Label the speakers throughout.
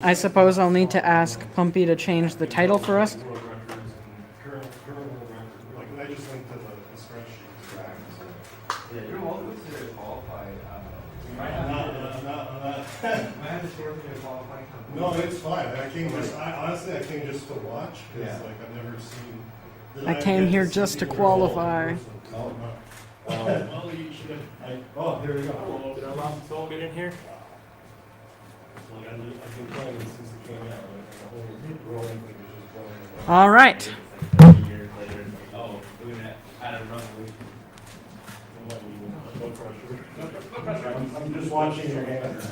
Speaker 1: I suppose I'll need to ask Pumpy to change the title for us.
Speaker 2: Like, I just went to the spreadsheet track.
Speaker 3: Yeah, you're welcome to qualify.
Speaker 2: You might have to short me to qualify. No, it's fine. Honestly, I came just to watch because like I've never seen.
Speaker 1: I came here just to qualify.
Speaker 2: Oh, well, you should have. Oh, here we go.
Speaker 4: Did our Robin Soul get in here?
Speaker 2: Like, I've been playing since it came out. Like, the whole rolling thing was just blowing.
Speaker 1: All right.
Speaker 4: Years later. Oh, doing that out of run week.
Speaker 2: No pressure. I'm just watching your hands.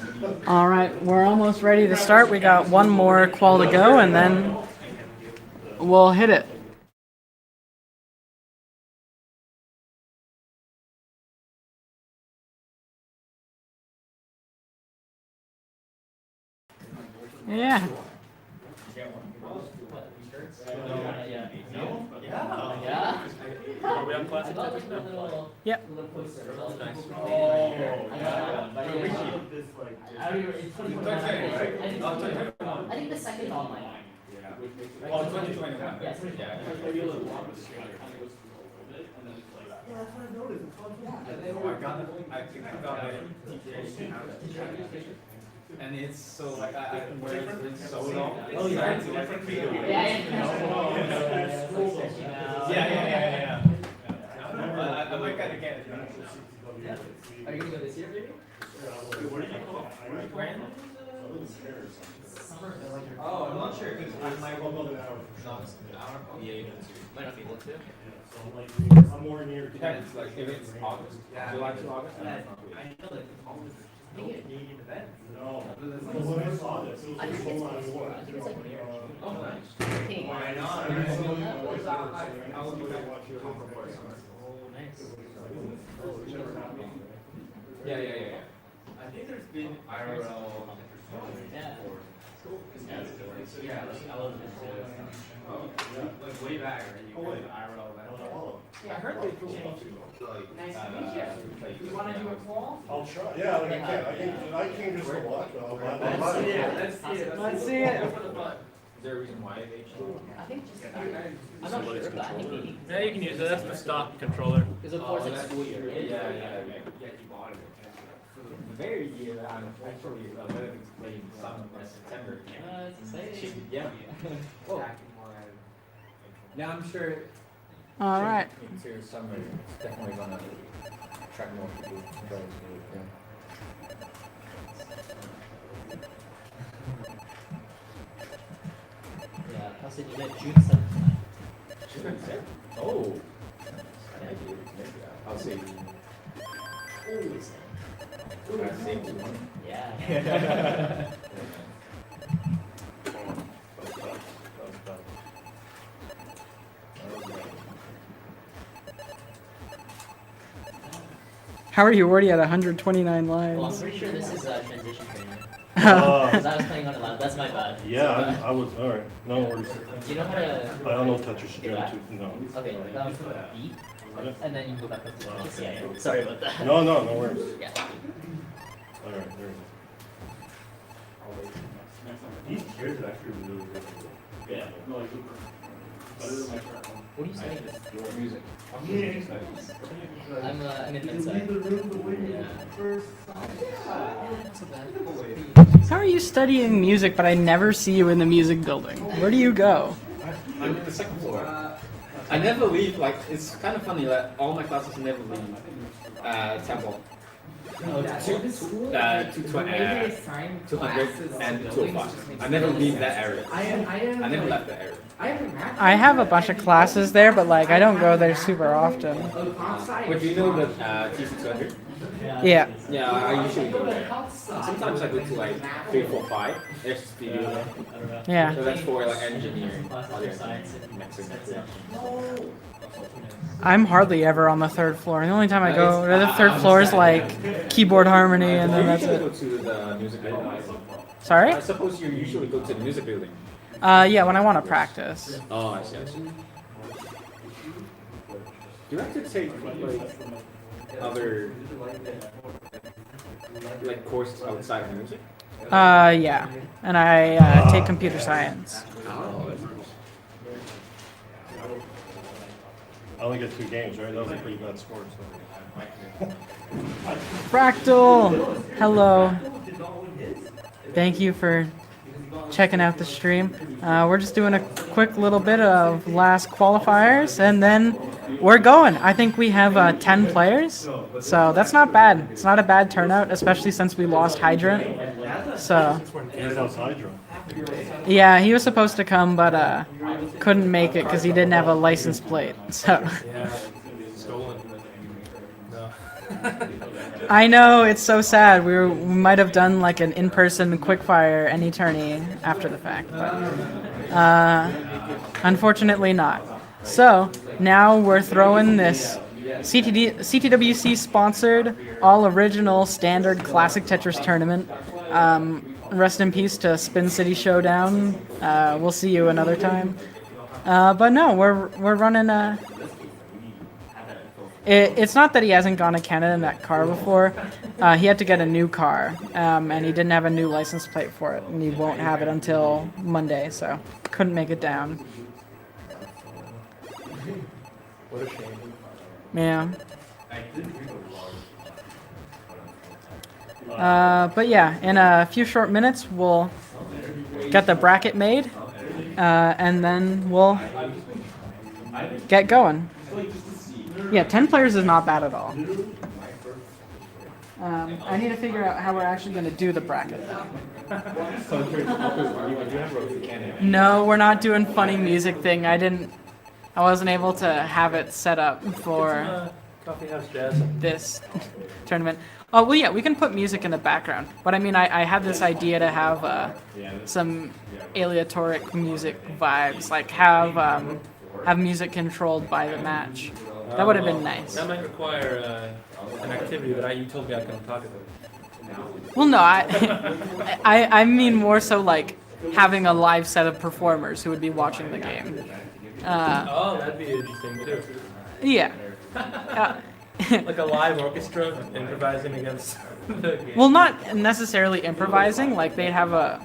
Speaker 1: All right, we're almost ready to start. We got one more qual to go, and then we'll hit it. Yeah.
Speaker 4: Are we on Classic Tetris now?
Speaker 1: Yep.
Speaker 5: I think the second online.
Speaker 4: Oh, 2021.
Speaker 5: Yeah,
Speaker 4: Yeah. I think I got it. And it's so like where it's been so long. Oh yeah, it's different video. Yeah. I might gotta get it.
Speaker 5: Are you gonna go this year, maybe?
Speaker 4: What did you call it? Oh, I'm not sure because I might
Speaker 2: About an hour.
Speaker 4: might not be able to.
Speaker 2: So like, I'm more near.
Speaker 4: Depends, like if it's August, July to August.
Speaker 5: I know that Canadian event.
Speaker 2: No. When I saw this, it was
Speaker 5: I think
Speaker 2: so
Speaker 5: it's
Speaker 2: much
Speaker 5: before.
Speaker 2: work.
Speaker 5: I think it's like New Year's.
Speaker 4: Oh, nice.
Speaker 5: Hey,
Speaker 4: Why not?
Speaker 2: I
Speaker 4: I'll be back.
Speaker 5: Oh, nice.
Speaker 4: Yeah. I think there's been IRL.
Speaker 5: Yeah.
Speaker 4: Yeah, I love this. Like way back, right? You played IRL.
Speaker 5: Yeah, I heard they changed. Nice to meet you. You wanna do a call?
Speaker 2: I'll try. Yeah, like I came just to watch. But I'll
Speaker 1: Let's see it.
Speaker 4: Is there a reason why they changed?
Speaker 5: I think just, I'm not sure, but I think they need.
Speaker 4: Yeah, you can use it. That's the stock controller.
Speaker 5: Because of course it's school year, right?
Speaker 4: Yeah, you bought it. For the very year that I'm actually playing some September.
Speaker 5: It's exciting.
Speaker 4: Yeah. Whoa. Yeah, I'm sure.
Speaker 1: All right.
Speaker 4: Into summer, it's definitely gonna attract more people.
Speaker 5: Yeah, I said you met June 7th.
Speaker 4: Oh. I'll say. I'll say 200.
Speaker 5: Yeah.
Speaker 1: How are you already at 129
Speaker 5: Well, I'm
Speaker 1: lines?
Speaker 5: pretty sure this is a transition training. Because I was playing on it live. That's my bad.
Speaker 2: Yeah, I was, all right, no worries.
Speaker 5: Do you know how to...
Speaker 2: I don't know Tetris Gen 2, no.
Speaker 5: Okay, beat, and then you can go back up to Tetris. Yeah, sorry about that.
Speaker 2: No worries.
Speaker 5: Yeah.
Speaker 2: All right, there we go. These chairs are actually really good. Yeah. No, like,
Speaker 5: What are you studying?
Speaker 4: Music.
Speaker 5: I'm in inside. Yeah. Not so bad.
Speaker 1: How are you studying music, but I never see you in the music building? Where do you go?
Speaker 4: I'm in the second floor. I never leave, like, it's kind of funny that all my classes never leave Temple. 200 and 205. I never leave that area. I never left that area.
Speaker 1: I have a bunch of classes there, but like I don't go there super often.
Speaker 4: But do you know the TC200?
Speaker 1: Yeah.
Speaker 4: Yeah, I usually go there. Sometimes I go to like 3, 4, 5. There's a studio there. So
Speaker 1: Yeah.
Speaker 4: that's for like engineering. Mixing.
Speaker 1: I'm hardly ever on the third floor. The only time I go to the third floor is like keyboard harmony, and then that's
Speaker 4: usually go
Speaker 1: it.
Speaker 4: to the music building.
Speaker 1: Sorry?
Speaker 4: I suppose you usually go to the music building.
Speaker 1: Yeah, when I want to practice.
Speaker 4: Oh, I see. Do you have to take like other like courses outside of music?
Speaker 1: Yeah, and I take computer science.
Speaker 2: I only get 2 games, right? That was a pretty bad score. So.
Speaker 1: Fractal, hello. Thank you for checking out the stream. We're just doing a quick little bit of last qualifiers, and then we're going. I think we have 10 players, so that's not bad. It's not a bad turnout, especially since we lost Hydrant. So,
Speaker 2: Here goes Hydra.
Speaker 1: yeah, he was supposed to come, but couldn't make it because he didn't have a license plate. So,
Speaker 6: Yeah, stolen. No.
Speaker 1: I know, it's so sad. We might have done like an in-person quickfire any tourney after the fact, but unfortunately not. So now we're throwing this CTWC sponsored all original standard Classic Tetris tournament. Rest in peace to Spin City Showdown. We'll see you another time. But no, we're running a. It's not that he hasn't gone to Canada in that car before. He had to get a new car, and he didn't have a new license plate for it, and he won't have it until Monday, so couldn't make it down.
Speaker 6: What a shame.
Speaker 1: Yeah. But yeah, in a few short minutes, we'll get the bracket made, and then we'll get going. Yeah, 10 players is not bad at all. I need to figure out how we're actually going to do the bracket. No, we're not doing funny music thing. I wasn't able to have it set up for
Speaker 6: Coffee House Jazz.
Speaker 1: this tournament. Oh, well, yeah, we can put music in the background. But I mean, I had this idea to have some aleatoric music vibes, like have music controlled by the match. That would have been nice.
Speaker 6: That might require an activity that you told me I couldn't talk about.
Speaker 1: Well, no, I mean more so like having a live set of performers who would be watching the game.
Speaker 6: Oh, that'd be interesting too.
Speaker 1: Yeah.
Speaker 6: Like a live orchestra improvising against the game.
Speaker 1: Well, not necessarily improvising. Like they'd have a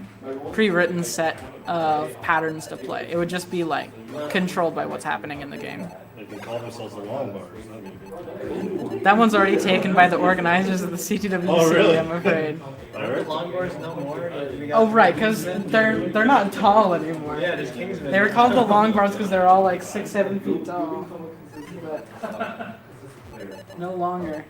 Speaker 1: pre-written set of patterns to play. It would just be like controlled by what's happening in the game.
Speaker 2: They can call themselves the long bars. That'd be good.
Speaker 1: That one's already taken by the organizers of the CTWC.
Speaker 2: Oh, really?
Speaker 1: I'm afraid.
Speaker 2: Alright.
Speaker 3: Longboards no more.
Speaker 1: Oh, right, because they're not tall anymore.
Speaker 3: Yeah, there's Kingsman.
Speaker 1: They were called the long bars because they're all like 6-7 feet tall. But no longer.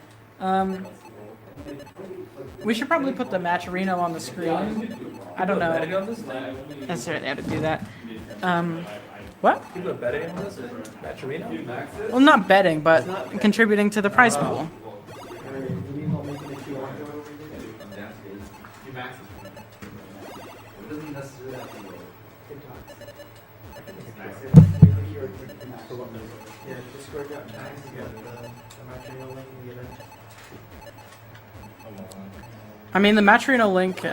Speaker 1: We should probably put the Matcherino on the screen. I don't
Speaker 6: Betting
Speaker 1: know
Speaker 6: on this?
Speaker 1: necessarily how to do that. What?
Speaker 6: People are betting on this? Matcherino?
Speaker 1: Well, not betting, but contributing to the prize pool. I mean, the Matcherino link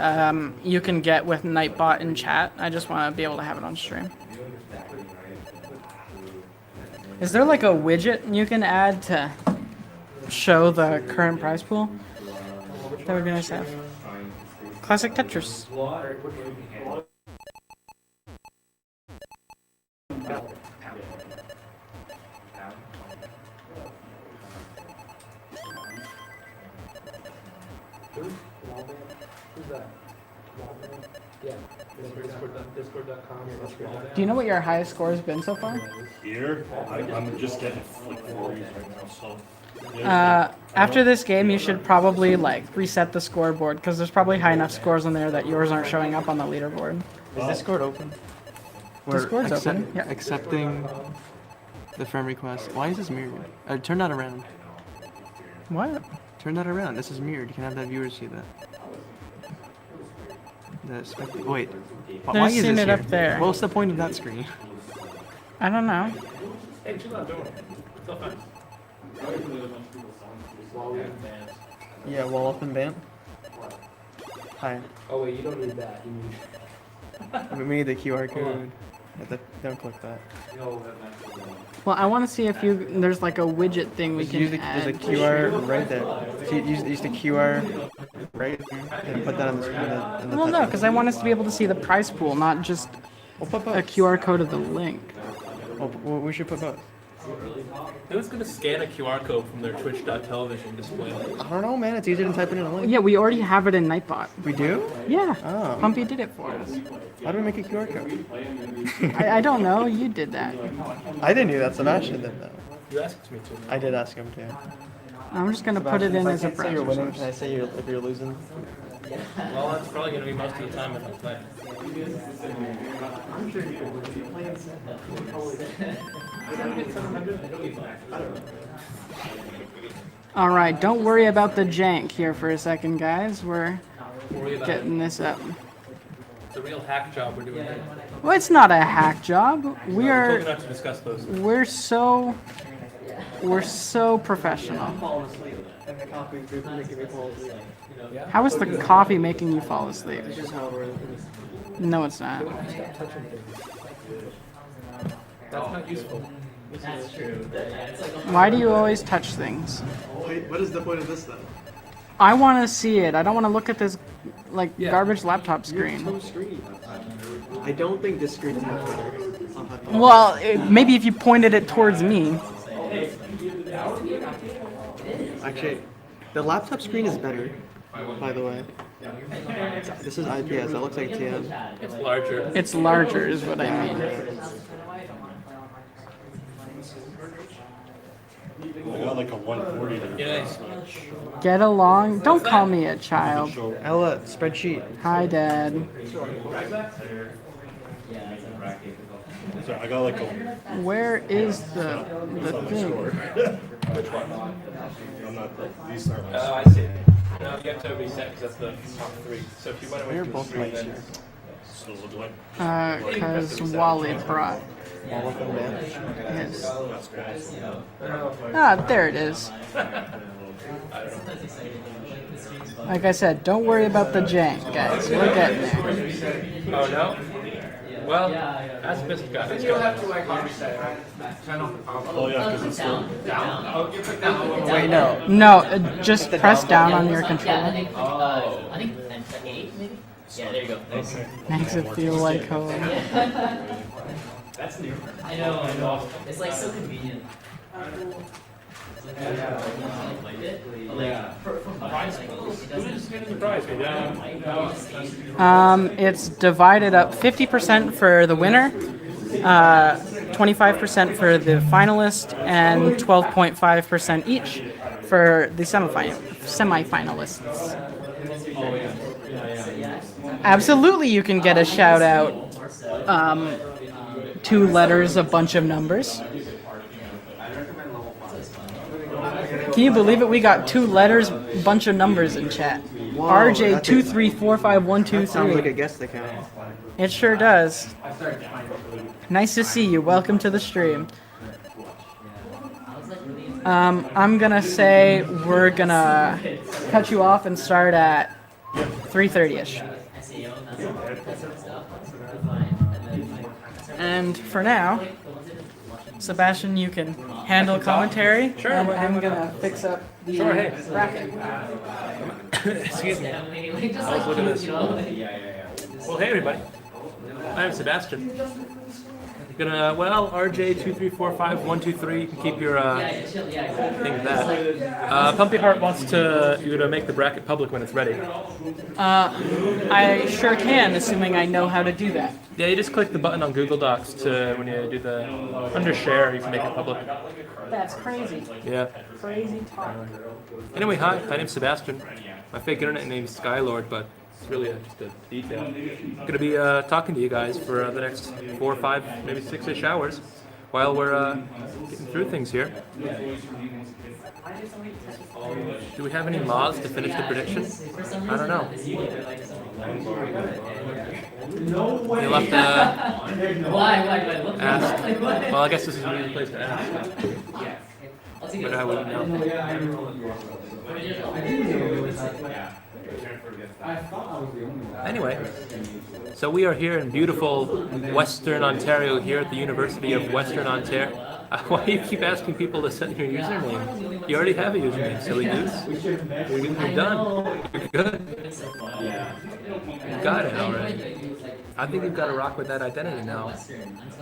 Speaker 1: you can get with Nightbot in chat. I just want to be able to have it on stream. Is there like a widget you can add to show the current prize pool? That would be nice to have. Classic Tetris.
Speaker 6: Who's that? Yeah. Discord.com.
Speaker 1: Do you know what your highest score has been so far?
Speaker 2: Here, I'm just getting like 40s right now, so.
Speaker 1: After this game, you should probably like reset the scoreboard because there's probably high enough scores in there that yours aren't showing up on the leaderboard.
Speaker 7: Is Discord open?
Speaker 1: Discord's open. Yeah.
Speaker 7: Accepting the friend request. Why is this mirrored? Turn that around.
Speaker 1: What?
Speaker 7: Turn that around. This is mirrored. You can have that viewer see that. Wait. Why
Speaker 1: They're
Speaker 7: is
Speaker 1: seeing
Speaker 7: this
Speaker 1: it
Speaker 7: here?
Speaker 1: up there.
Speaker 7: What's the point of that screen?
Speaker 1: I don't know.
Speaker 6: Hey, chill out, don't worry. It's all fine.
Speaker 7: Yeah, wall up and bam. Hi.
Speaker 6: Oh wait, you don't need that. You need.
Speaker 7: We need the QR code. Don't click that.
Speaker 1: Well, I want to see if there's like a widget thing we
Speaker 7: Just use
Speaker 1: can
Speaker 7: there's a
Speaker 1: add.
Speaker 7: QR right there. So use the QR right? And put that on the screen. In the
Speaker 1: Well, no,
Speaker 7: touch.
Speaker 1: because I want us to be able to see the prize pool, not just
Speaker 7: We'll put
Speaker 1: a
Speaker 7: both.
Speaker 1: QR code of the link.
Speaker 7: We should put both.
Speaker 6: Who's gonna scan a QR code from their Twitch.television display?
Speaker 7: I don't know, man. It's easier than typing in a link.
Speaker 1: Yeah, we already have it in Nightbot.
Speaker 7: We do?
Speaker 1: Yeah,
Speaker 7: Oh.
Speaker 1: Pumpy did it for us.
Speaker 7: How do we make a QR code?
Speaker 1: I don't know, you did that.
Speaker 7: I didn't do that. Sebastian did that.
Speaker 6: You asked me to.
Speaker 7: I did ask him to.
Speaker 1: I'm just gonna put it in as a
Speaker 7: Say you're
Speaker 1: browser
Speaker 7: winning.
Speaker 1: source.
Speaker 7: Can I say if you're losing?
Speaker 6: Well, that's probably gonna be most of the time if I play.
Speaker 1: All right, don't worry about the jank here for a second, guys. We're
Speaker 6: Worry about
Speaker 1: getting this up.
Speaker 6: It's a real hack job we're doing here.
Speaker 1: Well, it's not a hack job. We
Speaker 6: We told
Speaker 1: are
Speaker 6: you not to discuss those.
Speaker 1: we're so professional. How is the coffee making you fall asleep? No, it's not.
Speaker 6: That's not useful.
Speaker 1: Why do you always touch things?
Speaker 7: Wait, what is the point of this then?
Speaker 1: I want to see it. I don't want to look at this like
Speaker 6: Yeah.
Speaker 1: garbage laptop screen.
Speaker 7: I don't think this screen is much better.
Speaker 1: Well, maybe if you pointed it towards me.
Speaker 7: Actually, the laptop screen is better, by the way. This is IPS. That looks like TN.
Speaker 6: It's larger.
Speaker 1: It's larger, is what I mean.
Speaker 2: I got like a 140 there.
Speaker 6: Yes.
Speaker 1: Get along. Don't call me a child.
Speaker 7: Ella, spreadsheet.
Speaker 1: Hi, Dad.
Speaker 2: So I got like a.
Speaker 1: Where is the thing?
Speaker 2: Which one? I'm not. These are my.
Speaker 6: Oh, I see. No, you have to reset because that's the top three. So if you want to
Speaker 7: We're
Speaker 6: wait
Speaker 7: both
Speaker 6: three,
Speaker 7: mics
Speaker 6: then
Speaker 7: here.
Speaker 2: So look like.
Speaker 1: Because Wally brought.
Speaker 7: All of them, man.
Speaker 1: Yes.
Speaker 2: That's cool.
Speaker 1: Ah, there it is. Like I said, don't worry about the jank, guys. We're getting there.
Speaker 6: Oh no. Well, that's Mr. Guy. Let's go.
Speaker 2: Oh yeah, because it's still.
Speaker 7: Wait, no.
Speaker 1: No, just press down on your controller.
Speaker 5: I think 8 maybe? Yeah, there you go.
Speaker 1: Makes it feel like home.
Speaker 5: That's new. I know. It's like so convenient.
Speaker 1: It's divided up 50% for the winner, 25% for the finalist, and 12.5% each for the semifinalists. Absolutely, you can get a shout out. 2 letters, a bunch of numbers. Can you believe it? We got 2 letters, bunch of numbers in chat.
Speaker 7: Whoa,
Speaker 1: RJ
Speaker 7: that's
Speaker 1: 2345123.
Speaker 7: Sounds like a guest account.
Speaker 1: It sure does. Nice to see you. Welcome to the stream. I'm gonna say we're gonna cut you off and start at 3:30ish. And for now, Sebastian, you can handle commentary,
Speaker 6: Sure,
Speaker 1: and
Speaker 6: why
Speaker 1: I'm
Speaker 6: not?
Speaker 1: gonna fix up the
Speaker 6: Sure, hey.
Speaker 1: bracket.
Speaker 6: Excuse me. I was looking at this. Well, hey everybody. I'm Sebastian. Gonna RJ2345123. You can keep your thing with that. Pumpy Heart wants you to make the bracket public when it's ready.
Speaker 1: I sure can, assuming I know how to do that.
Speaker 6: Yeah, you just click the button on Google Docs to when you do the under share. You can make it public.
Speaker 1: That's crazy.
Speaker 6: Yeah.
Speaker 1: Crazy talk.
Speaker 6: Anyway, hi. My name's Sebastian. My fake internet name is Skylord, but it's really just a detail. I'm gonna be talking to you guys for the next 4 or 5, maybe 6-ish hours while we're getting through things here. Do we have any mods to finish the prediction? I don't know. You'll have to
Speaker 5: Why?
Speaker 6: ask. Well, I guess this is a good place to ask. But I wouldn't know. Anyway, so we are here in beautiful Western Ontario, here at the University of Western Ontario. Why do you keep asking people to send your username? You already have a username, silly goose. You're done. You're good. You got it already. I think you've got to rock with that identity now.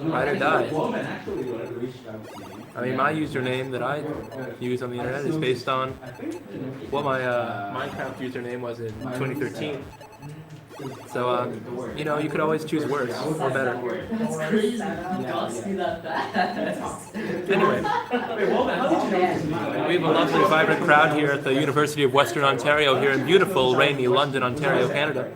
Speaker 6: Ride or die. I mean, my username that I use on the internet is based on what my Minecraft username was in 2013. So, you know, you could always choose worse or better.
Speaker 5: That's crazy. You cost me that fast.
Speaker 6: Anyway, we have a lovely, vibrant crowd here at the University of Western Ontario here in beautiful, rainy London, Ontario, Canada.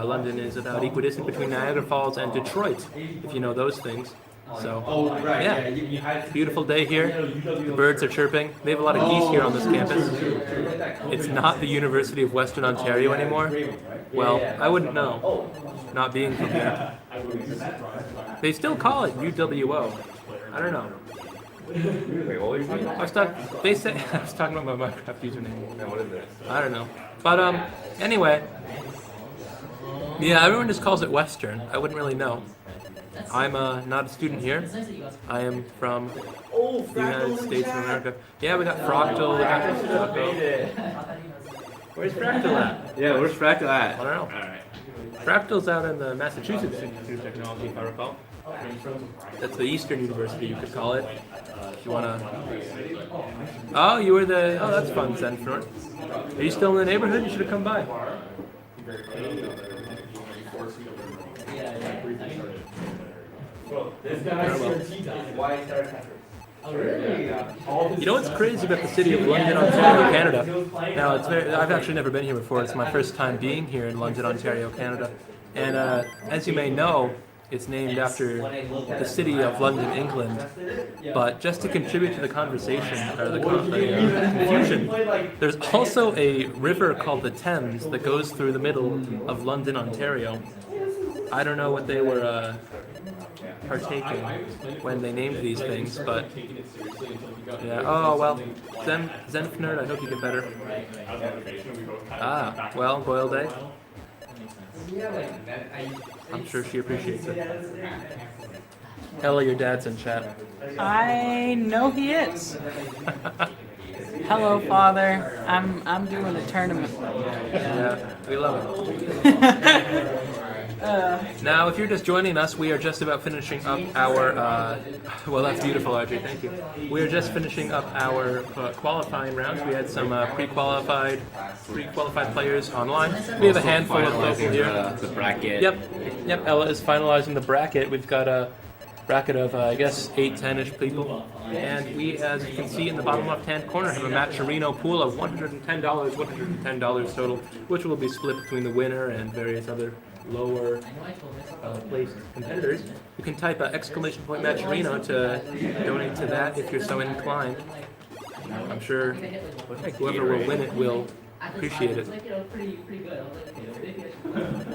Speaker 6: London is about equidistant between Niagara Falls and Detroit, if you know those things. So, yeah, beautiful day here. The birds are chirping. They have a lot of geese here on this campus. It's not the University of Western Ontario anymore. Well, I wouldn't know, not being from here. They still call it UWO. I don't know.
Speaker 3: Wait, what were you talking about?
Speaker 6: They say I was talking about my Minecraft username.
Speaker 3: What is it?
Speaker 6: I don't know. But anyway, yeah, everyone just calls it Western. I wouldn't really know. I'm not a student here. I am from the United States of America. Yeah, we got Fractal, we got Stucco. Where's Fractal at?
Speaker 3: Yeah, where's Fractal at?
Speaker 6: I don't know.
Speaker 3: Alright.
Speaker 6: Fractal's out in the Massachusetts Institute of Technology, if I recall. That's the Eastern University, you could call it. If you wanna. Oh, you were the. Oh, that's fun, Zenfnort. Are you still in the neighborhood? You should have come by.
Speaker 5: This guy's
Speaker 3: Why start Tetris?
Speaker 5: Oh, really?
Speaker 6: You know what's crazy about the city of London, Ontario, Canada? Now, I've actually never been here before. It's my first time being here in London, Ontario, Canada. And as you may know, it's named after the city of London, England. But just to contribute to the conversation, or the confusion, there's also a river called the Thames that goes through the middle of London, Ontario. I don't know what they were partaking when they named these things, but yeah. Oh well, Zenfnerd, I hope you get better. Ah, well, boiled egg. I'm sure she appreciates it. Ella, your dad's in chat.
Speaker 1: I know he is. Hello, Father. I'm doing a tournament.
Speaker 6: Yeah, we love it. Now, if you're just joining us, we are just about finishing up our, well, that's beautiful, Audrey, thank you. We are just finishing up our qualifying rounds. We had some pre-qualified players online. We have a handful of local here.
Speaker 3: The bracket.
Speaker 6: Yep, Ella is finalizing the bracket. We've got a bracket of, I guess, 8-10-ish people. And we, as you can see in the bottom left-hand corner, have a Matcherino pool of $110 total, which will be split between the winner and various other lower placed competitors. You can type exclamation point Matcherino to donate to that if you're so inclined. I'm sure whoever will win it will appreciate it.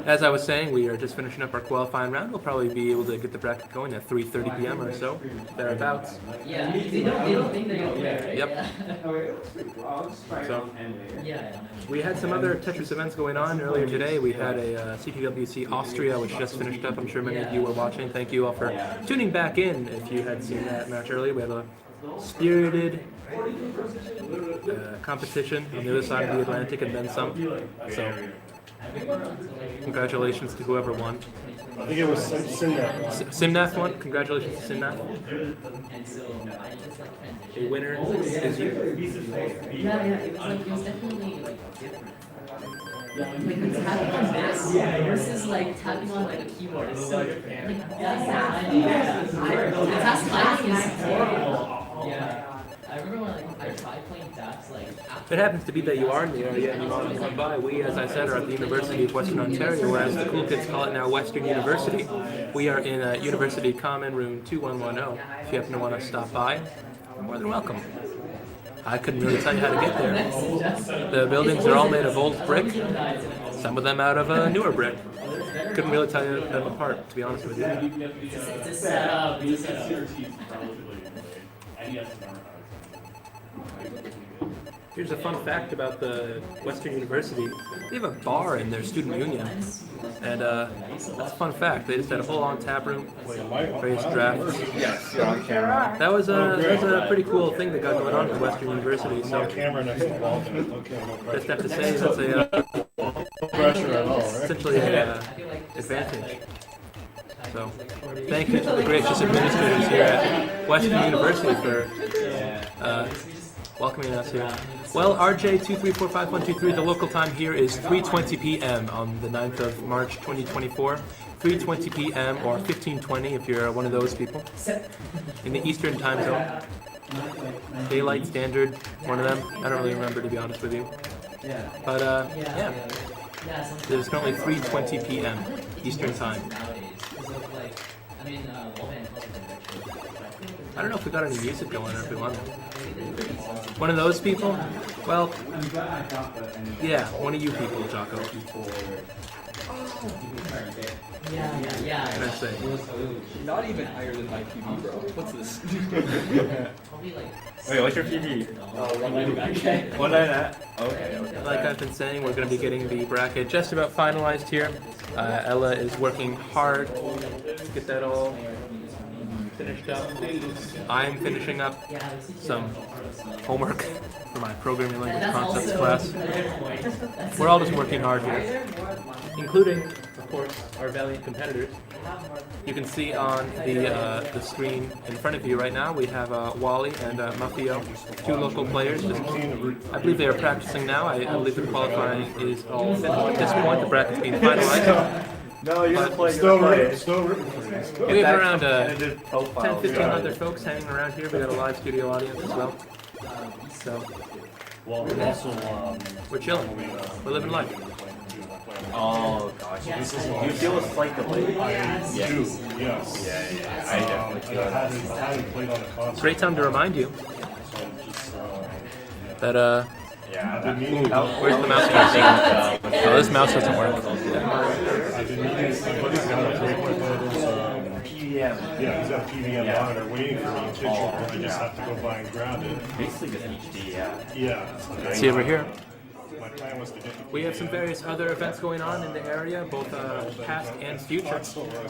Speaker 6: As I was saying, we are just finishing up our qualifying round. We'll probably be able to get the bracket going at 3:30 p.m. or so, thereabouts.
Speaker 5: Yeah, they don't think they're gonna win, right?
Speaker 6: Yep. So, we had some other Tetris events going on earlier today. We had a CTWC Austria, which just finished up. I'm sure many of you were watching. Thank you all for tuning back in. If you had seen that match earlier, we had a spirited competition on the other side of the Atlantic and then some. So, congratulations to whoever won.
Speaker 2: I think it was Simnath.
Speaker 6: Simnath won. Congratulations to Simnath. A winner is you.
Speaker 5: Yeah, it was definitely like different. Like tapping on this versus like tapping on like a keyboard is so different. Like the task timing is horrible. Yeah. I remember when I tried playing taps like
Speaker 6: It happens to be that you are in the area and you want to come by. We, as I said, are at the University of Western Ontario, or as the cool kids call it now, Western University. We are in University Common Room 2110. If you happen to want to stop by, you're more than welcome. I couldn't really tell you how to get there. The buildings are all made of old brick, some of them out of newer brick. Couldn't really tell you them apart, to be honest with you.
Speaker 5: it's a setup. It's a setup.
Speaker 6: Here's a fun fact about the Western University. They have a bar in their student union. And that's a fun fact. They just had a full-on tap room, various drafts.
Speaker 3: Yes, you're on camera.
Speaker 6: That was a pretty cool thing that got going on at Western University. So
Speaker 2: Camera next to Wallbant. Okay, no pressure.
Speaker 6: just have to say that's a
Speaker 2: No pressure at all, right?
Speaker 6: essentially an advantage. So thank you to the gracious administrators here at Western University for welcoming us here. Well, RJ2345123, the local time here is 3:20 p.m. on the 9th of March 2024. 3:20 p.m. or 15:20 if you're one of those people. In the Eastern time zone. Daylight Standard, one of them. I don't really remember, to be honest with you. But yeah. It's currently 3:20 p.m. Eastern time. I don't know if we got any music going or if we want to. One of those people? Well, yeah, one of you people, Jocko.
Speaker 5: Yeah.
Speaker 6: What can I say?
Speaker 3: Not even higher than my TV, bro. What's this?
Speaker 5: Probably like.
Speaker 3: Wait, what's your TV?
Speaker 5: 199.
Speaker 3: 199. Okay.
Speaker 6: Like I've been saying, we're going to be getting the bracket just about finalized here. Ella is working hard to get that all finished up. I'm finishing up some homework for my programming language concepts class. We're all just working hard here, including, of course, our valiant competitors. You can see on the screen in front of you right now, we have Wally and Mafio, two local players. I believe they are practicing now. I believe the qualifying is all finished at this point. The bracket's being finalized.
Speaker 3: No, you're gonna play.
Speaker 2: Still rooting for you.
Speaker 6: We have around 10, 15 other folks hanging around here. We got a live studio audience as well. So
Speaker 2: Well, also,
Speaker 6: we're chilling. We're living life.
Speaker 3: Oh gosh, you feel it's like the play?
Speaker 2: do, yes.
Speaker 3: Yeah. I definitely
Speaker 2: I haven't played on a console.
Speaker 6: Great time to remind you
Speaker 2: So I'm just,
Speaker 6: that
Speaker 3: Yeah.
Speaker 6: where's the mouse going? Oh, this mouse doesn't work.
Speaker 2: I've been meeting somebody's got a great one of those,
Speaker 3: PVM.
Speaker 2: yeah, he's got a PVM monitor waiting for me in kitchen, but I just have to go by and grab it.
Speaker 3: Basically just HD, yeah.
Speaker 2: Yeah.
Speaker 6: See over here.
Speaker 2: My plan was to get the
Speaker 6: We have some various other events going on in the area, both past and future.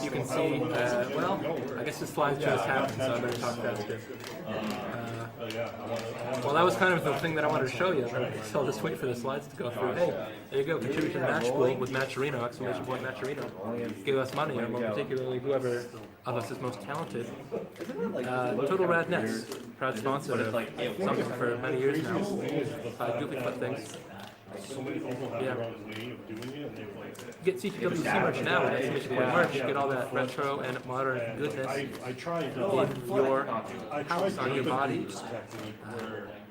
Speaker 6: You can see, well, I guess this slide just happened, so I better talk faster. Well, that was kind of the thing that I wanted to show you, so I'll just wait for the slides to go through. Hey, there you go, contribute to the match pool with Matcherino, exclamation point Matcherino. Give us money, or more particularly whoever of us is most talented. Total Rad NES, proud sponsor of something for many years now. Goofy Foot things.
Speaker 2: so many people have their own way of doing it, and they've like.
Speaker 6: Get CTWC merch now, and exclamation point merch. Get all that retro and modern goodness
Speaker 2: I tried.
Speaker 6: in your house, on your body.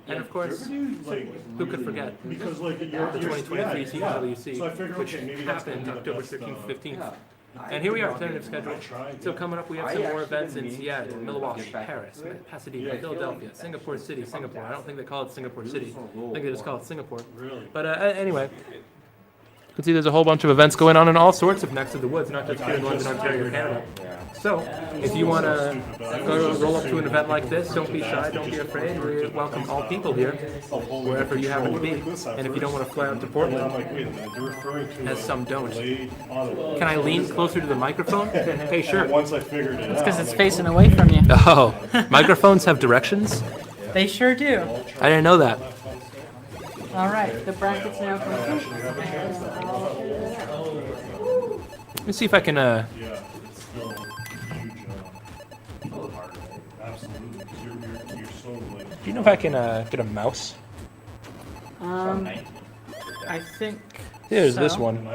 Speaker 6: And of course, who could forget
Speaker 2: Because like
Speaker 6: the 2023 CTWC, which happened October 13th, 15th. And here we are, tentative schedule. So coming up, we have some more events in Seattle, Milwaukee, Paris, Pasadena, Philadelphia, Singapore City, Singapore. I don't think they call it Singapore City. I think they just call it Singapore. But anyway, you can see there's a whole bunch of events going on in all sorts of necks of the woods, not just here in London, Ontario, Canada. So, if you want to go roll up to an event like this, don't be shy, don't be afraid. We welcome all people here, wherever you happen to be. And if you don't want to fly out to Portland, as some don't, can I lean closer to the microphone? Hey, sure.
Speaker 2: Once I figured it out.
Speaker 1: It's because it's facing away from you.
Speaker 6: Oh, microphones have directions?
Speaker 1: They sure do.
Speaker 6: I didn't know that.
Speaker 1: All right, the bracket's now complete.
Speaker 6: Let me see if I can,
Speaker 2: Yeah, it's still a huge, absolutely, because you're so like.
Speaker 6: do you know if I can get a mouse?
Speaker 1: I think.
Speaker 6: Here's
Speaker 1: so.
Speaker 6: this one.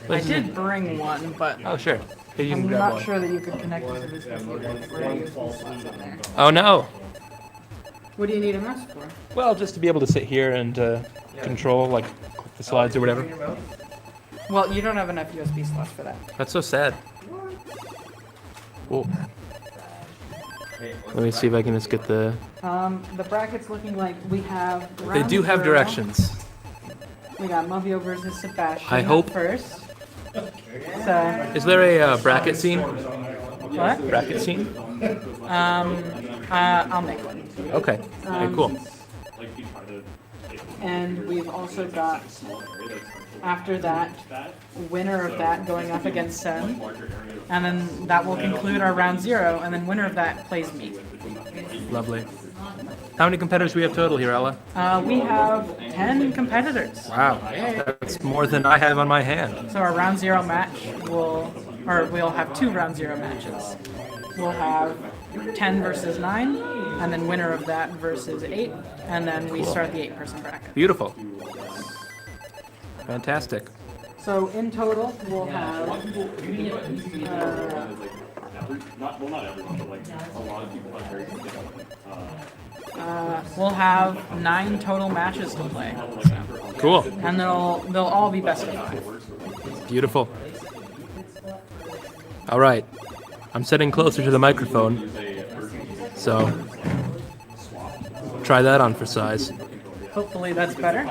Speaker 1: I did bring one, but
Speaker 6: Oh, sure. Here, you can
Speaker 1: I'm
Speaker 6: grab
Speaker 1: not
Speaker 6: one.
Speaker 1: sure that you could connect it to this computer. Where are your slots in there?
Speaker 6: Oh, no.
Speaker 1: What do you need a mouse for?
Speaker 6: Well, just to be able to sit here and control, like, click the slides or whatever.
Speaker 1: Well, you don't have enough USB slots for that.
Speaker 6: That's so sad. Whoa. Let me see if I can just get the...
Speaker 1: The bracket's looking like we have.
Speaker 6: They
Speaker 1: round
Speaker 6: do have
Speaker 1: zero.
Speaker 6: directions.
Speaker 1: We got Mavio versus Sebastian.
Speaker 6: I hope-
Speaker 1: up first. So,
Speaker 6: Is there a bracket scene?
Speaker 1: what?
Speaker 6: Bracket scene?
Speaker 1: I'll make one.
Speaker 6: Okay. Okay, cool.
Speaker 1: And we've also got, after that, winner of that going up against Sen. And then that will conclude our round 0, and then winner of that plays me.
Speaker 6: Lovely. How many competitors do we have total here, Ella?
Speaker 1: We have 10 competitors.
Speaker 6: Wow, that's more than I have on my hand.
Speaker 1: So our round 0 match we'll have 2 round 0 matches. We'll have 10 versus 9, and then winner of that versus 8, and then we start the 8-person bracket.
Speaker 6: Beautiful. Fantastic.
Speaker 1: So in total, we'll have we'll have 9 total matches to play. So.
Speaker 6: Cool.
Speaker 1: And they'll all be best of 5.
Speaker 6: Beautiful. All right. I'm sitting closer to the microphone, so try that on for size.
Speaker 1: Hopefully that's better.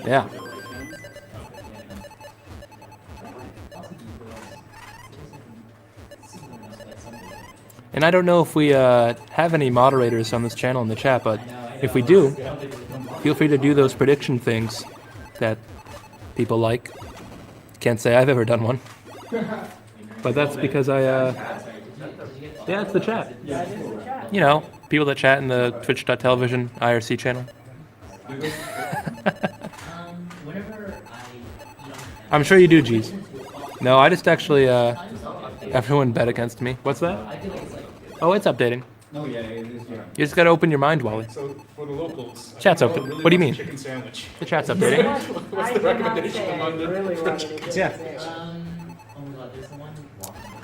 Speaker 6: Yeah. And I don't know if we have any moderators on this channel in the chat, but if we do, feel free to do those prediction things that people like. Can't say I've ever done one. But that's because yeah, it's the chat. You know, people that chat in the twitch.tv IRC channel. I'm sure you do, G's. No, I just actually, everyone bet against me. What's that? Oh, it's updating.
Speaker 4: Oh yeah, it is. Yeah.
Speaker 6: You just gotta open your mind, Wally.
Speaker 2: So for the locals,
Speaker 6: Chat's open.
Speaker 2: really
Speaker 6: What do you
Speaker 2: want
Speaker 6: mean?
Speaker 2: Chicken sandwich.
Speaker 6: The chat's updating.
Speaker 2: What's the recommendation among the?
Speaker 6: Yeah.
Speaker 5: Oh my god, there's the one.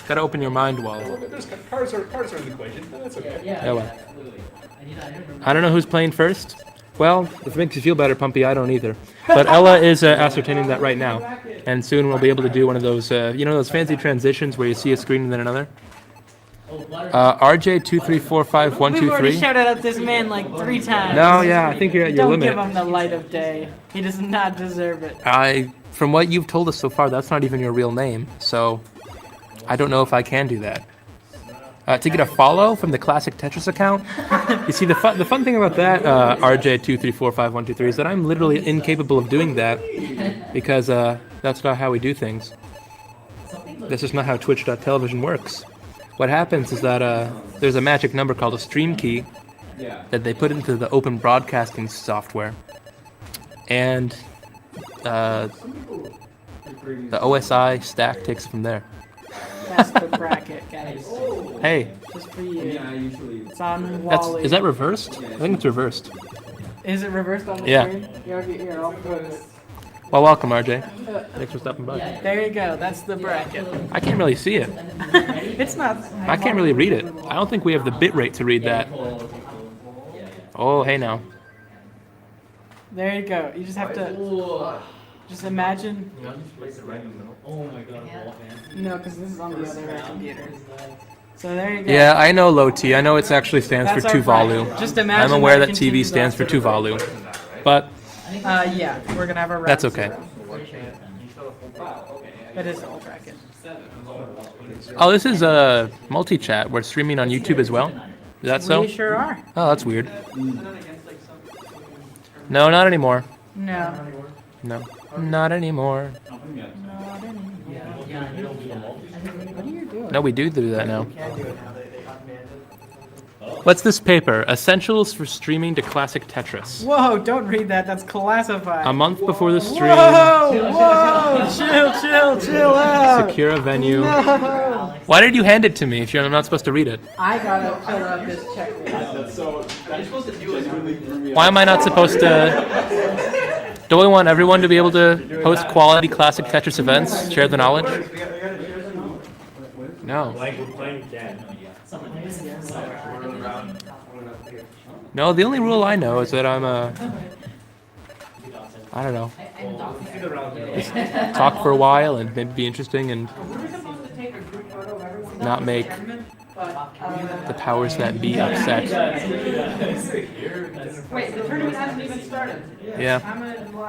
Speaker 6: Gotta open your mind, Wally.
Speaker 2: There's cars are in the equation. But that's okay.
Speaker 6: Yeah, well. I don't know who's playing first. Well, if it makes you feel better, Pumpy, I don't either. But Ella is ascertaining that right now. And soon we'll be able to do one of those, you know, those fancy transitions where you see a screen and then another? RJ2345123.
Speaker 1: We've already shouted out this man like 3 times.
Speaker 6: No, yeah, I think you're at your
Speaker 1: Don't
Speaker 6: limit.
Speaker 1: give him the light of day. He does not deserve it.
Speaker 6: From what you've told us so far, that's not even your real name. So I don't know if I can do that. To get a follow from the Classic Tetris account, you see the fun thing about that, RJ2345123, is that I'm literally incapable of doing that because that's not how we do things. This is not how twitch.tv works. What happens is that there's a magic number called a stream key that they put into the open broadcasting software, and the OSI stack takes it from there.
Speaker 1: That's the bracket, guys.
Speaker 6: Hey,
Speaker 1: Just for you.
Speaker 4: Yeah, I usually.
Speaker 1: It's on Wally.
Speaker 6: is that reversed? I think it's reversed.
Speaker 1: Is it reversed on the
Speaker 6: Yeah.
Speaker 1: screen? Here, I'll put it.
Speaker 6: Well, welcome, RJ. Thanks for stopping by.
Speaker 1: There you go. That's the bracket.
Speaker 6: I can't really see it.
Speaker 1: It's not.
Speaker 6: I can't really read it. I don't think we have the bit rate to read that. Oh, hey now.
Speaker 1: There you go. You just have to. Just imagine.
Speaker 4: Oh my god,
Speaker 1: No, because this is on the other computer. So there you go.
Speaker 6: Yeah, I know low T. I know it actually stands
Speaker 1: That's
Speaker 6: for
Speaker 1: our
Speaker 6: Tuvalu.
Speaker 1: bracket. Just imagine.
Speaker 6: I'm aware that
Speaker 1: continues
Speaker 6: TV stands for
Speaker 1: on.
Speaker 6: Tuvalu. But
Speaker 1: Yeah, we're gonna have a round
Speaker 6: That's okay.
Speaker 1: 0. That is the whole bracket.
Speaker 6: oh, this is a multi-chat. We're streaming on YouTube as well. Is that so?
Speaker 1: We sure are.
Speaker 6: Oh, that's weird. No, not anymore.
Speaker 1: No.
Speaker 6: No, not anymore.
Speaker 1: What are you doing?
Speaker 6: No, we do that now. What's this paper? Essentials for streaming to Classic Tetris.
Speaker 1: Whoa! Don't read that. That's classified.
Speaker 6: A month before the stream,
Speaker 1: Whoa! Chill out.
Speaker 6: secure a venue.
Speaker 1: No.
Speaker 6: Why did you hand it to me if I'm not supposed to read it?
Speaker 1: I gotta fill out this checklist.
Speaker 6: Why am I not supposed to? Do we want everyone to be able to host quality Classic Tetris events, share the knowledge? No. No, the only rule I know is that I'm I don't know. Just talk for a while and maybe be interesting and not make the powers that be upset.
Speaker 1: Wait, the tournament hasn't even started.
Speaker 6: Yeah.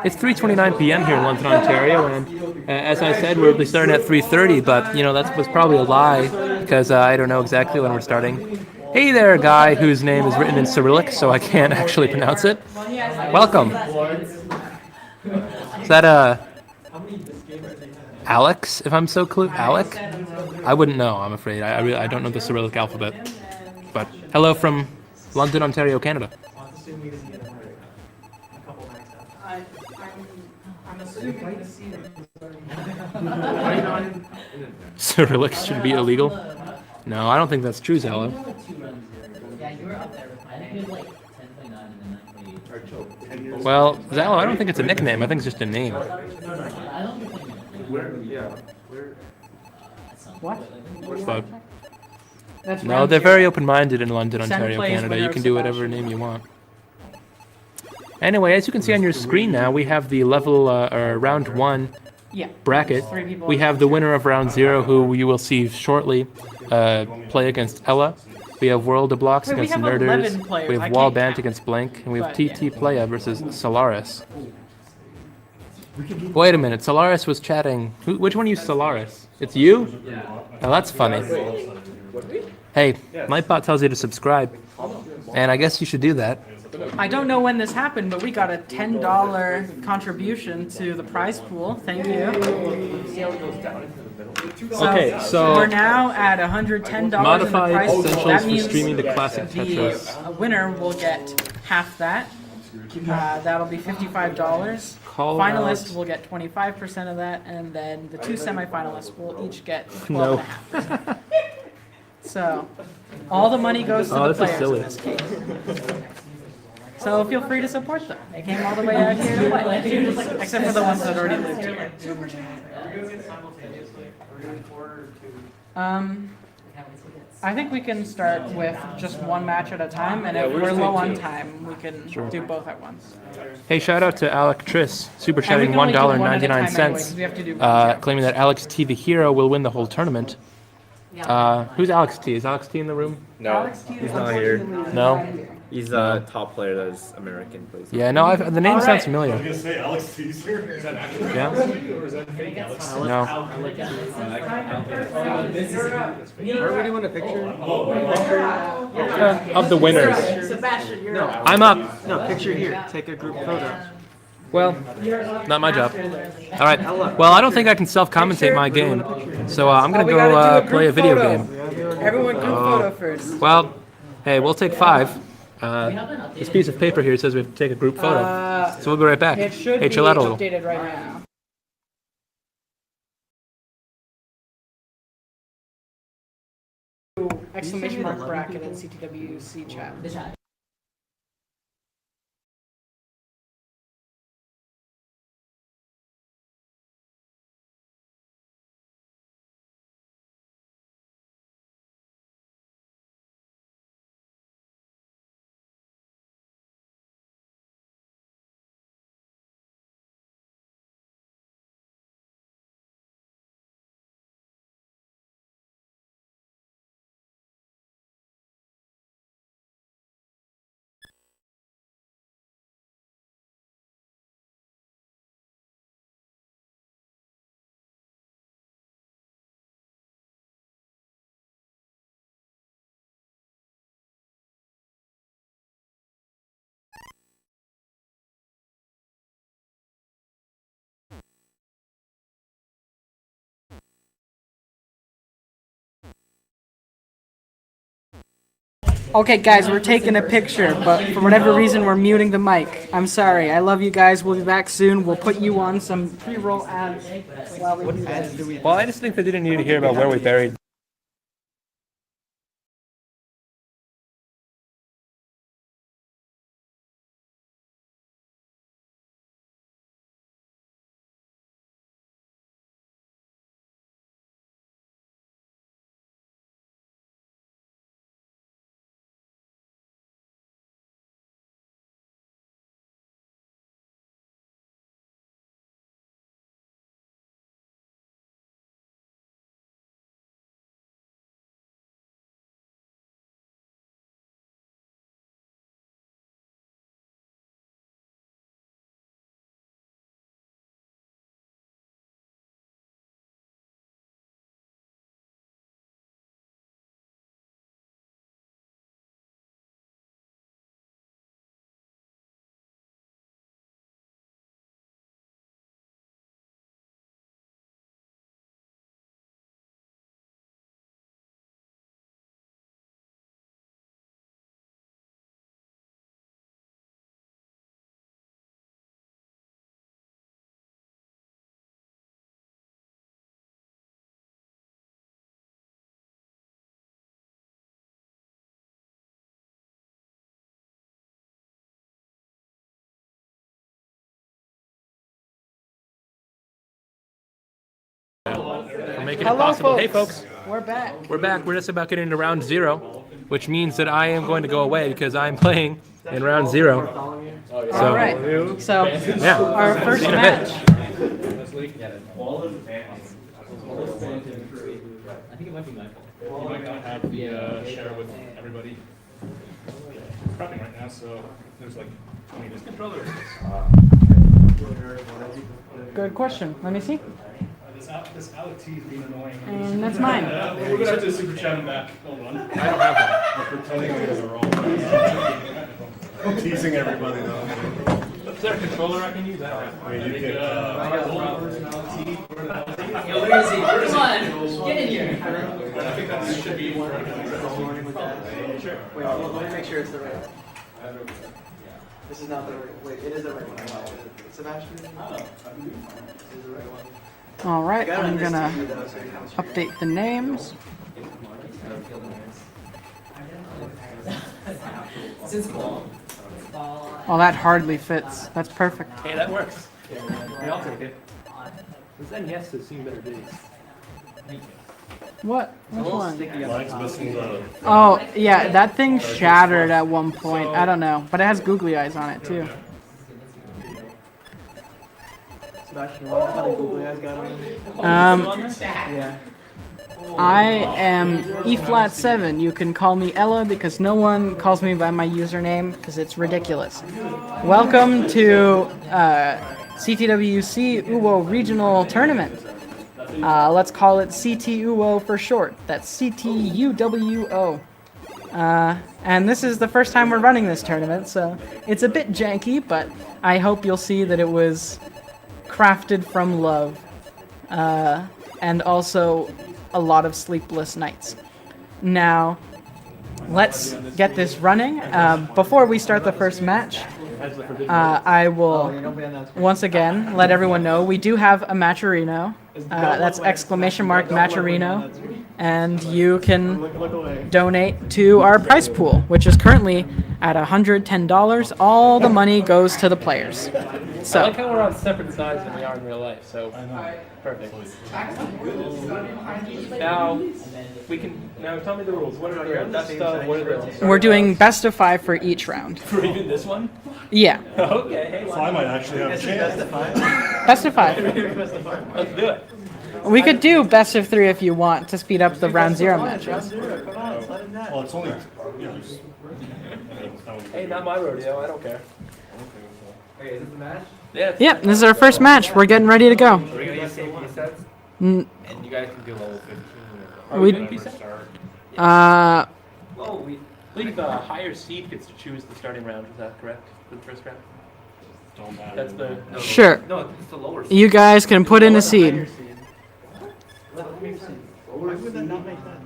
Speaker 6: It's 3:29 p.m. here in London, Ontario, and as I said, we'll be starting at 3:30, but, you know, that was probably a lie, because I don't know exactly when we're starting. Hey there, guy whose name is written in Cyrillic, so I can't actually pronounce it. Welcome. Is that Alex? If I'm so clue, Alec? I wouldn't know. I'm afraid. I don't know the Cyrillic alphabet. But hello from London, Ontario, Canada. Cyrillic should be illegal. No, I don't think that's true, Zalo.
Speaker 5: Yeah, you were up there with I think it was like 10.9 and then 9.8.
Speaker 6: Well, Zalo, I don't think it's a nickname. I think it's just a name.
Speaker 5: I don't think
Speaker 1: What?
Speaker 6: But
Speaker 1: That's
Speaker 6: no,
Speaker 1: round
Speaker 6: they're
Speaker 1: zero.
Speaker 6: very open-minded in London,
Speaker 1: Send
Speaker 6: Ontario,
Speaker 1: plays
Speaker 6: Canada.
Speaker 1: winner
Speaker 6: You
Speaker 1: of
Speaker 6: can do whatever
Speaker 1: Sebastian.
Speaker 6: name you want. Anyway, as you can see on your screen now, we have the level or round 1
Speaker 1: Yeah.
Speaker 6: bracket.
Speaker 1: 3 people.
Speaker 6: We have the winner of round 0, who you will see shortly, play against Ella. We have World of Blocks
Speaker 1: Wait, we
Speaker 6: against
Speaker 1: have
Speaker 6: Nerdzzz.
Speaker 1: 11 players.
Speaker 6: We
Speaker 1: I
Speaker 6: have
Speaker 1: can't
Speaker 6: Wallbant
Speaker 1: count.
Speaker 6: against Blank, and we have
Speaker 1: But, yeah.
Speaker 6: TT Playa versus Solaris. Wait a minute, Solaris was chatting. Which one used Solaris? It's you? Oh, that's funny. Hey, Lightbot tells you to subscribe, and I guess you should do that.
Speaker 1: I don't know when this happened, but we got a $10 contribution to the prize pool. Thank you.
Speaker 6: Okay, so
Speaker 1: we're now at $110 in the
Speaker 6: modified
Speaker 1: prize pool.
Speaker 6: essentials
Speaker 1: That
Speaker 6: for
Speaker 1: means
Speaker 6: streaming the Classic Tetris.
Speaker 1: the winner will get half that. That'll be $55.
Speaker 6: Call
Speaker 1: Finalist
Speaker 6: out-
Speaker 1: will get 25% of that, and then the 2 semifinalists will each get
Speaker 6: No.
Speaker 1: 12.5%. So, all the money goes to the
Speaker 6: this is
Speaker 1: players
Speaker 6: silly.
Speaker 1: in this case. So feel free to support them. They came all the way out here to play, except for the ones that already lived here. I think we can start with just one match at a time, and if we're low on time, we can do both at once.
Speaker 6: Hey, shout out to Alec Triss, super
Speaker 1: And we
Speaker 6: chatting
Speaker 1: can only do one at a time anyway,
Speaker 6: $1.99,
Speaker 1: 'cause we have to do one
Speaker 6: claiming that Alex T, the hero, will win the whole tournament. Who's Alex T? Is Alex T in the room?
Speaker 3: No, he's not here.
Speaker 6: No?
Speaker 3: He's a top player that's American. Plays.
Speaker 6: Yeah, no, the name sounds familiar.
Speaker 2: I was gonna say Alex Teaser.
Speaker 6: Yeah? No.
Speaker 7: Are we doing a picture?
Speaker 6: Of the winners.
Speaker 1: Sebastian, you're up.
Speaker 6: I'm up.
Speaker 7: No, picture here. Take a group photo.
Speaker 6: Well, not my job. All right. Well, I don't think I can self-commentate my game, so I'm gonna
Speaker 1: we gotta
Speaker 6: go
Speaker 1: do a
Speaker 6: play a
Speaker 1: group
Speaker 6: video
Speaker 1: photo.
Speaker 6: game.
Speaker 1: Everyone group photo first.
Speaker 6: Well, hey, we'll take 5. This piece of paper here says we have to take a group photo, so we'll be right back.
Speaker 1: It should
Speaker 6: Hey,
Speaker 1: be
Speaker 6: chill out a little.
Speaker 1: updated right now. Exclamation mark bracket at CTWC chat. Okay, guys, we're taking a picture, but for whatever reason, we're muting the mic. I'm sorry. I love you guys. We'll be back soon. We'll put you on some pre-roll ads while we do this.
Speaker 6: Well, I just think they didn't need to hear about where we buried for making it
Speaker 1: Hello,
Speaker 6: possible.
Speaker 1: folks.
Speaker 6: Hey, folks.
Speaker 1: We're back.
Speaker 6: We're back. We're just about getting into round 0, which means that I am going to go away because I'm playing in round 0. So,
Speaker 1: All right. So,
Speaker 6: yeah.
Speaker 1: our first
Speaker 6: See you in a bit.
Speaker 1: match.
Speaker 4: I think it might be my fault.
Speaker 8: You might not have the share with everybody. Prepping right now, so there's like 20 different controllers.
Speaker 1: Good question. Let me see.
Speaker 8: This Alec T is being annoying.
Speaker 1: And that's mine.
Speaker 8: We're gonna have to super chat him back. Hold on.
Speaker 6: I don't have that.
Speaker 2: We're pretending you guys are all teasing everybody though.
Speaker 6: Is there a controller I can use? I
Speaker 2: I mean, you can,
Speaker 8: Yo,
Speaker 5: Where is he? Come on, get in here.
Speaker 8: I think that should be
Speaker 7: Wait, let me make sure it's the right one. This is not the right. Wait, it is the right one. Sebastian. This is the right one.
Speaker 1: All right.
Speaker 7: I got it on
Speaker 1: I'm
Speaker 7: this
Speaker 1: gonna
Speaker 7: TV though, so you can
Speaker 1: update the names.
Speaker 5: Since ball.
Speaker 1: Oh, that hardly fits. That's perfect.
Speaker 6: Hey, that works. Yeah, I'll take it. This NES has seen better days.
Speaker 1: What? Which one?
Speaker 2: Mike's missing the.
Speaker 1: Oh, yeah. That thing shattered at one point. I don't know, but it has googly eyes on it too.
Speaker 7: Sebastian, what about the Google guys got on it? Yeah.
Speaker 1: I am E-flat 7. You can call me Ella because no one calls me by my username because it's ridiculous. Welcome to CTWC UWO Regional Tournament. Let's call it CTWO for short. That's CTUWO. And this is the first time we're running this tournament, so it's a bit janky, but I hope you'll see that it was crafted from love. And also a lot of sleepless nights. Now, let's get this running. Before we start the first match, I will once again let everyone know we do have a Matcherino. That's !Matcherino. And you can donate to our prize pool, which is currently at $110. All the money goes to the players.
Speaker 6: I
Speaker 1: So,
Speaker 6: like how we're on separate sides than we are in real life, so perfect. Now, tell me the rules. What are the best of, what are the...
Speaker 1: we're doing best of 5 for each round.
Speaker 6: For even this one?
Speaker 1: Yeah,
Speaker 6: Okay, hey,
Speaker 2: So I might actually have a chance.
Speaker 1: best of 5.
Speaker 6: let's do it.
Speaker 1: We could do best of 3 if you want to speed up the round 0 matches.
Speaker 2: Well, it's only. Yeah,
Speaker 6: Hey, not my rodeo, I don't care.
Speaker 4: Okay, is this the match?
Speaker 6: Yeah,
Speaker 1: Yep, this is our first match. We're getting ready to go.
Speaker 3: We're gonna use safety sets,
Speaker 1: N-
Speaker 3: and you guys can do level 15.
Speaker 6: Are
Speaker 1: we-
Speaker 6: doing pizza?
Speaker 3: Oh, we.
Speaker 6: I believe the higher seed gets to choose the starting round, is that correct? For the first round?
Speaker 2: don't matter.
Speaker 6: That's the...
Speaker 1: Sure.
Speaker 3: No, it's the lower.
Speaker 1: You guys can put in a seed.
Speaker 7: Why would that not make sense?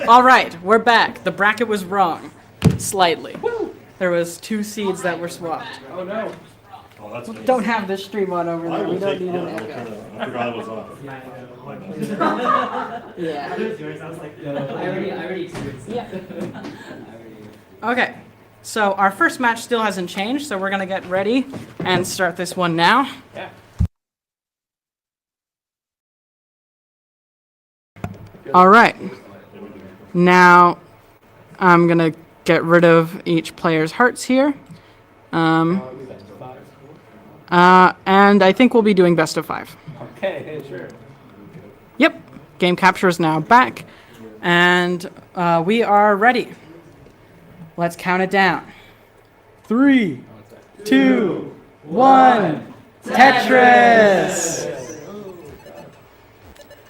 Speaker 1: All right, we're back. The bracket was wrong, slightly. There was 2 seeds that were swapped.
Speaker 8: Oh no.
Speaker 2: Oh, that's good.
Speaker 1: Don't have this stream on over
Speaker 2: I
Speaker 1: there.
Speaker 2: will
Speaker 1: We don't
Speaker 2: take
Speaker 1: need
Speaker 2: that.
Speaker 1: an
Speaker 2: I will turn
Speaker 1: echo.
Speaker 2: it on. I forgot it was on.
Speaker 1: Yeah.
Speaker 5: I already experienced
Speaker 1: Yeah.
Speaker 5: that.
Speaker 1: Okay, so our first match still hasn't changed, so we're gonna get ready and start this one now.
Speaker 8: Yeah.
Speaker 1: All right. Now I'm gonna get rid of each player's hearts here. And I think we'll be doing best of 5.
Speaker 8: Okay, sure.
Speaker 1: Yep, game capture is now back, and we are ready. Let's count it down. 3, 2, 1, Tetris!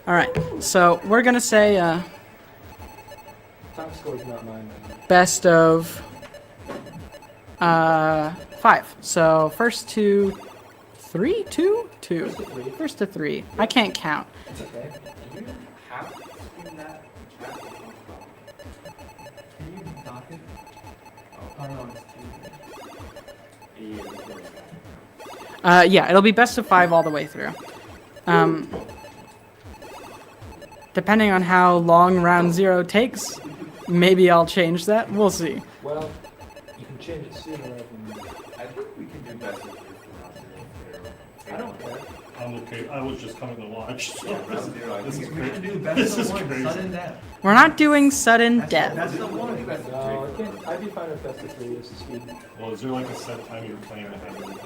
Speaker 1: All right, so we're gonna say
Speaker 6: Top score's not mine.
Speaker 1: best of 5. So first to 3, 2, 2. First to 3. I can't count.
Speaker 6: It's okay.
Speaker 1: Yeah, it'll be best of 5 all the way through. Depending on how long round 0 takes, maybe I'll change that. We'll see.
Speaker 6: Well, you can change it sooner rather than later.
Speaker 3: I think we can do best of 3 for
Speaker 6: I don't care.
Speaker 2: I'm okay. I was just coming to watch. So
Speaker 3: round 0. I
Speaker 2: this
Speaker 3: think
Speaker 2: is
Speaker 3: we
Speaker 2: great.
Speaker 3: can do
Speaker 2: This is crazy.
Speaker 1: We're not doing sudden death.
Speaker 3: That's the one. Best of 3
Speaker 6: No,
Speaker 3: for
Speaker 6: I can't. I'd be fine with best of 3. This is Sweden.
Speaker 2: Well, is there like a set time you're playing to have everything like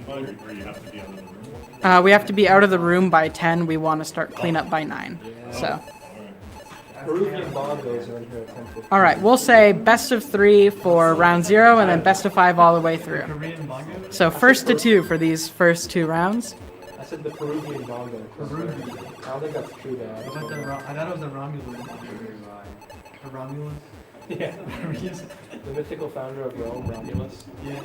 Speaker 2: done by, or you have to be out of the room?
Speaker 1: We have to be out of the room by 10. We want to start cleanup by 9. So,
Speaker 2: All right.
Speaker 6: Peruvian bongos are in here at 10:15.
Speaker 1: all right, we'll say best of 3 for round 0, and then best of 5 all the way through. So first to 2 for these first 2 rounds.
Speaker 6: I said the Peruvian bongo.
Speaker 9: Peruvian.
Speaker 6: I don't think that's true though.
Speaker 9: I thought it was the Romulan. The Romulus?
Speaker 6: Yeah. The mythical founder of Rome, Romulus.
Speaker 9: Yeah.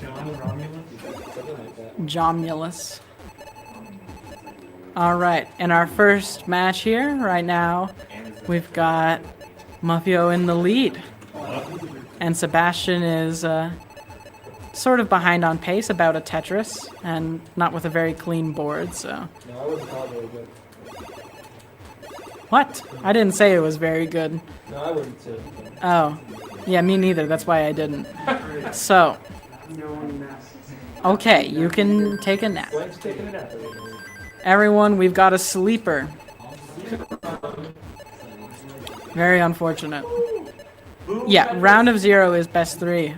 Speaker 9: John Romulus?
Speaker 6: Something like that.
Speaker 1: Jomulus. All right, in our first match here, right now, we've got Muffio in the lead. And Sebastian is sort of behind on pace, about a Tetris, and not with a very clean board, so...
Speaker 6: No, I wouldn't call it very good.
Speaker 1: What? I didn't say it was very good.
Speaker 6: No, I wouldn't say.
Speaker 1: Oh. Yeah, me neither, that's why I didn't. So... Okay, you can take a nap.
Speaker 6: Blank's taking it out.
Speaker 1: Everyone, we've got a sleeper. Very unfortunate. Yeah, round of 0 is best 3.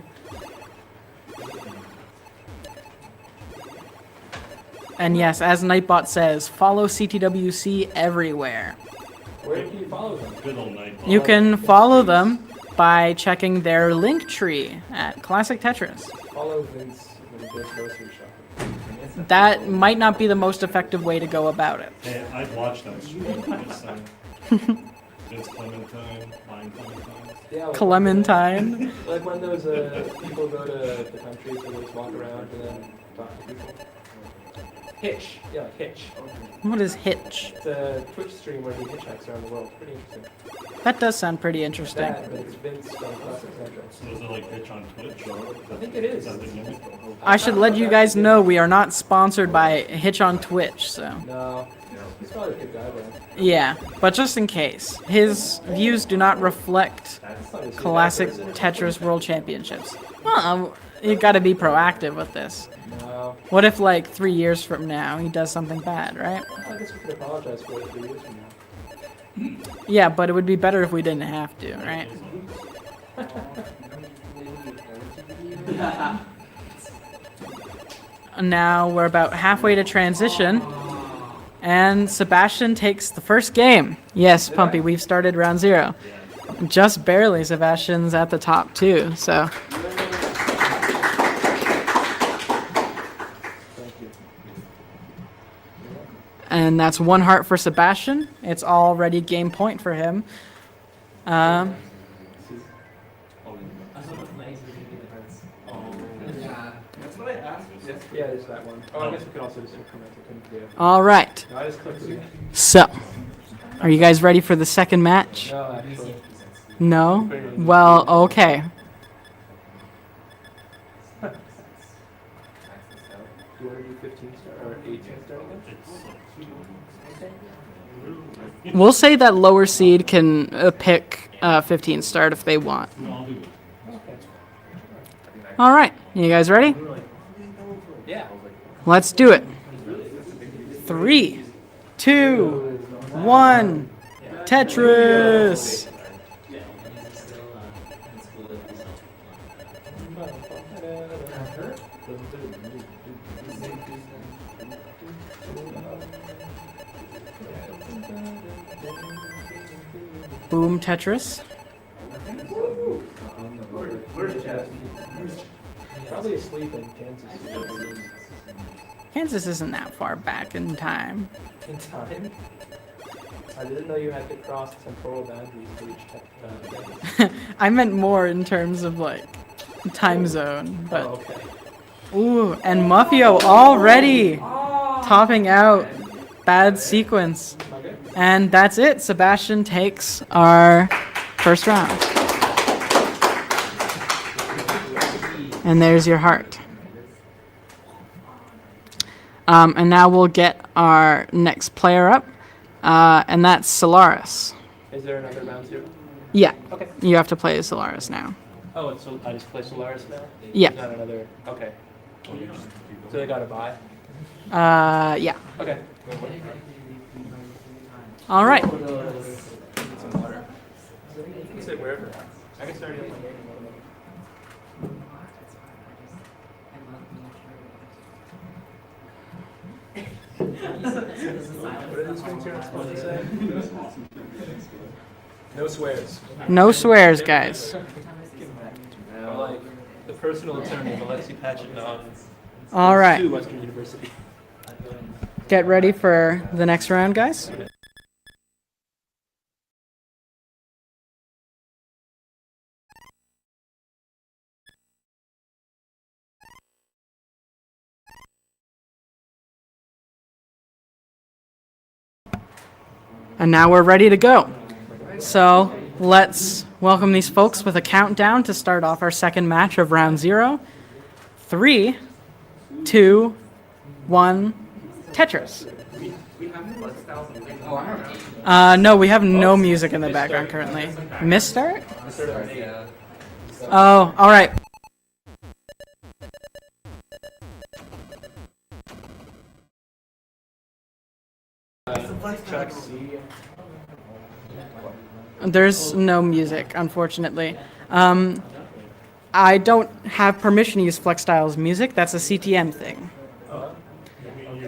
Speaker 1: And yes, as Nightbot says, follow CTWC everywhere.
Speaker 6: Where can you follow them?
Speaker 2: Good old night.
Speaker 1: You can follow them by checking their link tree at Classic Tetris.
Speaker 6: Follow Vince when he goes grocery shopping.
Speaker 1: That might not be the most effective way to go about it.
Speaker 2: Hey, I'd watch that stream. Just saying. Vince Clementine, Line Clementine.
Speaker 6: Yeah, like,
Speaker 1: Clementine.
Speaker 6: like when those people go to the countries where they just walk around and then talk to people. Hitch. Yeah, like Hitch.
Speaker 1: What is Hitch?
Speaker 6: It's a Twitch stream where he hitchhikes around the world. Pretty interesting.
Speaker 1: That does sound pretty interesting.
Speaker 6: That, but it's Vince from Classic Tetris.
Speaker 2: So is it like Hitch on Twitch?
Speaker 6: I think it is.
Speaker 2: Is that the gimmick?
Speaker 1: I should let you guys know we are not sponsored by Hitch on Twitch, so...
Speaker 6: No. He's probably a good guy though.
Speaker 1: Yeah, but just in case. His views do not reflect
Speaker 6: That's not his
Speaker 1: Classic Tetris World Championships. Well, you gotta be proactive with this.
Speaker 6: No.
Speaker 1: What if, like, 3 years from now, he does something bad, right?
Speaker 6: I guess we could apologize for it 3 years from now.
Speaker 1: Yeah, but it would be better if we didn't have to, right? Now we're about halfway to transition, and Sebastian takes the first game. Yes, Pumpy, we've started round 0. Just barely, Sebastian's at the top too, so... And that's 1 heart for Sebastian. It's already game point for him.
Speaker 6: Yeah, there's that one. Oh, I guess we could also just increment it, couldn't we?
Speaker 1: All right.
Speaker 6: No, I just clicked it.
Speaker 1: So, Are you guys ready for the second match?
Speaker 6: No, actually.
Speaker 1: No? Well, okay.
Speaker 6: You want to do 15 star or 18 star again?
Speaker 1: We'll say that lower seed can pick 15 start if they want. All right. You guys ready?
Speaker 6: Yeah.
Speaker 1: Let's do it. 3, 2, 1. Tetris. Boom, Tetris.
Speaker 6: Probably asleep in Kansas.
Speaker 1: Kansas isn't that far back in time.
Speaker 6: In time? I didn't know you had to cross temporal boundaries to reach Kansas.
Speaker 1: I meant more in terms of like time zone, but
Speaker 6: Oh, okay.
Speaker 1: ooh, and Muffio already topping out. Bad sequence. And that's it. Sebastian takes our first round. And there's your heart. And now we'll get our next player up, and that's Solaris.
Speaker 6: Is there another round 0?
Speaker 1: Yeah,
Speaker 6: Okay.
Speaker 1: you have to play Solaris now.
Speaker 6: Oh, it's so I just play Solaris now?
Speaker 1: Yeah.
Speaker 6: There's not another. Okay. So they gotta buy?
Speaker 1: Yeah.
Speaker 6: Okay.
Speaker 1: All right.
Speaker 6: Some water. You can sit wherever. I can start it on my game. What are these things here supposed to say? No swears.
Speaker 1: No swears, guys.
Speaker 6: I'm like the personal attorney of Alexi Patchett on
Speaker 1: All right.
Speaker 6: to Western University.
Speaker 1: Get ready for the next round, guys. And now we're ready to go. So let's welcome these folks with a countdown to start off our second match of round 0. 3, 2, 1, Tetris. No, we have no music in the background currently. Misstart? Oh, all right.
Speaker 6: Track C.
Speaker 1: There's no music, unfortunately. I don't have permission to use FlexStyle's music. That's a CTM thing.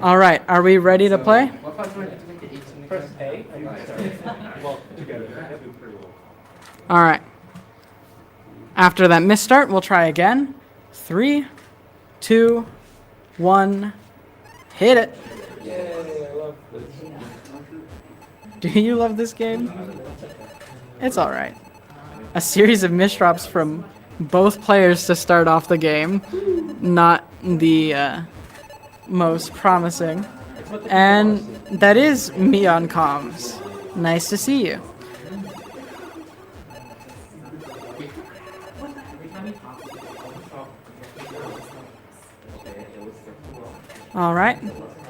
Speaker 1: All right, are we ready to play?
Speaker 6: Press A. Well, together.
Speaker 1: All right. After that misstart, we'll try again. 3, 2, 1, hit it.
Speaker 6: Yay, I love this.
Speaker 1: Do you love this game? It's all right. A series of misdrops from both players to start off the game. Not the most promising. And that is me on comms. Nice to see you. All right.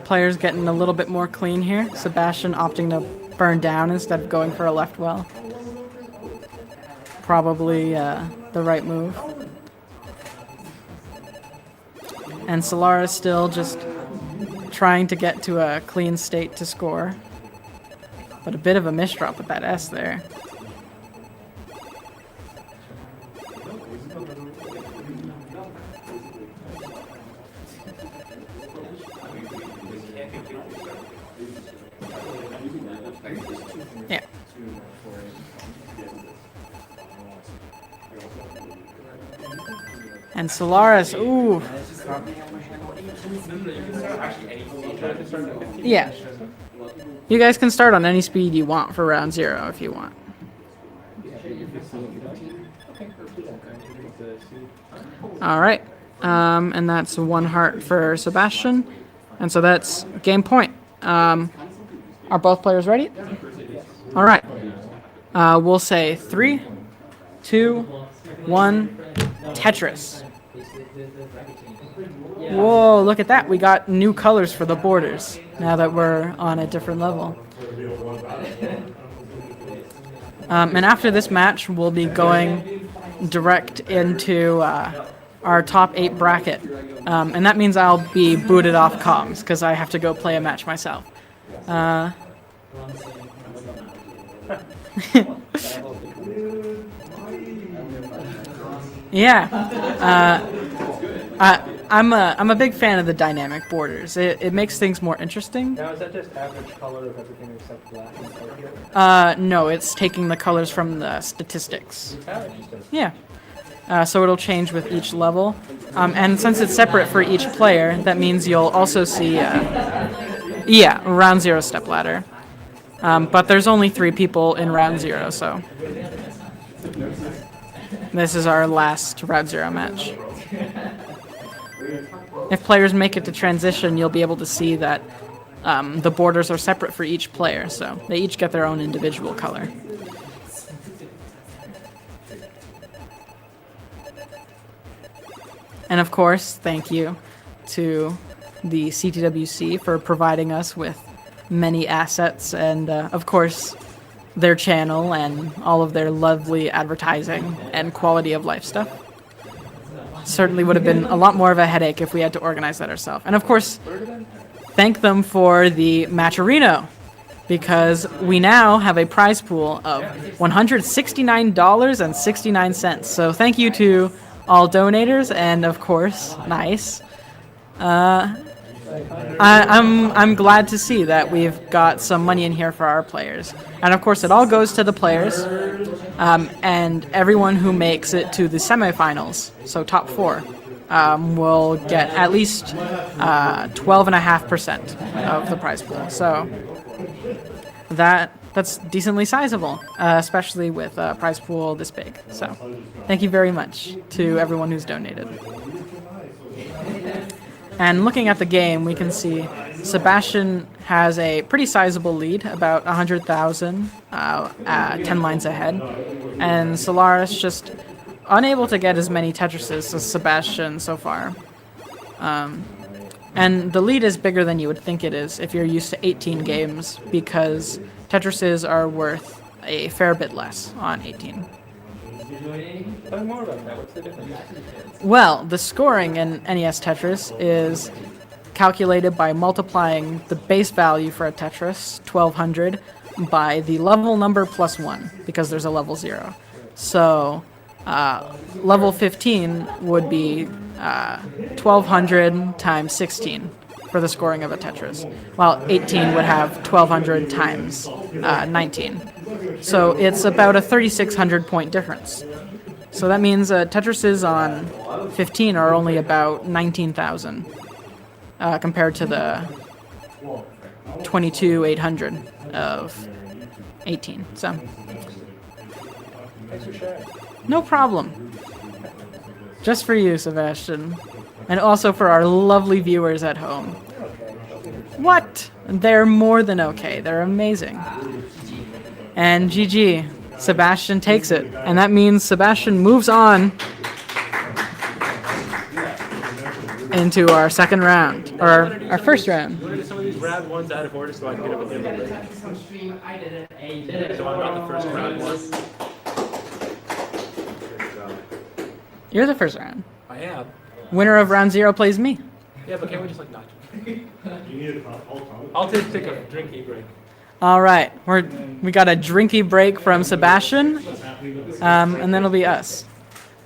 Speaker 1: Players getting a little bit more clean here. Sebastian opting to burn down instead of going for a left well. Probably the right move. And Solaris still just trying to get to a clean state to score. But a bit of a misdrop with that S there. Yeah. And Solaris, ooh. Yeah. You guys can start on any speed you want for round 0 if you want. All right. And that's 1 heart for Sebastian. And so that's game point. Are both players ready? All right. We'll say 3, 2, 1, Tetris. Whoa, look at that. We got new colors for the borders now that we're on a different level. And after this match, we'll be going direct into our top 8 bracket. And that means I'll be booted off comms because I have to go play a match myself. Yeah. I'm a big fan of the dynamic borders. It makes things more interesting.
Speaker 6: Now, is that just average color of everything except black and white here?
Speaker 1: No, it's taking the colors from the statistics.
Speaker 6: Oh, interesting.
Speaker 1: Yeah. So it'll change with each level. And since it's separate for each player, that means you'll also see, round 0 stepladder. But there's only 3 people in round 0, so this is our last round 0 match. If players make it to transition, you'll be able to see that the borders are separate for each player, so they each get their own individual color. And of course, thank you to the CTWC for providing us with many assets and, of course, their channel and all of their lovely advertising and quality of life stuff. Certainly would have been a lot more of a headache if we had to organize that ourselves. And of course, thank them for the Matcherino, because we now have a prize pool of $169.69. So thank you to all donators, and of course, nice. I'm glad to see that we've got some money in here for our players. And of course, it all goes to the players and everyone who makes it to the semifinals, so top 4, will get at least 12.5% of the prize pool. So that's decently sizable, especially with a prize pool this big. So thank you very much to everyone who's donated. And looking at the game, we can see Sebastian has a pretty sizable lead, about 100,000, 10 lines ahead. And Solaris just unable to get as many Tetrises as Sebastian so far. And the lead is bigger than you would think it is if you're used to 18 games, because Tetrises are worth a fair bit less on 18.
Speaker 6: Tell me more about that. What's the difference?
Speaker 1: Well, the scoring in NES Tetris is calculated by multiplying the base value for a Tetris, 1200, by the level number plus 1, because there's a level 0. So level 15 would be 1200 times 16 for the scoring of a Tetris, while 18 would have 1200 times 19. So it's about a 3,600 point difference. So that means Tetrises on 15 are only about 19,000 compared to the 22,800 of 18. So
Speaker 6: Thanks for sharing.
Speaker 1: no problem. Just for you, Sebastian. And also for our lovely viewers at home. What? They're more than okay. They're amazing. And GG. Sebastian takes it. And that means Sebastian moves on into our second round. Or our first round.
Speaker 6: You want to do some of these round ones out of order so I can get up at the end of the break? So I'm on the first round one.
Speaker 1: You're the first round.
Speaker 6: I am.
Speaker 1: Winner of round 0 plays me.
Speaker 6: Yeah, but can't we just like not? I'll take a drinky break.
Speaker 1: All right, we got a drinky break from Sebastian, and then it'll be us.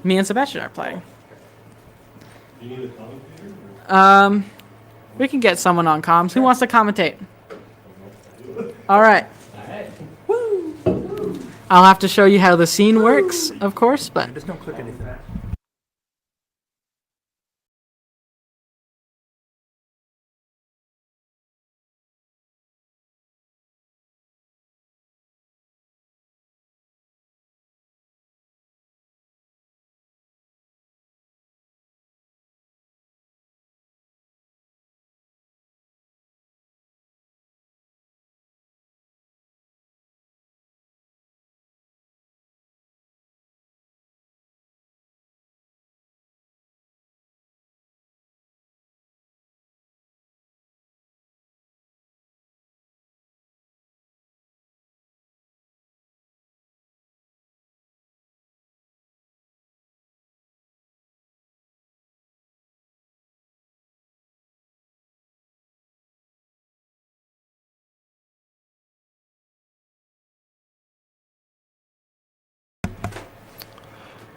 Speaker 1: Me and Sebastian are playing. We can get someone on comms. Who wants to commentate? All right. Woo! I'll have to show you how the scene works, of course, but
Speaker 6: Just don't click anything.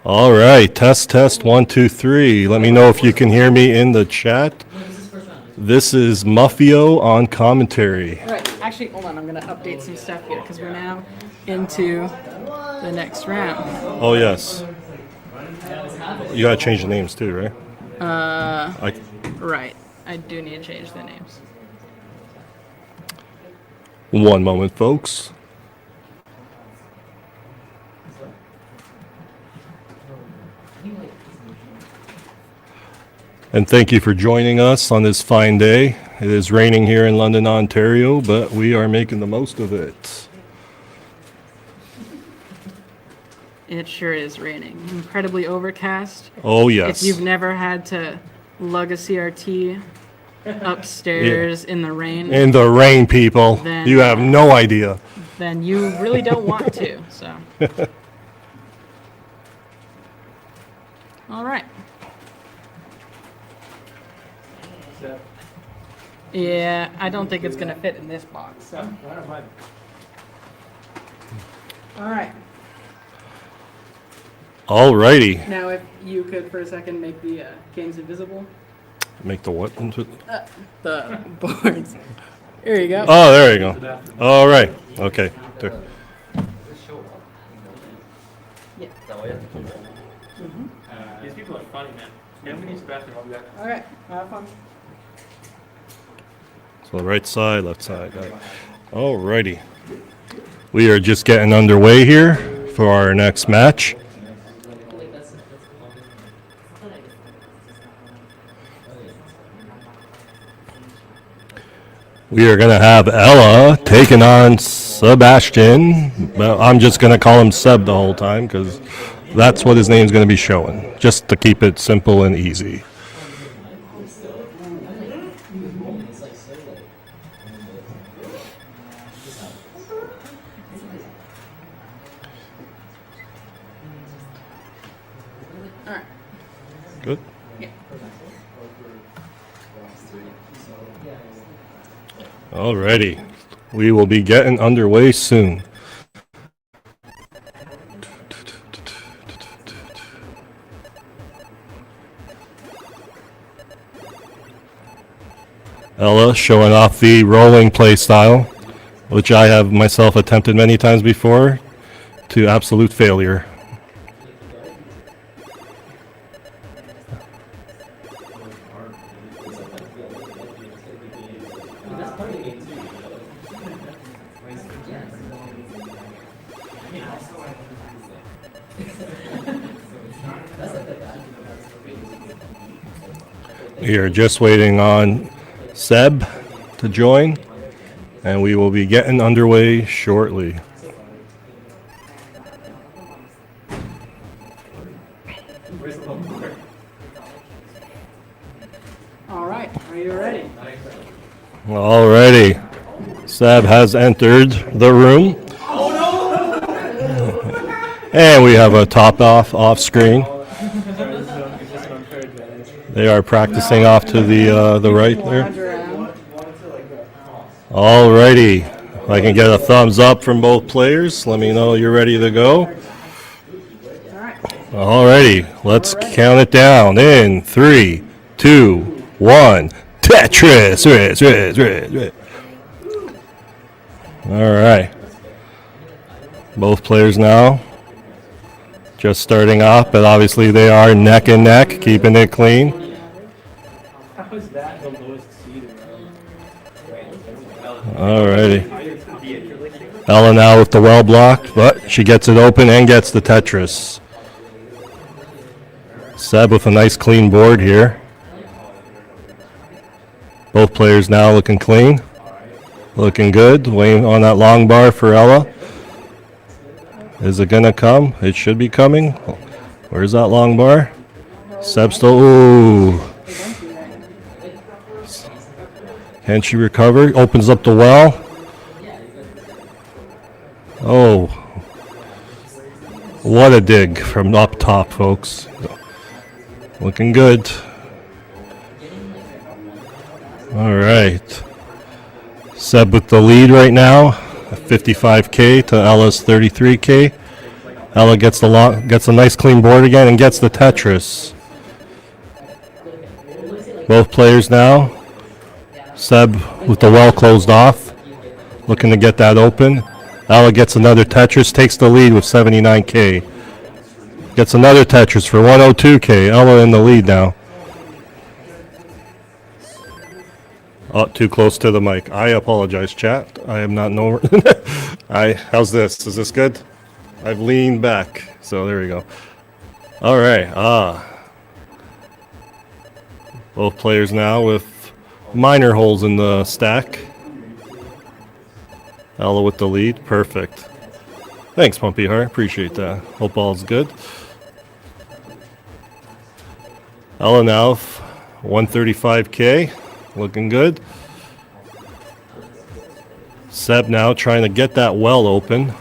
Speaker 2: All right, test 1 2 3. Let me know if you can hear me in the chat. This is Muffio on commentary.
Speaker 1: All right, actually, hold on. I'm going to update some stuff here because we're now into the next round.
Speaker 2: Oh yes. You gotta change the names too, right?
Speaker 1: Right. I do need to change the names.
Speaker 2: One moment, folks. And thank you for joining us on this fine day. It is raining here in London, Ontario, but we are making the most of it.
Speaker 1: It sure is raining. Incredibly overcast.
Speaker 2: Oh, yes.
Speaker 1: If you've never had to lug a CRT upstairs in the rain,
Speaker 2: In the rain, people.
Speaker 1: Then-
Speaker 2: You have no idea.
Speaker 1: then you really don't want to. So, all right. Yeah, I don't think it's gonna fit in this box. So, all right.
Speaker 2: Alrighty.
Speaker 1: Now, if you could for a second make the games invisible,
Speaker 2: Make the what?
Speaker 1: the boards. Here you go.
Speaker 2: Oh, there you go. All right. Okay. There.
Speaker 6: These people are funny, man. Yeah, I'm gonna use the bathroom. I'll be back.
Speaker 1: All right, have fun.
Speaker 2: So right side, left side. Right. Alrighty. We are just getting underway here for our next match. We are going to have Ella taking on Sebastian. Well, I'm just going to call him Seb the whole time because that's what his name's going to be showing, just to keep it simple and easy. Good. Alrighty. We will be getting underway soon. Ella showing off the rolling play style, which I have myself attempted many times before, to absolute failure. We are just waiting on Seb to join, and we will be getting underway shortly.
Speaker 1: All right, are you ready?
Speaker 2: Alrighty. Seb has entered the room. And we have a top off screen. They are practicing off to the right there. Alrighty. If I can get a thumbs up from both players, let me know you're ready to go. Alrighty, let's count it down in 3, 2, 1. Tetris! Alright. Both players now just starting off, but obviously they are neck and neck, keeping it clean.
Speaker 6: How is that the lowest seed?
Speaker 2: Alrighty. Ella now with the well blocked, but she gets it open and gets the Tetris. Seb with a nice clean board here. Both players now looking clean. Looking good. Waiting on that long bar for Ella. Is it gonna come? It should be coming. Where's that long bar? Seb still. Ooh. Can she recover? Opens up the well. Oh. What a dig from up top, folks. Looking good. All right. Seb with the lead right now, 55K to Ella's 33K. Ella gets a nice clean board again and gets the Tetris. Both players now. Seb with the well closed off, looking to get that open. Ella gets another Tetris, takes the lead with 79K. Gets another Tetris for 102K. Ella in the lead now. Oh, too close to the mic. I apologize, chat. I am not no. How's this? Is this good? I've leaned back, so there we go. All right. Both players now with minor holes in the stack. Ella with the lead. Perfect. Thanks, Pumpy Heart. Appreciate that. Hope all's good. Ella now 135K. Looking good. Seb now trying to get that well open.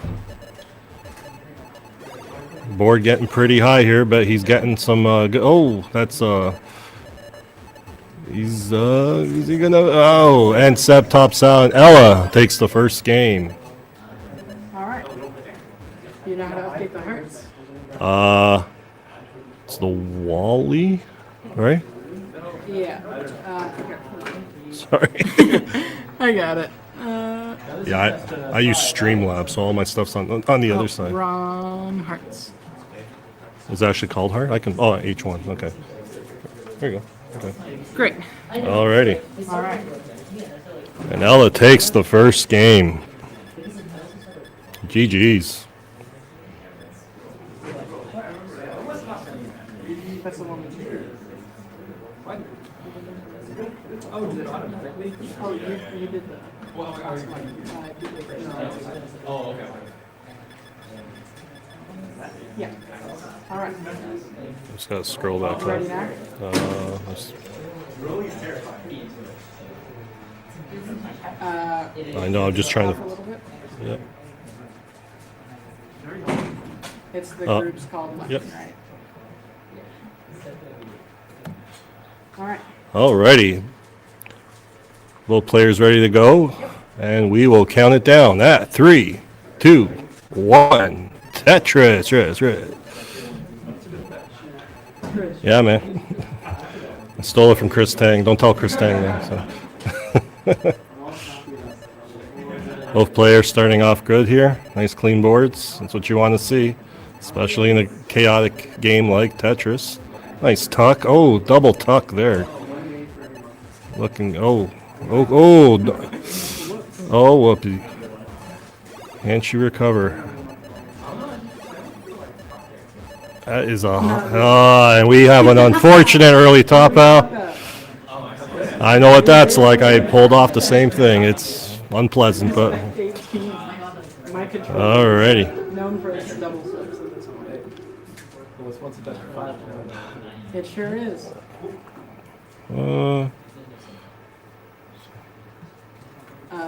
Speaker 2: Board getting pretty high here, but he's getting some that's is he gonna and Seb tops out. Ella takes the first game.
Speaker 1: Alright. You know how to update the hearts?
Speaker 2: It's the Wally, right?
Speaker 1: Yeah.
Speaker 2: Sorry.
Speaker 1: I got it.
Speaker 2: Yeah, I use Streamlabs, so all my stuff's on the other side.
Speaker 1: Wrong hearts.
Speaker 2: Is it actually called heart? H1. Okay. There you go. Okay.
Speaker 1: Great.
Speaker 2: Alrighty.
Speaker 1: Alright.
Speaker 2: And Ella takes the first game. GG's.
Speaker 1: That's the one. Oh, did it automatically? Oh, you did that.
Speaker 8: Oh, okay.
Speaker 1: Yeah. All right.
Speaker 2: Just gotta scroll back
Speaker 1: Ready
Speaker 2: up.
Speaker 1: now?
Speaker 2: I know. I'm just trying
Speaker 1: A little bit.
Speaker 2: to. Yep.
Speaker 1: It's the group's called Left,
Speaker 2: Yep.
Speaker 1: right? All right.
Speaker 2: Alrighty. Both players ready to go, and we will count it down at 3, 2, 1. Tetris. Yeah, man. I stole it from Chris Tang. Don't tell Chris Tang that. So. Both players starting off good here. Nice clean boards. That's what you want to see, especially in a chaotic game like Tetris. Nice tuck. Oh, double tuck there. Looking. Oh, whoopie. Can she recover? That is and we have an unfortunate early top out. I know what that's like. I pulled off the same thing. It's unpleasant, but alrighty.
Speaker 1: Known for its double slips at this point. It sure is.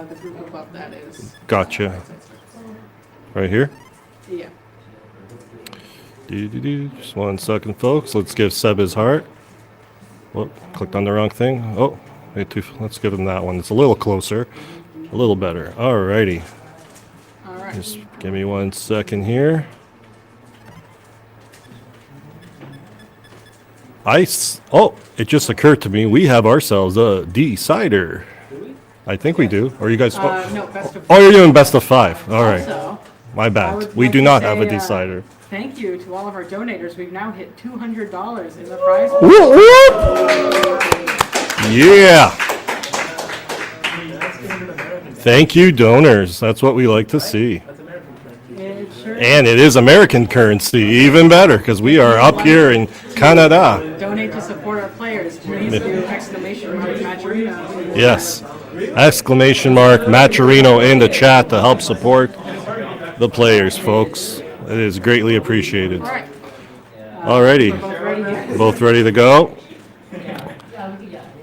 Speaker 1: The group above that is.
Speaker 2: Gotcha. Right here?
Speaker 1: Yeah.
Speaker 2: Just 1 second, folks. Let's give Seb his heart. Whoop, clicked on the wrong thing. Oh, let's give him that one. It's a little closer. A little better. Alrighty.
Speaker 1: All right.
Speaker 2: Just give me 1 second here. It just occurred to me. We have ourselves a decider. I think we do. Or you guys?
Speaker 1: No, best of.
Speaker 2: Oh, you're doing best of 5. All right.
Speaker 1: Also,
Speaker 2: My
Speaker 1: I
Speaker 2: bad.
Speaker 1: would
Speaker 2: We
Speaker 1: like
Speaker 2: do
Speaker 1: to
Speaker 2: not have a
Speaker 1: say,
Speaker 2: decider.
Speaker 1: Thank you to all of our donators. We've now hit $200 in the prize.
Speaker 2: Whoop, whoop. Yeah. Thank you, donors. That's what we like to see.
Speaker 1: It sure
Speaker 2: And it is American currency, even better, because we are up here in Canada.
Speaker 1: Donate to support our players. Please do exclamation mark Maturino.
Speaker 2: Yes. Exclamation mark Maturino in the chat to help support the players, folks. It is greatly appreciated.
Speaker 1: All right.
Speaker 2: Alrighty.
Speaker 1: Both ready here?
Speaker 2: Both ready to go?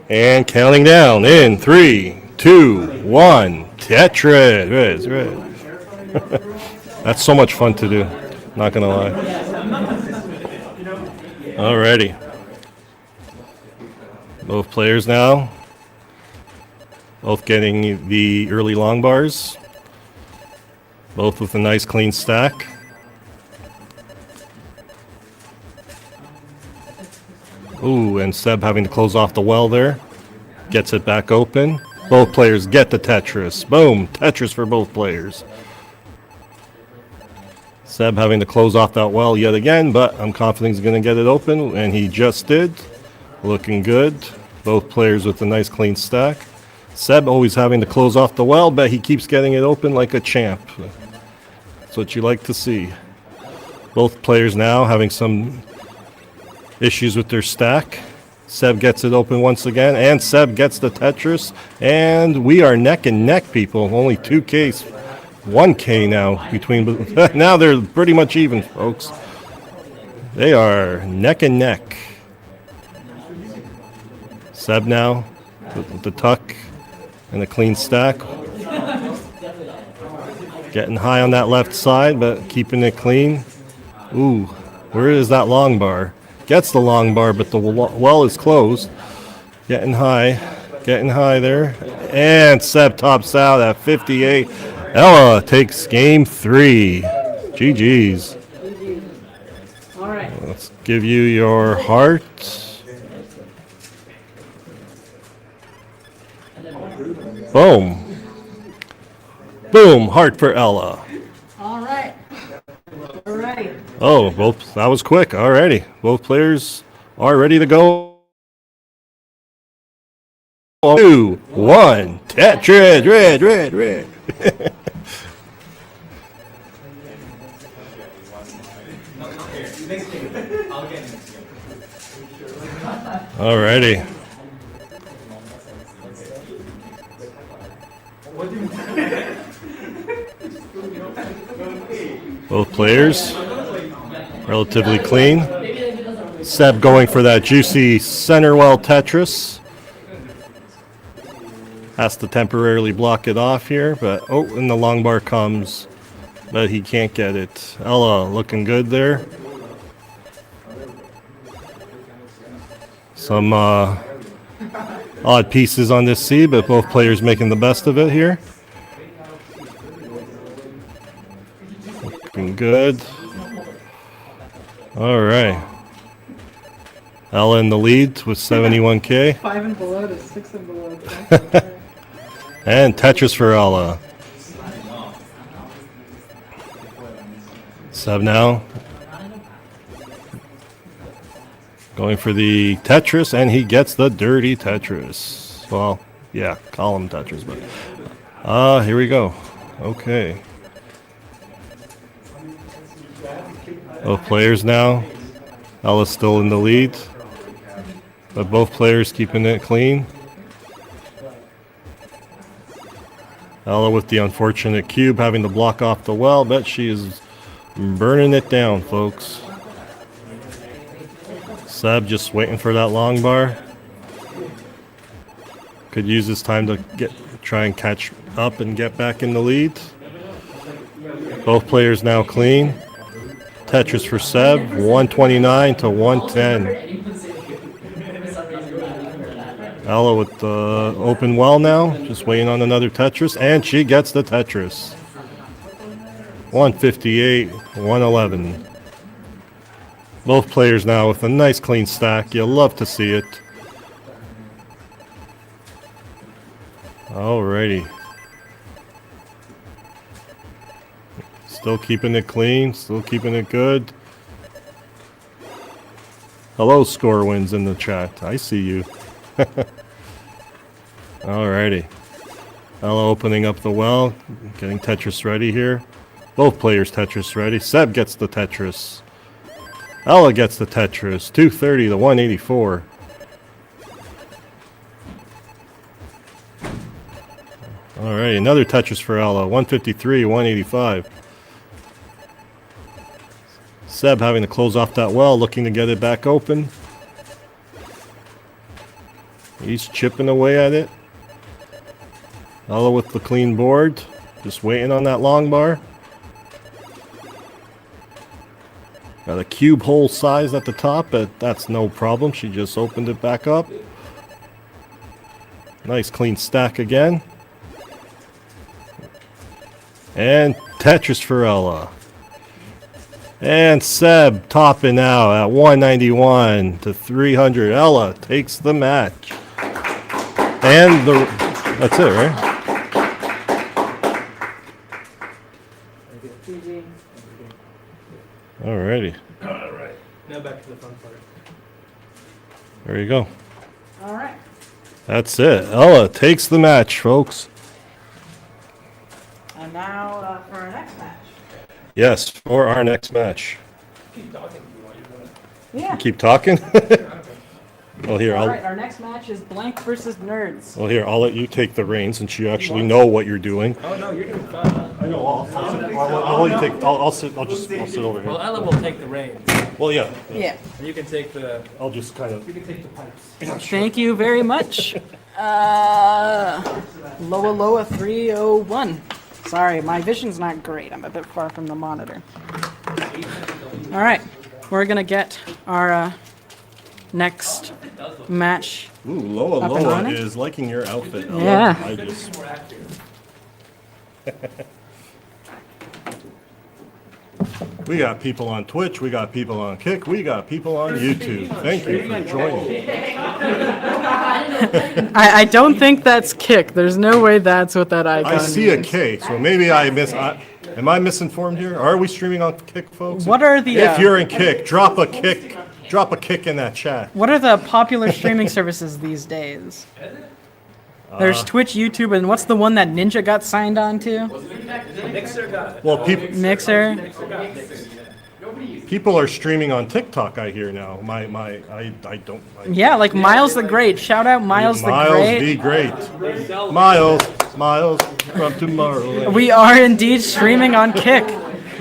Speaker 2: And counting down in 3, 2, 1. Tetris. That's so much fun to do. Not gonna lie. Alrighty. Both players now. Both getting the early long bars. Both with a nice clean stack. Ooh, and Seb having to close off the well there. Gets it back open. Both players get the Tetris. Boom, Tetris for both players. Seb having to close off that well yet again, but I'm confident he's going to get it open, and he just did. Looking good. Both players with a nice clean stack. Seb always having to close off the well, but he keeps getting it open like a champ. That's what you like to see. Both players now having some issues with their stack. Seb gets it open once again, and Seb gets the Tetris, and we are neck and neck, people. Only 2Ks, 1K now between. Now they're pretty much even, folks. They are neck and neck. Seb now with the tuck and a clean stack. Getting high on that left side, but keeping it clean. Ooh, where is that long bar? Gets the long bar, but the well is closed. Getting high there. And Seb tops out at 58. Ella takes game 3. GG's.
Speaker 1: All right.
Speaker 2: Let's give you your heart. Boom. Boom, heart for Ella.
Speaker 1: All right. All right.
Speaker 2: Oh, that was quick. Alrighty. Both players are ready to go. 2, 1. Tetris, red. Alrighty. Both players relatively clean. Seb going for that juicy center well Tetris. Has to temporarily block it off here, but and the long bar comes, but he can't get it. Ella looking good there. Some odd pieces on this C, but both players making the best of it here. Looking good. All right. Ella in the lead with 71K.
Speaker 1: 5 and below to 6 and below.
Speaker 2: And Tetris for Ella. Seb now going for the Tetris, and he gets the dirty Tetris. Well, yeah, column Tetris, but here we go. Okay. Both players now. Ella's still in the lead, but both players keeping it clean. Ella with the unfortunate cube having to block off the well, but she is burning it down, folks. Seb just waiting for that long bar. Could use this time to try and catch up and get back in the lead. Both players now clean. Tetris for Seb, 129 to 110. Ella with the open well now, just waiting on another Tetris, and she gets the Tetris. 158, 111. Both players now with a nice clean stack. You'll love to see it. Alrighty. Still keeping it clean, still keeping it good. Hello, Score Wins in the chat. I see you. Alrighty. Ella opening up the well, getting Tetris ready here. Both players Tetris ready. Seb gets the Tetris. Ella gets the Tetris. 230 to 184. Alright, another Tetris for Ella. 153, 185. Seb having to close off that well, looking to get it back open. He's chipping away at it. Ella with the clean board. Just waiting on that long bar. Got a cube hole size at the top, but that's no problem. She just opened it back up. Nice clean stack again. And Tetris for Ella. And Seb topping now at 191 to 300. Ella takes the match. And that's it, right? Alrighty.
Speaker 6: All right. Now back to the fun part.
Speaker 2: There you go.
Speaker 1: All right.
Speaker 2: That's it. Ella takes the match, folks.
Speaker 1: And now for our next match.
Speaker 2: Yes, for our next match.
Speaker 6: Keep talking if you want. You're doing it.
Speaker 1: Yeah.
Speaker 2: Keep talking. Well, here
Speaker 1: All
Speaker 2: I'll.
Speaker 1: right. Our next match is Blank versus Nerdzzz.
Speaker 2: Well, here I'll let you take the reins since you actually know what you're doing.
Speaker 6: Oh no, you're doing fine.
Speaker 2: I know. I'll let you take. I'll sit. I'll sit over
Speaker 6: Well,
Speaker 2: here.
Speaker 6: Ella will take the reins,
Speaker 2: Well, yeah.
Speaker 1: Yeah.
Speaker 6: and you can take the.
Speaker 2: I'll just kind of.
Speaker 6: You can take the pipes.
Speaker 1: Thank you very much. Loa 301. Sorry, my vision's not great. I'm a bit far from the monitor. All right, we're gonna get our next match.
Speaker 2: Ooh, Loa
Speaker 1: Up and
Speaker 2: Loa
Speaker 1: running?
Speaker 2: is liking your outfit. Ella.
Speaker 1: Yeah.
Speaker 2: I just. We got people on Twitch, we got people on Kick, we got people on YouTube. Thank you for joining.
Speaker 1: I don't think that's Kick. There's no way that's what that icon
Speaker 2: I see a
Speaker 1: means.
Speaker 2: K, so maybe I miss. Am I misinformed here? Are we streaming on Kick, folks?
Speaker 1: What are the
Speaker 2: If you're in Kick, drop a kick in that chat.
Speaker 1: what are the popular streaming services these days? There's Twitch, YouTube, and what's the one that Ninja got signed on to?
Speaker 6: Mixer got it.
Speaker 2: Well,
Speaker 1: Mixer.
Speaker 2: people are streaming on TikTok. I hear now. I don't.
Speaker 1: Yeah, like Miles the Great. Shout out Miles the Great.
Speaker 2: the Great. Miles from tomorrow.
Speaker 1: We are indeed streaming on Kick.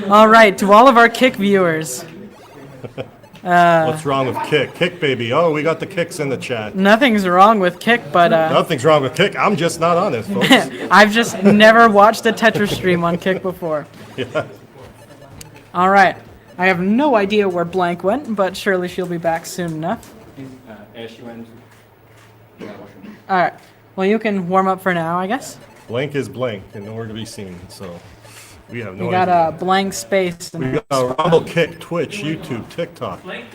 Speaker 1: All right, to all of our Kick viewers,
Speaker 2: What's wrong with Kick? Kick, baby. Oh, we got the kicks in the chat.
Speaker 1: nothing's wrong with Kick, but
Speaker 2: Nothing's wrong with Kick. I'm just not on it, folks.
Speaker 1: I've just never watched a Tetris stream on Kick before.
Speaker 2: Yeah.
Speaker 1: All right, I have no idea where Blank went, but surely she'll be back soon enough.
Speaker 4: She went.
Speaker 1: All right, well, you can warm up for now, I guess.
Speaker 2: Blank is blank and nowhere to be seen. So we have no
Speaker 1: We got
Speaker 2: idea.
Speaker 1: a blank space.
Speaker 2: We got Rumble, Kick, Twitch, YouTube, TikTok.
Speaker 6: Blank.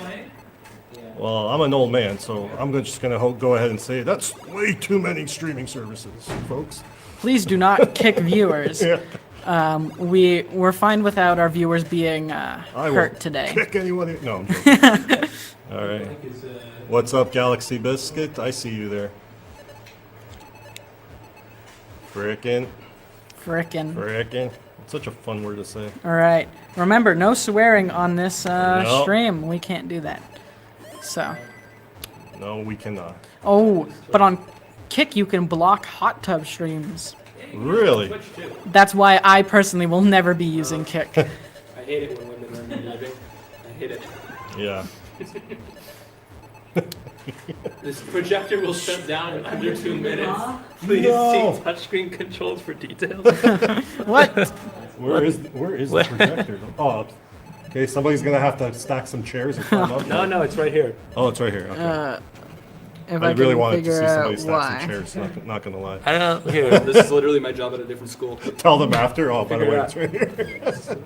Speaker 2: Well, I'm an old man, so I'm just going to go ahead and say that's way too many streaming services, folks.
Speaker 1: Please do not kick viewers.
Speaker 2: Yeah.
Speaker 1: We're fine without our viewers being
Speaker 2: I will
Speaker 1: hurt today.
Speaker 2: Kick anyone. No, I'm joking. All right. What's up, Galaxy Biscuit? I see you there. Frickin'. It's such a fun word to say.
Speaker 1: All right. Remember, no swearing on this
Speaker 2: No.
Speaker 1: stream. We can't do that. So.
Speaker 2: No, we cannot.
Speaker 1: Oh, but on Kick you can block hot tub streams.
Speaker 2: Really?
Speaker 1: That's why I personally will never be using Kick.
Speaker 6: I hate it when women are living. I hate it.
Speaker 2: Yeah.
Speaker 6: This projector will shut down in under 2 minutes. Please
Speaker 2: No.
Speaker 6: see touchscreen controls for details.
Speaker 1: What?
Speaker 2: Where is the projector? Oh, okay. Somebody's gonna have to stack some chairs and climb up.
Speaker 6: No, it's right here.
Speaker 2: Oh, it's right here. Okay.
Speaker 1: If
Speaker 2: I really
Speaker 1: can
Speaker 2: wanted to
Speaker 1: figure
Speaker 2: see somebody
Speaker 1: out
Speaker 2: stack
Speaker 1: why.
Speaker 2: some chairs. Not gonna lie.
Speaker 6: I don't know. Here, this is literally my job at a different school.
Speaker 2: Tell them after. Oh, by the way,
Speaker 6: Figure
Speaker 2: it's
Speaker 6: it
Speaker 2: right here.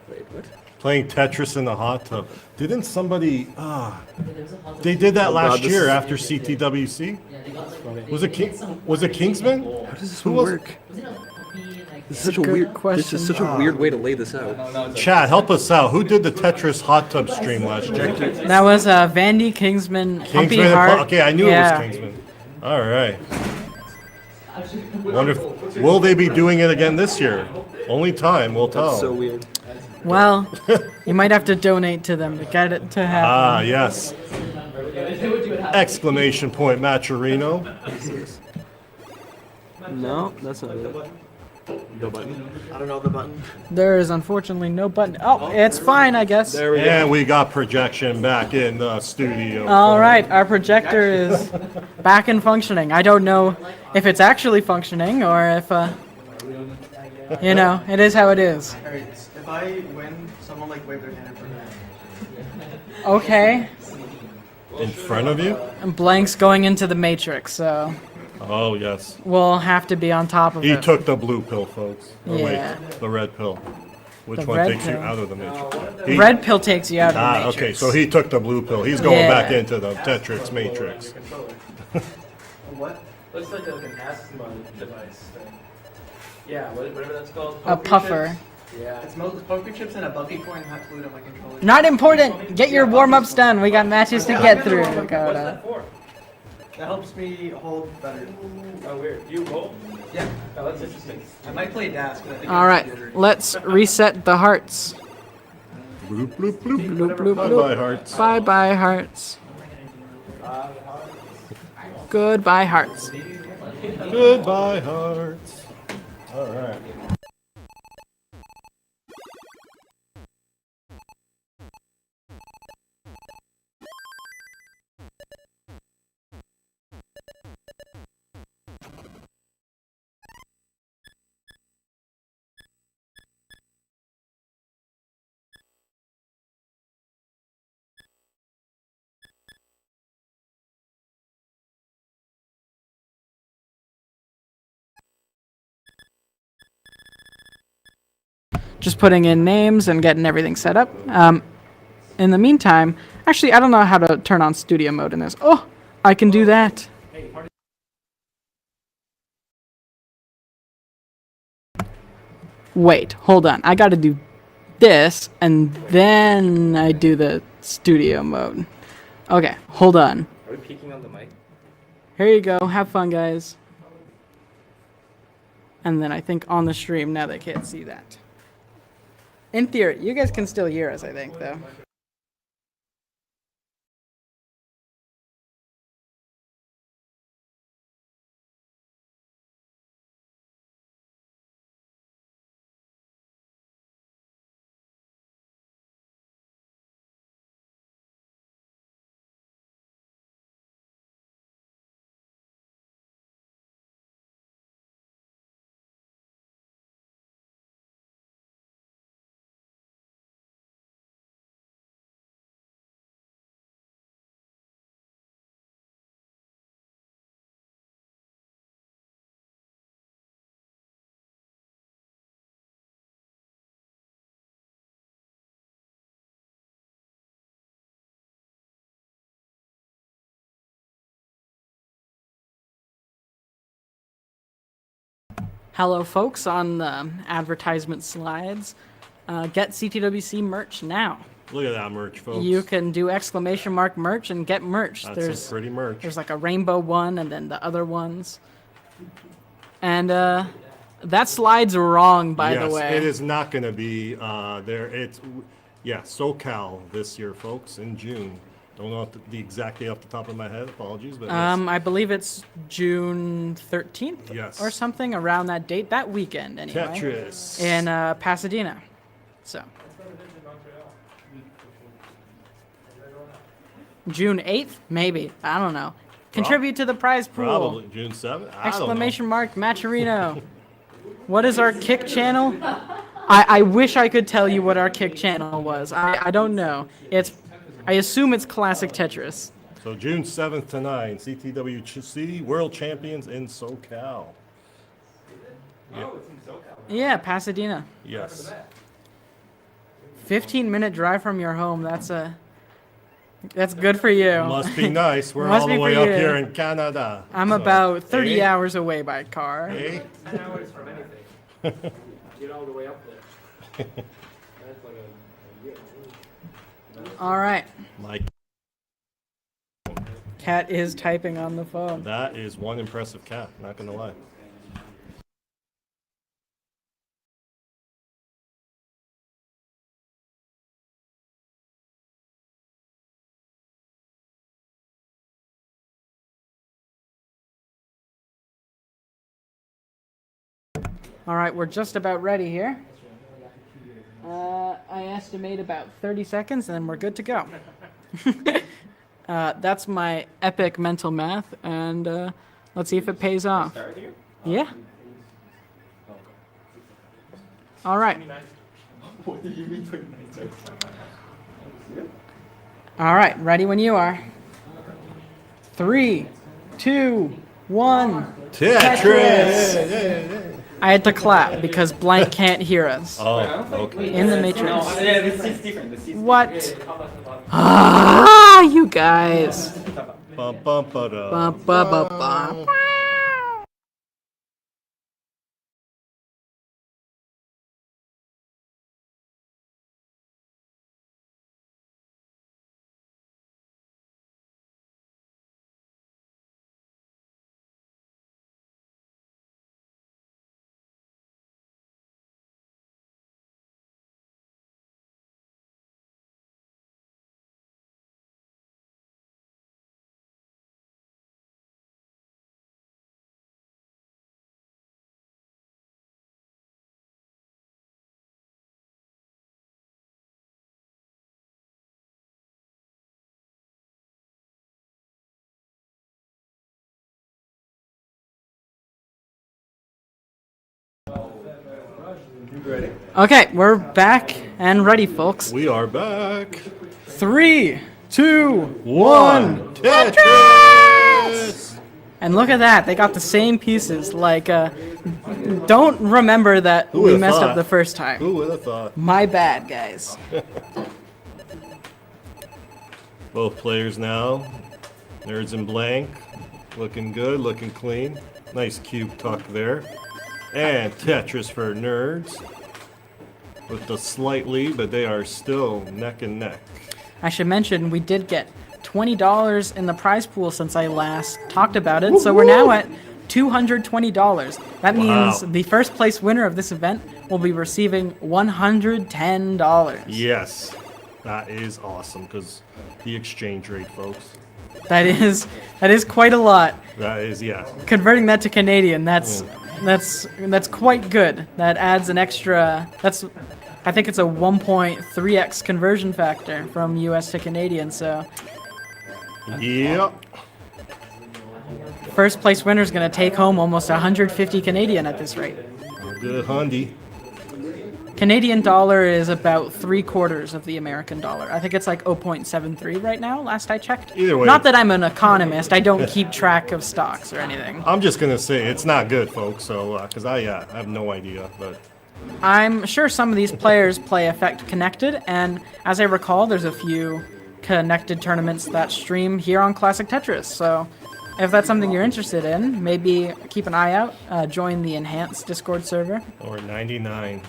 Speaker 6: Wait, what?
Speaker 2: Playing Tetris in the hot tub. Didn't somebody?
Speaker 5: There was a hot tub
Speaker 2: They did that
Speaker 6: God,
Speaker 2: last
Speaker 6: this
Speaker 2: year
Speaker 6: is-
Speaker 2: after CTWC.
Speaker 5: Yeah, they got like.
Speaker 2: Was it Was it Kingsman?
Speaker 6: How does this
Speaker 2: Who
Speaker 6: one
Speaker 2: was it?
Speaker 6: work?
Speaker 5: Was it a puppy? Like.
Speaker 6: This is such a
Speaker 1: Good
Speaker 6: weird
Speaker 1: question.
Speaker 6: This is such a weird way to lay this out.
Speaker 2: Chat, help us out. Who did the Tetris hot tub stream last year?
Speaker 1: That was Vandy Kingsman, Humpy
Speaker 2: Kingsman. And
Speaker 1: Hart.
Speaker 2: Okay, I knew
Speaker 1: Yeah.
Speaker 2: it was Kingsman. All right. Wonder if, will they be doing it again this year? Only time will tell.
Speaker 6: That's so weird.
Speaker 1: Well, you might have to donate to them to get it to happen.
Speaker 2: Ah, yes. Exclamation point, Maturino.
Speaker 6: No, that's not it. No button.
Speaker 7: I don't know the button.
Speaker 1: There is unfortunately no button. Oh, it's fine, I guess.
Speaker 6: There we go.
Speaker 2: And we got projection back in the studio.
Speaker 1: All right, our projector is back and functioning. I don't know if it's actually functioning or if, you know, it is how it is.
Speaker 7: Alright, if I win, someone like wave their hand in front of me.
Speaker 1: Okay,
Speaker 2: In front of you?
Speaker 1: and Blank's going into the Matrix, so
Speaker 2: Oh, yes.
Speaker 1: we'll have to be on top of
Speaker 2: He
Speaker 1: it.
Speaker 2: took the blue pill, folks. Or
Speaker 1: Yeah.
Speaker 2: wait, the red pill. Which
Speaker 1: The
Speaker 2: one
Speaker 1: red
Speaker 2: takes you
Speaker 1: pill.
Speaker 2: out of the matrix?
Speaker 1: The red pill takes you out of the
Speaker 2: Ah,
Speaker 1: matrix.
Speaker 2: okay, so he took the blue pill. He's going
Speaker 1: Yeah.
Speaker 2: back into the Tetris matrix.
Speaker 7: What?
Speaker 6: Looks like an asthma device thing. Yeah, whatever that's called.
Speaker 1: A
Speaker 6: Poker
Speaker 1: puffer.
Speaker 6: chips? Yeah.
Speaker 7: It's mostly poker chips and a bucket coin hot fluid on my controller.
Speaker 1: Not important. Get your warm-ups done. We got matches to get through,
Speaker 6: What's
Speaker 1: Dakota.
Speaker 6: that for?
Speaker 7: That helps me hold better.
Speaker 6: Oh, weird. You roll?
Speaker 7: Yeah.
Speaker 6: Oh, that's interesting.
Speaker 7: I might play DAS, but I think
Speaker 1: All right, let's reset the hearts.
Speaker 2: Bloop, bloop, bloop.
Speaker 1: Bloop, bloop,
Speaker 2: Bye-bye,
Speaker 1: bloop.
Speaker 2: hearts.
Speaker 1: Bye-bye, hearts. Goodbye, hearts.
Speaker 2: Goodbye, hearts. All right.
Speaker 1: Just putting in names and getting everything set up. In the meantime, actually, I don't know how to turn on studio mode in this. Oh, I can do that. Wait, hold on. I gotta do this, and then I do the studio mode. Okay, hold on.
Speaker 6: Are we peeking on the mic?
Speaker 1: Here you go. Have fun, guys. And then I think on the stream, now they can't see that. In theory, you guys can still hear us, I think, though. Hello, folks, on the advertisement slides. Get CTWC merch now.
Speaker 2: Look at that merch, folks.
Speaker 1: You can do exclamation mark merch and get merch.
Speaker 2: That's some pretty merch.
Speaker 1: There's like a rainbow one and then the other ones. And that slide's wrong, by the way.
Speaker 2: Yes, it is not going to be there. It's, yeah, SoCal this year, folks, in June. Don't know the exact day off the top of my head. Apologies, but yes.
Speaker 1: I believe it's June 13th
Speaker 2: Yes.
Speaker 1: or something around that date, that weekend anyway.
Speaker 2: Tetris.
Speaker 1: In Pasadena. So. June 8th? Maybe. I don't know. Contribute to the prize pool.
Speaker 2: Probably June 7th.
Speaker 1: Exclamation mark Maturino. What is our kick channel? I wish I could tell you what our kick channel was. I don't know. I assume it's Classic Tetris.
Speaker 2: So June 7th to 9th, CTWC World Champions in SoCal. Yeah.
Speaker 1: Yeah, Pasadena.
Speaker 2: Yes.
Speaker 1: 15-minute drive from your home. That's good for you.
Speaker 2: Must be nice. We're
Speaker 1: Must
Speaker 2: all
Speaker 1: be
Speaker 2: the
Speaker 1: for
Speaker 2: way up
Speaker 1: you.
Speaker 2: here in Canada.
Speaker 1: I'm
Speaker 2: So,
Speaker 1: about 30
Speaker 2: eh?
Speaker 1: hours away by car.
Speaker 2: Eh?
Speaker 6: 10 hours from anything. Get all the way up there. That's like a year.
Speaker 1: All right.
Speaker 2: My,
Speaker 1: Cat is typing on the phone.
Speaker 2: that is one impressive cat, not going to lie.
Speaker 1: All right, we're just about ready here. I estimate about 30 seconds, and then we're good to go. That's my epic mental math, and let's see if it pays off. Yeah. All right. All right, ready when you are. 3, 2, 1.
Speaker 2: Tetris!
Speaker 1: I had to clap because Blank can't hear us.
Speaker 2: Oh, okay.
Speaker 1: In the Matrix.
Speaker 4: Yeah, this is different. This is
Speaker 1: What? Ah, you guys.
Speaker 2: Bum, bum, ba-da.
Speaker 1: Bum, ba, ba, bum. Okay, we're back and ready, folks.
Speaker 2: We are back.
Speaker 1: 3, 2,
Speaker 2: 1. Tetris!
Speaker 1: And look at that, they got the same pieces. Like, don't remember that
Speaker 2: Who
Speaker 1: we
Speaker 2: would've
Speaker 1: messed
Speaker 2: thought?
Speaker 1: up the first time.
Speaker 2: Who would have thought?
Speaker 1: My bad, guys.
Speaker 2: Both players now. Nerds and Blank. Looking good, looking clean. Nice cube tuck there. And Tetris for Nerds. With the slight lead, but they are still neck and neck.
Speaker 1: I should mention we did get $20 in the prize pool since I last talked about it, so we're now at $220. That means
Speaker 2: Wow.
Speaker 1: the first place winner of this event will be receiving $110.
Speaker 2: Yes, that is awesome because the exchange rate, folks.
Speaker 1: That is quite a lot.
Speaker 2: That is, yeah.
Speaker 1: Converting that to Canadian, that's quite good. That adds an extra. I think it's a 1.3x conversion factor from US to Canadian. So
Speaker 2: Yep.
Speaker 1: first place winner is going to take home almost 150 Canadian at this rate.
Speaker 2: Good Hundy.
Speaker 1: Canadian dollar is about 3/4 of the American dollar. I think it's like 0.73 right now, last I checked.
Speaker 2: Either way.
Speaker 1: Not that I'm an economist. I don't keep track of stocks or anything.
Speaker 2: I'm just gonna say it's not good, folks. So, because I have no idea, but
Speaker 1: I'm sure some of these players play Effect Connected, and as I recall, there's a few connected tournaments that stream here on Classic Tetris. So if that's something you're interested in, maybe keep an eye out. Join the Enhanced Discord server.
Speaker 2: or 99.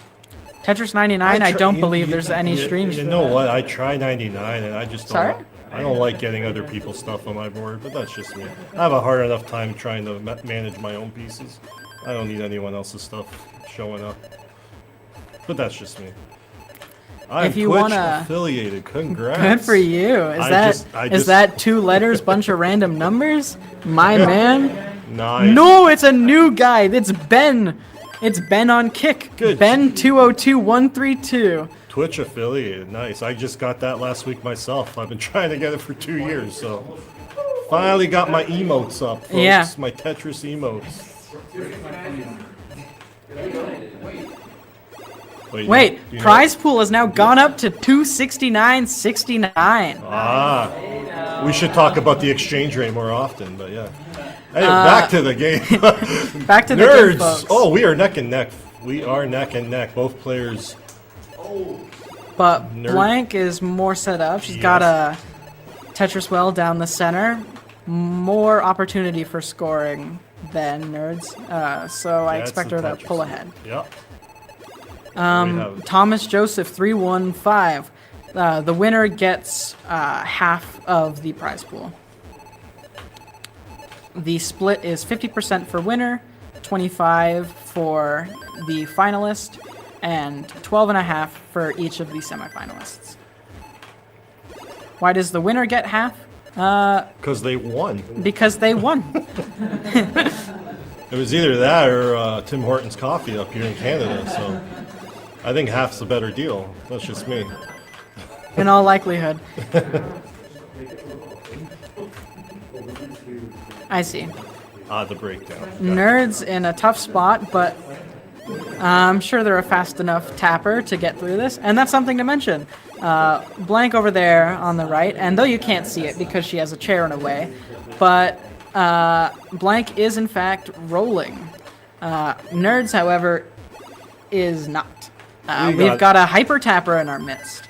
Speaker 1: Tetris 99, I don't believe there's any streams.
Speaker 2: You know what? I try 99, and I just don't.
Speaker 1: Sorry?
Speaker 2: I don't like getting other people's stuff on my board, but that's just me. I have a hard enough time trying to manage my own pieces. I don't need anyone else's stuff showing up. But that's just me. I'm
Speaker 1: If you
Speaker 2: Twitch
Speaker 1: wanna-
Speaker 2: affiliated. Congrats.
Speaker 1: Good for you. Is that 2 letters, bunch of random numbers? My man.
Speaker 2: Nice.
Speaker 1: No, it's a new guy. It's Ben. It's Ben on Kick.
Speaker 2: Good.
Speaker 1: Ben 202132.
Speaker 2: Twitch affiliated. Nice. I just got that last week myself. I've been trying to get it for 2 years, so finally got my emotes up, folks.
Speaker 1: Yeah.
Speaker 2: My Tetris emotes.
Speaker 1: Wait,
Speaker 2: do you know-
Speaker 1: prize pool has now gone up to 269.69.
Speaker 2: Ah, we should talk about the exchange rate more often, but yeah. Hey, back to the game.
Speaker 1: Back to the
Speaker 2: Nerds.
Speaker 1: game, folks.
Speaker 2: Oh, we are neck and neck. We are neck and neck. Both players.
Speaker 1: But
Speaker 2: Nerd.
Speaker 1: Blank is more set up. She's got a Tetris well down the center. More opportunity for scoring than Nerds. So I
Speaker 2: That's
Speaker 1: expect
Speaker 2: the
Speaker 1: her to
Speaker 2: Tetris.
Speaker 1: pull ahead.
Speaker 2: Yep. We have-
Speaker 1: Thomas Joseph 315. The winner gets half of the prize pool. The split is 50% for winner, 25 for the finalist, and 12.5 for each of the semifinalists. Why does the winner get half?
Speaker 2: Because they won.
Speaker 1: Because they won.
Speaker 2: It was either that or Tim Hortons coffee up here in Canada, so I think half's a better deal. That's just me.
Speaker 1: In all likelihood. I see.
Speaker 2: The breakdown.
Speaker 1: Nerds in a tough spot, but I'm sure they're a fast enough tapper to get through this. And that's something to mention. Blank over there on the right, and though you can't see it because she has a chair in a way, but Blank is in fact rolling. Nerdzzz, however, is not.
Speaker 2: We
Speaker 1: We've got a Hyper Tapper in our midst.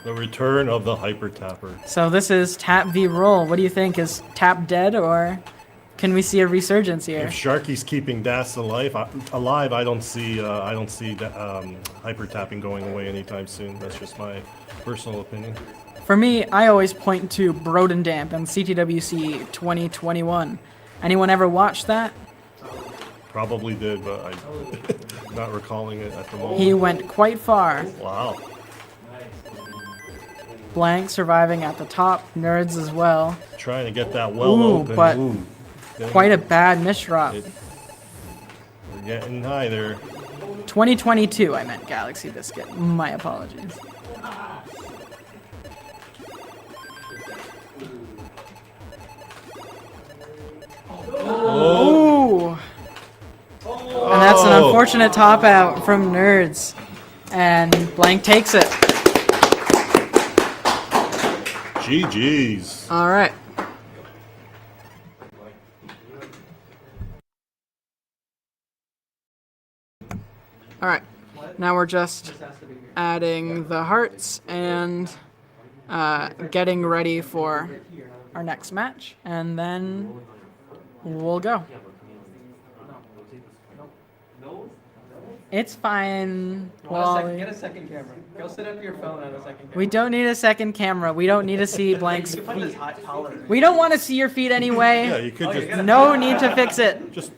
Speaker 2: The return of the Hyper Tapper.
Speaker 1: So this is Tap v Roll. What do you think? Is Tap dead, or can we see a resurgence here?
Speaker 2: If Sharky's keeping Das alive, I don't see hyper tapping going away anytime soon. That's just my personal opinion.
Speaker 1: For me, I always point to Brodendamp and CTWC 2021. Anyone ever watched that?
Speaker 2: Probably did, but I'm not recalling it at the moment.
Speaker 1: He went quite far.
Speaker 2: Wow.
Speaker 1: Blank surviving at the top. Nerdzzz as well.
Speaker 2: Trying to get that well
Speaker 1: Ooh,
Speaker 2: open.
Speaker 1: but
Speaker 2: Ooh.
Speaker 1: quite a bad misdrop.
Speaker 2: We're getting high there.
Speaker 1: 2022, I meant Galaxy Biscuit. My apologies. Oh! And that's an unfortunate top out from Nerdzzz. And Blank takes it.
Speaker 2: GG's.
Speaker 1: All right. All right. Now we're just adding the hearts and getting ready for our next match, and then we'll go. It's fine. Wally.
Speaker 9: Get a second camera. Go set up your phone on a second camera.
Speaker 1: We don't need a second camera. We don't need to see Blank's
Speaker 9: You can put this
Speaker 1: feet.
Speaker 9: hot tolerance.
Speaker 1: We don't want to see your feet anyway.
Speaker 2: Yeah, you could just
Speaker 1: No need to fix it.
Speaker 2: just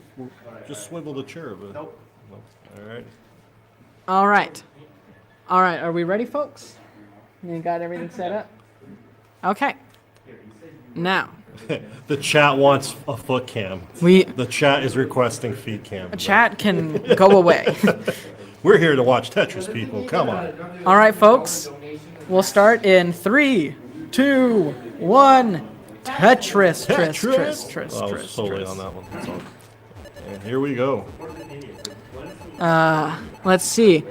Speaker 2: swivel the chair a bit.
Speaker 9: Nope.
Speaker 2: All right.
Speaker 1: All right. All right. Are we ready, folks? You got everything set up? Okay. Now,
Speaker 2: The chat wants a foot cam. The chat is requesting feet cam.
Speaker 1: chat can go away.
Speaker 2: We're here to watch Tetris, people. Come on.
Speaker 1: All right, folks. We'll start in 3, 2, 1. Tetris.
Speaker 2: Oh, I was so late on that one. That's all. And here we go.
Speaker 1: Let's see.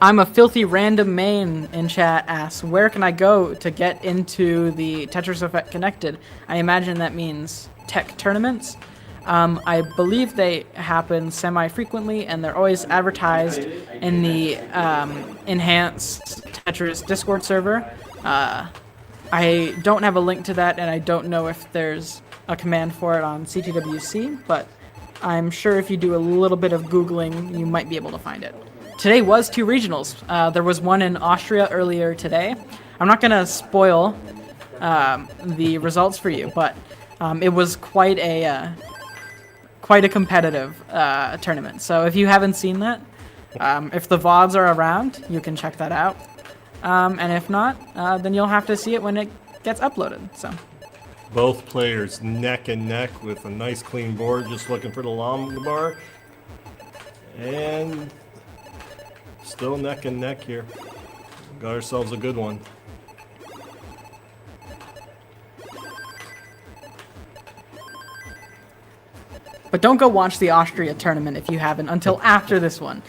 Speaker 1: I'm a filthy random main in chat asks, where can I go to get into the Tetris Effect Connected? I imagine that means tech tournaments. I believe they happen semi-frequently, and they're always advertised in the enhanced Tetris Discord server. I don't have a link to that, and I don't know if there's a command for it on CTWC, but I'm sure if you do a little bit of Googling, you might be able to find it. Today was 2 regionals. There was one in Austria earlier today. I'm not going to spoil the results for you, but it was quite a competitive tournament. So if you haven't seen that, if the VODs are around, you can check that out. And if not, then you'll have to see it when it gets uploaded. So.
Speaker 2: Both players neck and neck with a nice clean board, just looking for the long bar. And still neck and neck here. Got ourselves a good one.
Speaker 1: But don't go watch the Austria tournament if you haven't until after this one.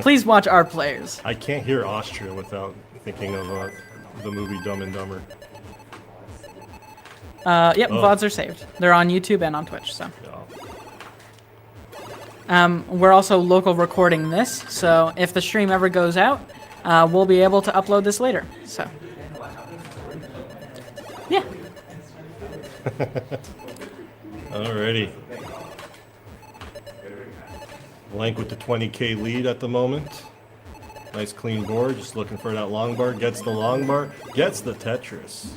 Speaker 1: Please watch our players.
Speaker 2: I can't hear Austria without thinking of the movie Dumb and Dumber.
Speaker 1: Yep, VODs are saved. They're on YouTube and on Twitch, so. We're also local recording this, so if the stream ever goes out, we'll be able to upload this later, so. Yeah.
Speaker 2: Alrighty. Blank with the 20k lead at the moment. Nice clean board, just looking for that long bar. Gets the long bar, gets the Tetris.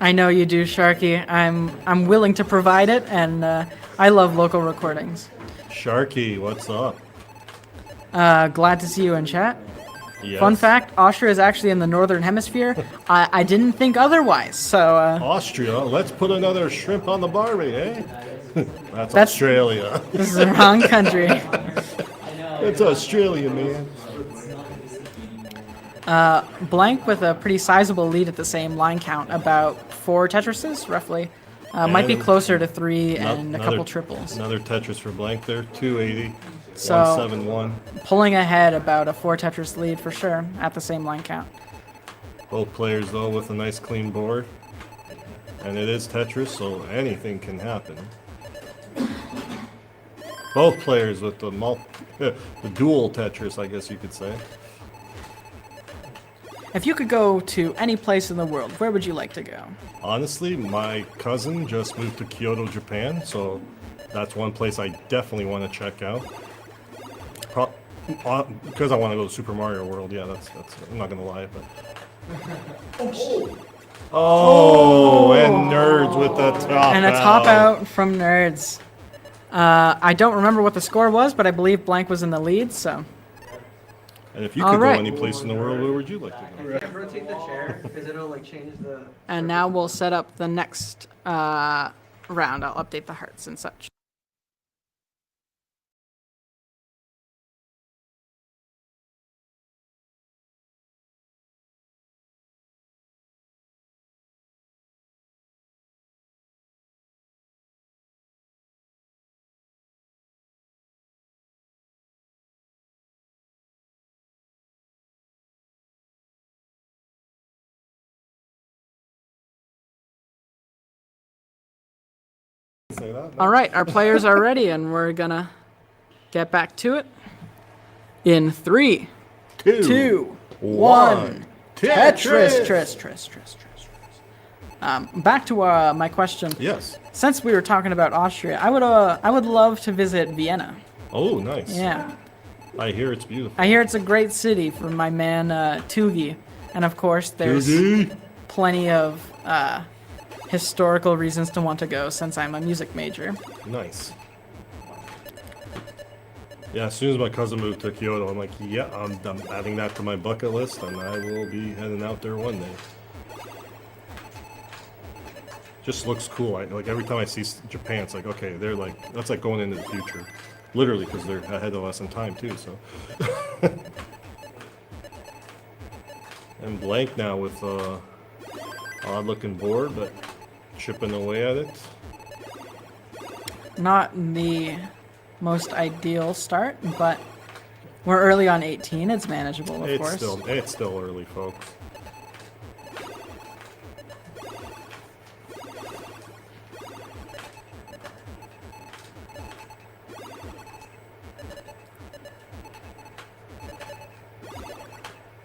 Speaker 1: I know you do, Sharky. I'm willing to provide it, and I love local recordings.
Speaker 2: Sharky, what's up?
Speaker 1: Glad to see you in chat.
Speaker 2: Yes.
Speaker 1: Fun fact, Austria is actually in the northern hemisphere. I didn't think otherwise, so...
Speaker 2: Austria? Let's put another shrimp on the barbie, eh? That's Australia.
Speaker 1: This is the wrong country.
Speaker 2: It's Australia, man.
Speaker 1: Blank with a pretty sizable lead at the same line count, about 4 Tetrises, roughly. Might be closer to 3 and a couple triples.
Speaker 2: Another Tetris for Blank there, 280,
Speaker 1: So,
Speaker 2: 171.
Speaker 1: Pulling ahead about a 4 Tetris lead for sure at the same line count.
Speaker 2: Both players, though, with a nice clean board. And it is Tetris, so anything can happen. Both players with the the dual Tetris, I guess you could say.
Speaker 1: If you could go to any place in the world, where would you like to go?
Speaker 2: Honestly, my cousin just moved to Kyoto, Japan, so that's one place I definitely want to check out. Because I want to go to Super Mario World. Yeah, that's. I'm not gonna lie, but. Oh, and Nerdzzz with the top
Speaker 1: And a top out from Nerdzzz. I don't remember what the score was, but I believe Blank was in the lead, so.
Speaker 2: And if you
Speaker 1: All
Speaker 2: could
Speaker 1: right.
Speaker 2: go any place in the world, where would you like to go?
Speaker 7: Yeah, rotate the chair because it'll like change the.
Speaker 1: And now we'll set up the next round. I'll update the hearts and such.
Speaker 2: Say that?
Speaker 1: All right, our players are ready, and we're gonna get back to it. In 3, 2, 1. Tetris. Back to my question.
Speaker 2: Yes.
Speaker 1: Since we were talking about Austria, I would love to visit Vienna.
Speaker 2: Oh, nice.
Speaker 1: Yeah,
Speaker 2: I hear it's beautiful.
Speaker 1: I hear it's a great city for my man Tugi, and of course there's plenty of historical reasons to want to go since I'm a music major.
Speaker 2: Nice. Yeah, as soon as my cousin moved to Kyoto, I'm like, yeah, I'm adding that to my bucket list, and I will be heading out there one day. Just looks cool. Like every time I see Japan, it's like, okay, they're like, that's like going into the future, literally, because they're ahead of us in time too. So. And Blank now with a odd-looking board, but chipping away at it.
Speaker 1: Not the most ideal start, but we're early on 18. It's manageable, of course.
Speaker 2: It's still early, folks.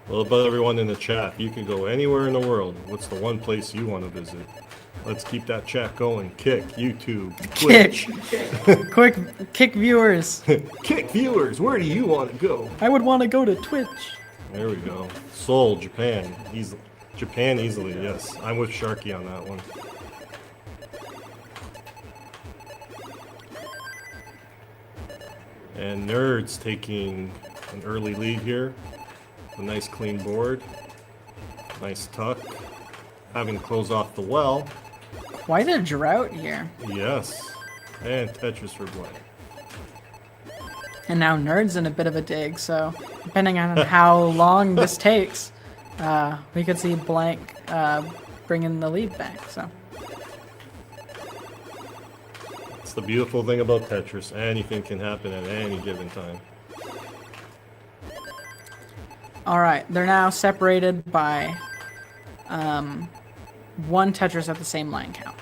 Speaker 2: Well, about everyone in the chat, you can go anywhere in the world. What's the one place you want to visit? Let's keep that chat going. Kick, YouTube, Twitch.
Speaker 1: Quick, kick viewers.
Speaker 2: Kick viewers, where do you want to go?
Speaker 1: I would want to go to Twitch.
Speaker 2: There we go. Seoul, Japan. Japan easily, yes. I'm with Sharky on that one. And Nerdzzz taking an early lead here. A nice clean board. Nice tuck. Having to close off the well.
Speaker 1: Quite a drought here.
Speaker 2: Yes. And Tetris for Blank.
Speaker 1: And now Nerdzzz in a bit of a dig, so depending on how long this takes, we could see Blank bringing the lead back. So
Speaker 2: It's the beautiful thing about Tetris. Anything can happen at any given time.
Speaker 1: all right, they're now separated by one Tetris at the same line count.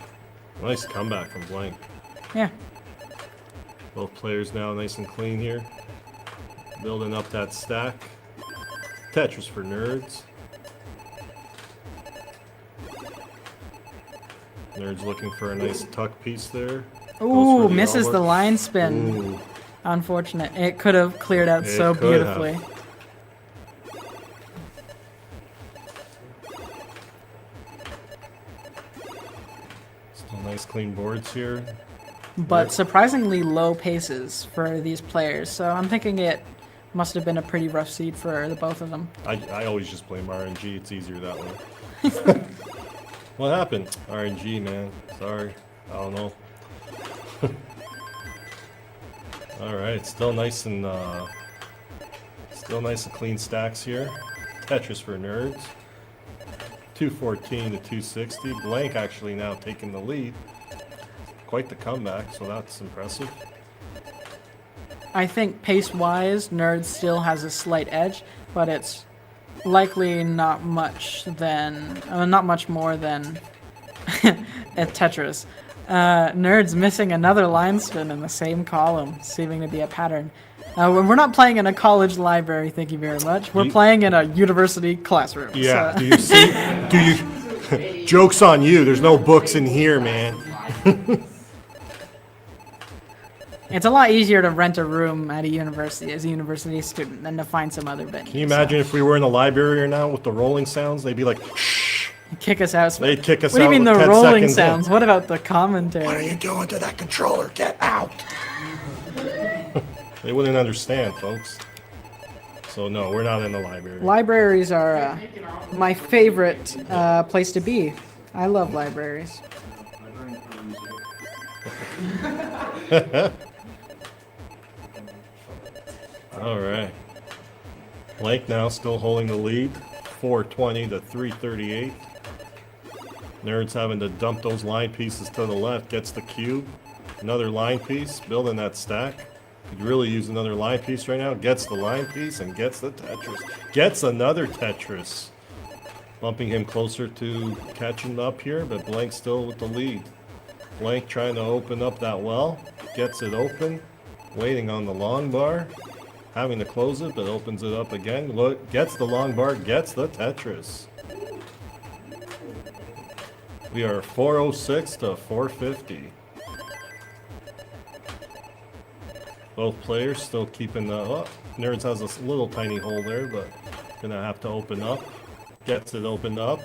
Speaker 2: Nice comeback from Blank.
Speaker 1: Yeah.
Speaker 2: Both players now nice and clean here. Building up that stack. Tetris for Nerdzzz. Nerdzzz looking for a nice tuck piece there.
Speaker 1: Ooh,
Speaker 2: Goes for
Speaker 1: misses the
Speaker 2: elbow.
Speaker 1: line spin.
Speaker 2: Ooh,
Speaker 1: Unfortunate. It could have cleared out
Speaker 2: It
Speaker 1: so
Speaker 2: could have.
Speaker 1: beautifully.
Speaker 2: still nice clean boards here.
Speaker 1: But surprisingly low paces for these players. So I'm thinking it must have been a pretty rough seed for the both of them.
Speaker 2: I always just blame RNG. It's easier that way. What happened? RNG, man. Sorry. I don't know. All right, still nice and clean stacks here. Tetris for Nerdzzz. 214 to 260. Blank actually now taking the lead. Quite the comeback, so that's impressive.
Speaker 1: I think pace-wise, Nerdzzz still has a slight edge, but it's likely not much more than at Tetris. Nerdzzz missing another line spin in the same column, seeming to be a pattern. We're not playing in a college library, thank you very much. We're playing in a university classroom.
Speaker 2: Yeah,
Speaker 1: so-
Speaker 2: do you see? Joke's on you, there's no books in here, man.
Speaker 1: It's a lot easier to rent a room at a university as a university student than to find some other venue.
Speaker 2: Can you imagine if we were in a library right now with the rolling sounds? They'd be like, shh.
Speaker 1: Kick us out.
Speaker 2: They'd kick us
Speaker 1: What do you
Speaker 2: out
Speaker 1: mean
Speaker 2: with
Speaker 1: the
Speaker 2: 10
Speaker 1: rolling
Speaker 2: seconds in.
Speaker 1: sounds? What about the commentary?
Speaker 2: What are you doing to that controller? Get out! They wouldn't understand, folks. So no, we're not in the library.
Speaker 1: Libraries are my favorite place to be. I love libraries.
Speaker 2: All right. Blake now still holding the lead, 420 to 338. Nerdzzz having to dump those line pieces to the left, gets the cube. Another line piece, building that stack. Could really use another line piece right now. Gets the line piece and gets the Tetris. Gets another Tetris. Bumping him closer to catching up here, but Blank still with the lead. Blank trying to open up that well. Gets it open. Waiting on the long bar. Having to close it, but opens it up again. Look, gets the long bar, gets the Tetris. We are 406 to 450. Both players still keeping the... Oh, Nerdzzz has a little tiny hole there, but gonna have to open up. Gets it opened up.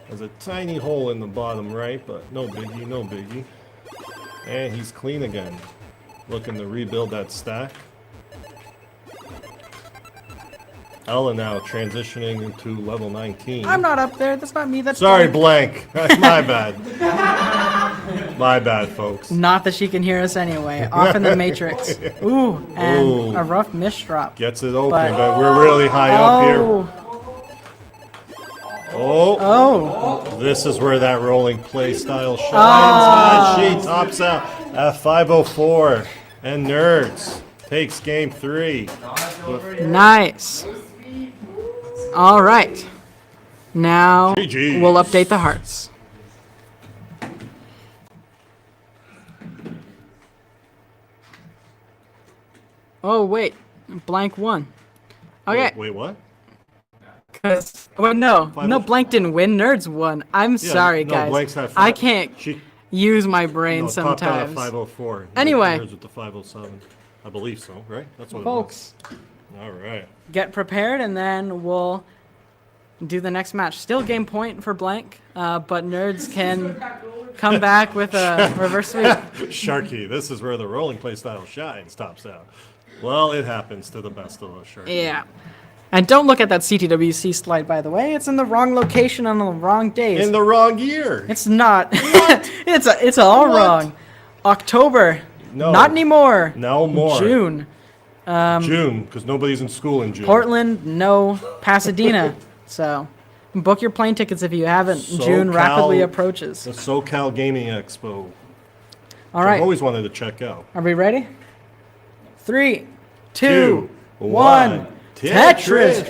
Speaker 2: There's a tiny hole in the bottom right, but no biggie, no biggie. And he's clean again. Looking to rebuild that stack. Ella now transitioning into level 19.
Speaker 1: I'm not up there. That's not me. That's
Speaker 2: Sorry,
Speaker 1: Blank.
Speaker 2: Blank. My bad. My bad, folks.
Speaker 1: Not that she can hear us anyway. Off in the Matrix. Ooh, and
Speaker 2: Ooh.
Speaker 1: a rough misdrop.
Speaker 2: Gets it open,
Speaker 1: But-
Speaker 2: but we're really high up here. Oh.
Speaker 1: Oh.
Speaker 2: This is where that rolling play style shines.
Speaker 1: Ah.
Speaker 2: She tops out at 504. And Nerdzzz takes game 3.
Speaker 1: Nice. All right. Now
Speaker 2: GG.
Speaker 1: we'll update the hearts. Oh wait, Blank won. Okay.
Speaker 2: Wait, what?
Speaker 1: Cause no, Blank didn't win. Nerdzzz won. I'm sorry,
Speaker 2: no,
Speaker 1: guys.
Speaker 2: Blank's had
Speaker 1: I
Speaker 2: five.
Speaker 1: can't
Speaker 2: She
Speaker 1: use my brain
Speaker 2: no, topped out at
Speaker 1: sometimes.
Speaker 2: 504.
Speaker 1: Anyway.
Speaker 2: Nerdzzz with the 507. I believe so, right? That's what
Speaker 1: Folks,
Speaker 2: it was. All right.
Speaker 1: get prepared, and then we'll do the next match. Still game point for Blank, but Nerdzzz can come back with a reverse sweep.
Speaker 2: Sharky, this is where the rolling play style shines, tops out. Well, it happens to the best of us, Sharky.
Speaker 1: Yeah. And don't look at that CTWC slide, by the way. It's in the wrong location on the wrong days.
Speaker 2: In the wrong year.
Speaker 1: It's not. it's all
Speaker 2: What?
Speaker 1: wrong. October.
Speaker 2: No.
Speaker 1: Not anymore.
Speaker 2: No more.
Speaker 1: June.
Speaker 2: June, because nobody's in school in June.
Speaker 1: Portland, no. Pasadena. So book your plane tickets if you haven't. June
Speaker 2: SoCal-
Speaker 1: rapidly approaches.
Speaker 2: The SoCal Gaming Expo.
Speaker 1: All
Speaker 2: I've
Speaker 1: right.
Speaker 2: always wanted to check out.
Speaker 1: Are we ready? 3, 2,
Speaker 2: 2,
Speaker 1: 1. Tetris.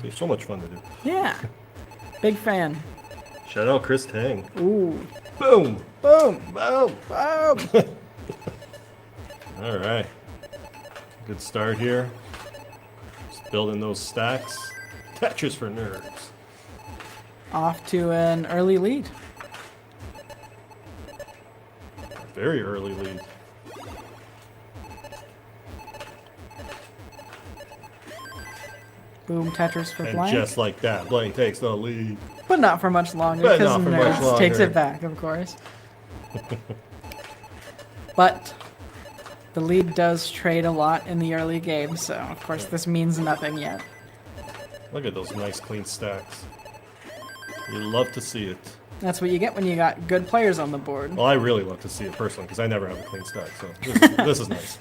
Speaker 2: It's so much fun to do.
Speaker 1: Yeah. Big fan.
Speaker 2: Shout out Chris Tang.
Speaker 1: Ooh.
Speaker 2: Boom.
Speaker 1: Boom.
Speaker 2: Boom.
Speaker 1: Boom.
Speaker 2: All right. Good start here. Just building those stacks. Tetris for Nerdzzz.
Speaker 1: Off to an early lead.
Speaker 2: Very early lead.
Speaker 1: Boom, Tetris for
Speaker 2: And
Speaker 1: Blank.
Speaker 2: just like that, Blank takes the lead.
Speaker 1: But not for much longer,
Speaker 2: But
Speaker 1: because
Speaker 2: not for much
Speaker 1: Nerdzzz takes
Speaker 2: longer.
Speaker 1: it back, of course. But the lead does trade a lot in the early game, so of course this means nothing yet.
Speaker 2: Look at those nice clean stacks. You love to see it.
Speaker 1: That's what you get when you got good players on the board.
Speaker 2: Well, I really love to see it personally because I never have a clean stack, so this is nice.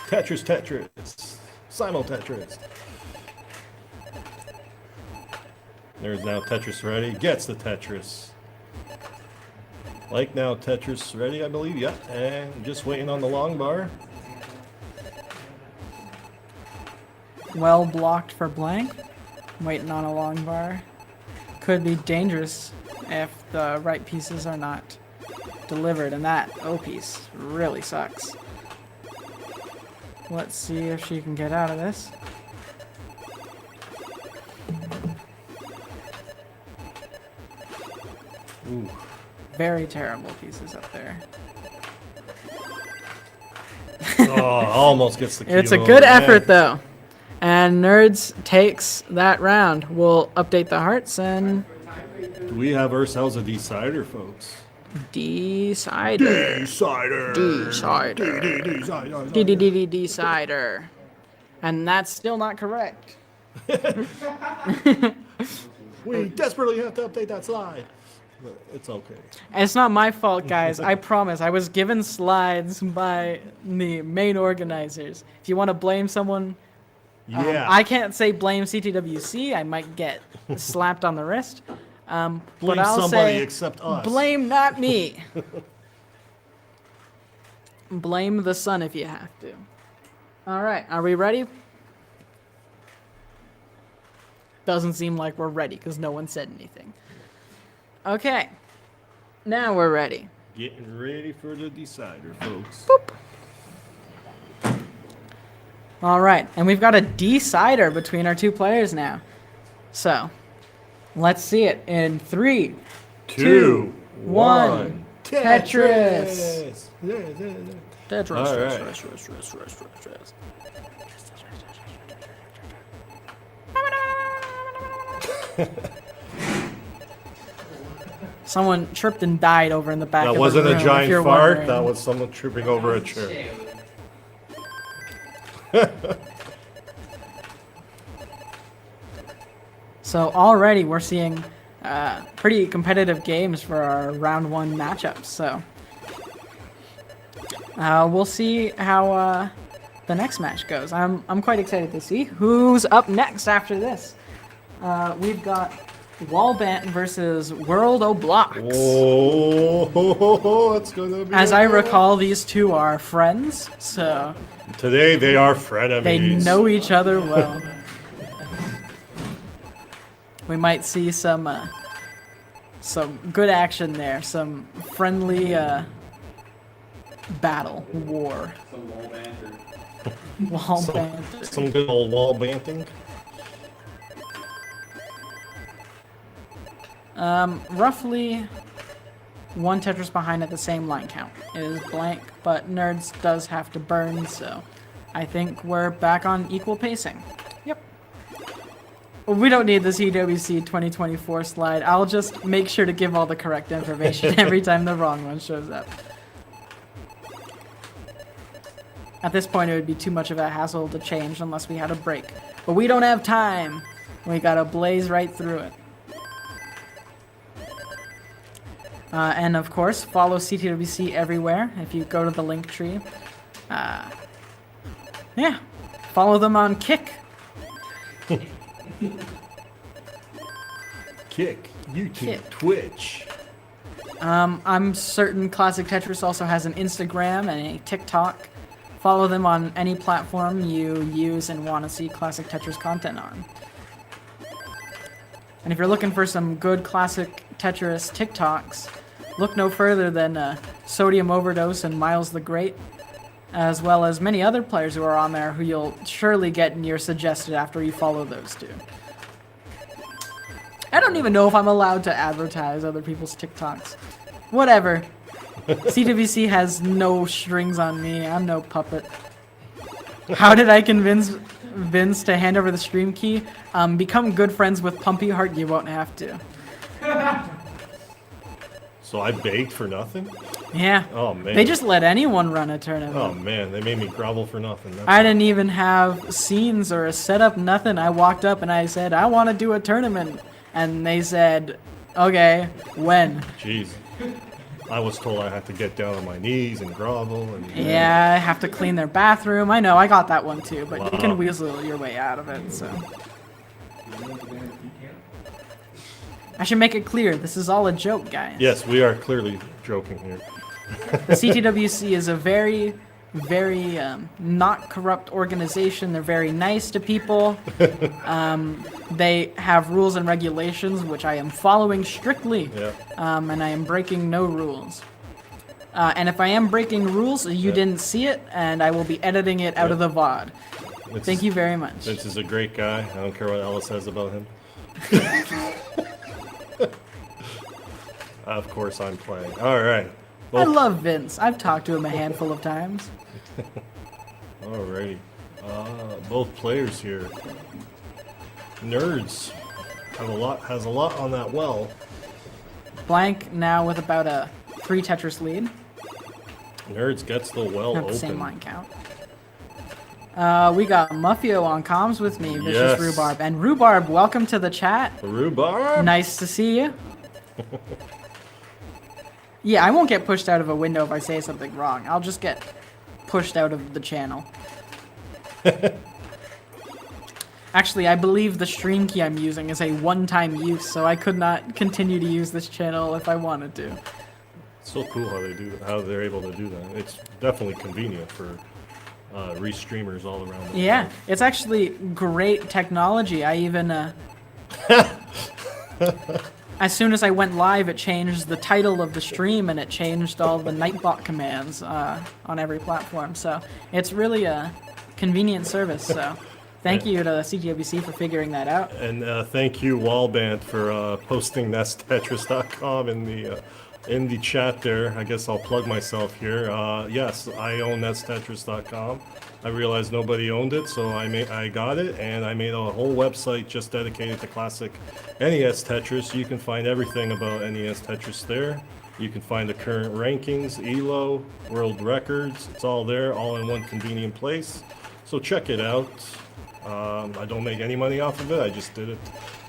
Speaker 2: Tetris. Simul Tetris. There's now Tetris ready. Gets the Tetris. Like now Tetris ready, I believe. Yep. And just waiting on the long bar.
Speaker 1: Well blocked for Blank. Waiting on a long bar. could be dangerous if the right pieces are not delivered, and that O piece really sucks. Let's see if she can get out of this.
Speaker 2: Ooh.
Speaker 1: Very terrible pieces up there.
Speaker 2: Oh, almost gets the
Speaker 1: It's a
Speaker 2: kilo.
Speaker 1: good
Speaker 2: Man.
Speaker 1: effort, though. And Nerdzzz takes that round. We'll update the hearts and
Speaker 2: We have ourselves a decider, folks.
Speaker 1: decider.
Speaker 2: Decider.
Speaker 1: Decider. Decider. And that's still not correct.
Speaker 2: We desperately have to update that slide. But it's okay.
Speaker 1: And it's not my fault, guys. I promise. I was given slides by the main organizers. If you want to blame someone,
Speaker 2: Yeah.
Speaker 1: I can't say blame CTWC. I might get slapped on the wrist. But
Speaker 2: Blame
Speaker 1: I'll
Speaker 2: somebody
Speaker 1: say,
Speaker 2: except us.
Speaker 1: blame not me. Blame the sun if you have to. All right, are we ready? Doesn't seem like we're ready because no one said anything. Okay, now we're ready.
Speaker 2: Getting ready for the decider, folks.
Speaker 1: All right, and we've got a decider between our two players now. So, let's see it in 3, 2, 1. Tetris. Tetris.
Speaker 2: All right.
Speaker 1: Tetris. Someone tripped and died over in the back of
Speaker 2: That
Speaker 1: the
Speaker 2: wasn't
Speaker 1: room,
Speaker 2: a
Speaker 1: if
Speaker 2: giant
Speaker 1: you're
Speaker 2: fart.
Speaker 1: wondering.
Speaker 2: That was someone tripping over a chair.
Speaker 1: So already we're seeing pretty competitive games for our round 1 matchups. So we'll see how the next match goes. I'm quite excited to see who's up next after this. We've got Wallbant versus World O' Blocks.
Speaker 2: Oh, it's gonna be.
Speaker 1: As I recall, these two are friends, so
Speaker 2: Today they are frenemies.
Speaker 1: they know each other well. We might see some good action there, some friendly battle, war. Wall banter.
Speaker 2: Some good old wall banting.
Speaker 1: Roughly one Tetris behind at the same line count. It is blank, but Nerdzzz does have to burn, so I think we're back on equal pacing. Yep. We don't need this CTWC 2024 slide. I'll just make sure to give all the correct information every time the wrong one shows up. At this point, it would be too much of a hassle to change unless we had a break. But we don't have time. We gotta blaze right through it. And of course, follow CTWC everywhere. If you go to the link tree, yeah, follow them on Kick.
Speaker 2: Kick, YouTube,
Speaker 1: Kick.
Speaker 2: Twitch.
Speaker 1: I'm certain Classic Tetris also has an Instagram and a TikTok. Follow them on any platform you use and want to see Classic Tetris content on. And if you're looking for some good Classic Tetris TikToks, look no further than Sodium Overdose and Miles the Great, as well as many other players who are on there who you'll surely get near suggested after you follow those two. I don't even know if I'm allowed to advertise other people's TikToks. Whatever. CTWC has no strings on me. I'm no puppet. How did I convince Vince to hand over the stream key? Become good friends with Pumpy Heart. You won't have to.
Speaker 2: So I begged for nothing?
Speaker 1: Yeah.
Speaker 2: Oh, man.
Speaker 1: They just let anyone run a tournament.
Speaker 2: Oh, man. They made me grovel for nothing. That's
Speaker 1: I didn't even have scenes or a setup, nothing. I walked up and I said, I want to do a tournament. And they said, okay, when?
Speaker 2: Jeez. I was told I had to get down on my knees and grovel. And
Speaker 1: Yeah, I have to clean their bathroom. I know, I got that one too, but you
Speaker 2: Wow.
Speaker 1: can weasel your way out of it, so. I should make it clear, this is all a joke, guys.
Speaker 2: Yes, we are clearly joking here.
Speaker 1: The CTWC is a very very not corrupt organization. They're very nice to people. They have rules and regulations, which I am following strictly,
Speaker 2: Yeah.
Speaker 1: and I am breaking no rules. And if I am breaking rules, you didn't see it, and I will be editing it out of the VOD. Thank you very much.
Speaker 2: Vince is a great guy. I don't care what Ella says about him. Of course, I'm playing. All right.
Speaker 1: I love Vince. I've talked to him a handful of times.
Speaker 2: Alrighty. Both players here. Nerdzzz has a lot on that well.
Speaker 1: Blank now with about a 3 Tetris lead.
Speaker 2: Nerdzzz gets the well
Speaker 1: Not
Speaker 2: open.
Speaker 1: the same line count. We got Muffio on comms with me, Vicious
Speaker 2: Yes.
Speaker 1: Rhubarb. And Rhubarb, welcome to the chat.
Speaker 2: Rhubarb.
Speaker 1: Nice to see you. Yeah, I won't get pushed out of a window if I say something wrong. I'll just get pushed out of the channel. Actually, I believe the stream key I'm using is a one-time use, so I could not continue to use this channel if I wanted to.
Speaker 2: It's so cool how they're able to do that. It's definitely convenient for restreamers all around the
Speaker 1: Yeah,
Speaker 2: world.
Speaker 1: it's actually great technology. I even as soon as I went live, it changed the title of the stream and it changed all the Nightbot commands on every platform. So it's really a convenient service. So thank you to CTWC for figuring that out.
Speaker 2: And thank you, Wallbant, for posting NEStetris.com in the chat there. I guess I'll plug myself here. Yes, I own NEStetris.com. I realized nobody owned it, so I got it, and I made a whole website just dedicated to classic NES Tetris. You can find everything about NES Tetris there. You can find the current rankings, ELO, world records. It's all there, all in one convenient place. So check it out. I don't make any money off of it. I just did it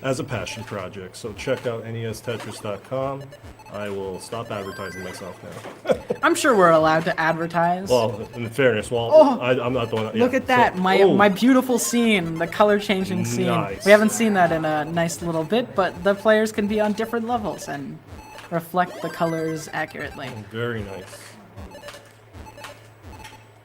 Speaker 2: as a passion project. So check out NEStetris.com. I will stop advertising myself now.
Speaker 1: I'm sure we're allowed to advertise.
Speaker 2: Well, in fairness, I'm not the one.
Speaker 1: Look at that, my beautiful scene, the color changing scene.
Speaker 2: Nice.
Speaker 1: We haven't seen that in a nice little bit, but the players can be on different levels and reflect the colors accurately.
Speaker 2: Very nice.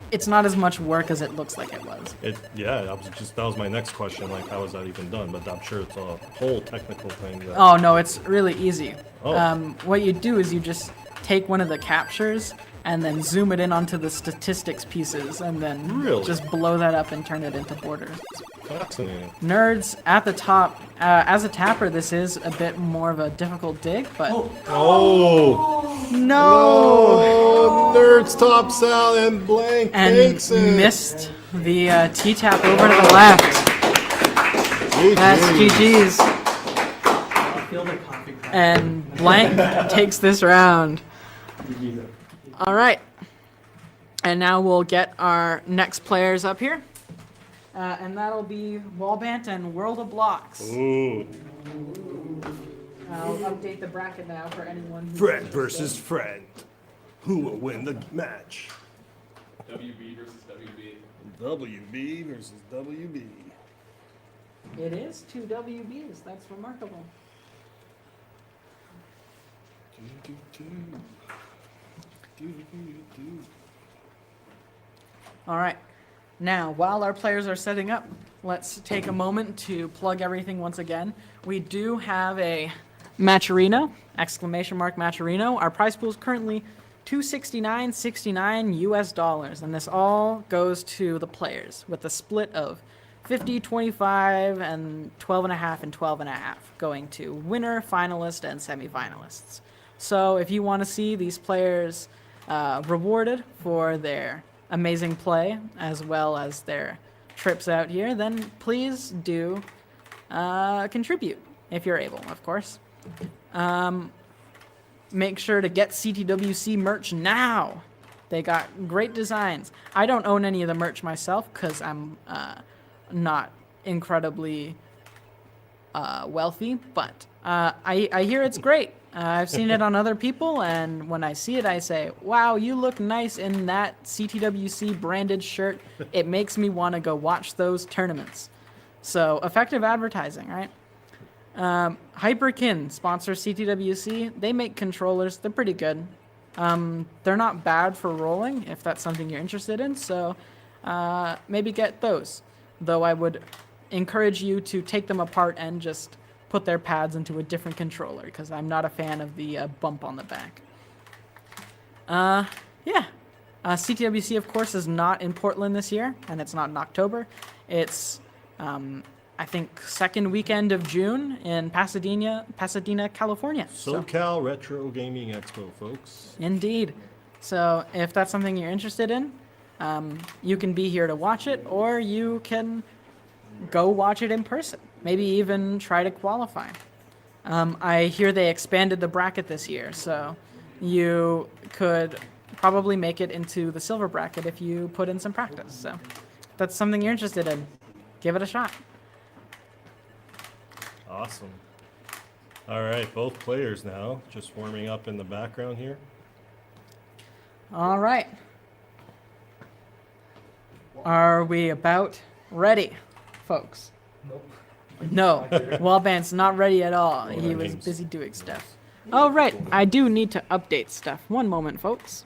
Speaker 1: It's not as much work as it looks like it was.
Speaker 2: That was my next question. Like, how is that even done? But I'm sure it's a whole technical thing.
Speaker 1: Oh no, it's really easy.
Speaker 2: Oh.
Speaker 1: What you do is you just take one of the captures and then zoom it in onto the statistics pieces and then
Speaker 2: Really?
Speaker 1: just blow that up and turn it into borders.
Speaker 2: Fascinating.
Speaker 1: Nerdzzz at the top. As a tapper, this is a bit more of a difficult dig, but
Speaker 2: Oh!
Speaker 1: no!
Speaker 2: Oh! Nerdzzz tops out and Blank
Speaker 1: And
Speaker 2: takes it.
Speaker 1: missed the T-tap over to the left. That's GG's.
Speaker 9: I feel the coffee crack.
Speaker 1: And Blank takes this round. All right. And now we'll get our next players up here. And that'll be Wallbant and World of Blocks.
Speaker 2: Ooh.
Speaker 1: I'll update the bracket now for anyone who...
Speaker 2: Friend versus friend. Who will win the match?
Speaker 8: WB versus WB.
Speaker 2: WB versus WB.
Speaker 1: It is 2 WBs. That's remarkable. All right. Now, while our players are setting up, let's take a moment to plug everything once again. We do have a Matcherino, exclamation mark Matcherino. Our prize pool is currently $269.69 US dollars, and this all goes to the players with a split of 50, 25, and 12.5 and 12.5 going to winner, finalist, and semifinalists. So if you want to see these players rewarded for their amazing play as well as their trips out here, then please do contribute if you're able, of course. Make sure to get CTWC merch now. They got great designs. I don't own any of the merch myself because I'm not incredibly wealthy, but I hear it's great. I've seen it on other people, and when I see it, I say, wow, you look nice in that CTWC branded shirt. It makes me want to go watch those tournaments. So, effective advertising, right? Hyperkin sponsors CTWC. They make controllers. They're pretty good. They're not bad for rolling if that's something you're interested in, so maybe get those. Though I would encourage you to take them apart and just put their pads into a different controller, because I'm not a fan of the bump on the back. Yeah. CTWC, of course, is not in Portland this year, and it's not in October. It's, I think, second weekend of June in Pasadena, California.
Speaker 2: SoCal Retro Gaming Expo, folks.
Speaker 1: Indeed. So if that's something you're interested in, you can be here to watch it, or you can go watch it in person. Maybe even try to qualify. I hear they expanded the bracket this year, so you could probably make it into the silver bracket if you put in some practice. So if that's something you're interested in, give it a shot.
Speaker 2: Awesome. All right, both players now just warming up in the background here.
Speaker 1: All right. Are we about ready, folks?
Speaker 9: Nope.
Speaker 1: No, Wallbant's not ready at all. He was busy doing stuff. Oh, right. I do need to update stuff. One moment, folks.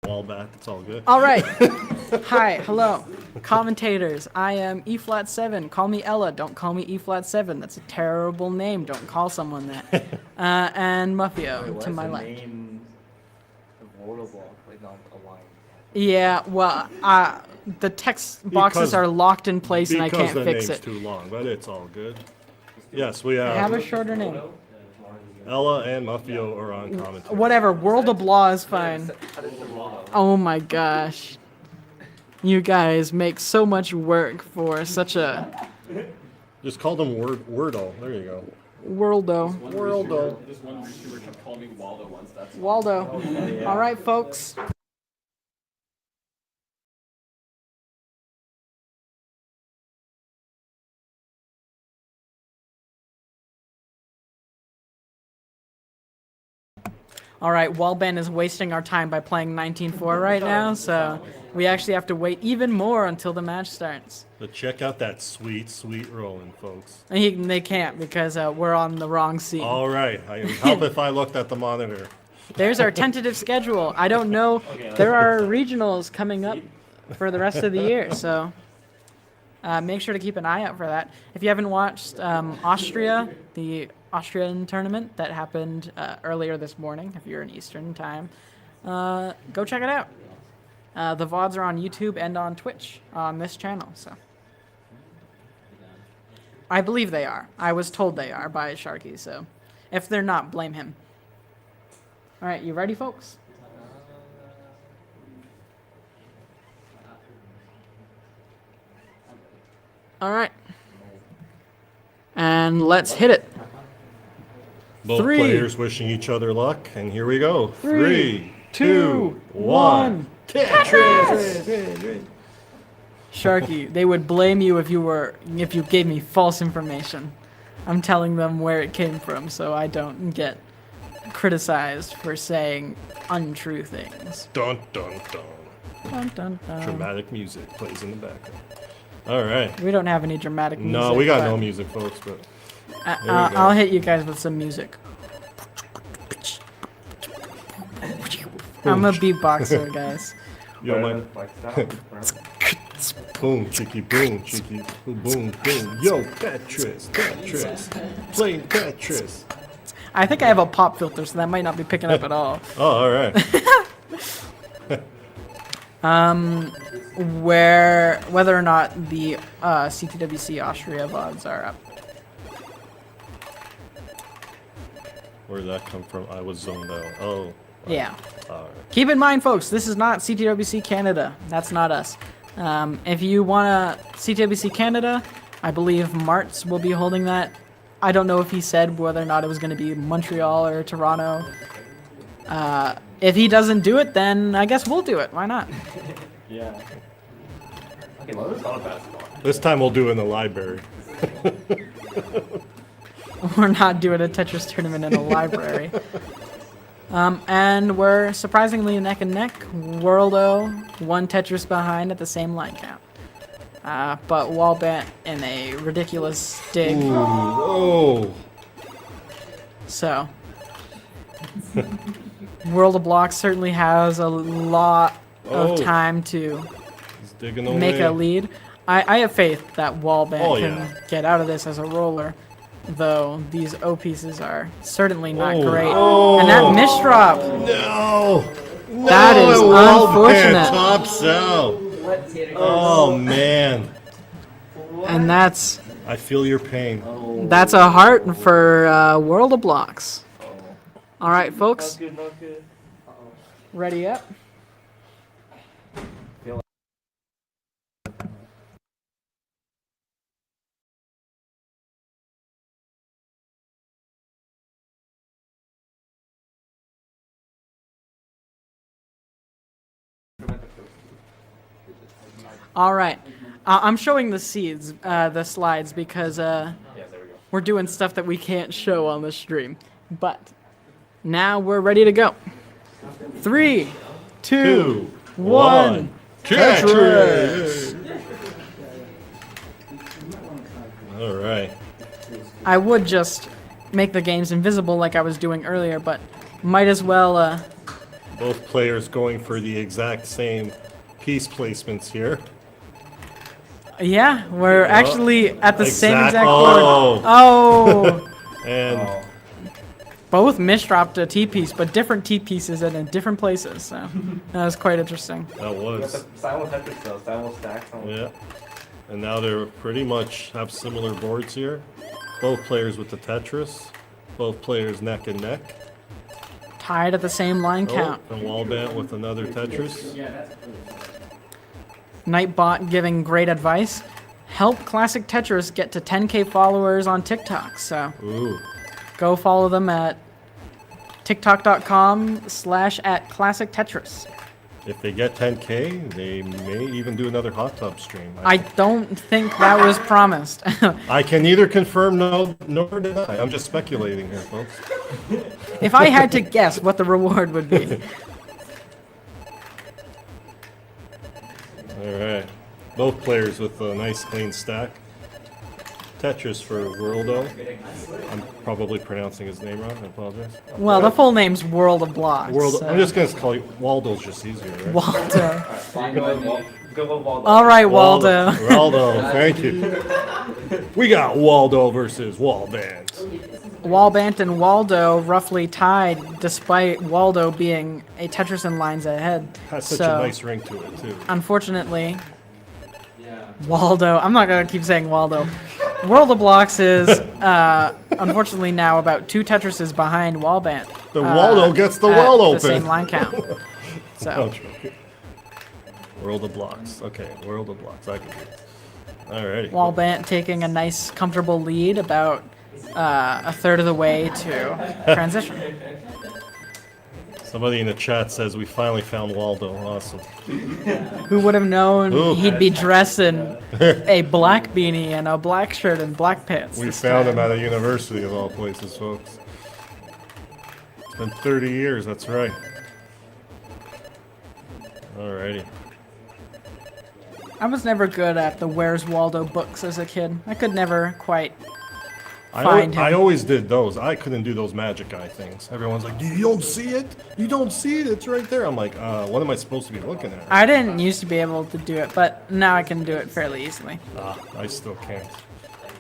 Speaker 2: Wallbant, it's all good.
Speaker 1: All right. Hi, hello. Commentators, I am E-flat7. Call me Ella. Don't call me E-flat7. That's a terrible name. Don't call someone that. And Muffio to my left.
Speaker 3: Name avoidable, like not aligned.
Speaker 1: Yeah, well, the text boxes are locked in place and I can't fix
Speaker 2: Because
Speaker 1: it.
Speaker 2: the name's too long, but it's all good. Yes, we
Speaker 1: Have
Speaker 2: have
Speaker 1: a shorter name.
Speaker 2: Ella and Muffio are on commentary.
Speaker 1: Whatever, World of Blah is fine. Oh my gosh. You guys make so much work for such a
Speaker 2: Just call them Wordle. There you go.
Speaker 1: worldo.
Speaker 2: Worldo.
Speaker 4: This one YouTuber called me Waldo once. That's
Speaker 1: Waldo. All right, folks. All right, Wallbant is wasting our time by playing 19-4 right now, so we actually have to wait even more until the match starts.
Speaker 2: But check out that sweet, sweet rolling, folks.
Speaker 1: And they can't because we're on the wrong scene.
Speaker 2: All right. I would help if I looked at the monitor.
Speaker 1: There's our tentative schedule. I don't know. There are regionals coming up for the rest of the year, so make sure to keep an eye out for that. If you haven't watched Austria, the Austrian tournament that happened earlier this morning, if you're in Eastern time, go check it out. The VODs are on YouTube and on Twitch on this channel, so. I believe they are. I was told they are by Sharky, so if they're not, blame him. All right, you ready, folks? All right. And let's hit it.
Speaker 2: Both
Speaker 1: Three.
Speaker 2: players wishing each other luck, and here we go.
Speaker 1: 3,
Speaker 2: 2,
Speaker 1: 2, 1.
Speaker 2: Tetris!
Speaker 1: Sharky, they would blame you if you gave me false information. I'm telling them where it came from so I don't get criticized for saying untrue things.
Speaker 2: Dun, dun, dun.
Speaker 1: Dun, dun, dun.
Speaker 2: Dramatic music plays in the background. All right.
Speaker 1: We don't have any dramatic music.
Speaker 2: No, we got
Speaker 1: but
Speaker 2: no music, folks, but there we go.
Speaker 1: I'll hit you guys with some music. I'm a beatboxer, guys.
Speaker 2: Yo, my... Boom, chicky, boom, boom, boom. Yo, Tetris. Playing Tetris.
Speaker 1: I think I have a pop filter, so that might not be picking up at all.
Speaker 2: Oh, all right.
Speaker 1: Whether or not the CTWC Austria VODs are up.
Speaker 2: Where did that come from? I was zoned out. Oh.
Speaker 1: Yeah.
Speaker 2: All right.
Speaker 1: Keep in mind, folks, this is not CTWC Canada. That's not us. If you want to CTWC Canada, I believe Martz will be holding that. I don't know if he said whether or not it was going to be Montreal or Toronto. If he doesn't do it, then I guess we'll do it. Why not?
Speaker 3: Yeah. Okay, well, there's a lot of basketball.
Speaker 2: This time we'll do it in the library.
Speaker 1: We're not doing a Tetris tournament in a library. And we're surprisingly neck and neck. Worldo, one Tetris behind at the same line count. But Wallbant in a ridiculous dig.
Speaker 2: Ooh, oh.
Speaker 1: So, World of Blocks certainly has a lot of time to
Speaker 2: He's digging away.
Speaker 1: make a lead. I have faith that Wallbant can
Speaker 2: yeah.
Speaker 1: get out of this as a roller, though these O pieces are certainly not great.
Speaker 2: Oh.
Speaker 1: And that misdrop,
Speaker 2: No!
Speaker 1: that is unfortunate.
Speaker 2: Tops out. Oh, man.
Speaker 1: And that's
Speaker 2: I feel your pain.
Speaker 1: a heart for World of Blocks. All right, folks.
Speaker 3: Not good, not good.
Speaker 1: Ready up. All right. I'm showing the the slides, because we're doing stuff that we can't show on the stream. But now we're ready to go. 3, 2, 1.
Speaker 2: Tetris! All right.
Speaker 1: I would just make the games invisible like I was doing earlier, but might as well.
Speaker 2: Both players going for the exact same piece placements here.
Speaker 1: Yeah, we're actually at the same exact
Speaker 2: Oh.
Speaker 1: board. Oh!
Speaker 2: And
Speaker 1: Both misdropped a T-piece, but different T-pieces and in different places, so that was quite interesting.
Speaker 2: that was.
Speaker 3: Silent Tetris though, silent stacks.
Speaker 2: Yeah. And now they're pretty much have similar boards here. Both players with the Tetris. Both players neck and neck.
Speaker 1: Tied at the same line count.
Speaker 2: And Wallbant with another Tetris.
Speaker 1: Nightbot giving great advice. Help Classic Tetris get to 10K followers on TikTok, so
Speaker 2: Ooh.
Speaker 1: go follow them at tiktok.com/@Classic Tetris.
Speaker 2: If they get 10K, they may even do another hot tub stream.
Speaker 1: I don't think that was promised.
Speaker 2: I can neither confirm nor deny. I'm just speculating here, folks.
Speaker 1: If I had to guess what the reward would be.
Speaker 2: All right. Both players with a nice clean stack. Tetris for Worldo. I'm probably pronouncing his name wrong. I apologize.
Speaker 1: Well, the full name's World of Blocks.
Speaker 2: Worldo.
Speaker 1: so-
Speaker 2: I'm just gonna call you Waldo's just easier, right?
Speaker 1: Waldo.
Speaker 3: Go with Waldo.
Speaker 1: All right, Waldo.
Speaker 2: Waldo. Thank you. We got Waldo versus Wallbant.
Speaker 1: Wallbant and Waldo roughly tied, despite Waldo being a Tetris and lines ahead.
Speaker 2: Has such
Speaker 1: so,
Speaker 2: a nice ring to it too.
Speaker 1: unfortunately, Waldo. I'm not gonna keep saying Waldo. World of Blocks is unfortunately now about 2 Tetrises behind Wallbant.
Speaker 2: The Waldo gets the well
Speaker 1: The
Speaker 2: open.
Speaker 1: same line count.
Speaker 2: Oh,
Speaker 1: So
Speaker 2: joking. World of Blocks. Okay, World of Blocks. I can do it. Alrighty.
Speaker 1: Wallbant taking a nice, comfortable lead, about a third of the way to transition.
Speaker 2: Somebody in the chat says we finally found Waldo. Awesome.
Speaker 1: Who would have known
Speaker 2: Ooh.
Speaker 1: he'd be dressed in a black beanie and a black shirt and black pants?
Speaker 2: We
Speaker 1: this
Speaker 2: found
Speaker 1: time.
Speaker 2: him at a university of all places, folks. It's been 30 years, that's right. Alrighty.
Speaker 1: I was never good at the Where's Waldo books as a kid. I could never quite find him.
Speaker 2: I always did those. I couldn't do those magic eye things. Everyone's like, you don't see it? You don't see it? It's right there. I'm like, what am I supposed to be looking at?
Speaker 1: I didn't used to be able to do it, but now I can do it fairly easily.
Speaker 2: I still can't.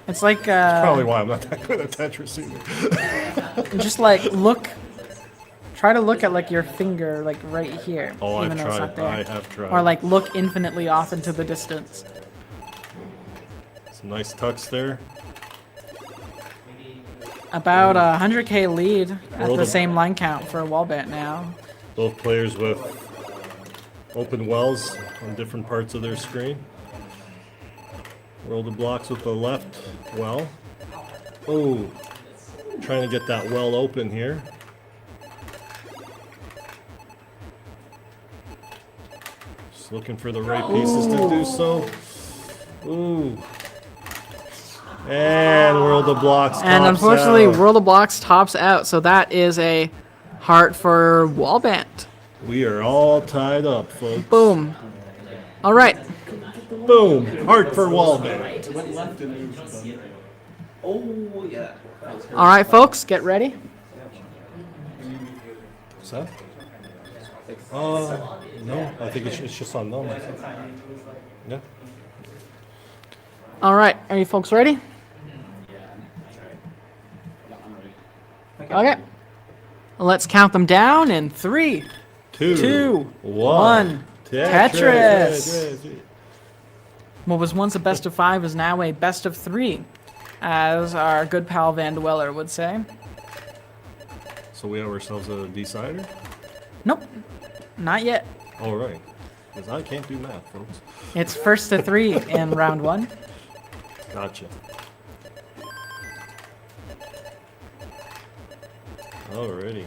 Speaker 1: It's like
Speaker 2: Probably why I'm not that good at Tetris either.
Speaker 1: just like try to look at like your finger like right here,
Speaker 2: Oh,
Speaker 1: even
Speaker 2: I've
Speaker 1: though it's not
Speaker 2: tried.
Speaker 1: there.
Speaker 2: I have tried.
Speaker 1: Or like look infinitely off into the distance.
Speaker 2: Some nice tucks there.
Speaker 1: About a 100K lead at
Speaker 2: World
Speaker 1: the
Speaker 2: of-
Speaker 1: same line count for Wallbant now.
Speaker 2: Both players with open wells on different parts of their screen. World of Blocks with the left well. Oh, trying to get that well open here. Just looking for the right pieces to do so. Ooh. And World of Blocks
Speaker 1: And
Speaker 2: tops
Speaker 1: unfortunately,
Speaker 2: out.
Speaker 1: World of Blocks tops out, so that is a heart for Wallbant.
Speaker 2: We are all tied up, folks.
Speaker 1: Boom. All right.
Speaker 2: Boom. Heart for Wallbant.
Speaker 7: Oh, yeah.
Speaker 1: All right, folks, get ready.
Speaker 2: What's that? No, I think it's just on them. Yeah.
Speaker 1: All right, are you folks ready? Okay. Let's count them down in 3, Two, 1. Tetris. What was once a best of 5 is now a best of 3, as our good pal Van Dweller would say.
Speaker 2: So we have ourselves a decider?
Speaker 1: Nope, not yet.
Speaker 2: All right. Because I can't do math, folks.
Speaker 1: It's first to 3 in round 1.
Speaker 2: Gotcha. Alrighty.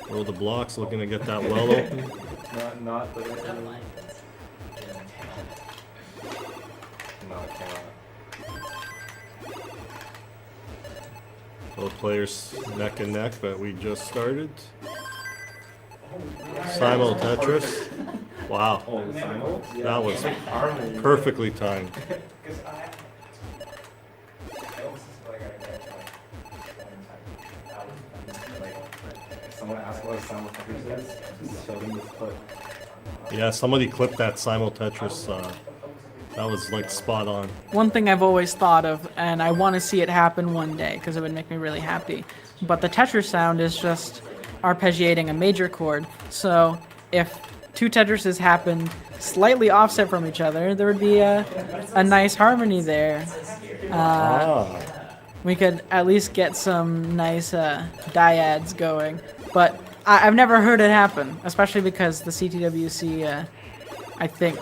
Speaker 2: World of Blocks looking to get that well open.
Speaker 3: Not the. No, I cannot.
Speaker 2: Both players neck and neck, but we just started. Simul Tetris. Wow. That was perfectly timed.
Speaker 3: Someone asked what a Simul Tetris is. Just show them this clip.
Speaker 2: Yeah, somebody clipped that Simul Tetris. That was like spot on.
Speaker 1: One thing I've always thought of, and I want to see it happen one day because it would make me really happy, but the Tetris sound is just arpeggiating a major chord. So if two Tetrises happened slightly offset from each other, there would be a nice harmony there. We could at least get some nice dyads going. But I've never heard it happen, especially because the CTWC, I think,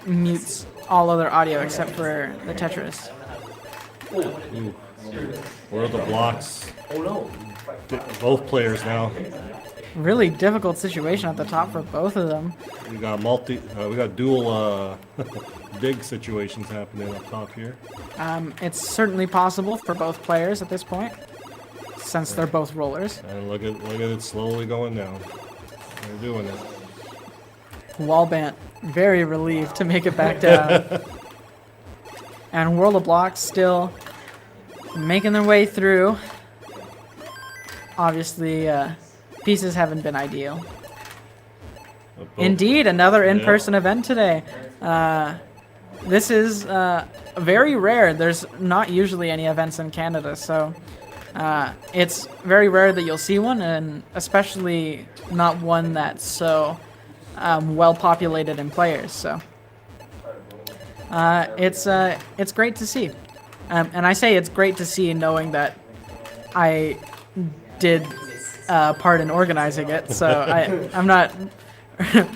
Speaker 1: mutes all other audio except for the Tetris.
Speaker 2: Ooh. World of Blocks. Both players now.
Speaker 1: Really difficult situation at the top for both of them.
Speaker 2: We got we got dual dig situations happening up top here.
Speaker 1: It's certainly possible for both players at this point, since they're both rollers.
Speaker 2: And look at it slowly going down. They're doing it.
Speaker 1: Wallbant, very relieved to make it back down. And World of Blocks still making their way through. Obviously, pieces haven't been ideal. Indeed, another in-person event today. This is very rare. There's not usually any events in Canada, so it's very rare that you'll see one, and especially not one that's so well populated in players. So it's great to see, and I say it's great to see knowing that I did part in organizing it, so I'm not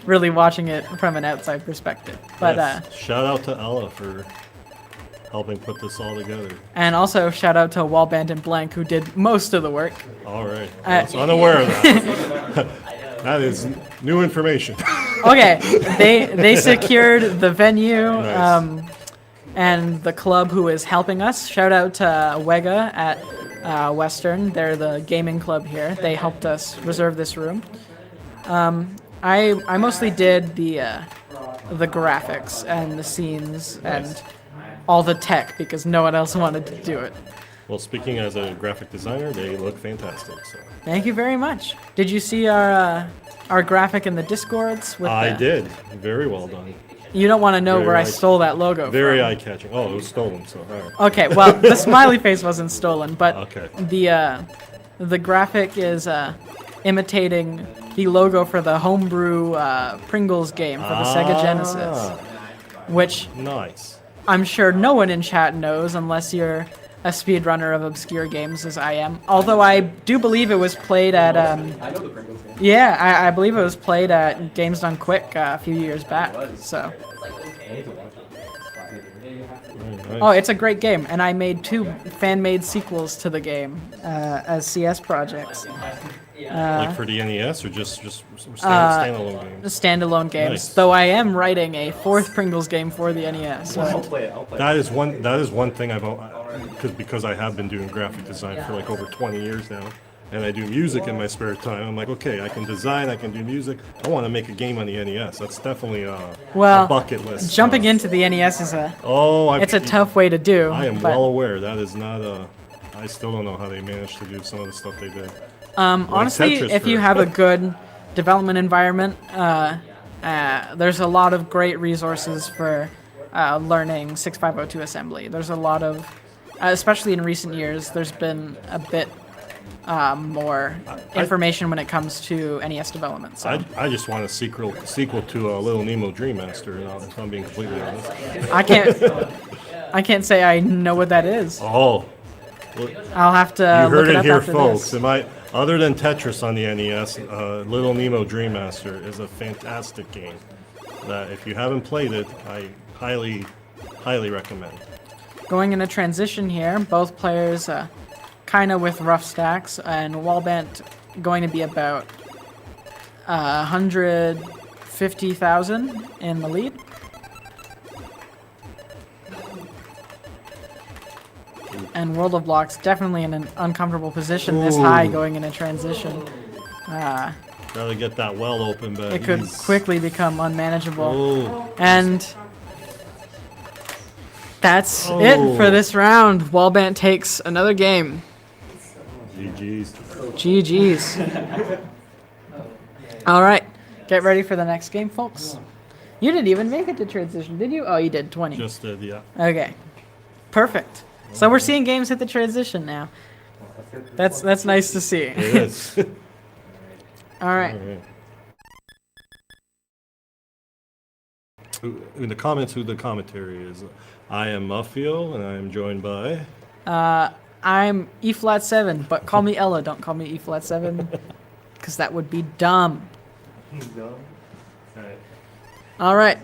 Speaker 1: really watching it from an outside perspective. But
Speaker 2: yes. Shout out to Ella for helping put this all together.
Speaker 1: And also shout out to Wallbant and Blank, who did most of the work.
Speaker 2: All right. I was unaware of that. That is new information.
Speaker 1: Okay, they secured the venue.
Speaker 2: Nice.
Speaker 1: And the club who is helping us. Shout out to Wega at Western. They're the gaming club here. They helped us reserve this room. I mostly did the graphics and the scenes and all the tech because no one else wanted to do it.
Speaker 2: Well, speaking as a graphic designer, they look fantastic. So.
Speaker 1: Thank you very much. Did you see our graphic in the Discords?
Speaker 2: I did. Very well done.
Speaker 1: You don't want to know
Speaker 2: Very
Speaker 1: where I stole that logo
Speaker 2: Very
Speaker 1: from.
Speaker 2: eye-catching. Oh, it was stolen, so all right.
Speaker 1: Okay, well, the smiley face wasn't stolen, but
Speaker 2: Okay.
Speaker 1: the graphic is imitating the logo for the homebrew Pringles game for the Sega Genesis, which
Speaker 2: Nice.
Speaker 1: I'm sure no one in chat knows unless you're a speedrunner of obscure games as I am. Although I do believe it was played at
Speaker 3: I know the Pringles game.
Speaker 1: yeah, I believe it was played at Games Done Quick a few years back. So
Speaker 3: I need to watch it.
Speaker 2: Very
Speaker 1: oh,
Speaker 2: nice.
Speaker 1: it's a great game, and I made 2 fan-made sequels to the game as CS projects.
Speaker 2: Like for the NES or just standalone games?
Speaker 1: Standalone games.
Speaker 2: Nice.
Speaker 1: Though I am writing a 4th Pringles game for the NES.
Speaker 3: I'll
Speaker 1: So
Speaker 3: play it. I'll play
Speaker 2: That is one thing because I have been doing graphic design for like over 20 years now, and I do music in my spare time. I'm like, okay, I can design, I can do music. I want to make a game on the NES. That's definitely a bucket list.
Speaker 1: jumping into the NES is it's a tough way to do.
Speaker 2: I am
Speaker 1: but,
Speaker 2: well aware that is not a. I still don't know how they managed to do some of the stuff they did.
Speaker 1: honestly,
Speaker 2: Tetris
Speaker 1: if you
Speaker 2: for-
Speaker 1: have a good development environment, there's a lot of great resources for learning 6502 assembly. There's a lot of, especially in recent years, there's been a bit more information when it comes to NES development. So
Speaker 2: I just want a sequel to Little Nemo Dream Master. If I'm being completely honest.
Speaker 1: I can't say I know what that is.
Speaker 2: Oh.
Speaker 1: I'll have to
Speaker 2: You
Speaker 1: look
Speaker 2: heard
Speaker 1: it
Speaker 2: it
Speaker 1: up
Speaker 2: here,
Speaker 1: after
Speaker 2: folks.
Speaker 1: this.
Speaker 2: Other than Tetris on the NES, Little Nemo Dream Master is a fantastic game that if you haven't played it, I highly, highly recommend.
Speaker 1: Going in a transition here, both players kind of with rough stacks, and Wallbant going to be about 150,000 in the lead. And World of Blocks definitely in an uncomfortable position this high going in a transition.
Speaker 2: Gotta get that well open, but
Speaker 1: It could quickly become unmanageable.
Speaker 2: Oh,
Speaker 1: And that's it for this round. Wallbant takes another game.
Speaker 2: GG's.
Speaker 1: GG's. All right, get ready for the next game, folks. You didn't even make it to transition, did you? Oh, you did, 20.
Speaker 2: Just did, yeah.
Speaker 1: Okay, perfect. So we're seeing games hit the transition now. That's nice to see.
Speaker 2: It is.
Speaker 1: All right.
Speaker 2: Alright. In the comments, who the commentary is. I am Muffio, and I am joined by.
Speaker 1: I'm E flat 7, but call me Ella. Don't call me E flat 7, because that would be dumb. All right.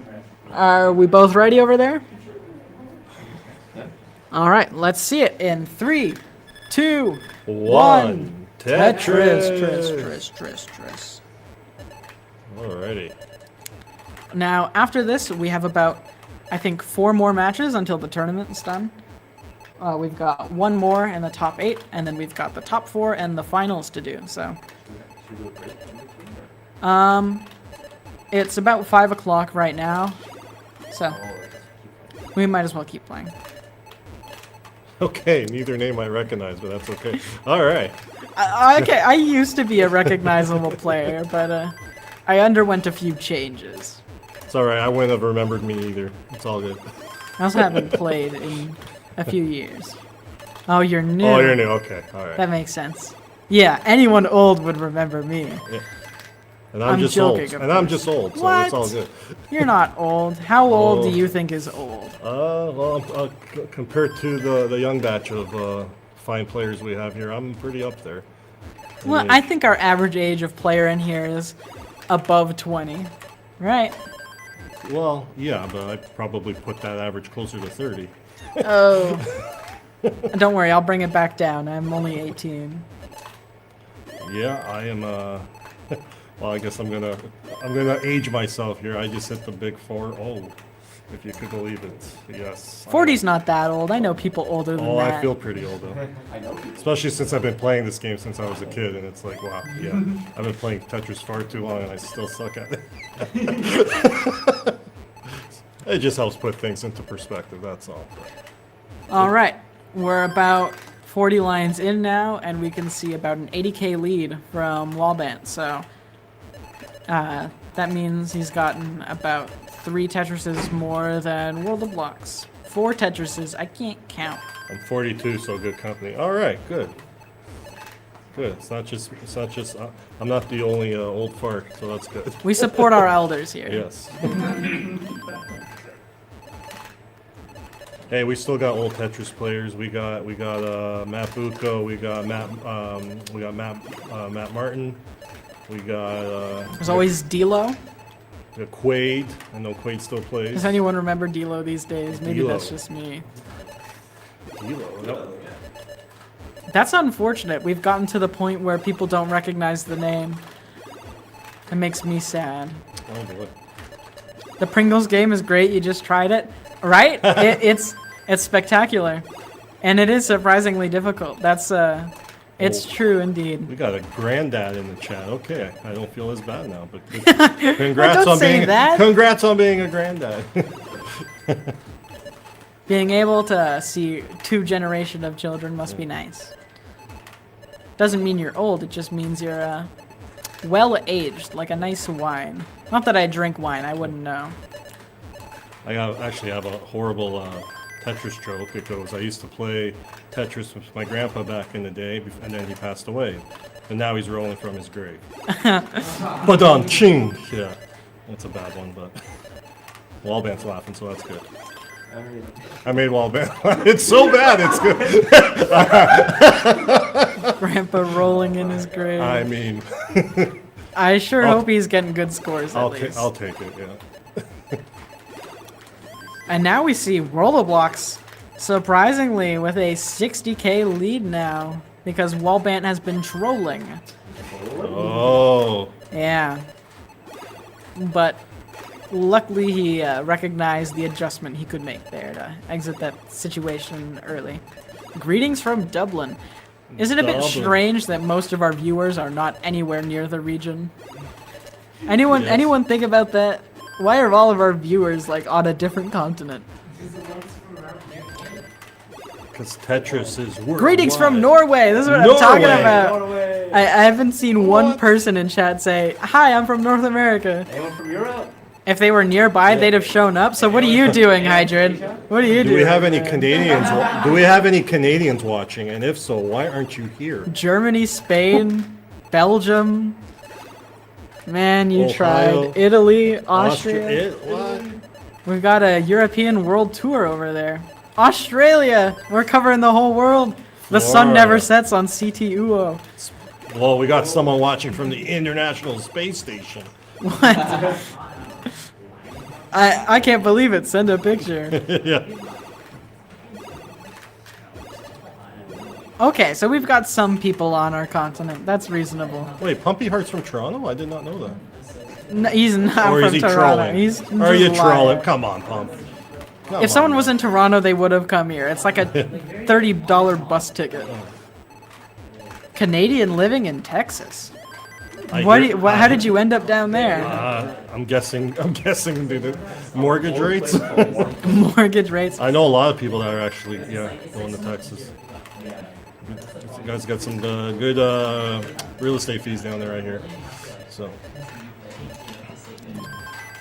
Speaker 1: Are we both ready over there? All right. Let's see it in 3, 2, 1. Tetris.
Speaker 2: Alrighty.
Speaker 1: Now, after this, we have about, I think, 4 more matches until the tournament is done. We've got 1 more in the top 8, and then we've got the top 4 and the finals to do. So, it's about 5 o'clock right now, so we might as well keep playing.
Speaker 2: Okay, neither name I recognize, but that's okay. Alright.
Speaker 1: Okay, I used to be a recognizable player, but I underwent a few changes.
Speaker 2: It's alright, I wouldn't have remembered me either. It's all good.
Speaker 1: I also haven't played in a few years. Oh, you're new.
Speaker 2: Oh, you're new, okay, alright.
Speaker 1: That makes sense. Yeah, anyone old would remember me.
Speaker 2: Yeah. And I'm just
Speaker 1: joking,
Speaker 2: old.
Speaker 1: of
Speaker 2: And I'm
Speaker 1: course.
Speaker 2: just old, so
Speaker 1: What?
Speaker 2: it's all good.
Speaker 1: You're not old. How old do
Speaker 2: Oh.
Speaker 1: you think is old?
Speaker 2: Well, compared to the young batch of fine players we have here, I'm pretty up there.
Speaker 1: Well, I think our average age of player in here is above 20. Right?
Speaker 2: Well, yeah, but I'd probably put that average closer to 30.
Speaker 1: Oh. Don't worry, I'll bring it back down. I'm only 18.
Speaker 2: Yeah, I am. Well, I guess I'm gonna age myself here. I just hit the big 4. Oh, if you could believe it. Yes.
Speaker 1: 40's not that old. I know people older than
Speaker 2: Oh,
Speaker 1: that.
Speaker 2: I feel pretty old though. Especially since I've been playing this game since I was a kid, and it's like, wow, yeah, I've been playing Tetris far too long, and I still suck at it. It just helps put things into perspective. That's all.
Speaker 1: All right. We're about 40 lines in now, and we can see about an 80k lead from Wallbant. So that means he's gotten about 3 Tetrises more than World of Blocks. 4 Tetrises, I can't count.
Speaker 2: I'm 42, so good company. All right, good. Good. It's not just. I'm not the only old fart, so that's good.
Speaker 1: We support our elders here.
Speaker 2: Yes. Hey, we still got old Tetris players. We got Matt Bucco. We got Matt Martin. We got
Speaker 1: There's always D'Lo.
Speaker 2: we got Quaid. I know Quaid still plays.
Speaker 1: Does anyone remember D'Lo these days? Maybe
Speaker 2: D'Lo.
Speaker 1: that's just me.
Speaker 2: D'Lo, no.
Speaker 1: That's unfortunate. We've gotten to the point where people don't recognize the name. It makes me sad.
Speaker 2: Oh boy.
Speaker 1: The Pringles game is great. You just tried it, right? It's spectacular, and it is surprisingly difficult. That's it's true indeed.
Speaker 2: We got a granddad in the chat. Okay, I don't feel as bad now, but congrats
Speaker 1: Don't
Speaker 2: on
Speaker 1: say
Speaker 2: being
Speaker 1: that.
Speaker 2: congrats on being a granddad.
Speaker 1: Being able to see 2 generations of children must be nice. Doesn't mean you're old. It just means you're well aged, like a nice wine. Not that I drink wine. I wouldn't know.
Speaker 2: I actually have a horrible Tetris joke. It goes, I used to play Tetris with my grandpa back in the day, and then he passed away. And now he's rolling from his grave. But on ching! Yeah, that's a bad one, but Wallbant's laughing, so that's good. I made Wallbant. It's so bad, it's good.
Speaker 1: Grandpa rolling in his grave.
Speaker 2: I mean,
Speaker 1: I sure hope he's getting good scores at least.
Speaker 2: I'll take it, yeah.
Speaker 1: And now we see Rollerblocks, surprisingly, with a 60k lead now, because Wallbant has been trolling.
Speaker 2: Oh.
Speaker 1: Yeah. But luckily he recognized the adjustment he could make there to exit that situation early. Greetings from Dublin. Is it a bit strange that most of our viewers are not anywhere near the region? Anyone think about that? Why are all of our viewers like on a different continent?
Speaker 2: Because Tetris is worldwide.
Speaker 1: Greetings from Norway. This is what I'm talking about. I haven't seen one person in chat say, "Hi, I'm from North America."
Speaker 7: Anyone from Europe?
Speaker 1: If they were nearby, they'd have shown up. So what are you doing, Hydrid? What are you
Speaker 2: Do
Speaker 1: doing?
Speaker 2: we have any Canadians? Do we have any Canadians watching? And if so, why aren't you here?
Speaker 1: Germany, Spain, Belgium. Man, you
Speaker 2: Ohio.
Speaker 1: tried. Italy, Austria.
Speaker 2: What?
Speaker 1: We've got a European world tour over there. Australia. We're covering the whole world. The sun
Speaker 2: Florida.
Speaker 1: never sets on CTWO.
Speaker 2: Well, we got someone watching from the International Space Station.
Speaker 1: What? I can't believe it. Send a picture.
Speaker 2: Yeah.
Speaker 1: Okay, so we've got some people on our continent. That's reasonable.
Speaker 2: Wait, Pumpy Heart's from Toronto? I did not know that.
Speaker 1: No, he's not
Speaker 2: Or
Speaker 1: from
Speaker 2: is he
Speaker 1: Toronto.
Speaker 2: trolling?
Speaker 1: He's
Speaker 2: Or are you
Speaker 1: just
Speaker 2: trolling?
Speaker 1: lying.
Speaker 2: Come on, Pump. Come
Speaker 1: If someone
Speaker 2: on.
Speaker 1: was in Toronto, they would have come here. It's like a $30 bus ticket. Canadian living in Texas. How did you end up down there?
Speaker 2: I'm guessing the mortgage rates.
Speaker 1: Mortgage rates.
Speaker 2: I know a lot of people that are actually going to Texas. You guys got some good real estate fees down there right here. So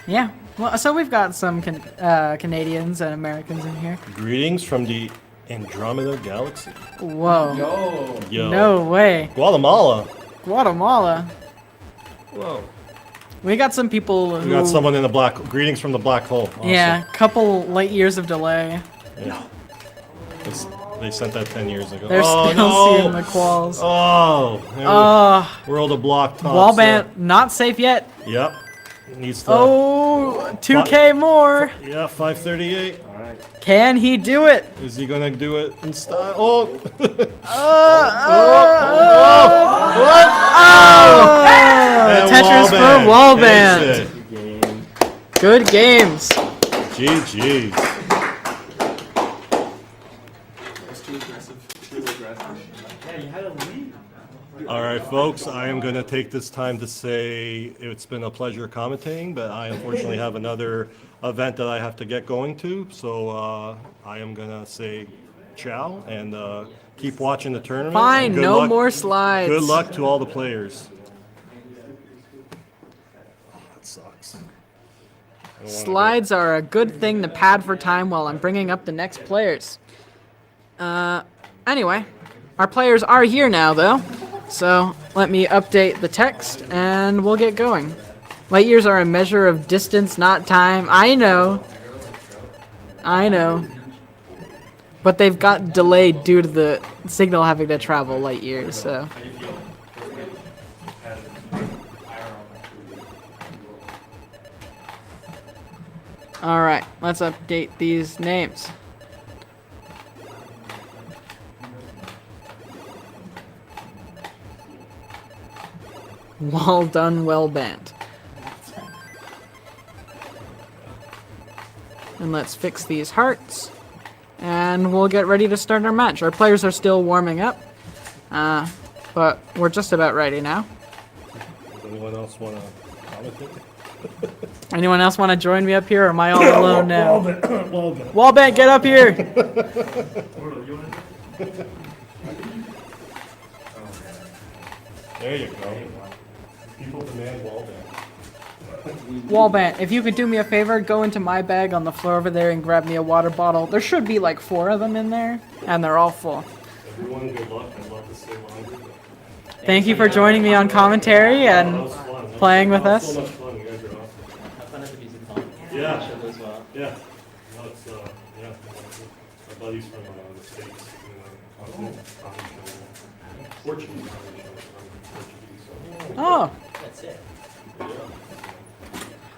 Speaker 1: Yeah. Well, so we've got some Canadians and Americans in here.
Speaker 2: greetings from the Andromeda Galaxy.
Speaker 1: Whoa.
Speaker 2: Yo.
Speaker 1: No way.
Speaker 2: Guatemala.
Speaker 1: Guatemala.
Speaker 2: Whoa.
Speaker 1: We got some people who...
Speaker 2: We got someone in the black. Greetings from the black hole. Awesome.
Speaker 1: Yeah, couple light years of delay.
Speaker 2: Yeah. They sent that 10 years ago.
Speaker 1: They're
Speaker 2: oh,
Speaker 1: still
Speaker 2: no.
Speaker 1: seeing the quals.
Speaker 2: Oh. World of Block Top.
Speaker 1: Wallbant, not safe yet.
Speaker 2: Yep. Needs to.
Speaker 1: Oh, 2K more.
Speaker 2: Yeah, 538.
Speaker 1: Can he do it?
Speaker 2: Is he gonna do it in style? Oh!
Speaker 1: Tetris for Wallbant.
Speaker 2: Takes it.
Speaker 1: Good games.
Speaker 2: GG's.
Speaker 7: That's too aggressive. Too aggressive. Yeah, you had a lead.
Speaker 2: All right, folks, I am going to take this time to say it's been a pleasure commentating, but I unfortunately have another event that I have to get going to. So I am going to say ciao and keep watching the tournament.
Speaker 1: Fine,
Speaker 2: And good
Speaker 1: no
Speaker 2: luck-
Speaker 1: more slides.
Speaker 2: Good luck to all the players. Oh, that sucks. I don't wanna
Speaker 1: Slides are a good thing to pad for time while I'm bringing up the next players. Anyway, our players are here now, though. So let me update the text, and we'll get going. Light years are a measure of distance, not time. I know. But they've got delayed due to the signal having to travel light years, so. Alright, let's update these names. Well done, Wallbant. And let's fix these hearts. And we'll get ready to start our match. Our players are still warming up. But we're just about ready now.
Speaker 2: Does anyone else want to commentate?
Speaker 1: Anyone else want to join me up here, or am I all alone now?
Speaker 2: Wallbant.
Speaker 1: Wallbant, get up here!
Speaker 2: There you go. People demand Wallbant.
Speaker 1: Wallbant, if you could do me a favor, go into my bag on the floor over there and grab me a water bottle. There should be like 4 of them in there, and they're all full.
Speaker 2: Everyone, good luck. I'd love to stay longer.
Speaker 1: Thank you for joining me on commentary and
Speaker 2: That was fun.
Speaker 1: playing with
Speaker 2: That was
Speaker 1: us.
Speaker 2: so much fun. You guys are awesome.
Speaker 4: Have fun at the music con.
Speaker 2: Yeah.
Speaker 4: Show as well.
Speaker 2: Yeah. No, it's, yeah. Our buddies from the States, Portuguese.
Speaker 1: Oh,
Speaker 4: That's it.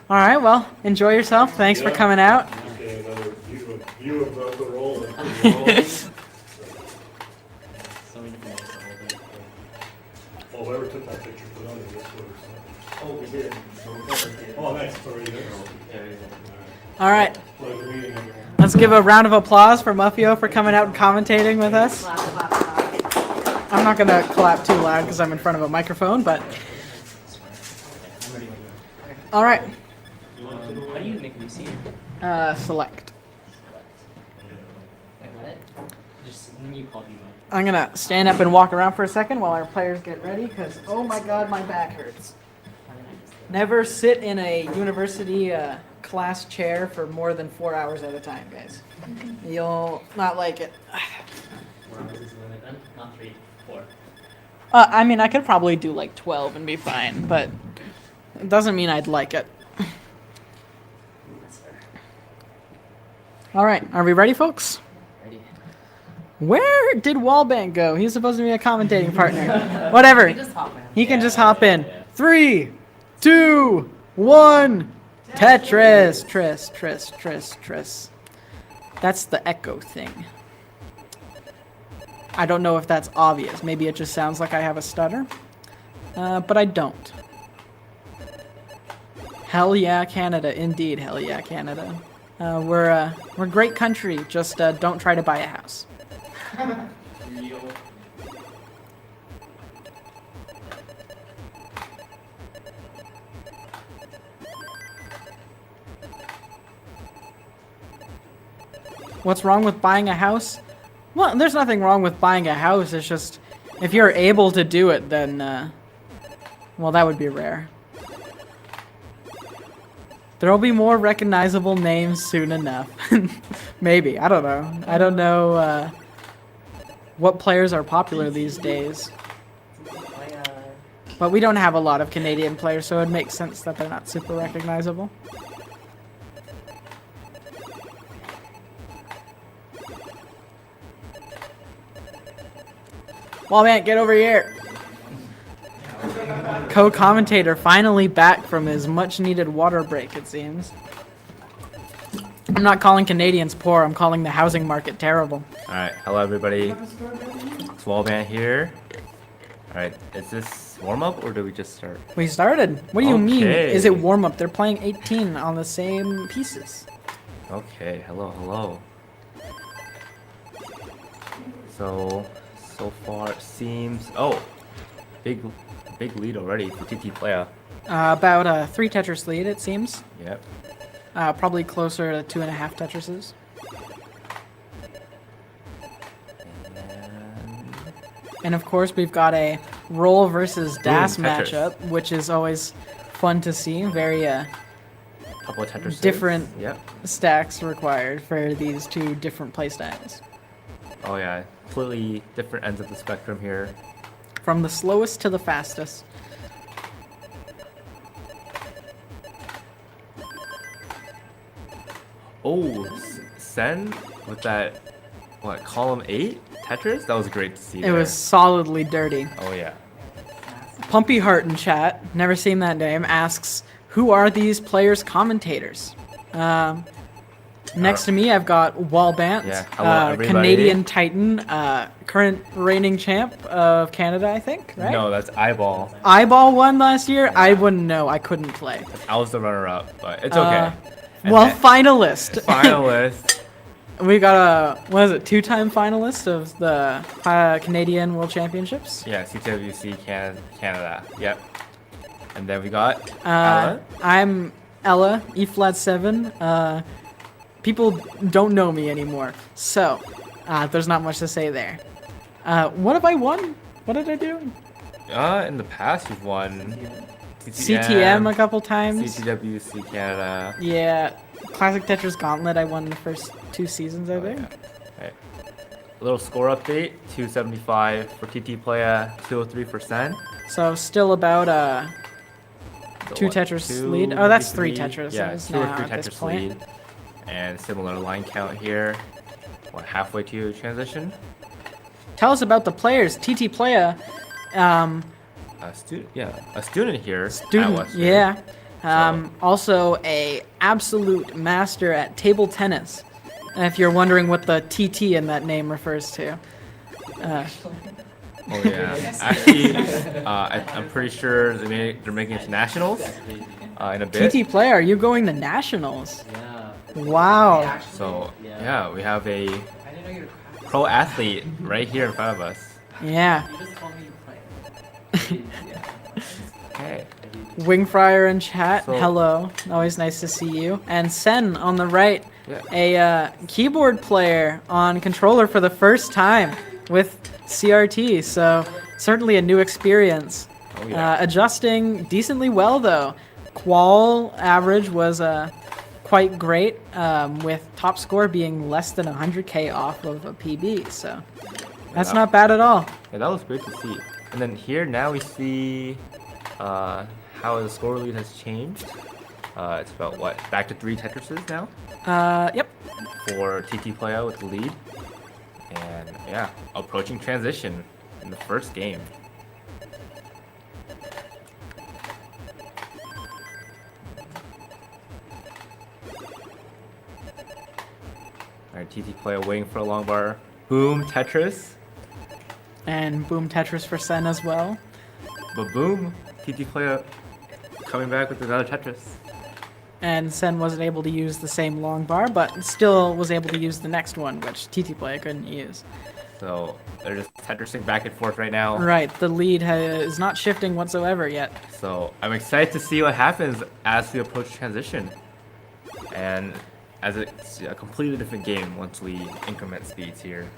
Speaker 1: alright, well, enjoy yourself. Thanks for coming out.
Speaker 2: Okay, another view of the role.
Speaker 4: So many different ways to hold it.
Speaker 2: Well, whoever took that picture put on it this
Speaker 4: Oh, we did.
Speaker 2: Oh, nice. It's already there.
Speaker 1: Alright,
Speaker 2: Pleasure meeting everyone.
Speaker 1: let's give a round of applause for Muffio for coming out and commentating with us. I'm not gonna clap too loud because I'm in front of a microphone, but. Alright,
Speaker 5: How do you make me see?
Speaker 1: select.
Speaker 5: Wait, what? Just when you call me.
Speaker 1: I'm gonna stand up and walk around for a second while our players get ready, because oh my god, my back hurts. Never sit in a university class chair for more than 4 hours at a time, guys. You'll not like it.
Speaker 5: 4 hours is the limit then? Not 3, 4.
Speaker 1: I mean, I could probably do like 12 and be fine, but it doesn't mean I'd like it.
Speaker 5: That's fair.
Speaker 1: All right, are we ready, folks?
Speaker 5: Ready?
Speaker 1: Where did Wallbant go? He's supposed to be a commentating partner. Whatever.
Speaker 5: You just hop in.
Speaker 1: He can just hop in. 3, 2, 1. Tetris. Tris. That's the echo thing. I don't know if that's obvious. Maybe it just sounds like I have a stutter. But I don't. Hell yeah, Canada. Indeed, hell yeah, Canada. We're a great country. Just don't try to buy a house. What's wrong with buying a house? Well, there's nothing wrong with buying a house. It's just, if you're able to do it, then, well, that would be rare. There'll be more recognizable names soon enough. Maybe. I don't know. I don't know what players are popular these days.
Speaker 5: Playa.
Speaker 1: But we don't have a lot of Canadian players, so it makes sense that they're not super recognizable. Wallbant, get over here. Co-commentator finally back from his much-needed water break, it seems. I'm not calling Canadians poor, I'm calling the housing market terrible.
Speaker 10: Alright, hello everybody. It's Wallbant here. Alright, is this warm-up or do we just start?
Speaker 1: We started. What do you mean?
Speaker 10: Okay.
Speaker 1: Is it warm-up? They're playing 18 on the same pieces.
Speaker 10: Okay, hello. So far it seems... Oh! Big lead already for TT Playa.
Speaker 1: About 3 Tetris lead, it seems.
Speaker 10: Yep.
Speaker 1: Probably closer to 2.5 Tetrises. And of course, we've got a roll versus DAS
Speaker 10: Tetris.
Speaker 1: matchup, which is always fun to see. Very
Speaker 10: Couple of Tetris.
Speaker 1: different
Speaker 10: Yep.
Speaker 1: stacks required for these two different playstyles.
Speaker 10: Oh yeah, completely different ends of the spectrum here.
Speaker 1: From the slowest to the fastest.
Speaker 10: Oh, Sen with that what, column 8 Tetris? That was great to see.
Speaker 1: It was solidly dirty.
Speaker 10: Oh yeah.
Speaker 1: Pumpy Heart in chat, never seen that name, asks, who are these players' commentators? Next to me, I've got Wallbant,
Speaker 10: Yeah, hello, everybody.
Speaker 1: Canadian Titan, current reigning champ of Canada, I think, right?
Speaker 10: No, that's Eyeball.
Speaker 1: Eyeball won last year? I wouldn't know. I couldn't play.
Speaker 10: I was the runner-up, but it's okay. And
Speaker 1: Well,
Speaker 10: then-
Speaker 1: finalist.
Speaker 10: finalist.
Speaker 1: We got a, what is it, 2-time finalist of the Canadian World Championships?
Speaker 10: Yeah, CTWC Canada. Yep. And then we got
Speaker 1: Uh,
Speaker 10: Ella.
Speaker 1: I'm Ella, E-flat 7. People don't know me anymore, so there's not much to say there. What have I won? What did I do?
Speaker 10: In the past, you've won
Speaker 1: CTM a couple times.
Speaker 10: CTWC Canada.
Speaker 1: Yeah, Classic Tetris Gauntlet I won the first 2 seasons, I think.
Speaker 10: Yeah. Right. A little score update: 275 for TT Playa, 203 for Sen.
Speaker 1: So still about
Speaker 10: So
Speaker 1: 2
Speaker 10: what,
Speaker 1: Tetris
Speaker 10: 2,
Speaker 1: lead. Oh, that's 3
Speaker 10: maybe
Speaker 1: Tetris.
Speaker 10: Yeah, 2 or 3
Speaker 1: at this
Speaker 10: Tetris
Speaker 1: point.
Speaker 10: lead. And similar line count here. What, halfway to transition?
Speaker 1: Tell us about the players. TT Playa,
Speaker 10: A student here. At
Speaker 1: student,
Speaker 10: Western.
Speaker 1: yeah. Also a absolute master at table tennis. If you're wondering what the TT in that name refers to.
Speaker 10: Oh yeah. Actually, I'm pretty sure they're making it to nationals in a bit.
Speaker 1: TT Playa, are you going to nationals?
Speaker 5: Yeah.
Speaker 1: Wow.
Speaker 10: So yeah, we have a pro athlete right here in front of us.
Speaker 1: Yeah.
Speaker 5: You just told me to play.
Speaker 10: Okay.
Speaker 1: Wingfryer in chat,
Speaker 10: So-
Speaker 1: hello. Always nice to see you. And Sen on the right,
Speaker 10: Yeah.
Speaker 1: a keyboard player on controller for the first time with CRT. So certainly a new experience.
Speaker 10: Oh yeah.
Speaker 1: Adjusting decently well though. Qual average was quite great, with top score being less than 100k off of a PB. So that's
Speaker 10: that-
Speaker 1: not bad at all.
Speaker 10: Yeah, that was great to see. And then here now we see how the score lead has changed. It's about what, back to 3 Tetrises now
Speaker 1: Yep.
Speaker 10: for TT Playa with the lead. And yeah, approaching transition in the first game. Alright, TT Playa waiting for a long bar. Boom, Tetris.
Speaker 1: And boom Tetris for Sen as well.
Speaker 10: But boom, TT Playa coming back with another Tetris.
Speaker 1: And Sen wasn't able to use the same long bar, but still was able to use the next one, which TT Playa couldn't use.
Speaker 10: So they're just Tetrising back and forth right now.
Speaker 1: Right, the lead is not shifting whatsoever yet.
Speaker 10: So I'm excited to see what happens as we approach transition. And as it's a completely different game once we increment speeds here.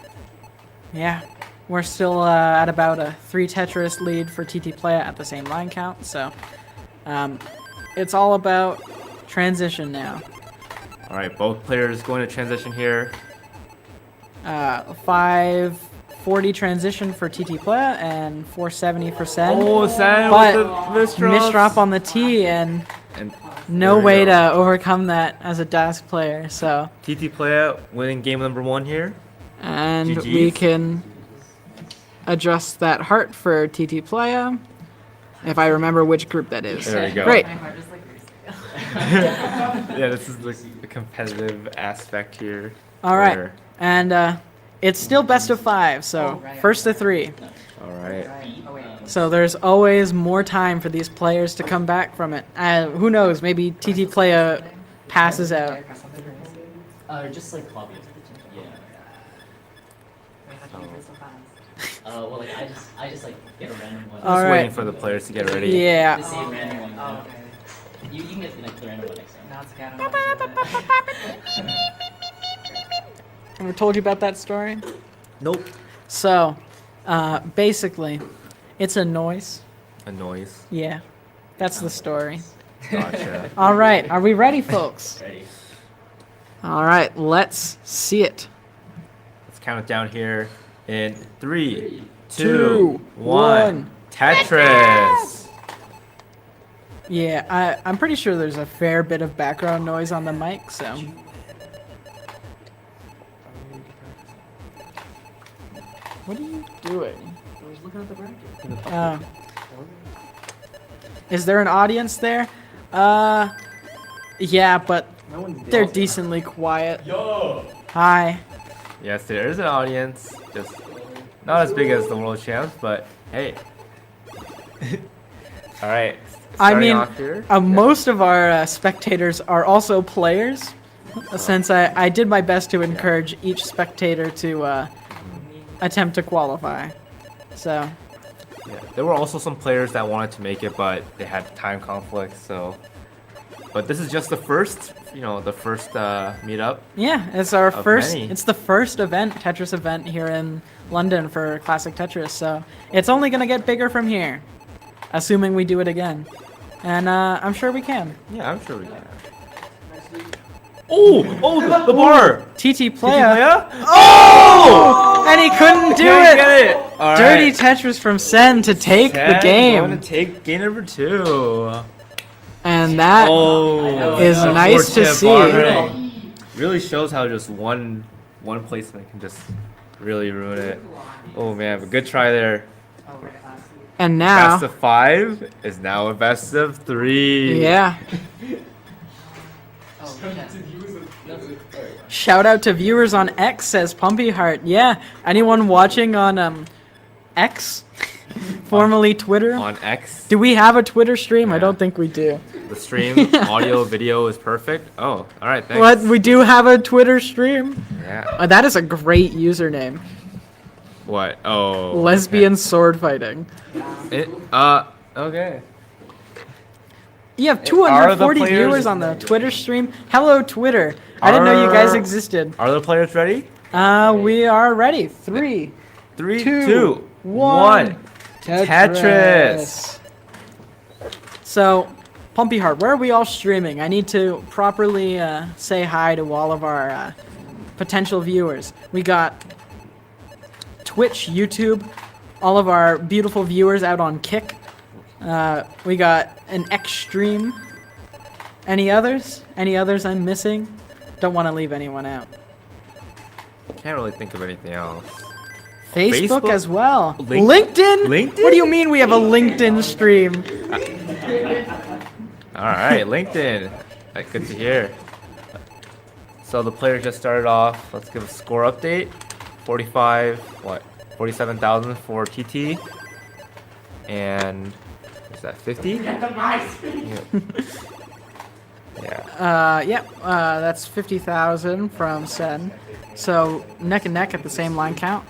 Speaker 1: Yeah, we're still at about a 3 Tetris lead for TT Playa at the same line count, so it's all about transition now.
Speaker 10: Alright, both players going to transition here.
Speaker 1: 540 transition for TT Playa and 470 for Sen.
Speaker 10: Oh, Sen
Speaker 1: But
Speaker 10: with the
Speaker 1: misdrop on the T and
Speaker 10: And
Speaker 1: no
Speaker 10: there we
Speaker 1: way
Speaker 10: go.
Speaker 1: to overcome that as a Dask player, so.
Speaker 10: TT Playa winning game number 1 here.
Speaker 1: And
Speaker 10: GGs.
Speaker 1: we can adjust that heart for TT Playa, if I remember which group that is.
Speaker 10: There we go.
Speaker 1: Great.
Speaker 5: My heart is like racing.
Speaker 10: Yeah, this is the competitive aspect here.
Speaker 1: All right.
Speaker 10: where-
Speaker 1: And it's still best of 5, so first to 3.
Speaker 10: Alright.
Speaker 5: Oh wait.
Speaker 1: So there's always more time for these players to come back from it. Who knows, maybe TT Playa passes out.
Speaker 5: Just like hobby. Yeah. Well, like I just like get a random one.
Speaker 1: All
Speaker 10: Just
Speaker 1: right.
Speaker 10: waiting for the players to get ready.
Speaker 1: Yeah.
Speaker 5: The same random one. You can get like the random one next time.
Speaker 1: Ever told you about that story?
Speaker 10: Nope.
Speaker 1: So, basically, it's a noise.
Speaker 10: A noise.
Speaker 1: Yeah, that's the story.
Speaker 10: Gotcha.
Speaker 1: All right, are we ready, folks?
Speaker 5: Ready.
Speaker 1: All right, let's see it.
Speaker 10: Let's count it down here in 3, 2,
Speaker 1: Two,
Speaker 10: 1.
Speaker 1: one.
Speaker 10: Tetris!
Speaker 1: Yeah, I'm pretty sure there's a fair bit of background noise on the mic, so. What are you doing?
Speaker 7: I was looking at the bracket.
Speaker 1: Is there an audience there? Yeah, but
Speaker 7: No one's
Speaker 1: they're decently quiet.
Speaker 8: Yo!
Speaker 1: Hi.
Speaker 10: Yes, there is an audience. Just not as big as the world champs, but hey. All right.
Speaker 1: I
Speaker 10: starting
Speaker 1: mean,
Speaker 10: off here.
Speaker 1: most of our spectators are also players, since I did my best to encourage each spectator to attempt to qualify. So,
Speaker 10: Yeah, there were also some players that wanted to make it, but they had time conflicts. So, but this is just the first, the first meetup.
Speaker 1: yeah, it's our
Speaker 10: Of
Speaker 1: first.
Speaker 10: many.
Speaker 1: It's the first Tetris event here in London for Classic Tetris. So it's only gonna get bigger from here, assuming we do it again, and I'm sure we can.
Speaker 10: Yeah, I'm sure we can. Oh, the bar.
Speaker 1: TT Playa.
Speaker 10: Playa?
Speaker 1: Oh! And he couldn't do
Speaker 10: Can't
Speaker 1: it.
Speaker 10: get it. All
Speaker 1: Dirty
Speaker 10: right.
Speaker 1: Tetris from Sen to take the
Speaker 10: Going
Speaker 1: game,
Speaker 10: to take game number 2.
Speaker 1: and that is
Speaker 10: a
Speaker 1: nice to
Speaker 10: four-tip
Speaker 1: see.
Speaker 10: bar. Really shows how just one placement can just really ruin it. Oh man, but good try there.
Speaker 1: And now,
Speaker 10: Best of 5 is now a best of 3.
Speaker 1: yeah. Shout out to viewers on X, says Pumpy Heart. Yeah, anyone watching on X, formerly Twitter?
Speaker 10: On X,
Speaker 1: Do we have a Twitter stream? I
Speaker 10: Yeah.
Speaker 1: don't think we do.
Speaker 10: the stream audio video is perfect. Oh, all right, thanks.
Speaker 1: What? We do have a Twitter stream?
Speaker 10: Yeah.
Speaker 1: That is a great username.
Speaker 10: What? Oh.
Speaker 1: Lesbian sword fighting.
Speaker 10: Okay. Okay.
Speaker 1: You have
Speaker 10: Are
Speaker 1: 240
Speaker 10: the players-
Speaker 1: viewers on the Twitter stream. Hello, Twitter. I didn't know you guys
Speaker 10: Are-
Speaker 1: existed.
Speaker 10: Are the players ready?
Speaker 1: We are ready. 3,
Speaker 10: 3,
Speaker 1: 2,
Speaker 10: 2,
Speaker 1: 1.
Speaker 10: 1. Tetris.
Speaker 1: So, Pumpy Heart, where are we all streaming? I need to properly say hi to all of our potential viewers. We got Twitch, YouTube, all of our beautiful viewers out on Kick. We got an X stream. Any others? Any others I'm missing? Don't want to leave anyone out.
Speaker 10: Can't really think of anything else.
Speaker 1: Facebook,
Speaker 10: Facebook?
Speaker 1: as well.
Speaker 10: Link-
Speaker 1: LinkedIn?
Speaker 10: LinkedIn?
Speaker 1: What do you mean we have a LinkedIn stream?
Speaker 10: All right, LinkedIn. Good to hear. So the player just started off. Let's give a score update. 47,000 for TT. And is that 50? Yeah.
Speaker 1: That's 50,000 from Sen. So neck and neck at the same line count.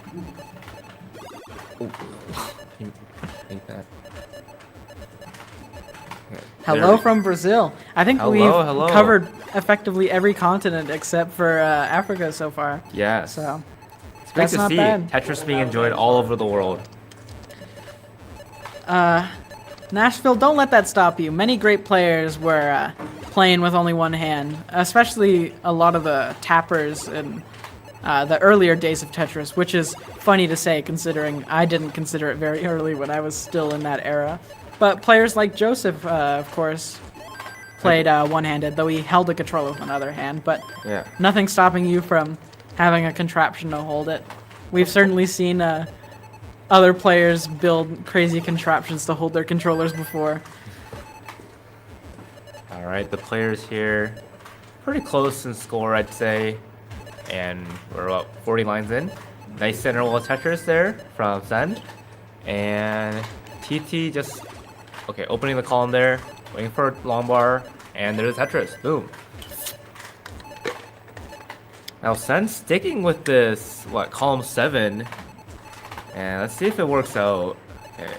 Speaker 10: Think that.
Speaker 1: Hello
Speaker 10: There-
Speaker 1: from Brazil. I think
Speaker 10: Hello,
Speaker 1: we've
Speaker 10: hello.
Speaker 1: covered effectively every continent except for Africa so far.
Speaker 10: Yes.
Speaker 1: So
Speaker 10: It's great
Speaker 1: that's
Speaker 10: to
Speaker 1: not
Speaker 10: see
Speaker 1: bad.
Speaker 10: Tetris being enjoyed all over the world.
Speaker 1: Nashville, don't let that stop you. Many great players were playing with only one hand, especially a lot of the tappers in the earlier days of Tetris, which is funny to say considering I didn't consider it very early when I was still in that era. But players like Joseph, of course, played one-handed, though he held a controller with another hand, but
Speaker 10: Yeah.
Speaker 1: nothing stopping you from having a contraption to hold it. We've certainly seen other players build crazy contraptions to hold their controllers before.
Speaker 10: All right, the players here, pretty close in score, I'd say, and we're about 40 lines in. Nice center wall Tetris there from Sen, and TT just opening the column there, waiting for a long bar, and there's Tetris. Boom. Now Sen sticking with this column 7, and let's see if it works out. Okay.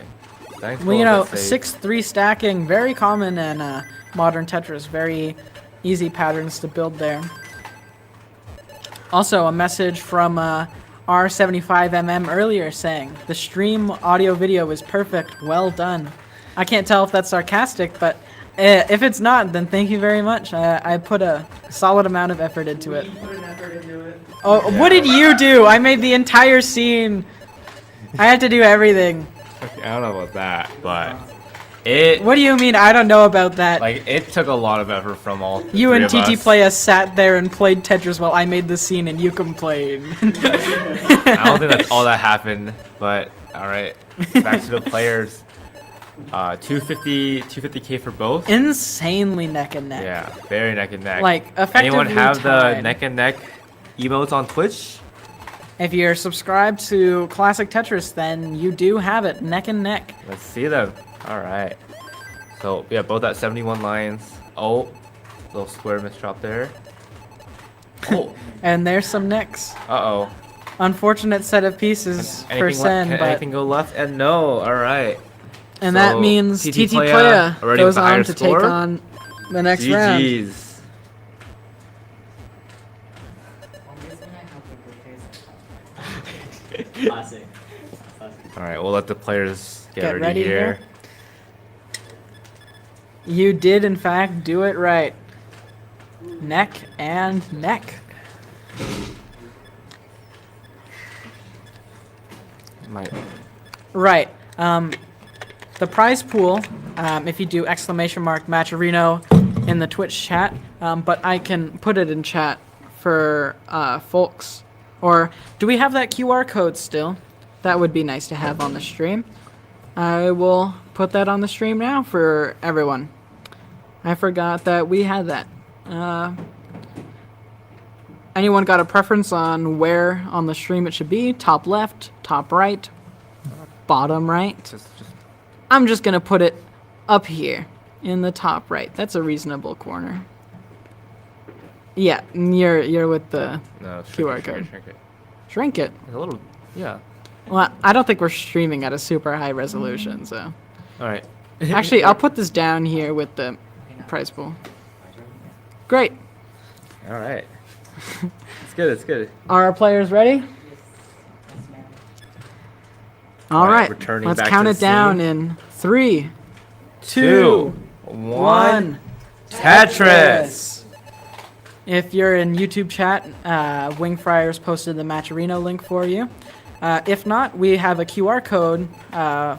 Speaker 10: Thanks.
Speaker 1: Well, 6-3 stacking, very common in modern Tetris. Very easy patterns to build there. Also, a message from R75mm earlier saying, the stream audio video is perfect, well done. I can't tell if that's sarcastic, but if it's not, then thank you very much. I put a solid amount of effort into it. Oh, what did you do? I made the entire scene. I had to do everything.
Speaker 10: Okay, I don't know about that, but
Speaker 1: What do you mean? I don't know about that.
Speaker 10: Like, it took a lot of effort from all
Speaker 1: You
Speaker 10: three
Speaker 1: and
Speaker 10: of
Speaker 1: TT
Speaker 10: us.
Speaker 1: Playa sat there and played Tetris while I made the scene and you complained.
Speaker 10: I don't think that's all that happened, but alright. Back to the players. 250k for both.
Speaker 1: Insanely neck and neck.
Speaker 10: Yeah, very neck and neck.
Speaker 1: Like, effectively
Speaker 10: Anyone have the
Speaker 1: tied.
Speaker 10: neck and neck emotes on Twitch?
Speaker 1: If you're subscribed to Classic Tetris, then you do have it neck and neck.
Speaker 10: Let's see them. Alright. So, yeah, both at 71 lines. Oh, little square misdrop there. Oh,
Speaker 1: And there's some necks.
Speaker 10: uh-oh.
Speaker 1: Unfortunate set of pieces for Sen,
Speaker 10: Can
Speaker 1: but
Speaker 10: anything go left? And no, alright.
Speaker 1: and that
Speaker 10: So,
Speaker 1: means
Speaker 10: TT
Speaker 1: TT
Speaker 10: Playa
Speaker 1: Playa
Speaker 10: already
Speaker 1: goes
Speaker 10: with the higher
Speaker 1: on to
Speaker 10: score?
Speaker 1: take on the next round.
Speaker 10: GG's.
Speaker 5: Classic.
Speaker 10: Alright, we'll let the players get,
Speaker 1: Get
Speaker 10: ready,
Speaker 1: ready
Speaker 10: here.
Speaker 1: here. You did, in fact, do it right. Neck and neck.
Speaker 10: Might.
Speaker 1: Right. The prize pool, if you do !Matcherino in the Twitch chat, but I can put it in chat for folks. Or do we have that QR code still? That would be nice to have on the stream. I will put that on the stream now for everyone. I forgot that we had that. Anyone got a preference on where on the stream it should be? Top left, top right, bottom right?
Speaker 10: Just
Speaker 1: I'm just gonna put it up here in the top right. That's a reasonable corner. Yeah, you're with the
Speaker 10: no,
Speaker 1: QR code.
Speaker 10: Shrink it.
Speaker 1: Shrink it.
Speaker 10: It's a little, yeah.
Speaker 1: Well, I don't think we're streaming at a super high resolution, so.
Speaker 10: Alright.
Speaker 1: Actually, I'll put this down here with the prize pool. Great.
Speaker 10: Alright. It's good, it's good.
Speaker 1: Are our players ready? All
Speaker 10: Alright,
Speaker 1: right,
Speaker 10: returning
Speaker 1: let's
Speaker 10: back
Speaker 1: count
Speaker 10: to
Speaker 1: it
Speaker 10: the
Speaker 1: down
Speaker 10: scene.
Speaker 1: in 3,
Speaker 10: 2, 1. Tetris!
Speaker 1: If you're in YouTube chat, Wingfryers posted the Matcherino link for you. If not, we have a QR code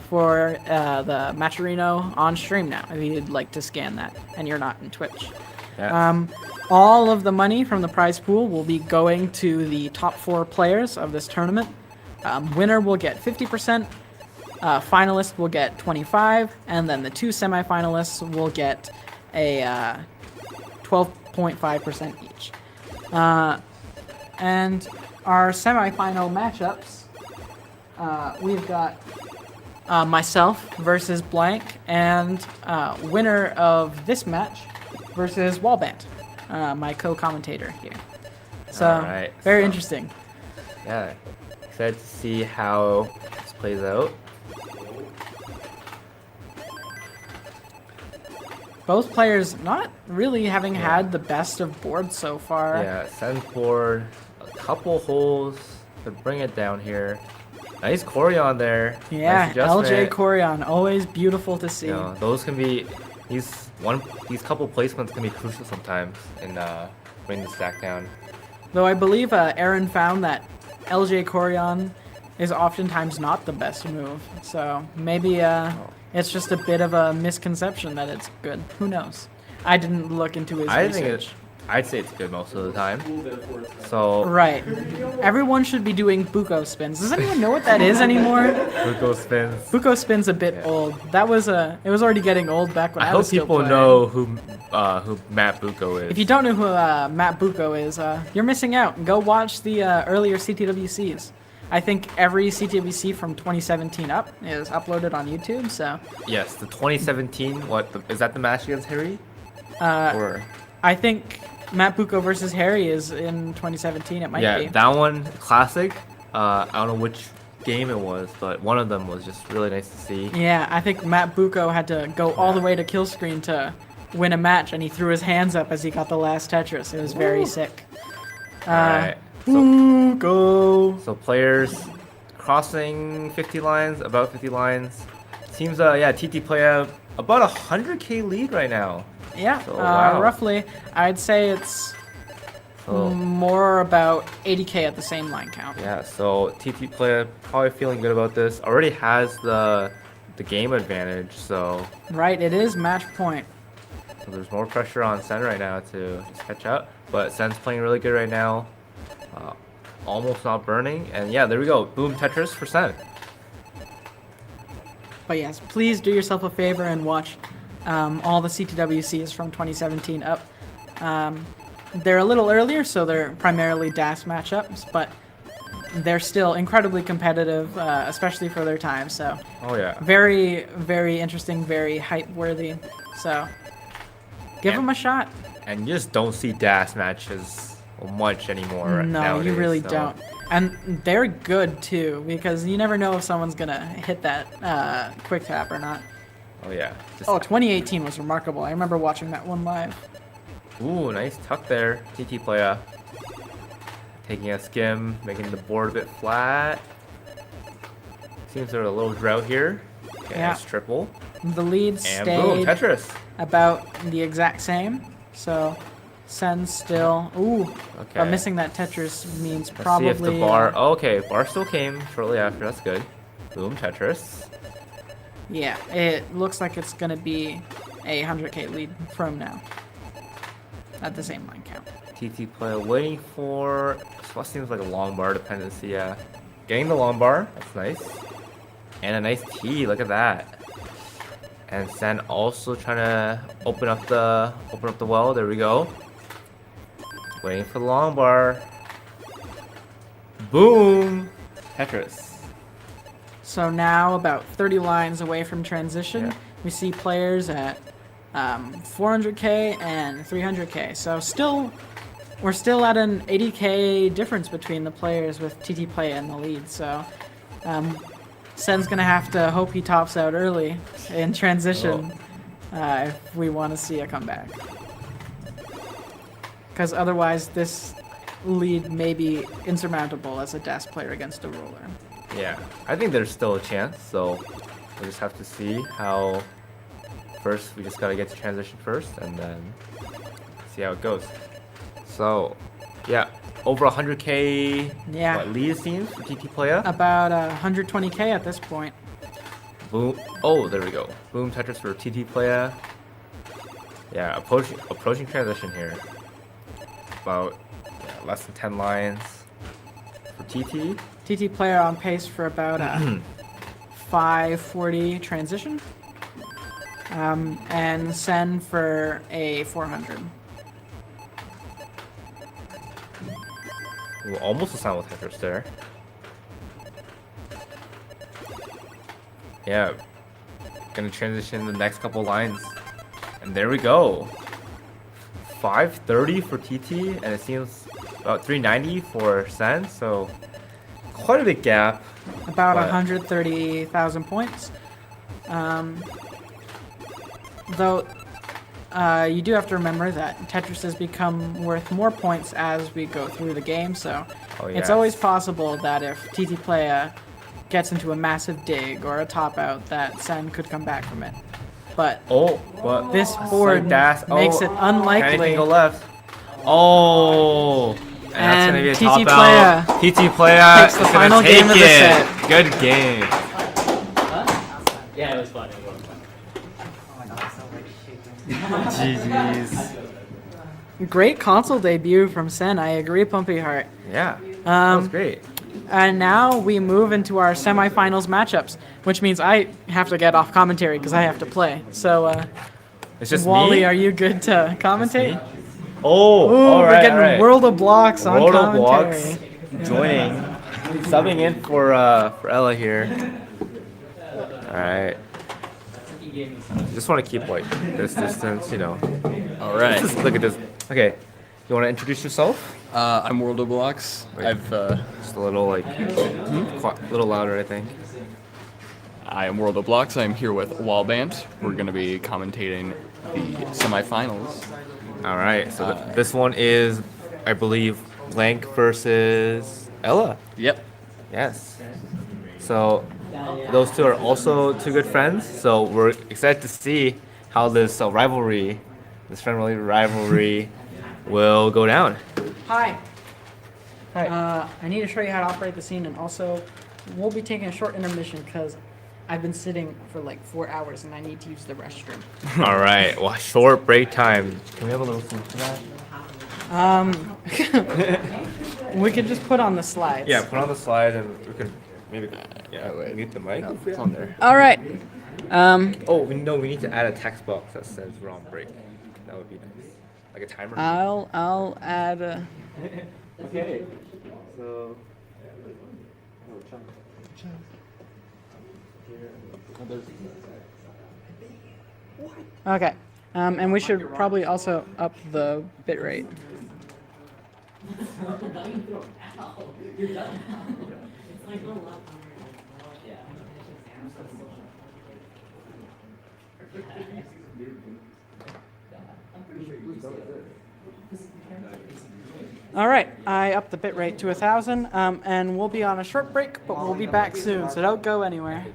Speaker 1: for the Matcherino on stream now, if you'd like to scan that and you're not in Twitch.
Speaker 10: Yeah.
Speaker 1: All of the money from the prize pool will be going to the top 4 players of this tournament. Winner will get 50%, finalist will get 25%, and then the 2 semifinalists will get a 12.5% each. And our semifinal matchups, we've got myself versus Blank, and winner of this match versus Wallbant, my co-commentator here. So,
Speaker 10: Alright,
Speaker 1: very
Speaker 10: so-
Speaker 1: interesting.
Speaker 10: Yeah. Excited to see how this plays out.
Speaker 1: Both players not really having had the best of boards so far.
Speaker 10: Yeah, send forward a couple holes to bring it down here. Nice Corion there.
Speaker 1: Yeah,
Speaker 10: Nice adjustment.
Speaker 1: LJ Corion, always beautiful to see.
Speaker 10: You know, those can be these couple placements can be crucial sometimes in bringing the stack down.
Speaker 1: Though I believe Aaron found that LJ Corion is oftentimes not the best move. So maybe it's just a bit of a misconception that it's good. Who knows? I didn't look into his research.
Speaker 10: I'd say it's good most of the time. So
Speaker 1: Right. Everyone should be doing Buko spins. Does anyone know what that is anymore?
Speaker 10: Buko spins.
Speaker 1: Buko spin's a bit old. That was it was already getting old back when I,
Speaker 10: I
Speaker 1: was
Speaker 10: hope
Speaker 1: still
Speaker 10: people
Speaker 1: playing.
Speaker 10: know who Matt Buko is.
Speaker 1: If you don't know who Matt Buko is, you're missing out. Go watch the earlier CTWCs. I think every CTWC from 2017 up is uploaded on YouTube. So
Speaker 10: Yes, the 2017. Is that the match against Harry? Or
Speaker 1: I think Matt Buko versus Harry is in 2017. It might
Speaker 10: yeah,
Speaker 1: be.
Speaker 10: that one classic. I don't know which game it was, but one of them was just really nice to see.
Speaker 1: Yeah, I think Matt Buko had to go all the way to kill screen to win a match, and he threw his hands up as he got the last Tetris. It was very sick.
Speaker 10: Alright.
Speaker 1: Buko.
Speaker 10: So players crossing 50 lines, about 50 lines. Seems TT Playa about 100k lead right now.
Speaker 1: Yeah,
Speaker 10: So, wow.
Speaker 1: roughly. I'd say it's
Speaker 10: So
Speaker 1: more about 80k at the same line count.
Speaker 10: yeah, so TT Playa probably feeling good about this. Already has the the game advantage. So
Speaker 1: Right, it is match point.
Speaker 10: there's more pressure on Sen right now to just catch up. But Sen's playing really good right now. Almost not burning. And yeah, there we go. Boom Tetris for Sen.
Speaker 1: But yes, please do yourself a favor and watch all the CTWCs from 2017 up. They're a little earlier, so they're primarily DAS matchups, but they're still incredibly competitive, especially for their time. So
Speaker 10: Oh yeah.
Speaker 1: very, very interesting, very hype-worthy. So give them a shot.
Speaker 10: And you just don't see DAS matches much anymore.
Speaker 1: No,
Speaker 10: nowadays,
Speaker 1: you really
Speaker 10: so-
Speaker 1: don't. And they're good too, because you never know if someone's gonna hit that quick tap or not.
Speaker 10: Oh yeah. Just,
Speaker 1: Oh, 2018 was remarkable. I remember watching that one live.
Speaker 10: Ooh, nice tuck there. TT Playa. Taking a skim, making the board a bit flat. Seems there's a little drought here. Okay,
Speaker 1: Yeah.
Speaker 10: nice triple.
Speaker 1: The lead
Speaker 10: And boom,
Speaker 1: stayed
Speaker 10: Tetris.
Speaker 1: about the exact same. So Sen's still. Ooh,
Speaker 10: Okay.
Speaker 1: but missing that Tetris means
Speaker 10: Let's
Speaker 1: probably.
Speaker 10: see if the bar. Oh, okay, bar still came shortly after. That's good. Boom, Tetris.
Speaker 1: Yeah, it looks like it's gonna be a 100K lead from now. At the same line count.
Speaker 10: TT Playa waiting for. This one seems like a long bar dependency. Yeah, getting the long bar. That's nice. And a nice T. Look at that. And Sen also trying to open up the well. There we go. Waiting for the long bar. Boom! Tetris.
Speaker 1: So now, about 30 lines away from transition,
Speaker 10: Yeah.
Speaker 1: we see players at 400K and 300K. So we're still at an 80K difference between the players with TT Playa in the lead. So Sen's gonna have to hope he tops out early in transition if we want to see a comeback. Because otherwise, this lead may be insurmountable as a DAS player against a roller.
Speaker 10: Yeah, I think there's still a chance. So we just have to see how. First, we just gotta get to transition first, and then see how it goes. So, yeah, over 100K.
Speaker 1: Yeah.
Speaker 10: What, lead it seems for TT Playa.
Speaker 1: About 120K at this point.
Speaker 10: Boom. Oh, there we go. Boom Tetris for TT Playa. Yeah, approaching transition here. About less than 10 lines for TT.
Speaker 1: TT Player on pace for about 540 transition. And Sen for a 400.
Speaker 10: Ooh, almost a sound with Tetris there. Yeah, gonna transition the next couple lines, and there we go. 530 for TT, and it seems about 390 for Sen. So quite a big gap.
Speaker 1: About
Speaker 10: but-
Speaker 1: 130,000 points. Though you do have to remember that Tetris has become worth more points as we go through the game, so
Speaker 10: Oh,
Speaker 1: it's
Speaker 10: yeah.
Speaker 1: always possible that if TT Playa gets into a massive dig or a top out, that Sen could come back from it. But
Speaker 10: Oh, but
Speaker 1: this board
Speaker 10: dash
Speaker 1: makes it unlikely.
Speaker 10: Anything go left? Oh, and that's
Speaker 1: And
Speaker 10: gonna be a
Speaker 1: TT
Speaker 10: top
Speaker 1: Playa
Speaker 10: out. TT Playa
Speaker 1: takes the
Speaker 10: is gonna
Speaker 1: final
Speaker 10: take
Speaker 1: game of the
Speaker 10: it.
Speaker 1: set.
Speaker 10: Good game.
Speaker 5: Yeah, it was fun.
Speaker 10: GG's.
Speaker 1: Great console debut from Sen. I agree, Pumpy Heart.
Speaker 10: Yeah, that was
Speaker 1: Um,
Speaker 10: great.
Speaker 1: And now we move into our semifinals matchups, which means I have to get off commentary because I have to play. So,
Speaker 10: It's just
Speaker 1: Wally,
Speaker 10: me.
Speaker 1: are you good to commentate?
Speaker 10: me? Oh,
Speaker 1: Ooh,
Speaker 10: all right,
Speaker 1: we're getting
Speaker 10: all right.
Speaker 1: World of Blocks on
Speaker 10: World of
Speaker 1: commentary.
Speaker 10: Blocks joining, subbing in for Ella here. All right. Just want to keep like this distance, you know.
Speaker 11: All right.
Speaker 10: Just look at this. Okay, you want to introduce yourself?
Speaker 11: I'm World of Blocks. I've
Speaker 10: Just a little like, a little louder, I think.
Speaker 11: I am World of Blocks. I'm here with Wallbant. We're going to be commentating the semifinals.
Speaker 10: All right. So this one is, I believe, Blank versus Ella.
Speaker 11: Yep.
Speaker 10: Yes. So those two are also two good friends. So we're excited to see how this rivalry, this friendly rivalry, will go down.
Speaker 1: Hi.
Speaker 10: Hi.
Speaker 1: I need to show you how to operate the scene, and also we'll be taking a short intermission because I've been sitting for like 4 hours and I need to use the restroom.
Speaker 10: All right. Well, short break time. Can we have a little sleep for that?
Speaker 1: We could just put on the slides.
Speaker 6: Yeah, put on the slide and we can maybe mute the mic.
Speaker 11: It's on there.
Speaker 1: All right.
Speaker 10: Oh, we need to add a text box that says we're on break. That would be nice. Like a timer.
Speaker 1: I'll add a.
Speaker 6: Okay. So.
Speaker 1: Okay. And we should probably also up the bit rate.
Speaker 5: You're done. It's like a lot. Yeah.
Speaker 1: All right, I upped the bit rate to 1,000, and we'll be on a short break, but we'll be back soon, so don't go anywhere.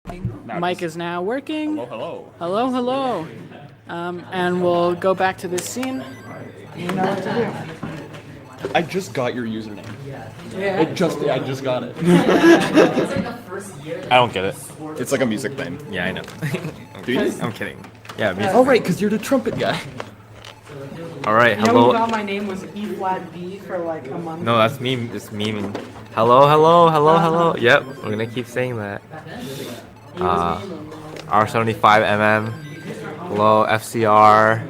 Speaker 1: Mic is now working.
Speaker 11: Hello.
Speaker 1: Hello, hello. And we'll go back to this scene. You know what to do.
Speaker 11: I just got your username.
Speaker 1: Yeah.
Speaker 11: I just got it.
Speaker 10: I don't get it.
Speaker 11: It's like a music thing.
Speaker 10: Yeah, I know.
Speaker 11: Do you?
Speaker 10: I'm kidding. Yeah, music.
Speaker 11: Oh right, because you're the trumpet guy.
Speaker 10: All right,
Speaker 1: You know,
Speaker 10: hello.
Speaker 1: we thought my name was E flat B for like a month.
Speaker 10: No, that's me. It's memeing. Hello, hello, hello, hello. Yep, we're gonna keep saying that. R75mm. Hello, FCR.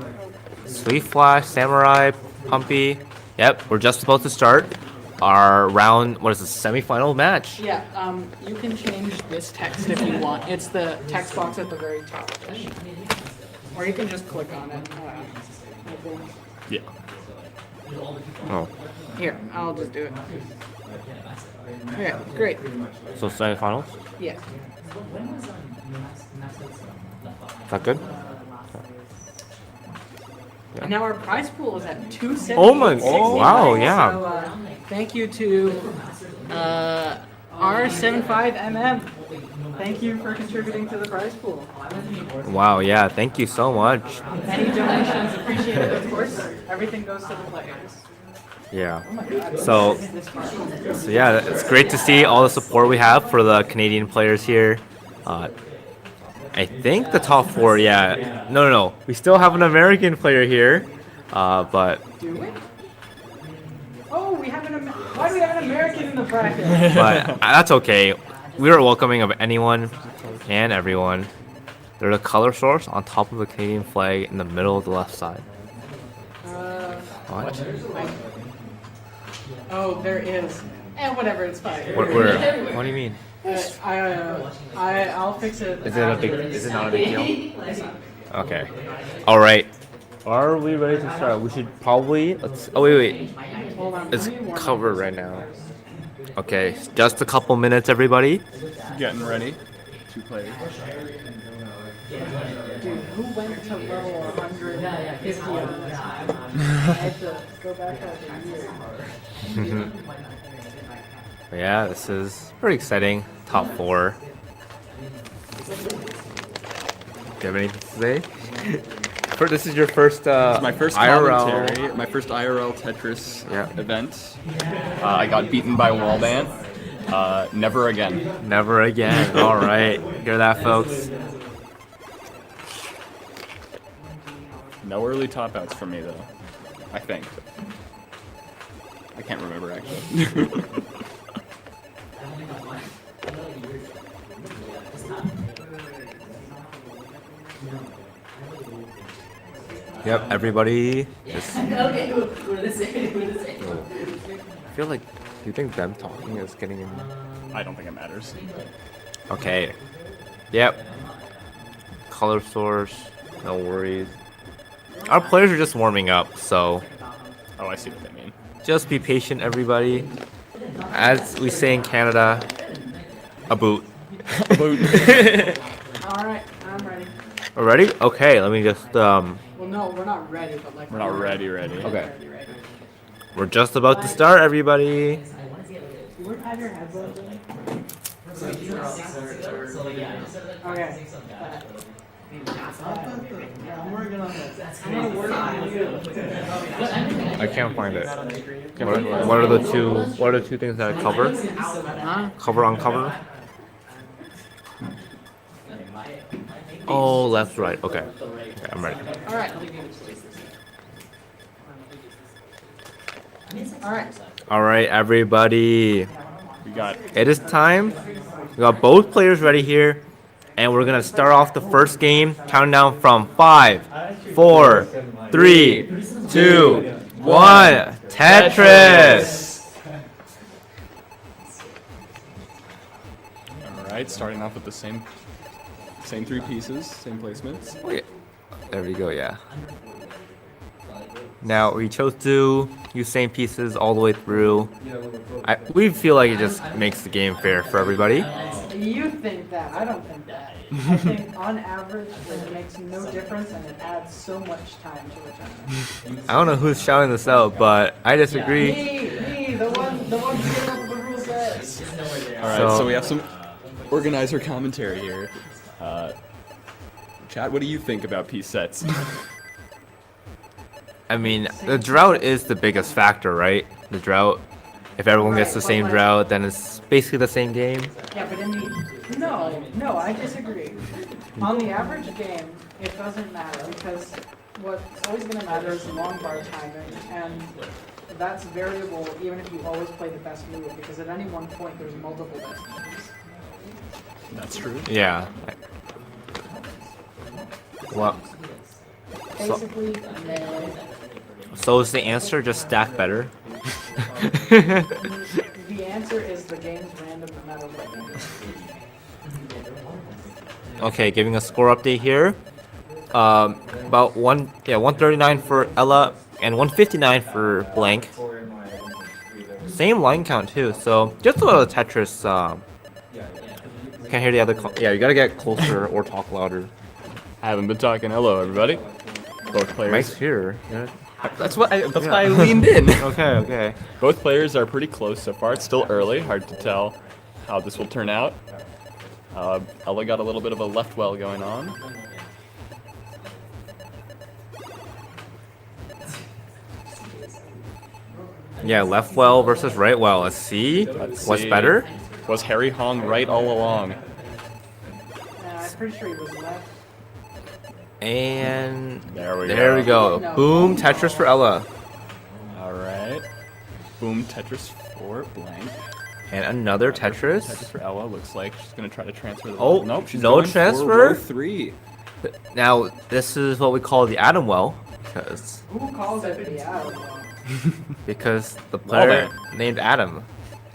Speaker 10: Sweet Flash, Samurai, Pumpy. Yep, we're just about to start our round. What is the semifinal match?
Speaker 1: Yeah, you can change this text if you want. It's the text box at the very top. Or you can just click on it. I think.
Speaker 11: Yeah.
Speaker 10: Oh,
Speaker 1: Here, I'll just do it. Okay, great.
Speaker 10: so semifinals.
Speaker 1: Yeah.
Speaker 10: Is that good?
Speaker 1: And now our prize pool is at 278.
Speaker 10: Oh my- oh, wow, yeah.
Speaker 1: So, thank you to R75MM. Thank you for contributing to the prize pool.
Speaker 10: Wow, yeah. Thank you so much.
Speaker 1: Any donations appreciated, of course. Everything goes to the players.
Speaker 10: Yeah. So yeah, it's great to see all the support we have for the Canadian players here. I think the top four, yeah. No. We still have an American player here, but
Speaker 1: Do we? Oh, we have why do we have an American in the bracket?
Speaker 10: but that's okay. We are welcoming of anyone and everyone. They're the color source on top of the Canadian flag in the middle of the left side. What?
Speaker 1: Oh, there is. Whatever, it's fine.
Speaker 10: What do you mean?
Speaker 1: I'll fix it.
Speaker 10: Is it not a big deal? Okay. All right. Are we ready to start? We should probably. Oh wait.
Speaker 1: Hold on.
Speaker 10: It's
Speaker 1: let me warm up.
Speaker 10: covered right now. Okay, just a couple minutes, everybody.
Speaker 11: Getting ready. 2 players.
Speaker 1: Dude, who went to level 150 on this? I had to go back like a year.
Speaker 10: Yeah, this is pretty exciting. Top 4. Do you have anything to say? This is your first
Speaker 11: It's my first
Speaker 10: IRL.
Speaker 11: commentary, my first IRL Tetris
Speaker 10: Yeah.
Speaker 11: event. I got beaten by Wallbant. Never again.
Speaker 10: Never again. All right, hear that, folks?
Speaker 11: No early top outs for me though. I think. I can't remember actually.
Speaker 10: Yep, everybody. Just,
Speaker 5: Okay, what did it say?
Speaker 10: I feel like. Do you think them talking is getting in?
Speaker 11: I don't think it matters.
Speaker 10: Okay. Yep. Color source. No worries. Our players are just warming up, so
Speaker 11: Oh, I see what they mean.
Speaker 10: just be patient, everybody. As we say in Canada, a boot.
Speaker 1: Alright, I'm ready.
Speaker 10: We're ready? Okay, let me just
Speaker 1: Well, no, we're not ready, but like.
Speaker 11: We're not ready.
Speaker 10: Okay. We're just about to start, everybody.
Speaker 1: You would have your headphones in? Okay. I'm working on this. I'm gonna work on you.
Speaker 10: I can't find it. What are the two things that I cover?
Speaker 1: Huh?
Speaker 10: Cover on cover? Oh, left, right. Okay. Okay, I'm ready.
Speaker 1: Alright. Alright.
Speaker 10: All right, everybody.
Speaker 11: We got
Speaker 10: It is time. We got both players ready here, and we're gonna start off the first game. Counting down from 5, 4, 3, 2, 1. Tetris.
Speaker 11: all right. Starting off with the same 3 pieces, same placements.
Speaker 10: Oh, yeah. There we go. Yeah. Now we chose to use same pieces all the way through. We feel like it just makes the game fair for everybody.
Speaker 1: You think that. I don't think that. I think on average it makes no difference and it adds so much time to a tournament.
Speaker 10: I don't know who's shouting this out, but I disagree.
Speaker 1: Me, the one who came up with the rule set.
Speaker 11: All right. So we have some organizer commentary here. Chad, what do you think about piece sets?
Speaker 10: I mean, the drought is the biggest factor, right? The drought. If everyone gets the same drought, then it's basically the same game.
Speaker 1: Yeah, but in the no, I disagree. On the average game, it doesn't matter because what's always going to matter is the long bar timing, and that's variable even if you always play the best move because at any one point there's multiple best moves.
Speaker 11: That's true.
Speaker 10: Yeah. Well,
Speaker 1: Basically, melee.
Speaker 10: so is the answer just stack better?
Speaker 1: The answer is the game's random no matter what.
Speaker 10: Okay, giving a score update here. About 139 for Ella and 159 for Blank. Same line count too. So just a little Tetris. Can't hear the other. Yeah, you gotta get closer or talk louder.
Speaker 11: I haven't been talking. Hello, everybody. Both players.
Speaker 10: Mike's here. Yeah.
Speaker 11: That's why I leaned in.
Speaker 10: Okay.
Speaker 11: Both players are pretty close so far. It's still early. Hard to tell how this will turn out. Ella got a little bit of a left well going on.
Speaker 10: Yeah, left well versus right well. Let's see. What's
Speaker 11: see.
Speaker 10: better?
Speaker 11: Was Harry Hong right all along?
Speaker 1: I'm pretty sure he was left.
Speaker 10: And
Speaker 11: there
Speaker 10: we go. Boom, Tetris for Ella.
Speaker 11: All right. Boom, Tetris for Blank.
Speaker 10: And another Tetris.
Speaker 11: Tetris for Ella. Looks like she's gonna try to transfer the.
Speaker 10: Oh,
Speaker 11: nope, she's
Speaker 10: no
Speaker 11: going
Speaker 10: transfer?
Speaker 11: For row 3.
Speaker 10: Now this is what we call the Atom well, because
Speaker 1: Who calls it the Atom?
Speaker 10: because the player named Adam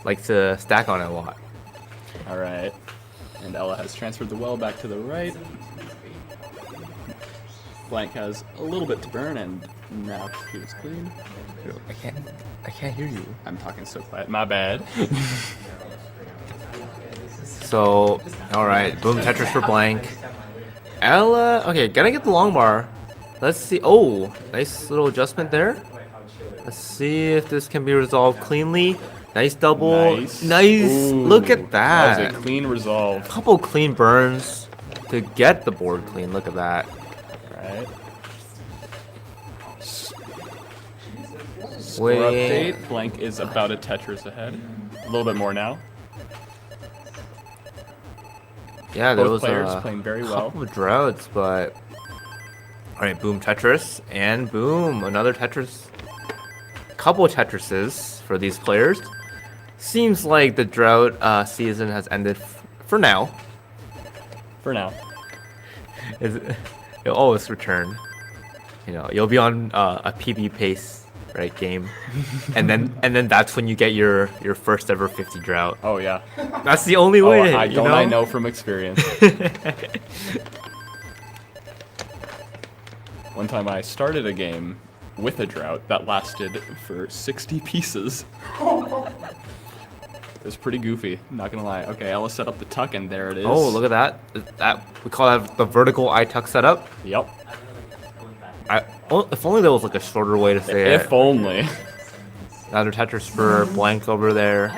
Speaker 10: likes to stack on it a lot.
Speaker 11: All right. And Ella has transferred the well back to the right. Blank has a little bit to burn, and now she is clean.
Speaker 10: I can't hear you.
Speaker 11: I'm talking so quiet. My bad.
Speaker 10: So, all right, boom, Tetris for Blank. Ella, okay, gotta get the long bar. Let's see. Oh, nice little adjustment there. Let's see if this can be resolved cleanly. Nice double. Nice.
Speaker 11: Ooh,
Speaker 10: Look at that.
Speaker 11: That was a clean resolve.
Speaker 10: Couple clean burns to get the board clean. Look at that.
Speaker 11: Right. Score
Speaker 10: Wait.
Speaker 11: update. Blank is about a Tetris ahead. A little bit more now.
Speaker 10: Yeah, there
Speaker 11: Both
Speaker 10: was
Speaker 11: players
Speaker 10: a
Speaker 11: playing very well.
Speaker 10: couple of droughts, but all right, boom, Tetris, and boom, another Tetris. Couple Tetrises for these players. Seems like the drought season has ended for now.
Speaker 11: For now.
Speaker 10: It'll always return. You know, you'll be on a PB pace, right, game, and then that's when you get your first ever 50 drought.
Speaker 11: Oh yeah.
Speaker 10: That's the only way.
Speaker 11: I know from experience. One time I started a game with a drought that lasted for 60 pieces. It was pretty goofy, not gonna lie. Okay, Ella set up the tuck, and there it is.
Speaker 10: Oh, look at that! That we call that the vertical eye tuck setup.
Speaker 11: Yep.
Speaker 10: If only there was like a shorter way to say it.
Speaker 11: If only.
Speaker 10: Another Tetris for Blank over there.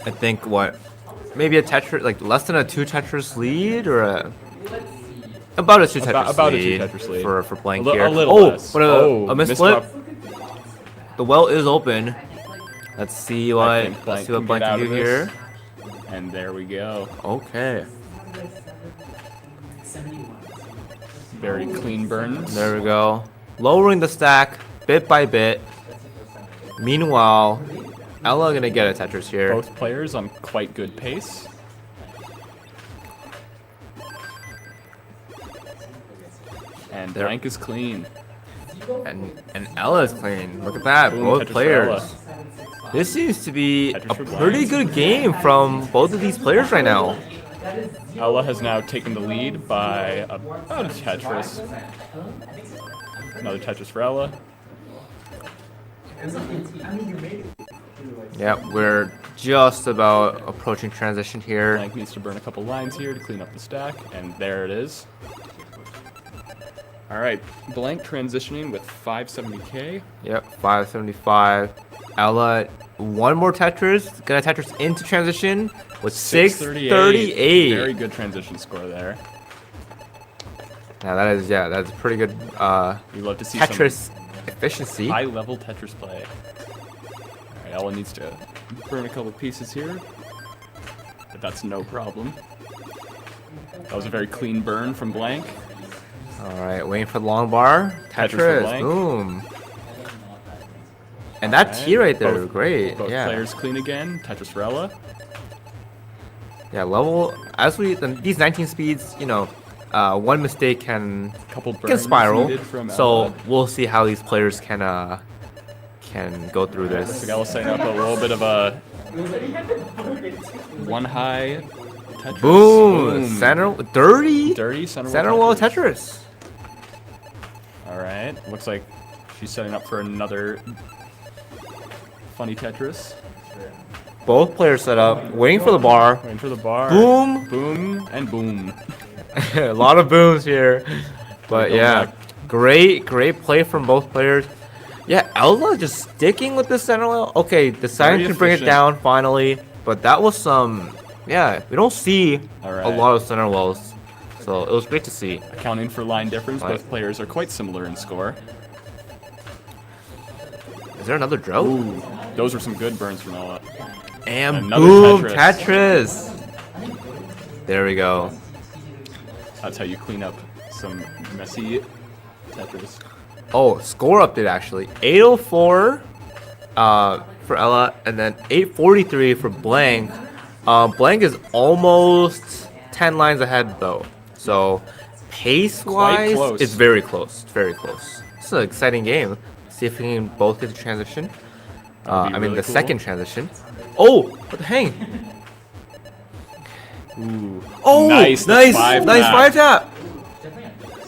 Speaker 10: I think what? Maybe a Tetris, like less than a 2 Tetris lead, or about a 2 Tetris lead for Blank here.
Speaker 11: A little less.
Speaker 10: What a misflip. The well is open. Let's see what Blank can do here.
Speaker 11: And there we go.
Speaker 10: Okay.
Speaker 11: Very clean burns.
Speaker 10: There we go. Lowering the stack bit by bit. Meanwhile, Ella gonna get a Tetris here.
Speaker 11: Both players on quite good pace. And Blank is clean.
Speaker 10: And Ella is clean. Look at that.
Speaker 11: Boom,
Speaker 10: both
Speaker 11: Tetris for
Speaker 10: players.
Speaker 11: Ella.
Speaker 10: This seems to be a
Speaker 11: Tetris for
Speaker 10: pretty
Speaker 11: Blank.
Speaker 10: good game from both of these players right now.
Speaker 11: Ella has now taken the lead by about a Tetris. Another Tetris for Ella.
Speaker 10: Yeah, we're just about approaching transition here.
Speaker 11: Blank needs to burn a couple lines here to clean up the stack, and there it is. Alright, Blank transitioning with 570k.
Speaker 10: Yep, 575. Ella, one more Tetris. Gonna Tetris into transition with
Speaker 11: 638.
Speaker 10: 638.
Speaker 11: Very good transition score there.
Speaker 10: Now that's pretty good.
Speaker 11: We love to see
Speaker 10: Tetris efficiency.
Speaker 11: high level Tetris play. Alright, Ella needs to burn a couple pieces here. But that's no problem. That was a very clean burn from Blank.
Speaker 10: All right, waiting for the long bar.
Speaker 11: Tetris for
Speaker 10: Tetris,
Speaker 11: Blank.
Speaker 10: boom. And that T right there,
Speaker 11: Both-
Speaker 10: great.
Speaker 11: Both
Speaker 10: Yeah,
Speaker 11: players clean again. Tetris for Ella.
Speaker 10: yeah. Level as these 19 speeds, you know, one mistake can spiral.
Speaker 11: needed from
Speaker 10: So
Speaker 11: Ella.
Speaker 10: we'll see how these players can go through
Speaker 11: Looks
Speaker 10: this.
Speaker 11: like Ella's setting up a little bit of a one high Tetris.
Speaker 10: Boom! Center dirty.
Speaker 11: Dirty
Speaker 10: Center wall Tetris.
Speaker 11: Alright, looks like she's setting up for another funny Tetris.
Speaker 10: Both players set up, waiting for the bar.
Speaker 11: Waiting for the bar.
Speaker 10: Boom!
Speaker 11: Boom and boom.
Speaker 10: A lot of booms here. But
Speaker 11: Going
Speaker 10: yeah,
Speaker 11: back.
Speaker 10: great play from both players. Yeah, Ella just sticking with the center wall. Okay, deciding
Speaker 11: Very
Speaker 10: to bring it
Speaker 11: efficient.
Speaker 10: down finally. But that was some, yeah, we don't see a
Speaker 11: Alright.
Speaker 10: lot of center walls. So it was great to see.
Speaker 11: Accounting for line difference,
Speaker 10: Right.
Speaker 11: both players are quite similar in score.
Speaker 10: Is there another drought?
Speaker 11: Ooh, those were some good burns from Ella.
Speaker 10: And
Speaker 11: Another
Speaker 10: boom,
Speaker 11: Tetris.
Speaker 10: Tetris. There we go.
Speaker 11: That's how you clean up some messy Tetris.
Speaker 10: Oh, score update actually. 804 for Ella, and then 843 for Blank. Blank is almost 10 lines ahead though. So pace-wise,
Speaker 11: close.
Speaker 10: it's very close. It's very close. It's an exciting game. See if we can both get the transition.
Speaker 11: That'd be
Speaker 10: I mean
Speaker 11: really
Speaker 10: the
Speaker 11: cool.
Speaker 10: second transition. Oh, what the hang?
Speaker 11: Ooh.
Speaker 10: Oh,
Speaker 11: nice, the five
Speaker 10: five tap.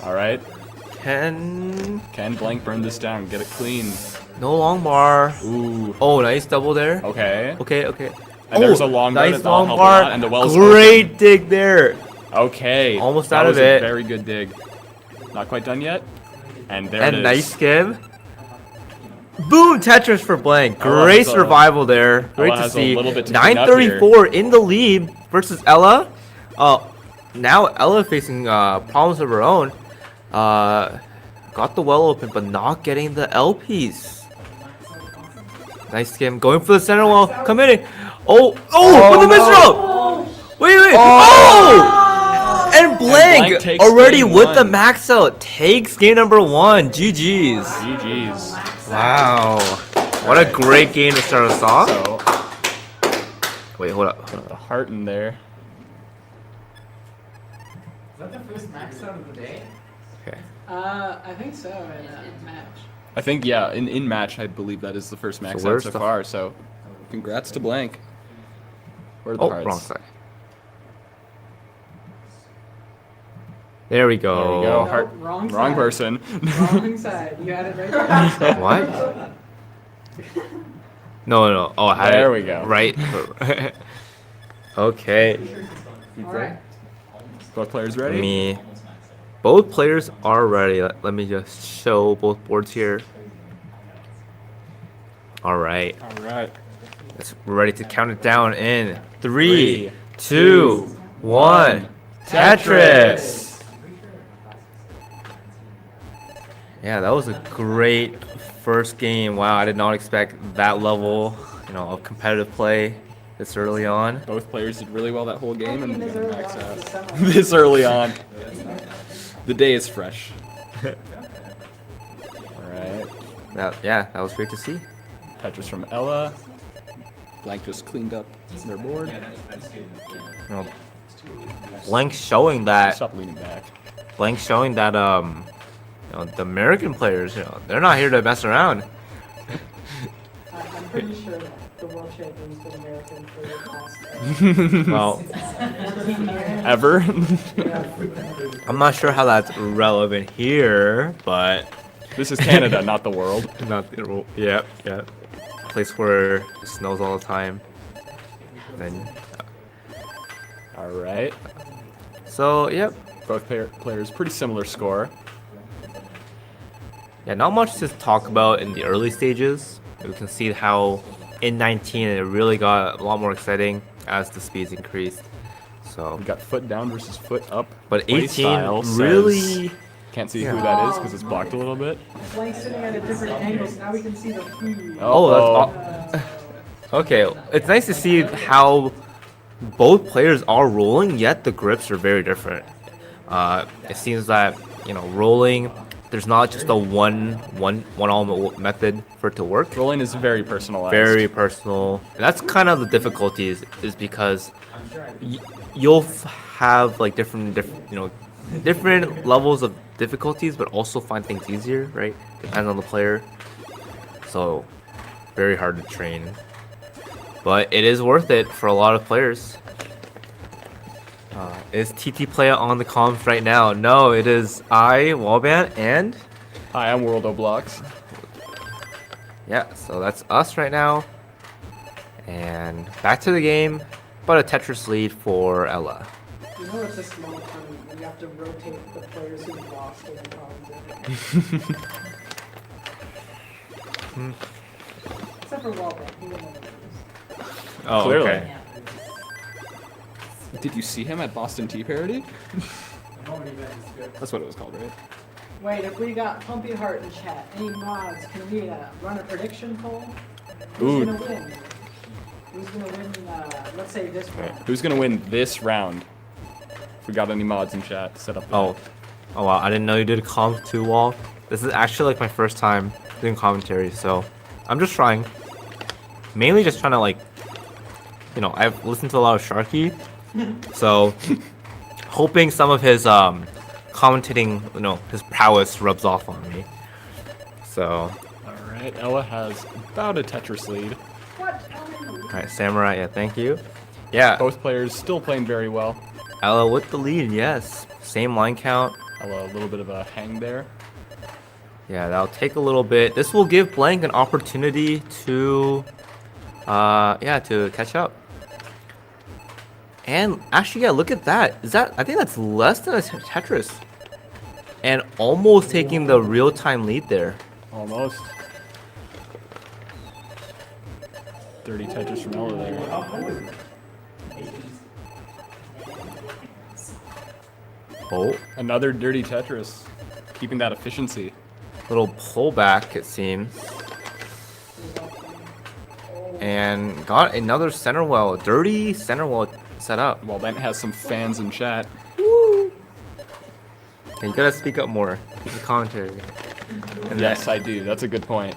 Speaker 11: Alright,
Speaker 10: Can
Speaker 11: can Blank burn this down? Get it clean.
Speaker 10: no long bar.
Speaker 11: Ooh.
Speaker 10: Oh, nice double there.
Speaker 11: Okay.
Speaker 10: Okay.
Speaker 11: And there's a long bar
Speaker 10: nice
Speaker 11: that'll
Speaker 10: long
Speaker 11: help a
Speaker 10: bar.
Speaker 11: lot, and the well's
Speaker 10: Great dig there.
Speaker 11: Okay.
Speaker 10: Almost
Speaker 11: that
Speaker 10: out
Speaker 11: was
Speaker 10: of
Speaker 11: a
Speaker 10: it.
Speaker 11: very good dig. Not quite done yet. And there it
Speaker 10: And
Speaker 11: is.
Speaker 10: nice skim. Boom, Tetris for Blank.
Speaker 11: Ella
Speaker 10: Great
Speaker 11: has a-
Speaker 10: survival there. Great
Speaker 11: Ella
Speaker 10: to
Speaker 11: has a
Speaker 10: see.
Speaker 11: little bit to clean up
Speaker 10: 934 in the lead versus Ella. Now Ella facing problems of her own. Got the well open, but not getting the L piece. Nice skim. Going for the center wall. Committing. Oh, with the misthrow. Wait. Oh! And Blank
Speaker 11: takes
Speaker 10: already
Speaker 11: game
Speaker 10: with the
Speaker 11: one.
Speaker 10: max out. Takes game number 1. GG's.
Speaker 11: GG's.
Speaker 10: Wow. What a great game to start us off.
Speaker 11: So,
Speaker 10: Wait, hold up.
Speaker 11: the heart in there.
Speaker 1: Is that the first max out of the day?
Speaker 10: Okay.
Speaker 1: I think so in a match.
Speaker 11: I think, yeah, in match, I believe that is the first max out
Speaker 10: where's
Speaker 11: so
Speaker 10: the-
Speaker 11: far. So, congrats to Blank. Where are the
Speaker 10: Oh,
Speaker 11: hearts?
Speaker 10: wrong side. There we go.
Speaker 11: There we go.
Speaker 1: No,
Speaker 11: Heart.
Speaker 1: wrong
Speaker 11: Wrong
Speaker 1: side.
Speaker 11: person.
Speaker 1: Wrong side. You had it right there.
Speaker 10: What? No. Oh, I had
Speaker 11: There
Speaker 10: it
Speaker 11: we go.
Speaker 10: Right. Okay.
Speaker 1: Alright.
Speaker 11: Both players ready?
Speaker 10: Me. Both players are ready. Let me just show both boards here. All right.
Speaker 11: All right.
Speaker 10: We're ready to count it down in 3, 2, 1. Tetris. Yeah, that was a great first game. Wow, I did not expect that level, of competitive play this early on.
Speaker 11: Both players did really well that whole game and got a max out. This early on. The day is fresh. Alright.
Speaker 10: That was great to see.
Speaker 11: Tetris from Ella. Blank just cleaned up their board.
Speaker 10: Blank showing that
Speaker 11: Stop leaning back.
Speaker 10: the American players, they're not here to mess around.
Speaker 1: I'm pretty sure the world champion's been American for the past
Speaker 10: Well,
Speaker 1: 14 years.
Speaker 11: Ever?
Speaker 10: I'm not sure how that's relevant here, but
Speaker 11: This is Canada, not the world.
Speaker 10: not the yeah. Place where it snows all the time. Then
Speaker 11: Alright.
Speaker 10: so yep.
Speaker 11: Both players pretty similar score.
Speaker 10: Yeah, not much to talk about in the early stages. We can see how in 19, it really got a lot more exciting as the speeds increased. So
Speaker 11: We got foot down versus foot up.
Speaker 10: But
Speaker 11: Play
Speaker 10: 18
Speaker 11: style
Speaker 10: really-
Speaker 11: says- can't see who that is because it's blocked a little bit.
Speaker 9: Blank's sitting at a different angle, so now we can see the food.
Speaker 10: Oh, that's okay. It's nice to see how both players are rolling, yet the grips are very different. It seems that rolling, there's not just a one all method for it to work.
Speaker 11: Rolling is very personalized.
Speaker 10: Very personal. And that's kind of the difficulty is because you'll have like different levels of difficulties, but also find things easier, right? Depends on the player. So very hard to train, but it is worth it for a lot of players. Is TT Playa on the comms right now? No, it is I, Wallbant, and
Speaker 11: Hi, I'm World of Blocks.
Speaker 10: yeah, so that's us right now. And back to the game, but a Tetris lead for Ella.
Speaker 9: You know it's a small tournament when you have to rotate the players who lost in the comments. Except for Wallbant, he wouldn't have lose.
Speaker 10: Oh,
Speaker 11: Clearly.
Speaker 10: okay.
Speaker 11: Did you see him at Boston Tea Parody? That's what it was called, right?
Speaker 9: Wait, if we got Pumpy Heart in chat, any mods, can we run a prediction poll?
Speaker 11: Ooh.
Speaker 9: Who's gonna win? Who's gonna win, let's say this round?
Speaker 11: Who's gonna win this round? If we got any mods in chat, set up.
Speaker 10: Oh wow, I didn't know you did comp too, Wall. This is actually like my first time doing commentary, so I'm just trying. Mainly just trying to I've listened to a lot of Sharky, so hoping some of his commentating, his prowess rubs off on me. So.
Speaker 11: Alright, Ella has about a Tetris lead.
Speaker 10: Alright, Samurai, yeah, thank you. Yeah.
Speaker 11: Both players still playing very well.
Speaker 10: Ella with the lead, yes. Same line count.
Speaker 11: Ella a little bit of a hang there.
Speaker 10: Yeah, that'll take a little bit. This will give Blank an opportunity to to catch up. And actually, yeah, look at that. I think that's less than a Tetris. And almost taking the real-time lead there.
Speaker 11: Almost. Dirty Tetris from Ella there.
Speaker 10: Oh.
Speaker 11: Another dirty Tetris. Keeping that efficiency.
Speaker 10: Little pullback, it seems. And got another center well. Dirty center well set up.
Speaker 11: Wallbant has some fans in chat.
Speaker 10: Woo! Okay, you gotta speak up more. The commentary. And
Speaker 11: Yes, I do. That's a good point.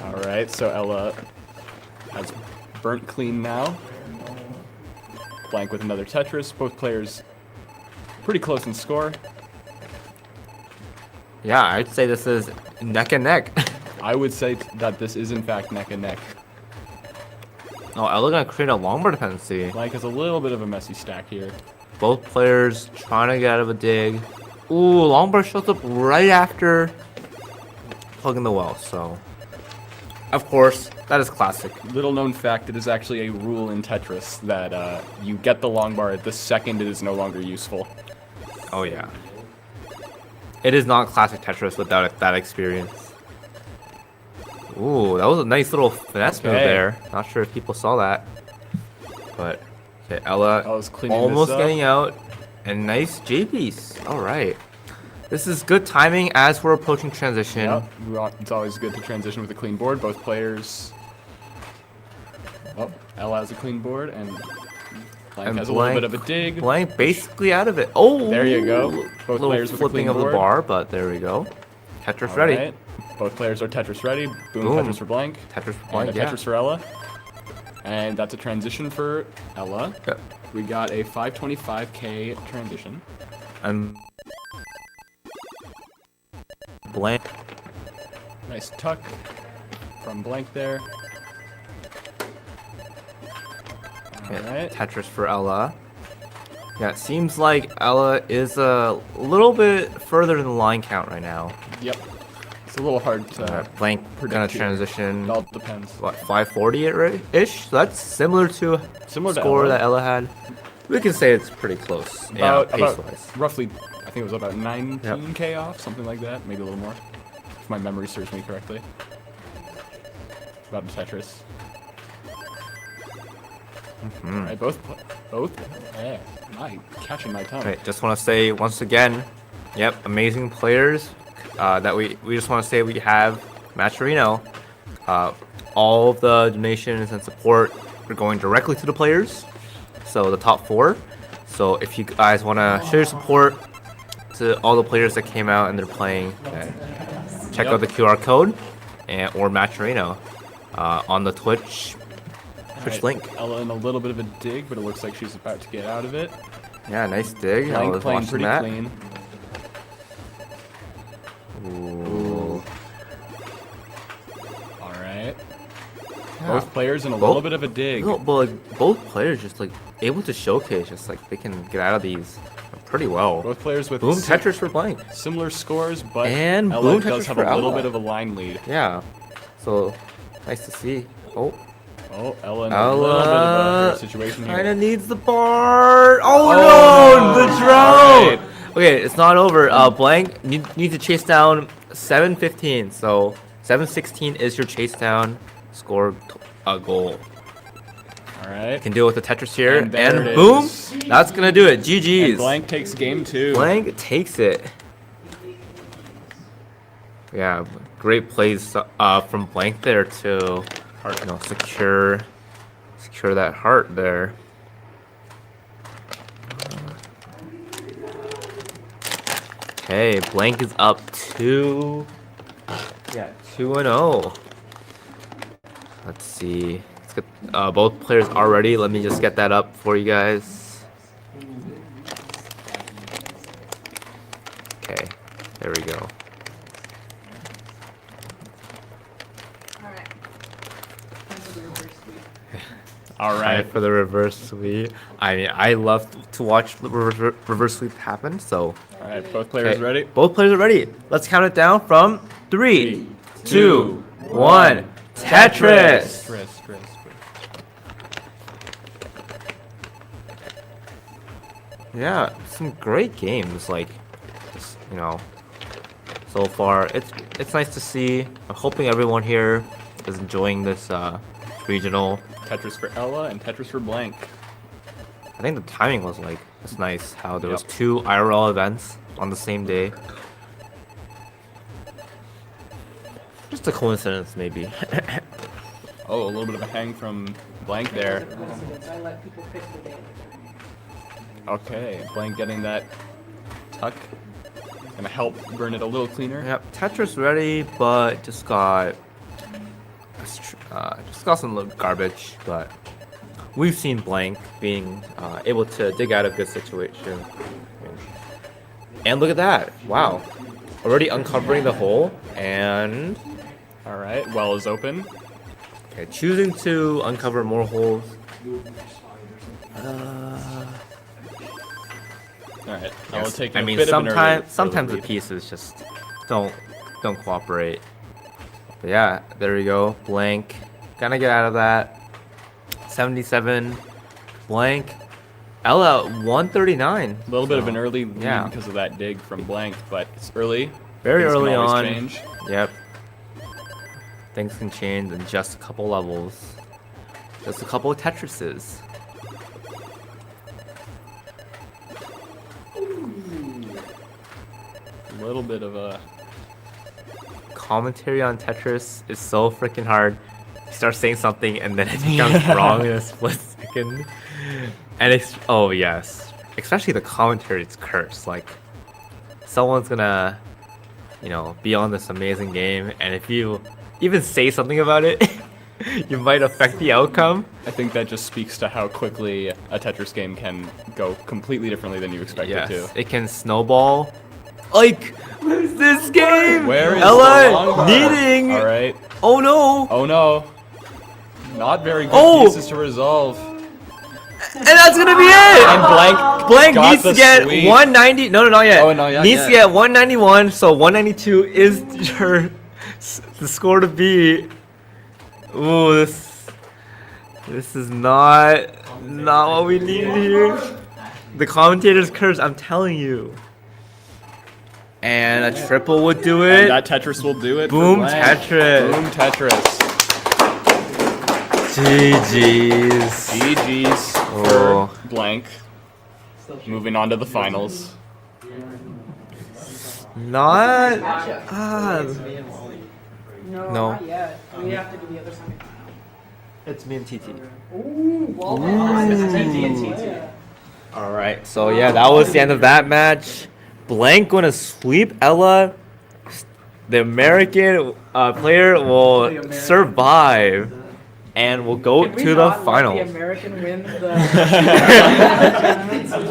Speaker 11: Alright, so Ella has burnt clean now. Blank with another Tetris. Both players pretty close in score.
Speaker 10: Yeah, I'd say this is neck and neck.
Speaker 11: I would say that this is in fact neck and neck.
Speaker 10: Oh, Ella gonna create a longboard dependency.
Speaker 11: Blank has a little bit of a messy stack here.
Speaker 10: Both players trying to get out of a dig. Ooh, longboard shows up right after plugging the well, so. Of course, that is classic.
Speaker 11: Little known fact, it is actually a rule in Tetris that you get the long bar the second it is no longer useful.
Speaker 10: Oh yeah. It is not classic Tetris without that experience. Ooh, that was a nice little finesse move there. Not sure if people saw that. But, okay, Ella almost getting out. And nice J-piece. Alright. This is good timing as we're approaching transition.
Speaker 11: Yep. It's always good to transition with a clean board. Both players... Oh, Ella has a clean board, and Blank has a little bit of a dig.
Speaker 10: Blank basically out of it. Oh!
Speaker 11: There you go. Both players with a
Speaker 10: flipping
Speaker 11: clean
Speaker 10: of
Speaker 11: board.
Speaker 10: the bar, but there we go. Tetris ready.
Speaker 11: Right. Both players are Tetris ready. Boom,
Speaker 10: Boom.
Speaker 11: Tetris for Blank.
Speaker 10: Tetris for Blank,
Speaker 11: and a Tetris for Ella. And that's a transition for Ella.
Speaker 10: Yep.
Speaker 11: We got a 525k transition.
Speaker 10: And Blank.
Speaker 11: Nice tuck from Blank there. Alright.
Speaker 10: Tetris for Ella. Yeah, it seems like Ella is a little bit further in the line count right now.
Speaker 11: Yep. It's a little hard to
Speaker 10: Blank gonna
Speaker 11: here.
Speaker 10: transition.
Speaker 11: It all depends.
Speaker 10: What, 540-ish? So that's similar to
Speaker 11: Similar to
Speaker 10: score
Speaker 11: Ella.
Speaker 10: that Ella had. We can say it's pretty close.
Speaker 11: About
Speaker 10: pace-wise.
Speaker 11: roughly, I think it was about 19k off, something like that. Maybe a little more. If my memory serves me correctly. about the Tetris.
Speaker 10: Mhm.
Speaker 11: Both. Am I catching my tongue?
Speaker 10: Okay, just want to say once again, yep, amazing players. That we just want to say we have Matcherino. All of the donations and support are going directly to the players. So the top 4. So if you guys want to show your support to all the players that came out and they're playing, check out the QR code or Matcherino on the Twitch link.
Speaker 11: Ella in a little bit of a dig, but it looks like she's about to get out of it.
Speaker 10: Yeah, nice dig. I
Speaker 11: Blank
Speaker 10: was
Speaker 11: playing
Speaker 10: watching
Speaker 11: pretty
Speaker 10: that.
Speaker 11: clean.
Speaker 10: Ooh.
Speaker 11: All right.
Speaker 10: Yeah.
Speaker 11: Both players in a little bit of a dig.
Speaker 10: No, but like, both players just like able to showcase, just like they can get out of these pretty well.
Speaker 11: Both players with
Speaker 10: Boom Tetris for Blank.
Speaker 11: similar scores, but
Speaker 10: And
Speaker 11: Ella
Speaker 10: Boom
Speaker 11: does
Speaker 10: Tetris
Speaker 11: have
Speaker 10: for
Speaker 11: a little
Speaker 10: Ella.
Speaker 11: bit of a line lead.
Speaker 10: Yeah. So nice to see.
Speaker 11: Oh, Ella in a little bit of a hurt situation here.
Speaker 10: Kinda needs the bar. Oh,
Speaker 11: Oh,
Speaker 10: no, the
Speaker 11: alright.
Speaker 10: drone. Okay, it's not over. Blank need to chase down 7-15. So 7-16 is your chase down score goal.
Speaker 11: All right.
Speaker 10: Can do it with the Tetris here,
Speaker 11: And there
Speaker 10: and
Speaker 11: it
Speaker 10: boom,
Speaker 11: is.
Speaker 10: that's gonna do it. GG's.
Speaker 11: And Blank takes game 2.
Speaker 10: Blank takes it. Yeah, great plays from Blank there to, you know, secure that heart there. Okay, Blank is up 2-0. Let's see. Let's get both players are ready. Let me just get that up for you guys. Okay, there we go.
Speaker 11: All
Speaker 10: Time
Speaker 11: right.
Speaker 10: for the reverse sweep. I mean, I love to watch the reverse sweep happen. So,
Speaker 11: All right. Both players
Speaker 10: okay,
Speaker 11: ready?
Speaker 10: both players are ready. Let's count it down from 3, 2, 1. Tetris.
Speaker 11: Stress.
Speaker 10: Yeah, some great games. Like, just, you know, so far it's nice to see. I'm hoping everyone here is enjoying this regional.
Speaker 11: Tetris for Ella and Tetris for Blank.
Speaker 10: I think the timing was like it's nice how there was 2 IRL events on the same day. Just a coincidence, maybe.
Speaker 11: Oh, a little bit of a hang from Blank there.
Speaker 9: I let people pick the day.
Speaker 11: Okay, Blank getting that tuck. Gonna help burn it a little cleaner.
Speaker 10: Yep, Tetris ready, but just got some little garbage. But we've seen Blank being able to dig out a good situation. And look at that! Wow, already uncovering the hole and.
Speaker 11: All right, well is open.
Speaker 10: Okay, choosing to uncover more holes.
Speaker 11: All right, Ella taking
Speaker 10: I mean,
Speaker 11: a bit of an early
Speaker 10: sometimes the
Speaker 11: lead.
Speaker 10: pieces just don't cooperate. But yeah, there we go. Blank, gonna get out of that. 77, Blank. Ella 139.
Speaker 11: A little bit of an early lead
Speaker 10: yeah.
Speaker 11: because of that dig from Blank, but it's early.
Speaker 10: Very
Speaker 11: Things can
Speaker 10: early
Speaker 11: always
Speaker 10: on.
Speaker 11: change.
Speaker 10: Yep. Things can change in just a couple levels. Just a couple of Tetrises.
Speaker 11: A little bit of a
Speaker 10: Commentary on Tetris is so freaking hard. You start saying something and then it becomes wrong in a split second. And it's oh yes, especially the commentary is cursed. Like someone's gonna, you know, be on this amazing game, and if you even say something about it, you might affect the outcome.
Speaker 11: I think that just speaks to how quickly a Tetris game can go completely differently than you expect
Speaker 10: Yes,
Speaker 11: it to.
Speaker 10: it can snowball. Like, where's this game?
Speaker 11: Where is the long
Speaker 10: Ella
Speaker 11: bar?
Speaker 10: needing.
Speaker 11: All right.
Speaker 10: Oh no!
Speaker 11: Oh no. Not very good
Speaker 10: Oh!
Speaker 11: pieces to resolve.
Speaker 10: And that's gonna be it.
Speaker 11: And
Speaker 10: Blank
Speaker 11: got
Speaker 10: needs
Speaker 11: the
Speaker 10: to get
Speaker 11: sweep.
Speaker 10: 190. No, not yet.
Speaker 11: Oh, not yet,
Speaker 10: Needs
Speaker 11: yet.
Speaker 10: to get 191. So 192 is the score to beat. Ooh, this is not what we needed here. The commentator's curse. I'm telling you. And a triple would do it.
Speaker 11: And that Tetris will do it. for
Speaker 10: Boom
Speaker 11: Blank.
Speaker 10: Tetris.
Speaker 11: Boom Tetris.
Speaker 10: GG's.
Speaker 11: GG's
Speaker 10: Oh.
Speaker 11: for blank. Moving on to the finals.
Speaker 10: Not.
Speaker 9: No,
Speaker 10: No.
Speaker 9: not yet. We have to do the other semifinal.
Speaker 10: It's me and TT.
Speaker 9: Ooh, Wallbant.
Speaker 10: Ooh. All right. So yeah, that was the end of that match. Blank gonna sweep Ella. The American player will survive and will go
Speaker 9: Can we
Speaker 10: to the
Speaker 9: not let
Speaker 10: finals.
Speaker 9: the American win the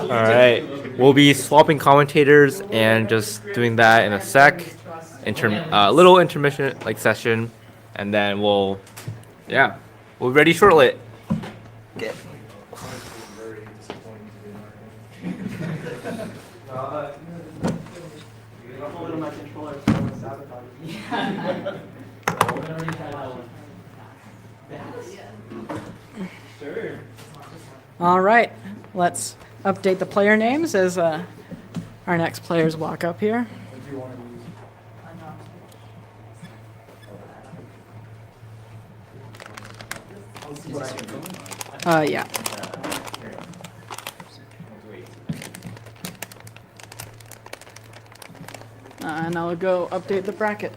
Speaker 10: All right. We'll be swapping commentators and just doing that in a sec. Little intermission like session, and then we'll ready shortly.
Speaker 1: All right, let's update the player names as our next players walk up here. Yeah. And I'll go update the bracket.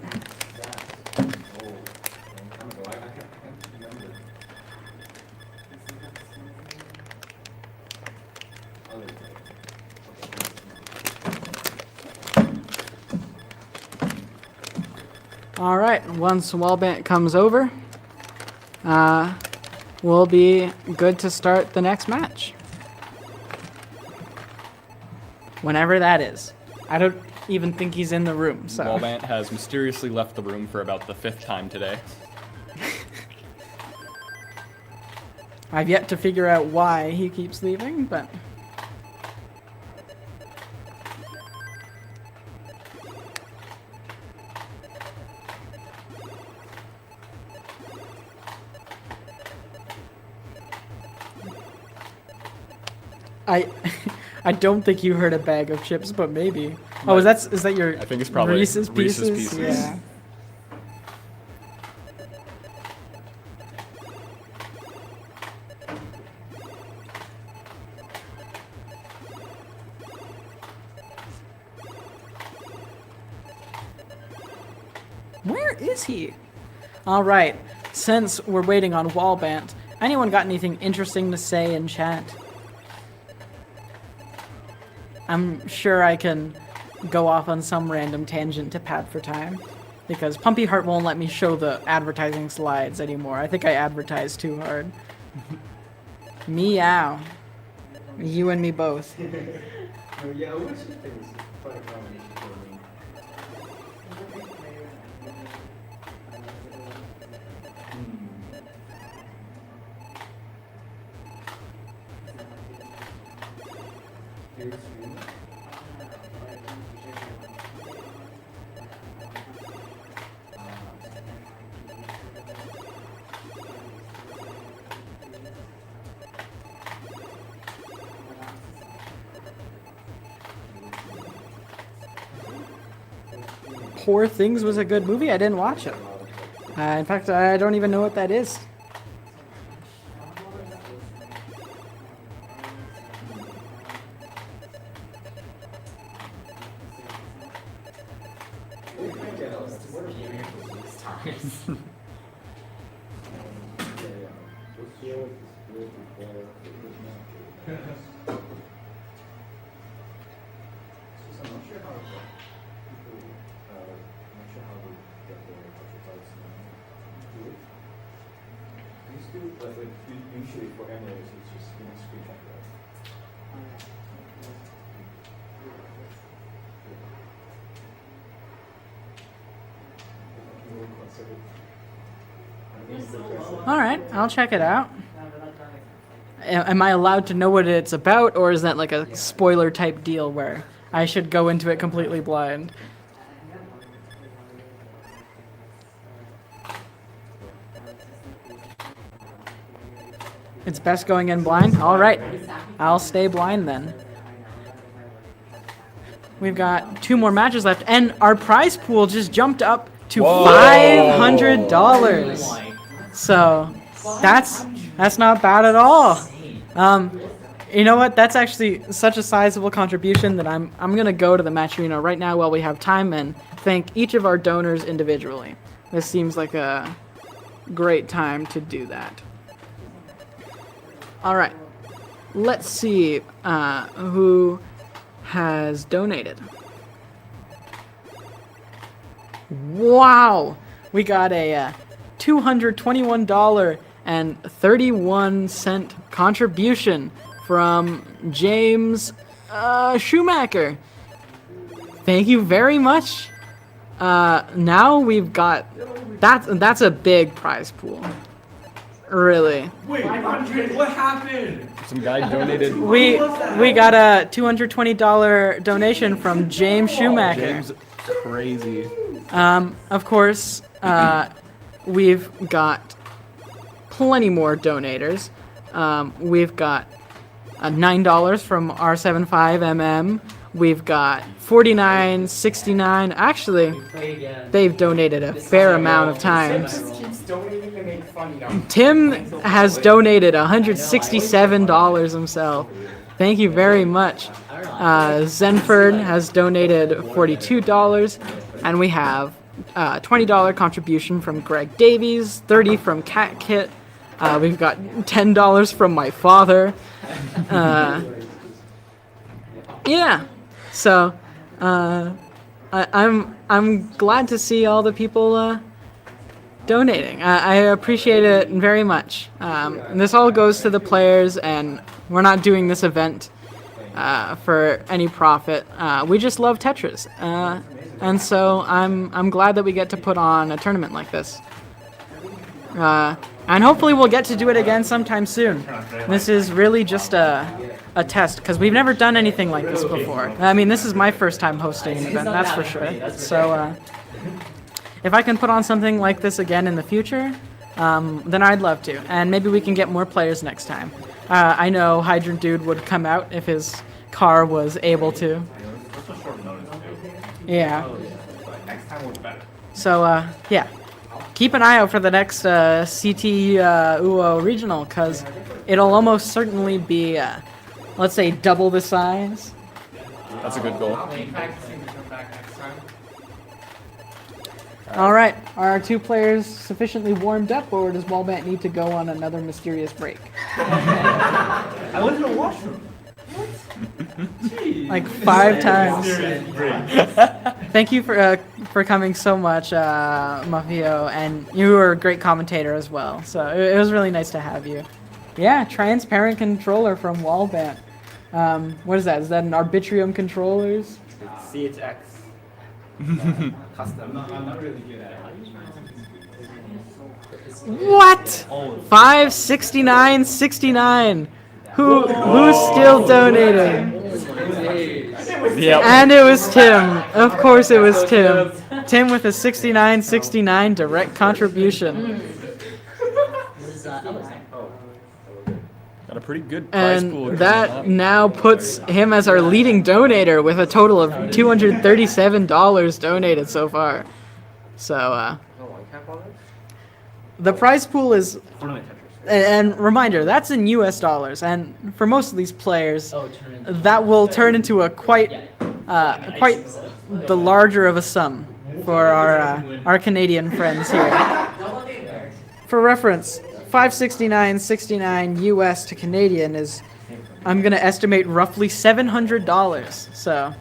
Speaker 1: All right, once Wallbant comes over, we'll be good to start the next match. Whenever that is. I don't even think he's in the room, so.
Speaker 11: Wallbant has mysteriously left the room for about the 5th time today.
Speaker 1: I've yet to figure out why he keeps leaving, but. I don't think you heard a bag of chips, but maybe. Oh, is that your?
Speaker 11: I think it's probably
Speaker 1: Reese's Pieces?
Speaker 11: Reese's Pieces.
Speaker 1: Yeah. Where is he? All right. Since we're waiting on Wallbant, anyone got anything interesting to say in chat? I'm sure I can go off on some random tangent to pad for time, because Pumpy Heart won't let me show the advertising slides anymore. I think I advertised too hard. Meow. You and me both.
Speaker 7: Yeah, what's the thing? Quite a combination for me.
Speaker 1: Poor Things was a good movie. I didn't watch it. In fact, I don't even know what that is.
Speaker 3: Usually for emulators, it's just screenshot that.
Speaker 1: All right, I'll check it out. Am I allowed to know what it's about, or is that like a spoiler type deal where I should go into it completely blind? It's best going in blind? All right, I'll stay blind then. We've got 2 more matches left, and our prize pool just jumped up to $500. So That's not bad at all. You know what? That's actually such a sizable contribution that I'm gonna go to the match arena right now while we have time and thank each of our donors individually. This seems like a great time to do that. All right, let's see who has donated. Wow, we got a $221.31 contribution from James Schumacher. Thank you very much. Now we've got that's a big prize pool. Really.
Speaker 3: Wait, what happened?
Speaker 11: Some guy donated.
Speaker 1: We got a $220 donation from James Schumacher.
Speaker 11: James, crazy.
Speaker 1: Of course, we've got plenty more donators. We've got $9 from R75MM. We've got $49.69. Actually, they've donated a fair amount of times. Tim has donated $167 himself. Thank you very much. Zenford has donated $42, and we have $20 contribution from Greg Davies, $30 from Cat Kit. We've got $10 from my father. Yeah, so I'm glad to see all the people donating. I appreciate it very much. This all goes to the players, and we're not doing this event for any profit. We just love Tetris, and so I'm glad that we get to put on a tournament like this. And hopefully we'll get to do it again sometime soon. This is really just a test, because we've never done anything like this before. I mean, this is my first time hosting an event, that's for sure. So if I can put on something like this again in the future, then I'd love to. And maybe we can get more players next time. I know Hydrant Dude would come out if his car was able to. Yeah. So, yeah. Keep an eye out for the next CTWO regional, because it'll almost certainly be, let's say, double the size.
Speaker 11: That's a good goal.
Speaker 1: All right, are our two players sufficiently warmed up, or does Wallbant need to go on another mysterious break?
Speaker 3: I went to the washroom.
Speaker 1: Like 5 times. Thank you for coming so much, Mafio, and you were a great commentator as well. So it was really nice to have you. Yeah, transparent controller from Wallbant. What is that? Is that an Arbitrium controllers?
Speaker 3: CHX. Custom. I'm not really good at it.
Speaker 1: What? 569.69. Who's still donating?
Speaker 11: Yep.
Speaker 1: And it was Tim. Of course it was Tim. Tim with a 69.69 direct contribution.
Speaker 11: Got a pretty good prize pool.
Speaker 1: And that now puts him as our leading donator with a total of $237 donated so far. So, the prize pool is... And reminder, that's in US dollars, and for most of these players, that will turn into a quite the larger of a sum for our Canadian friends here. For reference, $569.69 US to Canadian is, I'm gonna estimate, roughly $700. So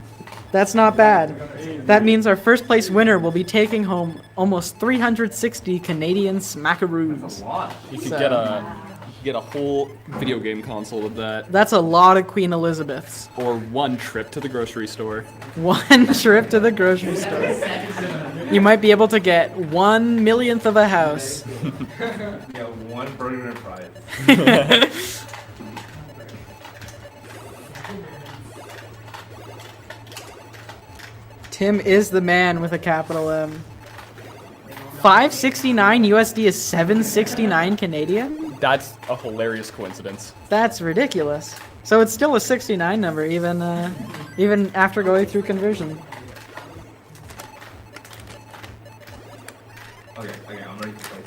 Speaker 1: that's not bad. That means our first place winner will be taking home almost 360 Canadian smackaroos.
Speaker 11: You could get a whole video game console with that.
Speaker 1: That's a lot of Queen Elizabeths.
Speaker 11: Or one trip to the grocery store.
Speaker 1: One trip to the grocery store. You might be able to get 1/1,000,000th of a house.
Speaker 3: Yeah, one burger and fries.
Speaker 1: Tim is the man with a capital M. 569 USD is 769 Canadian?
Speaker 11: That's a hilarious coincidence.
Speaker 1: That's ridiculous. So it's still a 69 number, even after going through conversion.
Speaker 3: Okay, I'm ready to play.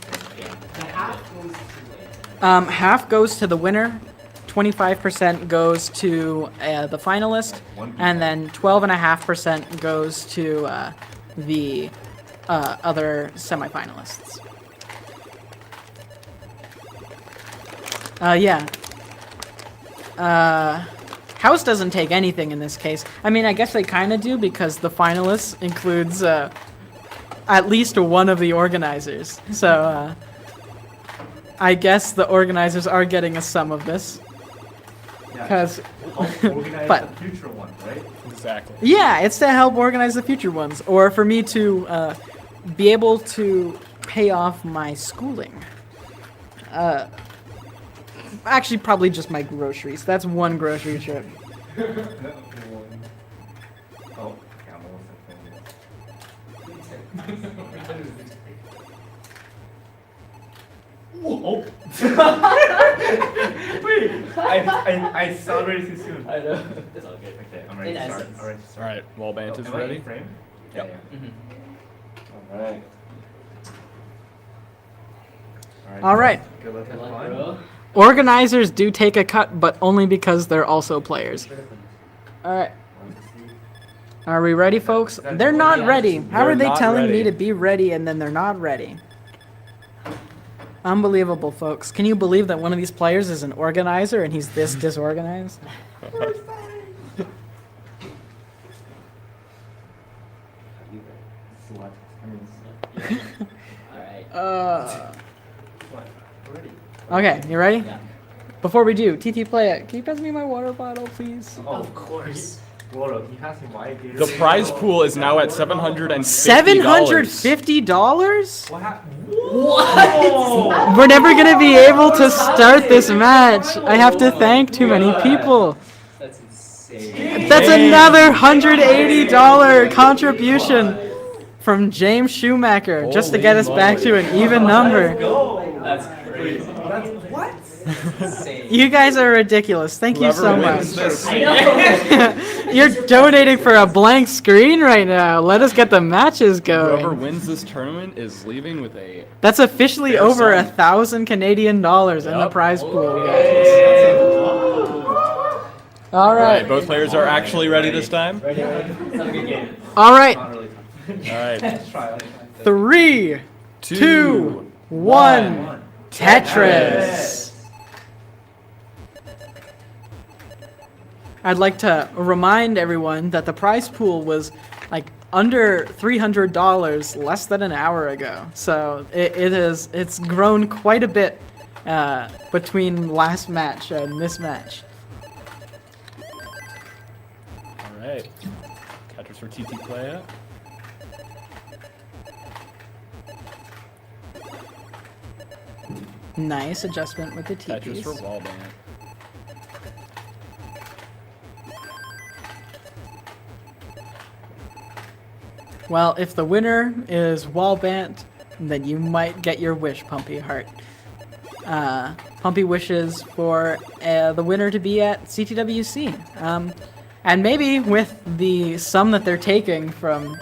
Speaker 7: The half goes too late.
Speaker 1: Half goes to the winner, 25% goes to the finalist, and then 12.5% goes to the other semifinalists. Yeah. House doesn't take anything in this case. I mean, I guess they kind of do because the finalists includes at least one of the organizers. So I guess the organizers are getting a sum of this. Because, but
Speaker 3: the future one, right?
Speaker 11: Exactly.
Speaker 1: yeah, it's to help organize the future ones, or for me to be able to pay off my schooling. Actually, probably just my groceries. That's one grocery trip.
Speaker 3: Oh, oh. Wait, I celebrated too soon.
Speaker 5: I know. It's all good.
Speaker 3: Okay, I'm ready to start.
Speaker 5: All
Speaker 3: All right,
Speaker 11: All right, Wallbant is
Speaker 3: Am I
Speaker 11: ready.
Speaker 3: in frame?
Speaker 11: Yep.
Speaker 3: All right.
Speaker 1: All right.
Speaker 3: Good luck,
Speaker 5: Good luck,
Speaker 3: fun.
Speaker 5: bro.
Speaker 1: Organizers do take a cut, but only because they're also players. All right. Are we ready, folks? They're not
Speaker 5: Yeah.
Speaker 1: ready. How
Speaker 11: They're
Speaker 1: are they
Speaker 11: not
Speaker 1: telling me
Speaker 11: ready.
Speaker 1: to be ready and then they're not ready? Unbelievable, folks. Can you believe that one of these players is an organizer and he's this disorganized?
Speaker 5: Alright.
Speaker 1: Okay, you ready?
Speaker 5: Yeah.
Speaker 1: Before we do, TT Playa, can you pass me my water bottle, please?
Speaker 5: Of course.
Speaker 3: Whoa, he passed me my Gatorade.
Speaker 11: The prize pool is now at $750.
Speaker 1: $750?
Speaker 3: What happened?
Speaker 5: What?
Speaker 1: We're never gonna be able to start this match. I have to thank too many people.
Speaker 5: That's insane.
Speaker 1: That's another $180 contribution from James Schumacher just to get us back to an even number.
Speaker 5: That's crazy.
Speaker 3: That's what?
Speaker 5: Insane.
Speaker 1: You guys are ridiculous. Thank you so
Speaker 11: Whoever
Speaker 1: much.
Speaker 11: wins this-
Speaker 5: I know.
Speaker 1: You're donating for a blank screen right now. Let us get the matches
Speaker 11: Whoever
Speaker 1: going.
Speaker 11: wins this tournament is leaving with a.
Speaker 1: That's officially
Speaker 11: Fair
Speaker 1: over
Speaker 11: sum.
Speaker 1: 1,000 Canadian dollars in the
Speaker 11: Yup.
Speaker 1: prize pool, guys. All
Speaker 11: All right,
Speaker 1: right.
Speaker 11: both players are actually ready this time.
Speaker 5: Let's have a good game.
Speaker 1: All right.
Speaker 11: All right,
Speaker 1: 3, 2, 1. Tetris. I'd like to remind everyone that the prize pool was like under $300 less than an hour ago. So it's grown quite a bit between last match and this match.
Speaker 11: all right. Tetris for TT Playa.
Speaker 1: Nice adjustment with the
Speaker 11: Tetris for
Speaker 1: TPs.
Speaker 11: Wallbant.
Speaker 1: Well, if the winner is Wallbant, then you might get your wish, Pumpy Heart. Pumpy wishes for the winner to be at CTWC. And maybe with the sum that they're taking from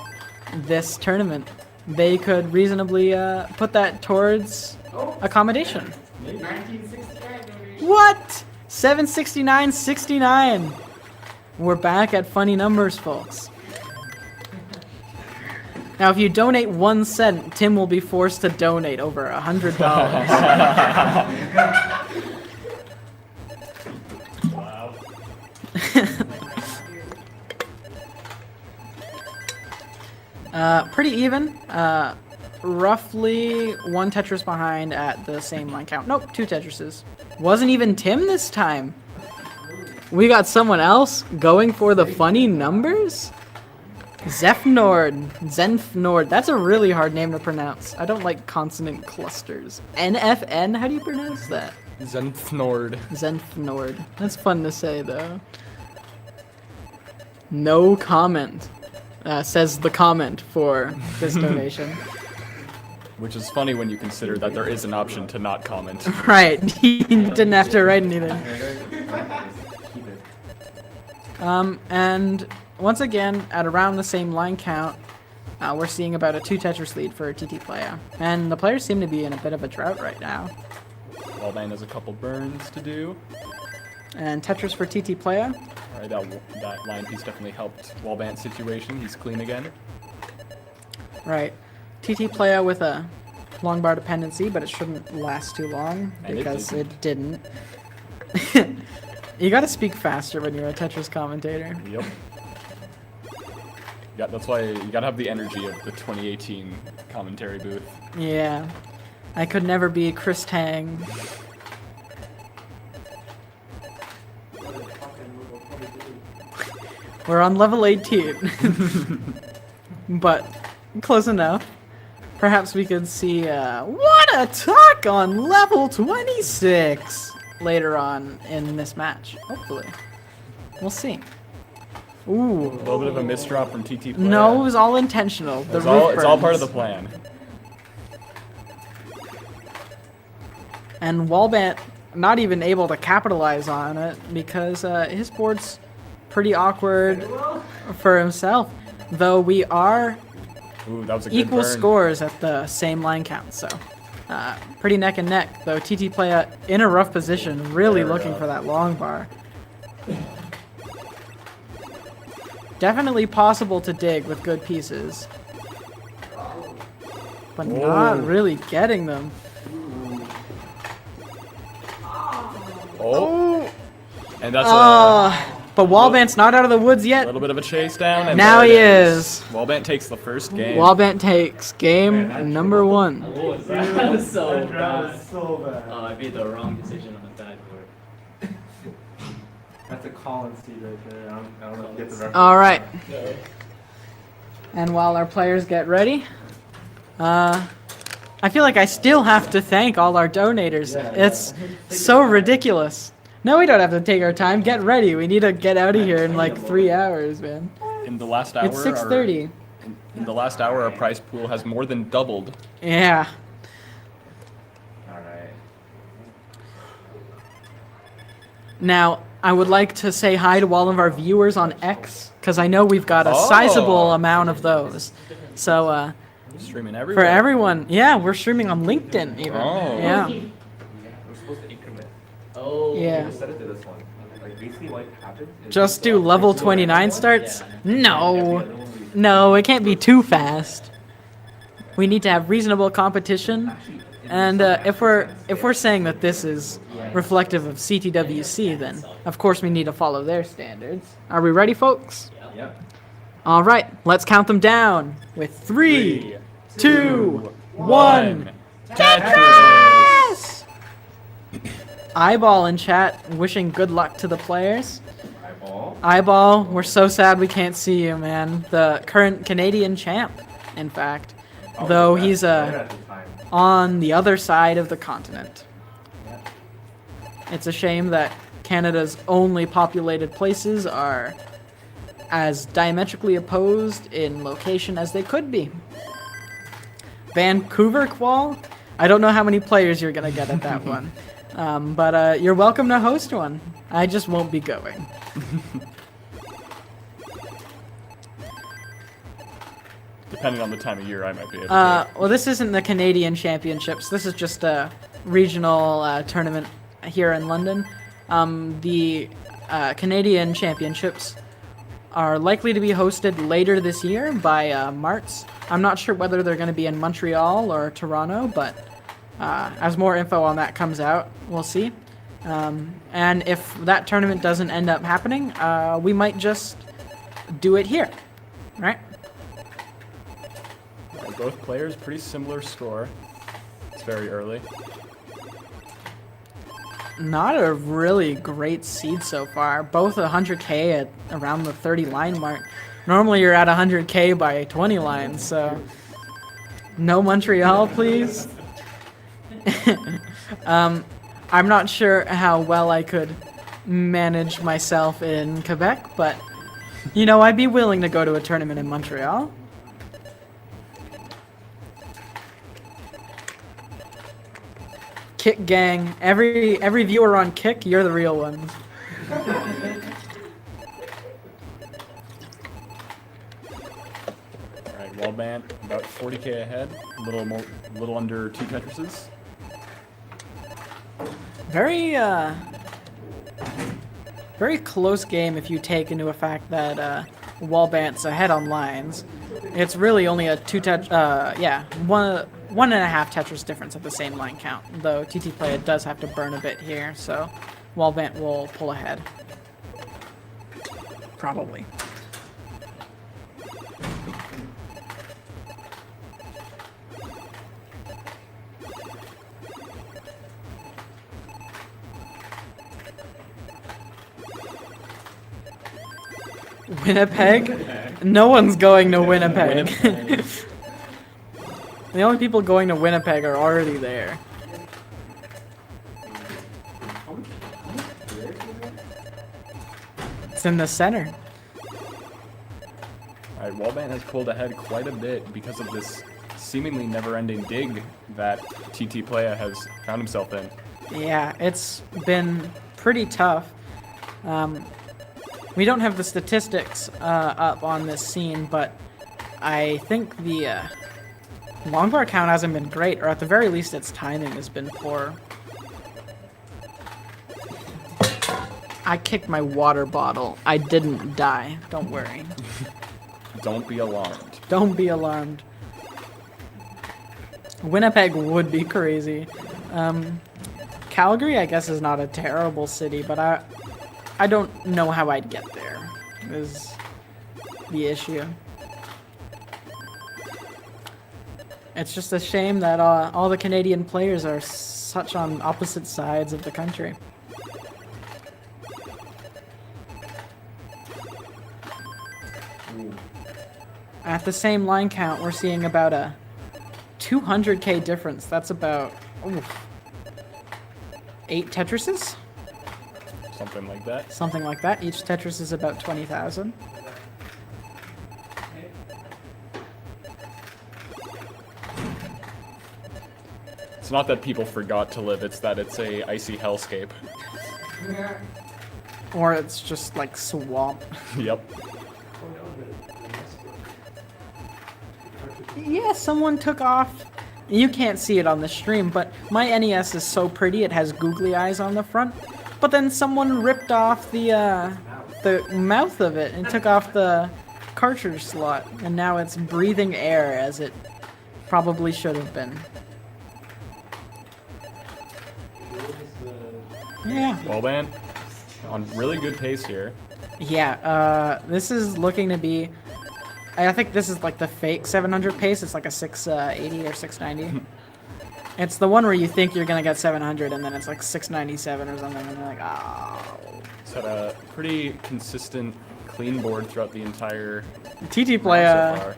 Speaker 1: this tournament, they could reasonably put that towards accommodation.
Speaker 5: 1969, baby.
Speaker 1: What? 769.69. We're back at funny numbers, folks. Now, if you donate 1 cent, Tim will be forced to donate over $100.
Speaker 3: Wow.
Speaker 1: Pretty even. Roughly 1 Tetris behind at the same line count. Nope, 2 Tetrises. Wasn't even Tim this time. We got someone else going for the funny numbers? Zenfnord. That's a really hard name to pronounce. I don't like consonant clusters. NFN? How do you pronounce that?
Speaker 11: Zenfnord.
Speaker 1: Zenfnord. That's fun to say, though. No comment. Says the comment for this donation.
Speaker 11: Which is funny when you consider that there is an option to not comment.
Speaker 1: Right. He didn't have to write anything. And once again, at around the same line count, we're seeing about a 2 Tetris lead for TT Playa. And the players seem to be in a bit of a drought right now.
Speaker 11: Wallbant has a couple burns to do.
Speaker 1: And Tetris for TT Playa.
Speaker 11: All right, that line piece definitely helped Wallbant's situation. He's clean again.
Speaker 1: Right. TT Playa with a long bar dependency, but it shouldn't last too long
Speaker 11: And
Speaker 1: because
Speaker 11: it
Speaker 1: it didn't. You gotta speak faster when you're a Tetris commentator.
Speaker 11: Yep. Yeah, that's why you gotta have the energy of the 2018 commentary booth.
Speaker 1: Yeah. I could never be Chris Tang. We're on level 18. But close enough. Perhaps we could see what a talk on level 26 later on in this match. Hopefully. We'll see. Ooh.
Speaker 11: A little bit of a misdrop from TT Playa.
Speaker 1: No, it was all intentional. The
Speaker 11: It's all
Speaker 1: roof
Speaker 11: part of the
Speaker 1: burns.
Speaker 11: plan.
Speaker 1: And Wallbant not even able to capitalize on it because his board's pretty awkward for himself. Though we are
Speaker 11: Ooh, that was a good
Speaker 1: equal
Speaker 11: burn.
Speaker 1: scores at the same line count, so pretty neck and neck. Though TT Playa in a rough position, really
Speaker 11: Very
Speaker 1: looking
Speaker 11: rough.
Speaker 1: for that long bar. Definitely possible to dig with good pieces, but not really getting them.
Speaker 11: Oh. And that's
Speaker 1: But Wallbant's not out of the woods
Speaker 11: a
Speaker 1: yet.
Speaker 11: little bit of a chase down. And
Speaker 1: Now
Speaker 11: there
Speaker 1: he
Speaker 11: it
Speaker 1: is.
Speaker 11: Wallbant takes the first game.
Speaker 1: Wallbant takes game number 1.
Speaker 5: That was so
Speaker 3: That
Speaker 5: bad.
Speaker 3: was so bad.
Speaker 5: Oh, I made the wrong decision on that board.
Speaker 3: That's a Collins seed right there. I don't know if you get the reference.
Speaker 1: All right. And while our players get ready, I feel like I still have to thank all our donators. It's so ridiculous. No, we don't have to take our time. Get ready. We need to get out of here in like 3 hours, man.
Speaker 11: In the last hour,
Speaker 1: It's 6:30.
Speaker 11: In the last hour, our prize pool has more than doubled.
Speaker 1: Yeah.
Speaker 3: Alright.
Speaker 1: Now, I would like to say hi to all of our viewers on X, because I know we've got a
Speaker 11: Oh.
Speaker 1: sizable amount of those. So,
Speaker 11: Streaming
Speaker 1: for
Speaker 11: everywhere.
Speaker 1: everyone, yeah, we're streaming on LinkedIn even.
Speaker 11: Oh.
Speaker 1: Yeah.
Speaker 3: We're supposed to increment.
Speaker 5: Oh.
Speaker 1: Yeah.
Speaker 3: Set it to this one. Like basically what happens is
Speaker 1: Just do level 29 starts? No. No, it can't be too fast. We need to have reasonable competition. And if we're saying that this is reflective of CTWC, then of course we need to follow their standards. Are we ready, folks?
Speaker 3: Yep.
Speaker 1: All right, let's count them down with 3, 2, 1. Tetris! Eyeball in chat, wishing good luck to the players.
Speaker 3: Eyeball.
Speaker 1: Eyeball, we're so sad we can't see you, man. The current Canadian champ, in fact. Though he's
Speaker 3: At the time.
Speaker 1: on the other side of the continent. It's a shame that Canada's only populated places are as diametrically opposed in location as they could be. Vancouver Qual? I don't know how many players you're gonna get at that one. But you're welcome to host one. I just won't be going.
Speaker 11: Depending on the time of year, I might be able to.
Speaker 1: Well, this isn't the Canadian Championships. This is just a regional tournament here in London. The Canadian Championships are likely to be hosted later this year by March. I'm not sure whether they're going to be in Montreal or Toronto, but as more info on that comes out, we'll see. And if that tournament doesn't end up happening, we might just do it here, right?
Speaker 11: Both players, pretty similar score. It's very early.
Speaker 1: Not a really great seed so far. Both 100k at around the 30 line mark. Normally you're at 100k by 20 lines, so no Montreal, please. I'm not sure how well I could manage myself in Quebec, but you know, I'd be willing to go to a tournament in Montreal. Kick gang. Every viewer on Kick, you're the real ones.
Speaker 11: Alright, Wallbant, about 40k ahead. A little under 2 Tetrises.
Speaker 1: Very, very close game if you take into effect that Wallbant's ahead on lines. It's really only a one and a half Tetris difference at the same line count, though TT Playa does have to burn a bit here, so Wallbant will pull ahead. Probably. Winnipeg? No one's going to Winnipeg. The only people going to Winnipeg are already there. It's in the center.
Speaker 11: Alright, Wallbant has pulled ahead quite a bit because of this seemingly never-ending dig that TT Playa has found himself in.
Speaker 1: Yeah, it's been pretty tough. We don't have the statistics up on this scene, but I think the long bar count hasn't been great, or at the very least its timing has been poor. I kicked my water bottle. I didn't die. Don't worry.
Speaker 11: Don't be alarmed.
Speaker 1: Don't be alarmed. Winnipeg would be crazy. Calgary, I guess, is not a terrible city, but I don't know how I'd get there, is the issue. It's just a shame that all the Canadian players are such on opposite sides of the country. At the same line count, we're seeing about a 200k difference. That's about 8 Tetrises?
Speaker 11: Something like that.
Speaker 1: Something like that. Each Tetris is about 20,000.
Speaker 11: It's not that people forgot to live, it's that it's a icy hellscape.
Speaker 1: Or it's just like swamp.
Speaker 11: Yep.
Speaker 1: Yeah, someone took off. You can't see it on the stream, but my NES is so pretty it has googly eyes on the front. But then someone ripped off the mouth of it and took off the cartridge slot, and now it's breathing air as it probably should have been. Yeah.
Speaker 11: Wallbant on really good pace here.
Speaker 1: Yeah, this is looking to be... I think this is like the fake 700 pace. It's like a 680 or 690. It's the one where you think you're going to get 700 and then it's like 697 or something, and you're like, oh.
Speaker 11: It's had a pretty consistent clean board throughout the entire
Speaker 1: TT Playa,
Speaker 11: so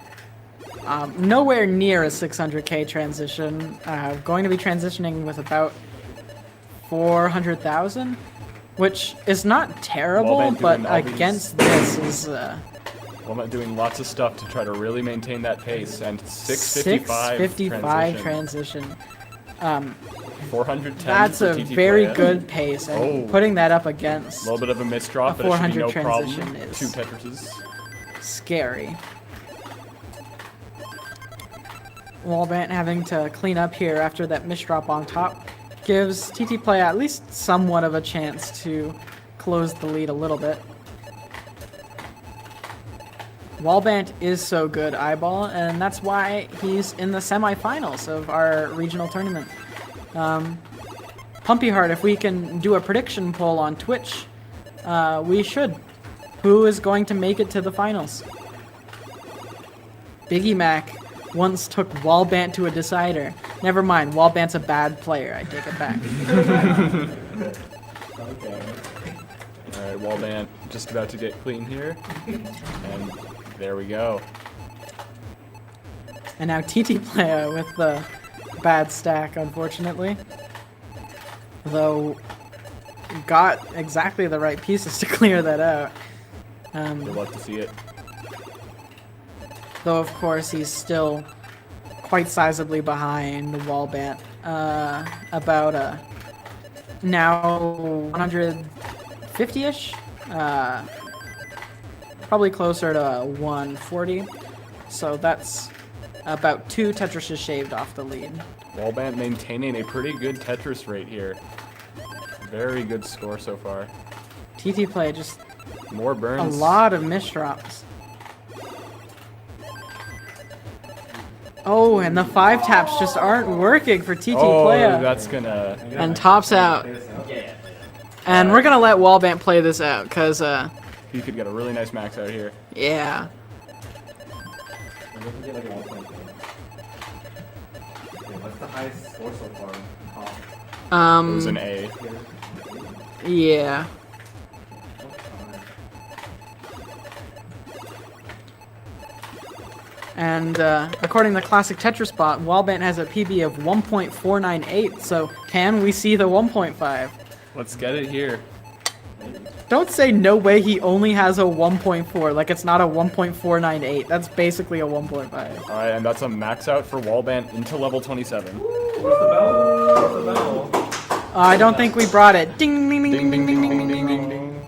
Speaker 11: far.
Speaker 1: nowhere near a 600k transition. Going to be transitioning with about 400,000, which is not terrible, but against this is...
Speaker 11: Wallbant doing lots of stuff to try to really maintain that pace, and 655
Speaker 1: transition.
Speaker 11: 410.
Speaker 1: That's a
Speaker 11: for TT
Speaker 1: very
Speaker 11: Playa.
Speaker 1: good pace, and putting that up against
Speaker 11: A little bit of a misdrop,
Speaker 1: a
Speaker 11: but it should be
Speaker 1: 400
Speaker 11: no
Speaker 1: transition
Speaker 11: problem.
Speaker 1: is
Speaker 11: 2 Tetrises.
Speaker 1: scary. Wallbant having to clean up here after that misdrop on top gives TT Playa at least somewhat of a chance to close the lead a little bit. Wallbant is so good, Eyeball, and that's why he's in the semifinals of our regional tournament. Pumpy Heart, if we can do a prediction poll on Twitch, we should. Who is going to make it to the finals? Biggie Mac once took Wallbant to a decider. Never mind, Wallbant's a bad player. I take it back.
Speaker 11: Alright, Wallbant just about to get clean here. And there we go.
Speaker 1: And now TT Playa with the bad stack, unfortunately. Though, got exactly the right pieces to clear that out.
Speaker 11: You'll love to see it.
Speaker 1: Though, of course, he's still quite sizably behind Wallbant. About now 150-ish? Probably closer to 140. So that's about 2 Tetrises shaved off the lead.
Speaker 11: Wallbant maintaining a pretty good Tetris rate here. Very good score so far.
Speaker 1: TT Playa just
Speaker 11: More
Speaker 1: a
Speaker 11: burns.
Speaker 1: lot of misdrops. Oh, and the 5 taps just aren't working for TT
Speaker 11: Oh,
Speaker 1: Playa.
Speaker 11: that's gonna.
Speaker 1: And tops out. And we're gonna let Wallbant play this out, cause
Speaker 11: He could get a really nice max out here.
Speaker 1: yeah.
Speaker 3: What's the highest score so far?
Speaker 11: It was an A.
Speaker 1: Yeah. And according to Classic Tetris Bot, Wallbant has a PB of 1.498, so can we see the 1.5?
Speaker 11: Let's get it here.
Speaker 1: Don't say no way he only has a 1.4, like it's not a 1.498. That's basically a 1.5.
Speaker 11: Alright, and that's a max out for Wallbant into level 27.
Speaker 1: I don't think we brought it. Ding ding ding
Speaker 11: Ding
Speaker 1: ding
Speaker 11: ding
Speaker 1: ding
Speaker 11: ding
Speaker 1: ding
Speaker 11: ding
Speaker 1: ding
Speaker 11: ding
Speaker 1: ding.
Speaker 11: ding.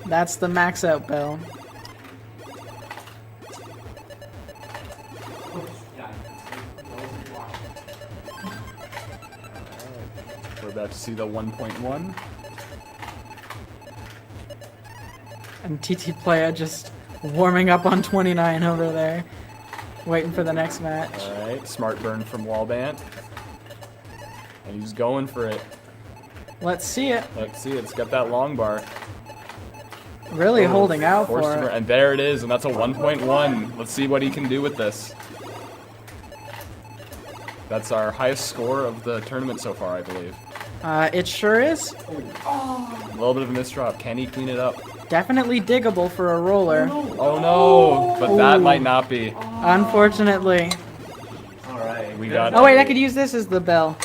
Speaker 1: That's the max out bell.
Speaker 11: We're about to see the 1.1.
Speaker 1: And TT Playa just warming up on 29 over there, waiting for the next match.
Speaker 11: Alright, smart burn from Wallbant. And he's going for it.
Speaker 1: Let's see it.
Speaker 11: Let's see, it's got that long bar.
Speaker 1: Really holding out
Speaker 11: Forced
Speaker 1: for
Speaker 11: to
Speaker 1: it.
Speaker 11: burn- And there it is, and that's a 1.1. Let's see what he can do with this. That's our highest score of the tournament so far, I believe.
Speaker 1: It sure is.
Speaker 11: A little bit of a misdrop. Can he clean it up?
Speaker 1: Definitely diggable for a roller.
Speaker 11: Oh no, but that might not be.
Speaker 1: Unfortunately.
Speaker 11: Alright, we got.
Speaker 1: Oh wait, I could use this as the bell.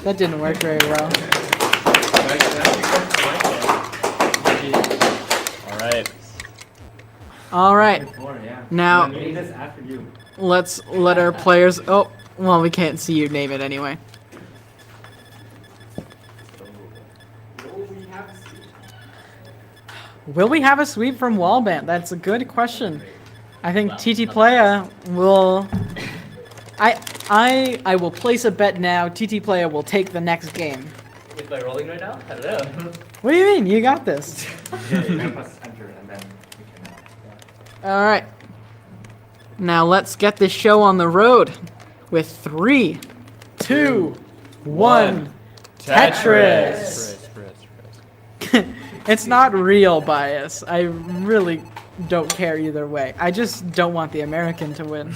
Speaker 1: That didn't work very well.
Speaker 11: Alright.
Speaker 1: Alright. Now, let's let our players... Oh, well, we can't see you name it anyway. Will we have a sweep from Wallbant? That's a good question. I think TT Playa will... I will place a bet now. TT Playa will take the next game.
Speaker 10: Is my rolling right now? I don't know.
Speaker 1: What do you mean? You got this. Alright. Now let's get this show on the road with 3, 2, 1. Tetris! It's not real bias. I really don't care either way. I just don't want the American to win.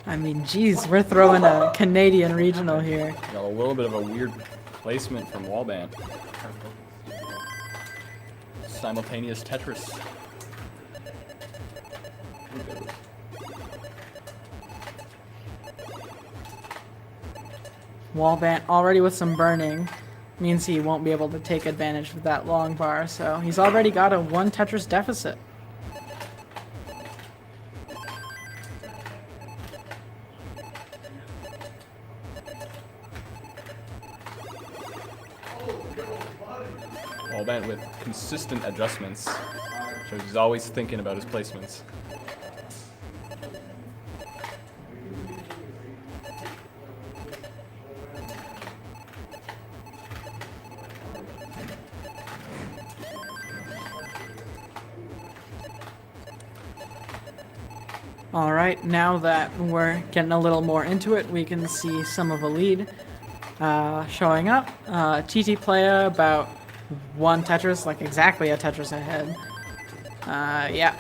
Speaker 1: I mean, geez, we're throwing a Canadian regional here.
Speaker 11: Got a little bit of a weird placement from Wallbant. Simultaneous Tetris.
Speaker 1: Wallbant already with some burning means he won't be able to take advantage of that long bar, so he's already got a 1 Tetris deficit.
Speaker 11: Wallbant with consistent adjustments. Shows he's always thinking about his placements.
Speaker 1: Alright, now that we're getting a little more into it, we can see some of a lead showing up. TT Playa about 1 Tetris, like exactly a Tetris ahead. Yeah.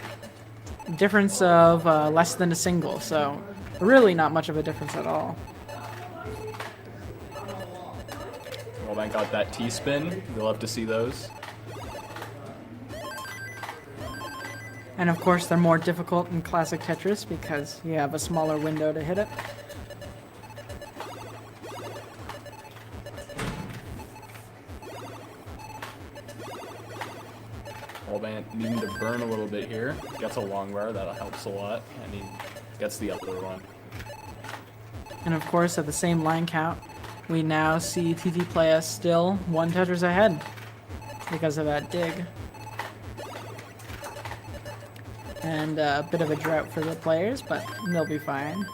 Speaker 1: Difference of less than a single, so really not much of a difference at all.
Speaker 11: Wallbant got that T-spin. We'll love to see those.
Speaker 1: And of course, they're more difficult in Classic Tetris because you have a smaller window to hit it.
Speaker 11: Wallbant needing to burn a little bit here. Gets a long bar, that helps a lot. And he gets the other one.
Speaker 1: And of course, at the same line count, we now see TT Playa still 1 Tetris ahead because of that dig. and a bit of a drought for the players, but they'll be fine.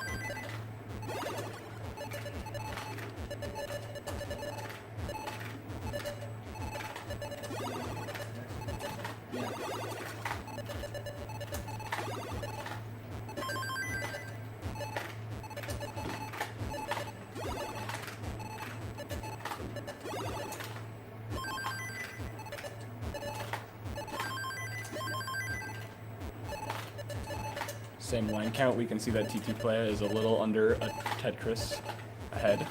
Speaker 11: Same line count, we can see that TT Playa is a little under a Tetris ahead.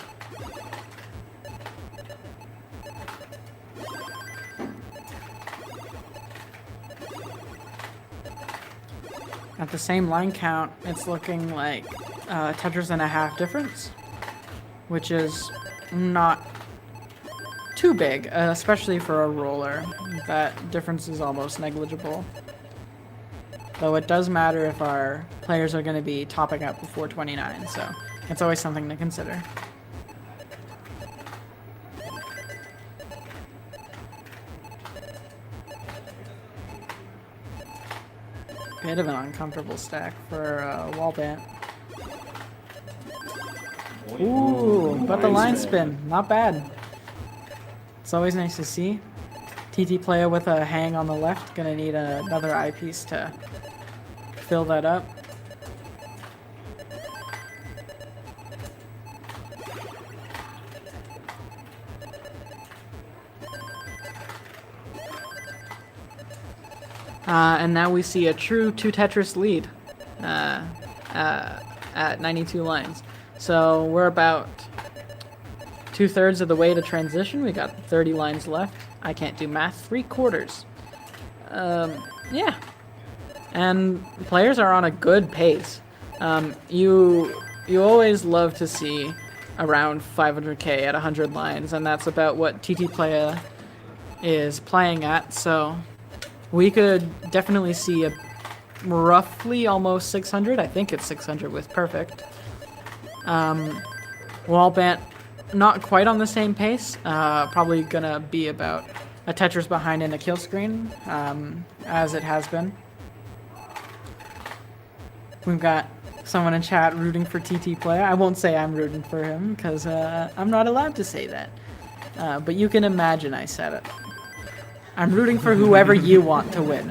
Speaker 1: At the same line count, it's looking like Tetris and a half difference, which is not too big, especially for a roller. That difference is almost negligible. Though it does matter if our players are going to be topping up before 29, so it's always something to consider. Bit of an uncomfortable stack for Wallbant. Ooh, but the line spin, not bad. It's always nice to see. TT Playa with a hang on the left, gonna need another eyepiece to fill that up. And now we see a true 2 Tetris lead at 92 lines. So we're about 2/3 of the way to transition. We got 30 lines left. I can't do math. 3/4. Yeah. And players are on a good pace. You always love to see around 500k at 100 lines, and that's about what TT Playa is playing at. So we could definitely see a roughly almost 600. I think it's 600 with perfect. Wallbant not quite on the same pace. Probably gonna be about a Tetris behind in the kill screen, as it has been. We've got someone in chat rooting for TT Playa. I won't say I'm rooting for him because I'm not allowed to say that. But you can imagine I said it. I'm rooting for whoever you want to win.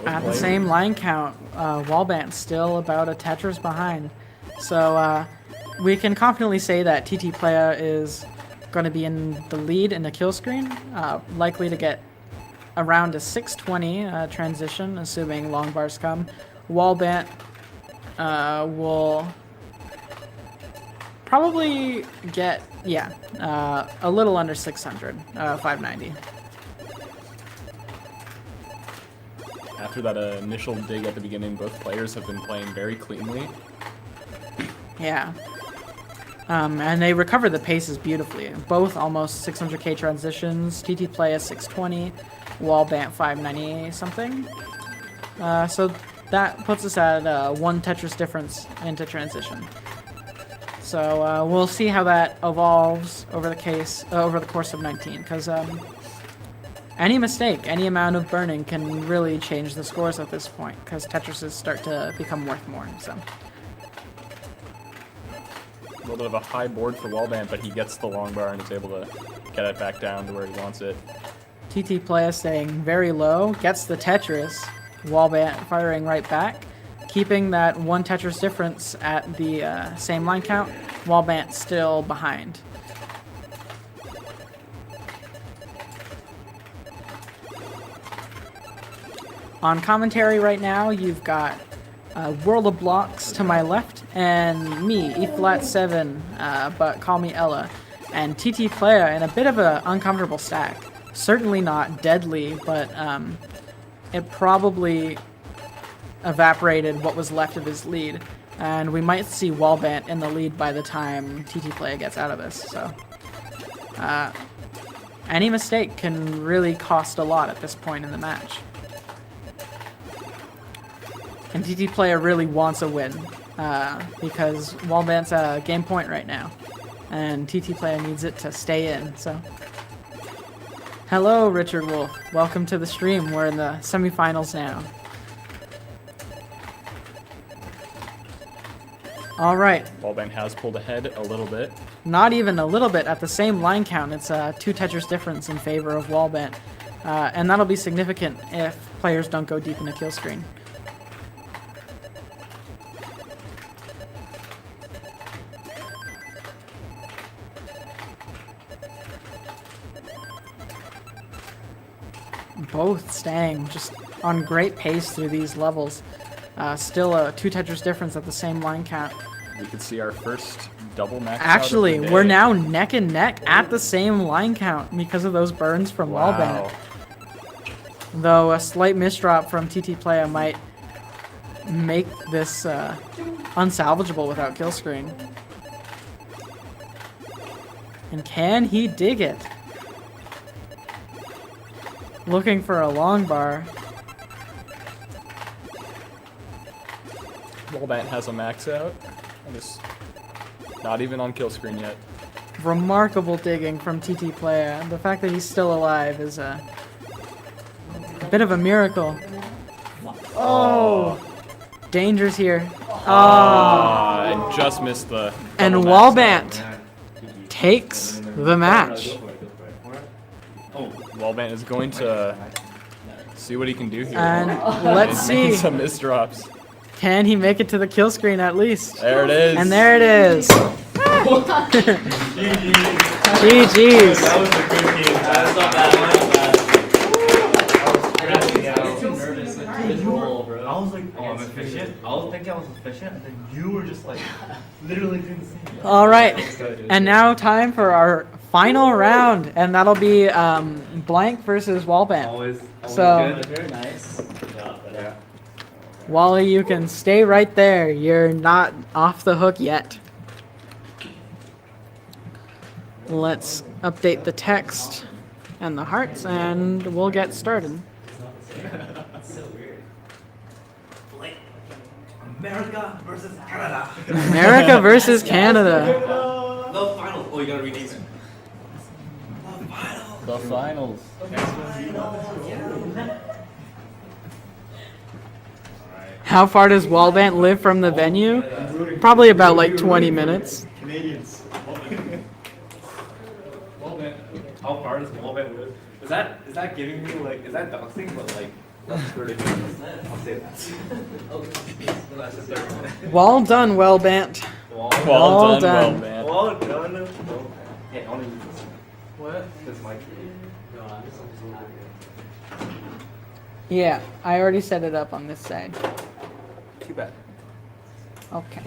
Speaker 1: At the same line count, Wallbant's still about a Tetris behind. So we can confidently say that TT Playa is going to be in the lead in the kill screen, likely to get around a 620 transition, assuming long bars come. Wallbant will probably get, a little under 600, 590.
Speaker 11: After that initial dig at the beginning, both players have been playing very cleanly.
Speaker 1: Yeah. And they recover the paces beautifully. Both almost 600k transitions. TT Playa 620, Wallbant 590 something. So that puts us at 1 Tetris difference into transition. So we'll see how that evolves over the course of 19, because any mistake, any amount of burning can really change the scores at this point, because Tetrises start to become worth more. So.
Speaker 11: A little bit of a high board for Wallbant, but he gets the long bar and is able to get it back down to where he wants it.
Speaker 1: TT Playa staying very low, gets the Tetris, Wallbant firing right back, keeping that 1 Tetris difference at the same line count, Wallbant still behind. On commentary right now, you've got World of Blocks to my left, and me, E-flat7, but call me Ella, and TT Playa in a bit of an uncomfortable stack. Certainly not deadly, but it probably evaporated what was left of his lead, and we might see Wallbant in the lead by the time TT Playa gets out of this. So any mistake can really cost a lot at this point in the match. And TT Playa really wants a win. because Wallbant's a game point right now, and TT Playa needs it to stay in. So, hello, Richard Wolf. Welcome to the stream. We're in the semifinals now. All right.
Speaker 11: Wallbant has pulled ahead a little bit.
Speaker 1: Not even a little bit. At the same line count, it's a 2 Tetris difference in favor of Wallbant. And that'll be significant if players don't go deep in a kill screen. Both staying just on great pace through these levels. Still a 2 Tetris difference at the same line count.
Speaker 11: We could see our first double max.
Speaker 1: Actually, we're now neck and neck at the same line count because of those burns from Wallbant. Though a slight misdrop from TT Playa might make this unsalvageable without kill screen. And can he dig it? Looking for a long bar.
Speaker 11: Wallbant has a max out. And it's not even on kill screen yet.
Speaker 1: Remarkable digging from TT Playa. The fact that he's still alive is a bit of a miracle. Oh! Dangers here.
Speaker 11: I just missed the.
Speaker 1: And
Speaker 11: double max
Speaker 1: Wallbant takes the match.
Speaker 11: Wallbant is going to see what he can do here.
Speaker 1: And let's see.
Speaker 11: Some misdrops.
Speaker 1: Can he make it to the kill screen at least?
Speaker 11: There it is.
Speaker 1: And there it is. GG's.
Speaker 3: That was a good game. That's not bad. I was like, oh, I'm efficient. I was thinking I was efficient, and then you were just like, literally doing the same.
Speaker 1: All right. And now time for our final round, and that'll be Blank versus Wallbant.
Speaker 3: Always
Speaker 1: So,
Speaker 3: good. Very nice. Yeah.
Speaker 1: Wally, you can stay right there. You're not off the hook yet. Let's update the text and the hearts, and we'll get started.
Speaker 3: America versus Canada.
Speaker 1: America versus Canada.
Speaker 3: The finals. Oh, you gotta read these.
Speaker 11: The finals.
Speaker 1: How far does Wallbant live from the venue? Probably about like 20 minutes.
Speaker 3: Canadians. How far does Wallbant live? Is that giving me like, is that doxing? But like, that's ridiculous. I'll say that.
Speaker 1: Well done, Wallbant.
Speaker 11: Well done, Wallbant.
Speaker 3: Well done. Hey, I want to use this. What? This mic.
Speaker 1: Yeah, I already set it up on this side.
Speaker 3: Too bad.
Speaker 1: Okay.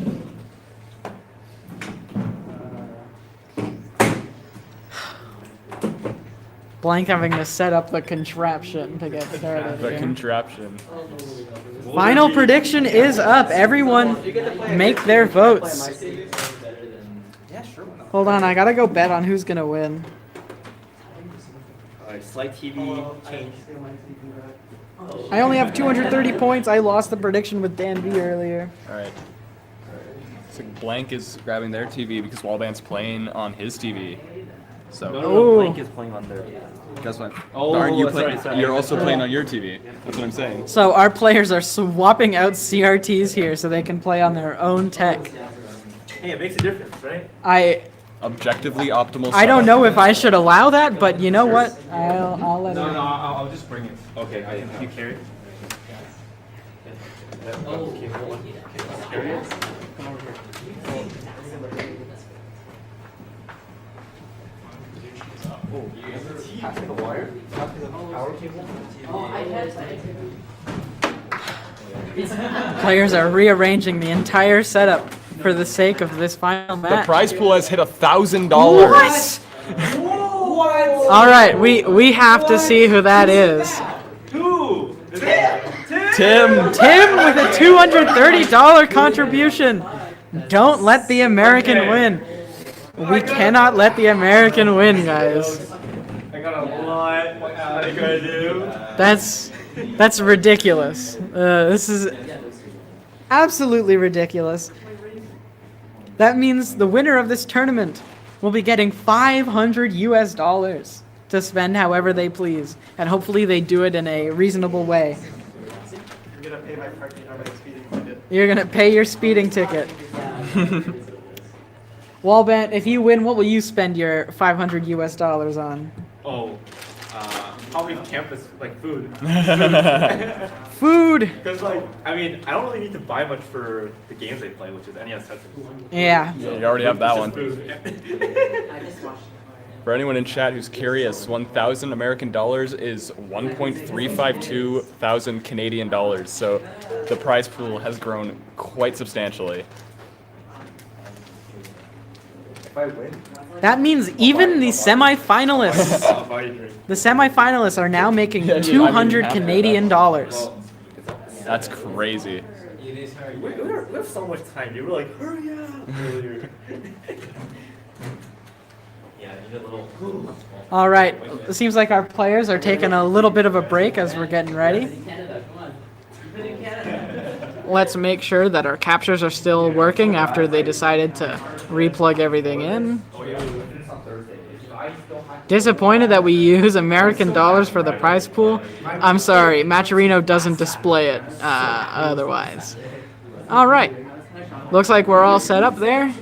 Speaker 1: Blank having to set up the contraption to get started.
Speaker 11: The
Speaker 1: here.
Speaker 11: contraption.
Speaker 1: Final prediction is up. Everyone make their votes.
Speaker 3: Yeah, sure. Why not?
Speaker 1: Hold on, I gotta go bet on who's gonna win.
Speaker 3: Alright, slight TV change.
Speaker 1: I only have 230 points. I lost the prediction with Dan B earlier.
Speaker 11: Alright. So Blank is grabbing their TV because Wallbant's playing on his TV. So.
Speaker 1: Ooh.
Speaker 3: Blank is playing on their.
Speaker 11: Guess what?
Speaker 3: Oh,
Speaker 11: aren't you
Speaker 3: sorry,
Speaker 11: playing?
Speaker 3: sorry.
Speaker 11: You're also playing on your TV. That's what I'm saying.
Speaker 1: So our players are swapping out CRTs here so they can play on their own tech.
Speaker 3: Hey, it makes a difference, right?
Speaker 11: Objectively optimal.
Speaker 1: I don't
Speaker 11: setup.
Speaker 1: know if I should allow that, but you know what? I'll let it.
Speaker 3: No, I'll just bring it. Okay, you carry it. Okay, hold on. Carry it. Come over here. Oh, passing the wire? Passing the power cable?
Speaker 1: Players are rearranging the entire setup for the sake of this final
Speaker 11: The
Speaker 1: match.
Speaker 11: prize pool has hit $1,000.
Speaker 1: What? All right, we have to see who that is.
Speaker 3: Who?
Speaker 11: Tim.
Speaker 1: Tim with a $230 contribution. Don't let the American win. We cannot let the American win, guys.
Speaker 3: I got a lot. What are you gonna do?
Speaker 1: That's ridiculous. This is Absolutely ridiculous. That means the winner of this tournament will be getting $500 US to spend however they please. And hopefully they do it in a reasonable way.
Speaker 7: You're gonna pay my parking or my speeding ticket.
Speaker 1: You're gonna pay your speeding ticket. Wallbant, if you win, what will you spend your $500 US on?
Speaker 3: Oh, probably campus, like food.
Speaker 1: Food!
Speaker 3: Because, like, I mean, I don't really need to buy much for the games they play, which is NES Tetris.
Speaker 1: Yeah.
Speaker 11: Yeah, you already have that one.
Speaker 3: Food.
Speaker 11: For anyone in chat who's curious, 1,000 American dollars is 1.352 thousand Canadian dollars. So the prize pool has grown quite substantially.
Speaker 3: If I win,
Speaker 1: That means even the semifinalists,
Speaker 3: I'll buy you a drink.
Speaker 1: the semifinalists are now making
Speaker 11: Yeah, dude, I didn't
Speaker 1: 200
Speaker 11: have
Speaker 1: Canadian dollars.
Speaker 3: Well,
Speaker 11: That's crazy.
Speaker 3: we have so much time. You were like, hurry up earlier. Yeah, you did a little.
Speaker 1: All right, it seems like our players are taking a little bit of a break as we're getting ready.
Speaker 5: Canada, come on. Keep it in Canada.
Speaker 1: Let's make sure that our captures are still working after they decided to replug everything in. Disappointed that we use American dollars for the prize pool. I'm sorry, Maturino doesn't display it otherwise. All right, looks like we're all set up there.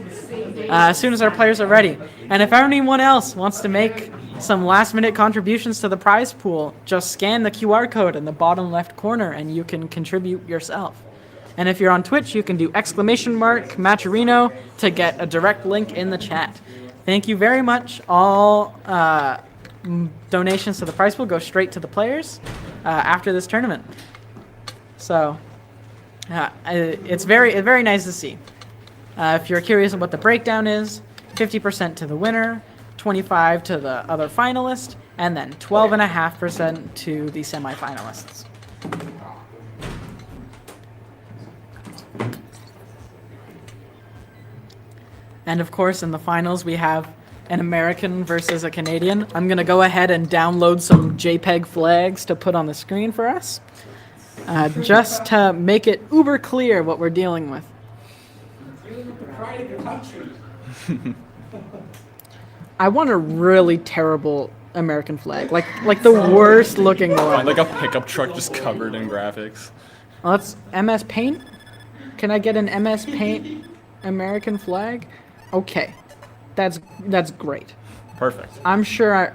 Speaker 1: As soon as our players are ready. And if anyone else wants to make some last-minute contributions to the prize pool, just scan the QR code in the bottom left corner and you can contribute yourself. And if you're on Twitch, you can do ! Maturino to get a direct link in the chat. Thank you very much. All donations to the prize pool go straight to the players after this tournament. So it's very nice to see. If you're curious of what the breakdown is, 50% to the winner, 25% to the other finalist, and then 12.5% to the semifinalists. And of course, in the finals, we have an American versus a Canadian. I'm going to go ahead and download some JPEG flags to put on the screen for us, just to make it uber clear what we're dealing with. I want a really terrible American flag, like the worst looking one.
Speaker 11: Like a pickup truck just covered in graphics.
Speaker 1: Let's MS Paint. Can I get an MS Paint American flag? Okay, that's great.
Speaker 11: Perfect.
Speaker 1: I'm sure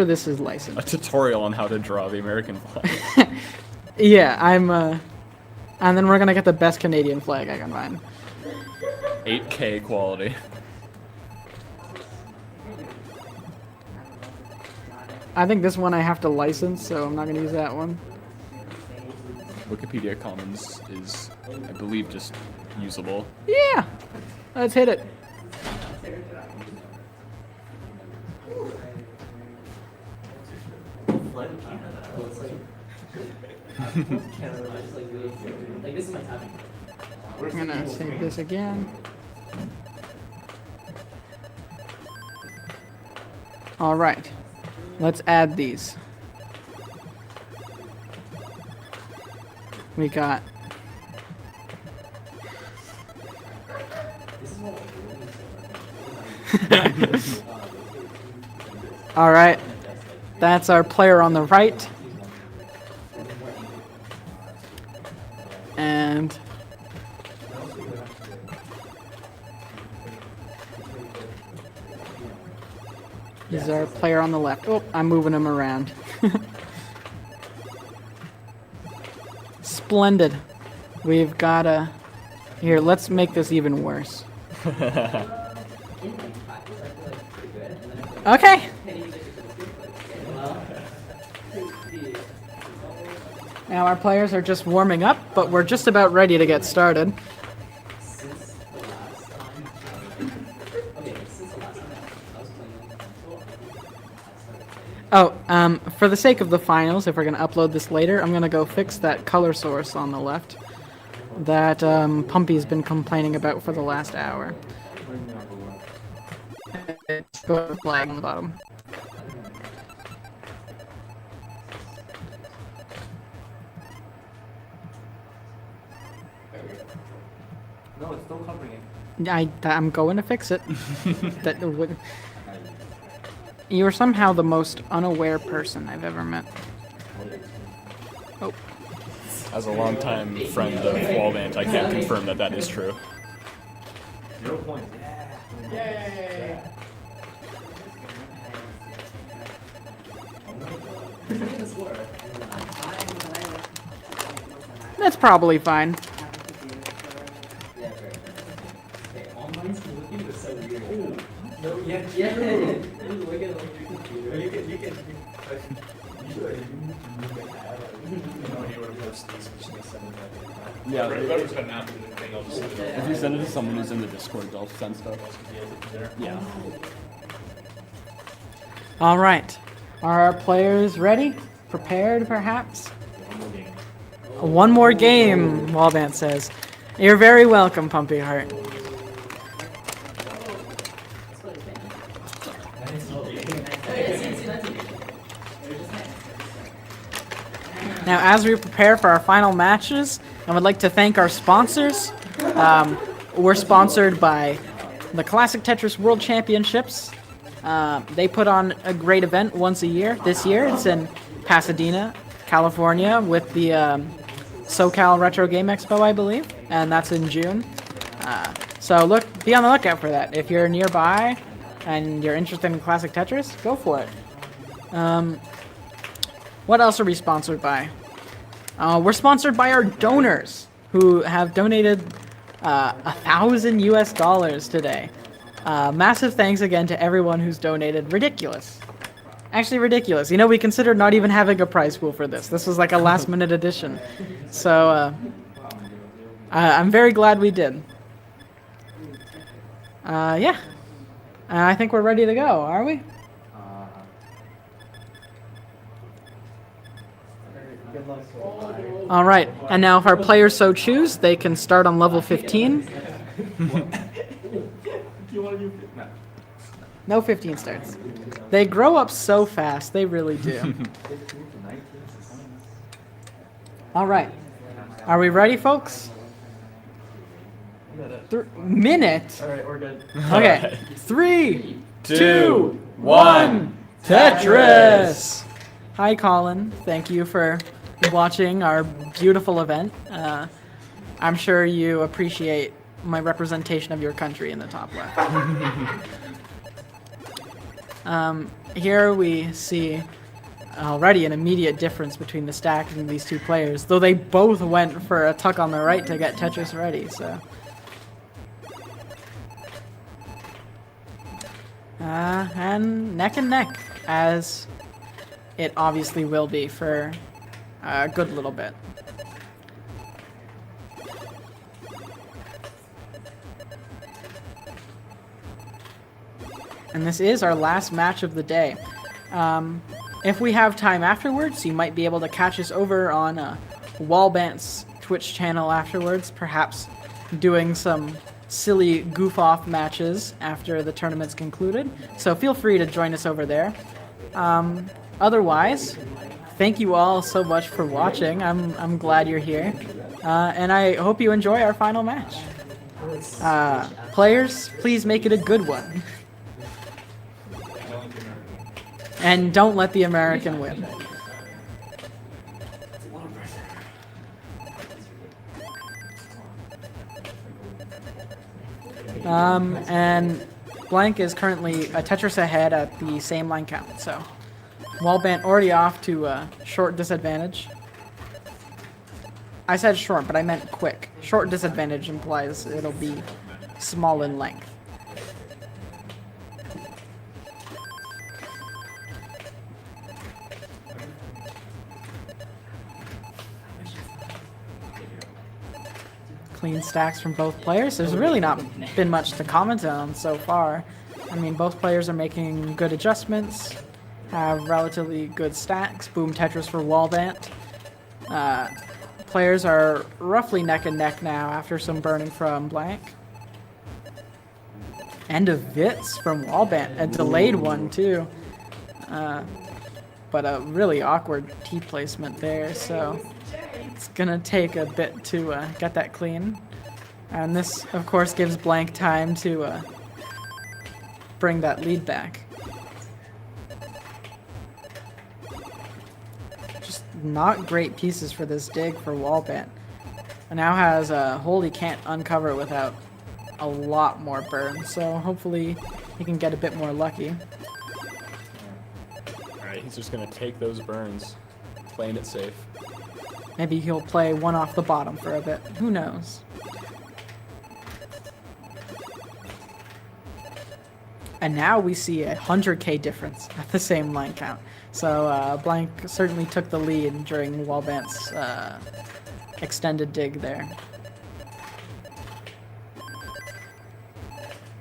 Speaker 1: this is
Speaker 11: A
Speaker 1: licensed.
Speaker 11: tutorial on how to draw the American flag.
Speaker 1: Yeah, and then we're gonna get the best Canadian flag I can find.
Speaker 11: 8K quality.
Speaker 1: I think this one I have to license, so I'm not gonna use that one.
Speaker 11: Wikipedia Commons is, I believe, just usable.
Speaker 1: Yeah, let's hit it.
Speaker 5: Like this is my topic.
Speaker 1: I'm gonna save this again. All right, let's add these. We got all right, that's our player on the right. And he's our player on the left. Oh, I'm moving him around. Splendid. We've got a... Here, let's make this even worse. Okay. Now our players are just warming up, but we're just about ready to get started. Oh, for the sake of the finals, if we're going to upload this later, I'm going to go fix that color source on the left that Pumpy's been complaining about for the last hour. Go with the flag on the bottom.
Speaker 3: No, it's still covering it.
Speaker 1: I'm going to fix it. You are somehow the most unaware person I've ever met. Oh.
Speaker 11: As a longtime friend of Wallbant, I can confirm that that is true.
Speaker 3: 0 points.
Speaker 9: Yay!
Speaker 1: That's probably fine.
Speaker 3: No, yeah. Look at you can.
Speaker 11: Yeah,
Speaker 8: Whoever's got an app and everything, I'll just send it
Speaker 11: if you send it to someone who's in the Discord, they'll send stuff. Yeah.
Speaker 1: All right. Are our players ready? Prepared, perhaps? One more game, Wallbant says. You're very welcome, Pumpy Heart. Now, as we prepare for our final matches, I would like to thank our sponsors. We're sponsored by the Classic Tetris World Championships. They put on a great event once a year. This year, it's in Pasadena, California, with the SoCal Retro Game Expo, I believe, and that's in June. So be on the lookout for that. If you're nearby and you're interested in Classic Tetris, go for it. What else are we sponsored by? We're sponsored by our donors, who have donated $1,000 US today. Massive thanks again to everyone who's donated. Ridiculous. Actually ridiculous. You know, we considered not even having a prize pool for this. This was like a last minute addition. So, I'm very glad we did. Yeah. I think we're ready to go, are we? All right. And now if our players so choose, they can start on level 15. No 15 starts. They grow up so fast. They really do. All right. Are we ready, folks? Minute?
Speaker 3: All right, we're good.
Speaker 1: Okay. 3, 2, 1. Tetris! Hi, Colin. Thank you for watching our beautiful event. I'm sure you appreciate my representation of your country in the top left. Here we see already an immediate difference between the stacks of these two players, though they both went for a tuck on the right to get Tetris ready, so. And neck, as it obviously will be for a good little bit. And this is our last match of the day. If we have time afterwards, you might be able to catch us over on Wallbant's Twitch channel afterwards, perhaps doing some silly goof-off matches after the tournament's concluded. So feel free to join us over there. Otherwise, thank you all so much for watching. I'm glad you're here. And I hope you enjoy our final match. Players, please make it a good one. And don't let the American win. And Blank is currently a Tetris ahead at the same line count, so Wallbant already off to a short disadvantage. I said short, but I meant quick. Short disadvantage implies it'll be small in length. Clean stacks from both players. There's really not been much to comment on so far. I mean, both players are making good adjustments, have relatively good stacks. Boom Tetris for Wallbant. Players are roughly neck and neck now after some burning from Blank. And a Vitz from Wallbant, a delayed one too. But a really awkward T placement there, so it's gonna take a bit to get that clean. And this, of course, gives Blank time to bring that lead back. Just not great pieces for this dig for Wallbant. And now has a hole he can't uncover without a lot more burn, so hopefully he can get a bit more lucky.
Speaker 11: Alright, he's just gonna take those burns, playing it safe.
Speaker 1: Maybe he'll play one off the bottom for a bit. Who knows? And now we see a 100k difference at the same line count. So Blank certainly took the lead during Wallbant's extended dig there.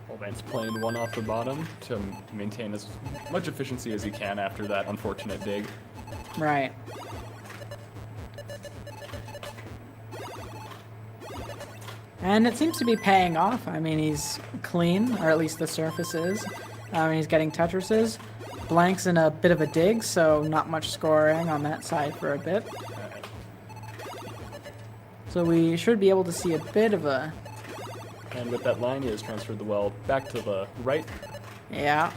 Speaker 11: Wallbant's playing one off the bottom to maintain as much efficiency as he can after that unfortunate dig.
Speaker 1: Right. And it seems to be paying off. I mean, he's clean, or at least the surface is. He's getting Tetrises. Blank's in a bit of a dig, so not much scoring on that side for a bit. So we should be able to see a bit of a...
Speaker 11: And with that line, he has transferred the well back to the right.
Speaker 1: Yeah.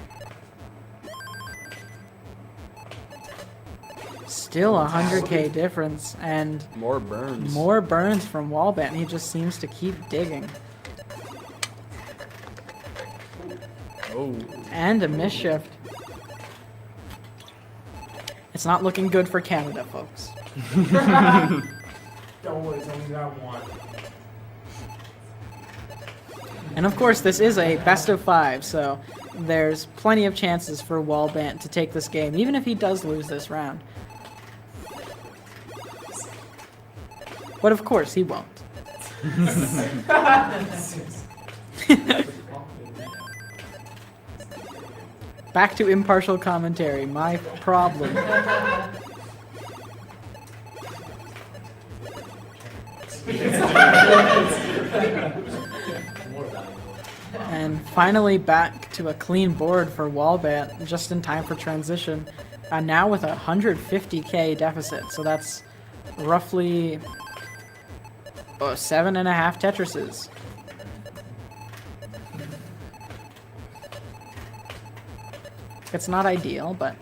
Speaker 1: Still 100k difference, and
Speaker 11: more burns.
Speaker 1: More burns from Wallbant. He just seems to keep digging.
Speaker 11: Oh.
Speaker 1: And a misshift. It's not looking good for Canada, folks.
Speaker 9: Don't worry, it's only got one.
Speaker 1: And of course, this is a best of 5, so there's plenty of chances for Wallbant to take this game, even if he does lose this round. But of course, he won't. Back to impartial commentary, my problem. And finally back to a clean board for Wallbant, just in time for transition. And now with a 150k deficit, so that's roughly 7.5 Tetrises. It's not ideal, but...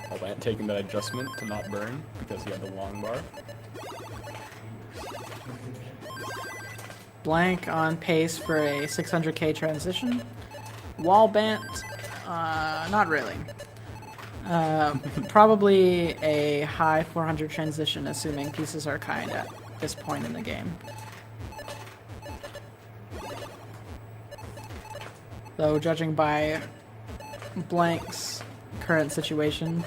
Speaker 11: Wallbant taking that adjustment to not burn because he had the long bar.
Speaker 1: Blank on pace for a 600k transition. Wallbant, not really. Probably a high 400 transition, assuming pieces are kind at this point in the game. Though, judging by Blank's current situation,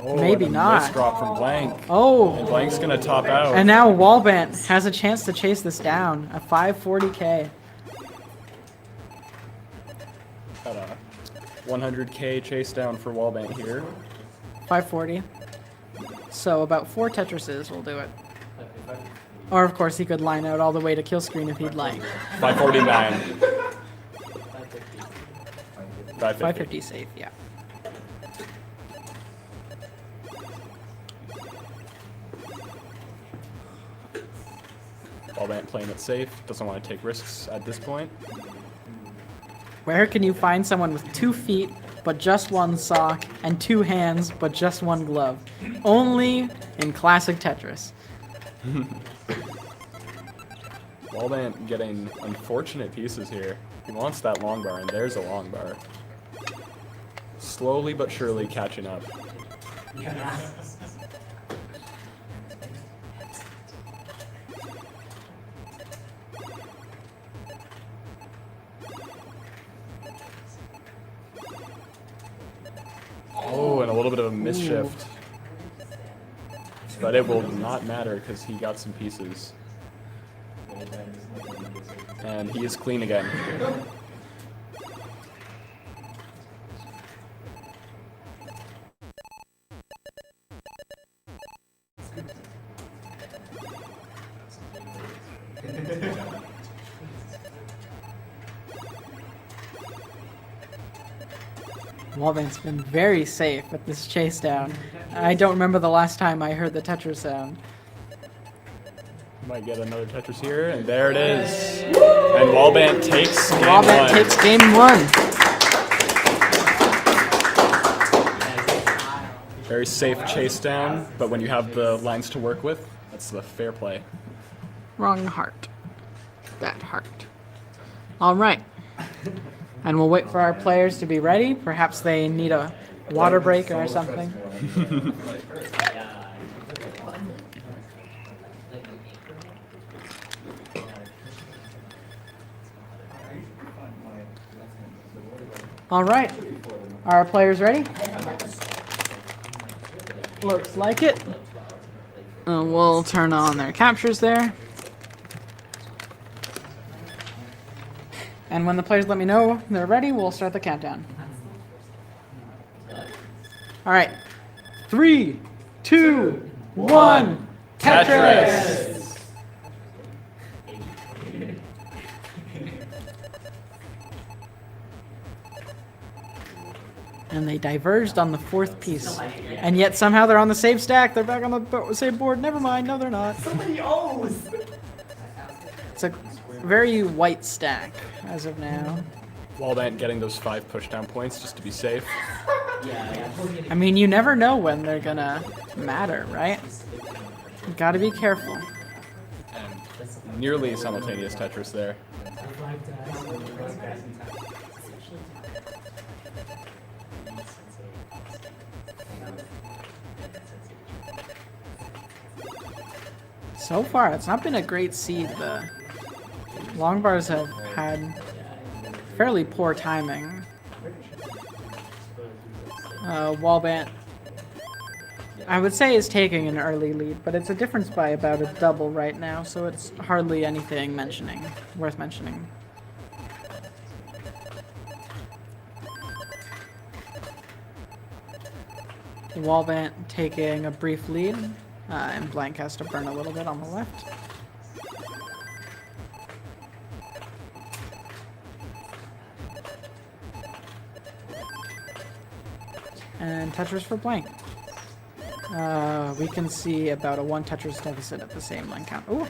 Speaker 11: Oh,
Speaker 1: maybe
Speaker 11: and a
Speaker 1: not.
Speaker 11: nice drop from Blank.
Speaker 1: Oh!
Speaker 11: And Blank's gonna top out.
Speaker 1: And now Wallbant has a chance to chase this down. A 540k.
Speaker 11: Got a 100k chase down for Wallbant here.
Speaker 1: 540. So about 4 Tetrises will do it. Or of course he could line out all the way to kill screen if he'd like.
Speaker 11: 549.
Speaker 1: 550 safe, yeah.
Speaker 11: Wallbant playing it safe, doesn't want to take risks at this point.
Speaker 1: Where can you find someone with 2 feet but just 1 sock and 2 hands but just 1 glove? Only in Classic Tetris.
Speaker 11: Wallbant getting unfortunate pieces here. He wants that long bar, and there's a long bar. Slowly but surely catching up. Oh, and a little bit of a misshift. But it will not matter because he got some pieces. And he is clean again.
Speaker 1: Wallbant's been very safe with this chase down. I don't remember the last time I heard the Tetris sound.
Speaker 11: Might get another Tetris here, and there it is. And Wallbant takes game
Speaker 1: Wallbant
Speaker 11: one.
Speaker 1: takes game one.
Speaker 11: Very safe chase down, but when you have the lines to work with, that's the fair play.
Speaker 1: Wrong heart. That heart. All right. And we'll wait for our players to be ready. Perhaps they need a water break or something. All right. Are our players ready? Looks like it. We'll turn on their captures there. And when the players let me know they're ready, we'll start the countdown. All right. 3, 2, 1. Tetris! And they diverged on the fourth piece. And yet somehow they're on the same stack. They're back on the same board. Never mind. No, they're not.
Speaker 7: Somebody owes!
Speaker 1: It's a very white stack as of now.
Speaker 11: Wallbant getting those 5 pushdown points just to be safe.
Speaker 1: I mean, you never know when they're gonna matter, right? You gotta be careful.
Speaker 11: And nearly simultaneous Tetris there.
Speaker 1: So far, it's not been a great seed. The long bars have had fairly poor timing. Wallbant, I would say, is taking an early lead, but it's a difference by about a double right now, so it's hardly anything worth mentioning. Wallbant taking a brief lead. And Blank has to burn a little bit on the left. And Tetris for Blank. We can see about a 1 Tetris deficit at the same line count. Ooh,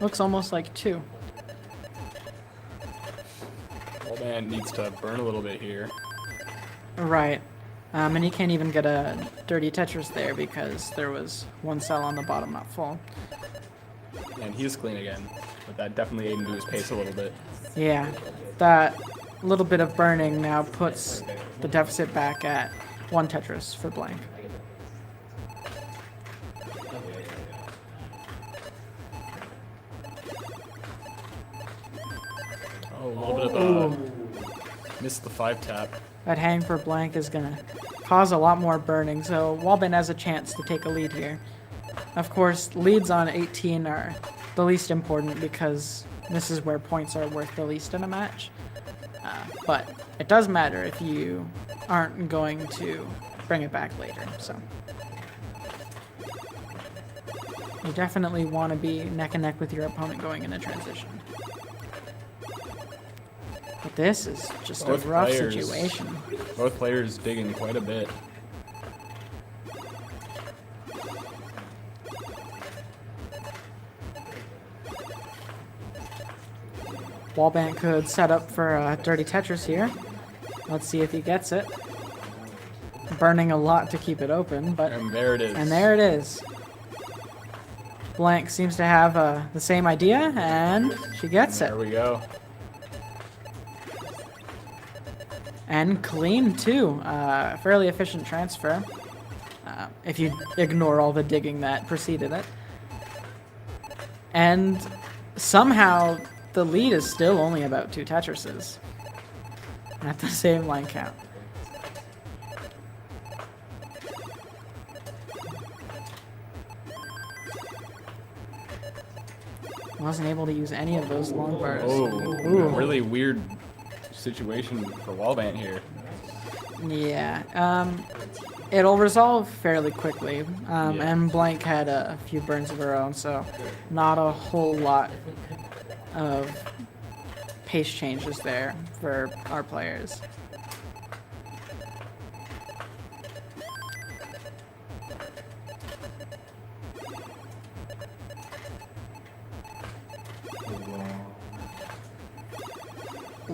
Speaker 1: looks almost like 2.
Speaker 11: Wallbant needs to burn a little bit here.
Speaker 1: Right. And he can't even get a dirty Tetris there because there was 1 cell on the bottom not full.
Speaker 11: And he's clean again, but that definitely ate into his pace a little bit.
Speaker 1: Yeah, that little bit of burning now puts the deficit back at 1 Tetris for Blank.
Speaker 11: Oh, a little bit of missed the 5 tap.
Speaker 1: That hang for Blank is going to cause a lot more burning, so Wallbant has a chance to take a lead here. Of course, leads on 18 are the least important because this is where points are worth the least in a match. But it does matter if you aren't going to bring it back later, so. You definitely want to be neck and neck with your opponent going into transition. But this is just a rough situation.
Speaker 11: Both players digging quite a bit.
Speaker 1: Wallbant could set up for a dirty Tetris here. Let's see if he gets it. Burning a lot to keep it open, but...
Speaker 11: And there it is.
Speaker 1: And there it is. Blank seems to have the same idea, and she gets it.
Speaker 11: There we go.
Speaker 1: And clean, too. Fairly efficient transfer. If you ignore all the digging that preceded it. And somehow the lead is still only about 2 Tetrises. At the same line count. Wasn't able to use any of those long bars.
Speaker 11: Oh,
Speaker 1: Ooh.
Speaker 11: really weird situation for Wallbant here.
Speaker 1: Yeah, it'll resolve fairly quickly, and Blank had a few burns of her own, so not a whole lot of pace changes there for our players.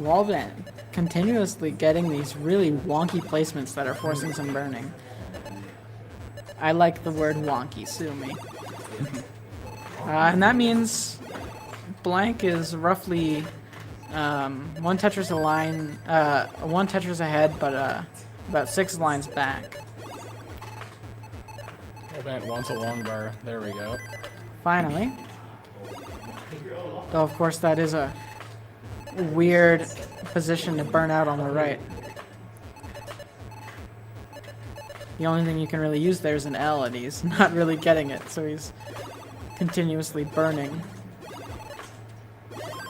Speaker 1: Wallbant continuously getting these really wonky placements that are forcing some burning. I like the word wonky, sue me. And that means Blank is roughly one Tetris ahead, but about 6 lines back.
Speaker 11: Wallbant wants a long bar. There we go.
Speaker 1: Finally. Though, of course, that is a weird position to burn out on the right. The only thing you can really use there is an L, and he's not really getting it, so he's continuously burning.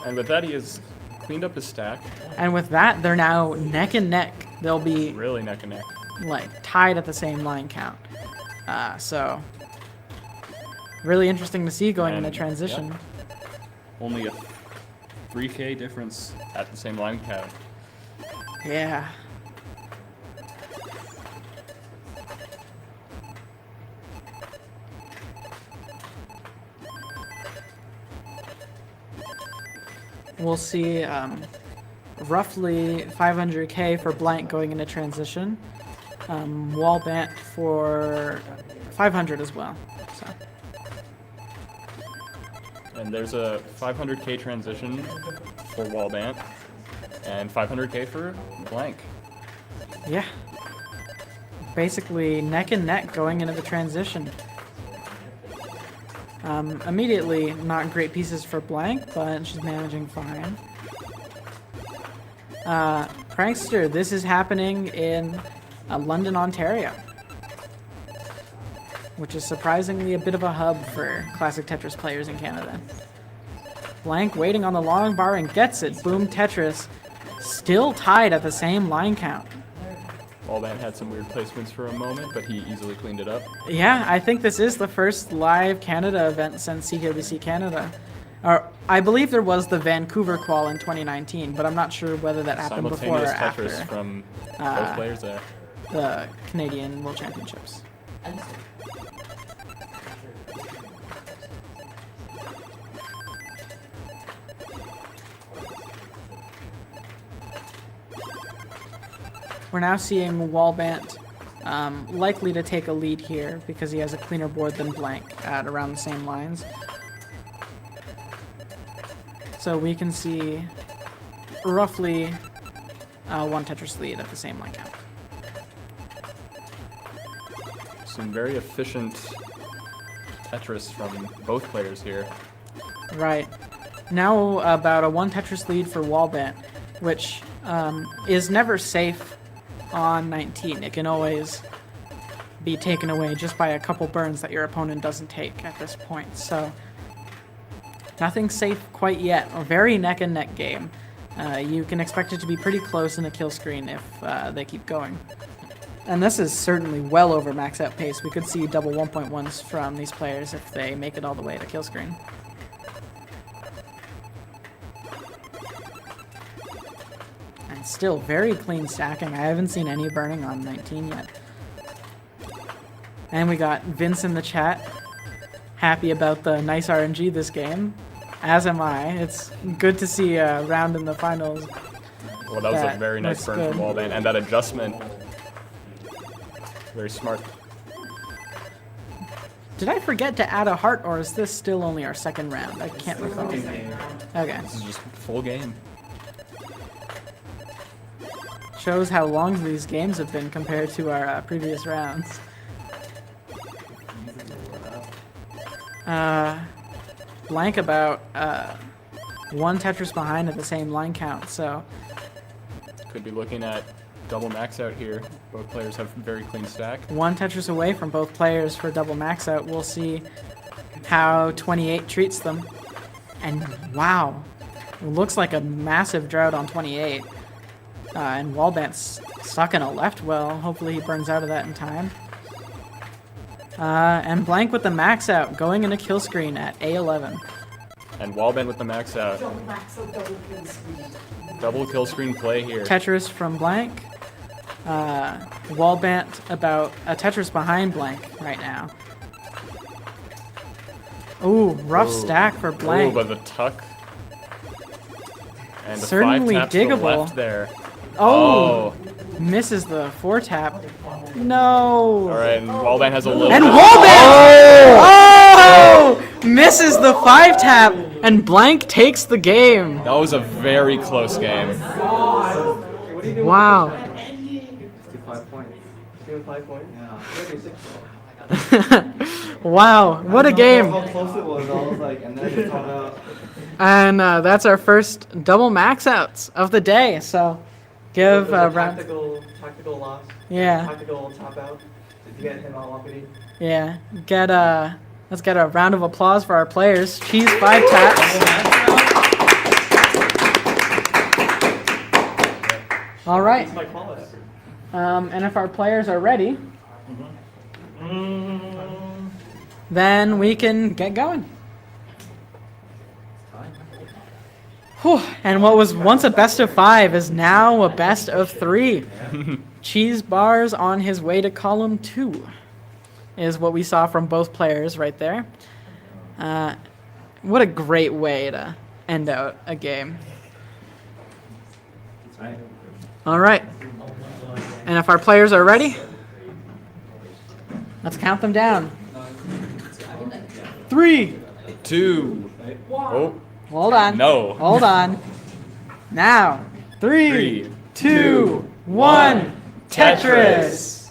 Speaker 11: And with that, he has cleaned up his stack.
Speaker 1: And with that, they're now neck and neck. They'll be
Speaker 11: Really neck and neck.
Speaker 1: like tied at the same line count. So really interesting to see going into transition.
Speaker 11: Yep. Only a 3K difference at the same line count.
Speaker 1: Yeah. We'll see roughly 500k for Blank going into transition. Wallbant for 500 as well. So.
Speaker 11: And there's a 500k transition for Wallbant and 500k for Blank.
Speaker 1: Yeah. Basically neck and neck going into the transition. Immediately, not great pieces for Blank, but she's managing fine. Prankster, this is happening in London, Ontario, which is surprisingly a bit of a hub for classic Tetris players in Canada. Blank waiting on the long bar and gets it. Boom Tetris, still tied at the same line count.
Speaker 11: Wallbant had some weird placements for a moment, but he easily cleaned it up.
Speaker 1: Yeah, I think this is the first live Canada event since CTWC Canada. Or I believe there was the Vancouver qual in 2019, but I'm not sure whether that happened before or
Speaker 11: Simultaneous
Speaker 1: after
Speaker 11: Tetris from both players there.
Speaker 1: the Canadian World Championships. We're now seeing Wallbant likely to take a lead here because he has a cleaner board than Blank at around the same lines. So we can see roughly one Tetris lead at the same line count.
Speaker 11: Some very efficient Tetris from both players here.
Speaker 1: Right. Now about a one Tetris lead for Wallbant, which is never safe on 19. It can always be taken away just by a couple burns that your opponent doesn't take at this point. So nothing safe quite yet. A very neck and neck game. You can expect it to be pretty close in a kill screen if they keep going. And this is certainly well over max out pace. We could see double 1.1s from these players if they make it all the way to kill screen. And still very clean stacking. I haven't seen any burning on 19 yet. And we got Vince in the chat. Happy about the nice RNG this game. As am I. It's good to see a round in the finals.
Speaker 11: Well, that was a very nice
Speaker 1: looks
Speaker 11: burn
Speaker 1: good.
Speaker 11: from Wallbant, and that adjustment. Very smart.
Speaker 1: Did I forget to add a heart, or is this still only our second round? I can't recall. Okay.
Speaker 11: This is just full game.
Speaker 1: Shows how long these games have been compared to our previous rounds. Blank about one Tetris behind at the same line count, so
Speaker 11: Could be looking at double max out here. Both players have very clean stack.
Speaker 1: one Tetris away from both players for double max out. We'll see how 28 treats them. And wow, it looks like a massive drought on 28. And Wallbant's stuck in a left well. Hopefully he burns out of that in time. And Blank with the max out, going into kill screen at A11.
Speaker 11: And Wallbant with the max out. Double kill screen play here.
Speaker 1: Tetris from Blank. Wallbant about a Tetris behind Blank right now. Ooh, rough stack for Blank.
Speaker 11: Ooh, but the tuck. And the
Speaker 1: Certainly
Speaker 11: 5 tap to the
Speaker 1: diggable.
Speaker 11: left there.
Speaker 1: Oh, misses the 4 tap. No.
Speaker 11: All right, and Wallbant has a little.
Speaker 1: And
Speaker 11: bit-
Speaker 1: Wallbant! Oh! Misses the 5 tap, and Blank takes the game.
Speaker 11: That was a very close game.
Speaker 1: Wow.
Speaker 3: 5 points. Give him 5 points.
Speaker 1: Wow, what a
Speaker 3: How
Speaker 1: game.
Speaker 3: close it was. I was like, and then it's all out.
Speaker 1: And that's our first double max outs of the day. So give a round.
Speaker 7: Tactical loss.
Speaker 1: Yeah.
Speaker 7: Tactical top out. Did you get him on Wapiti?
Speaker 1: Yeah. Let's get a round of applause for our players. Cheese 5 taps. All right.
Speaker 7: It's my quality.
Speaker 1: And if our players are ready, then we can get going. Whew. And what was once a best of 5 is now a best of 3. Cheese Bars on his way to column 2 is what we saw from both players right there. What a great way to end out a game. All right. And if our players are ready, let's count them down. 3.
Speaker 11: 2. Oh.
Speaker 1: Hold on.
Speaker 11: No.
Speaker 1: Hold on. Now. 3, 2, 1. Tetris.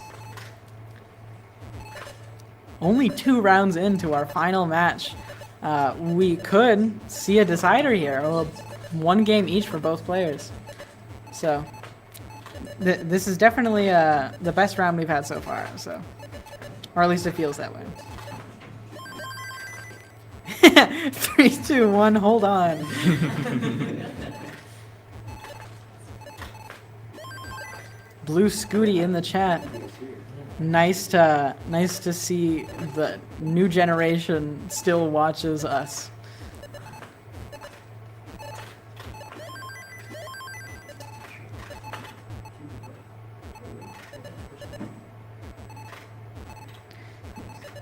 Speaker 1: Only 2 rounds into our final match. We could see a decider here. Well, 1 game each for both players. So, this is definitely the best round we've had so far. So, or at least it feels that way. 3, 2, 1. Hold on. Blue Scooty in the chat. Nice to see the new generation still watches us.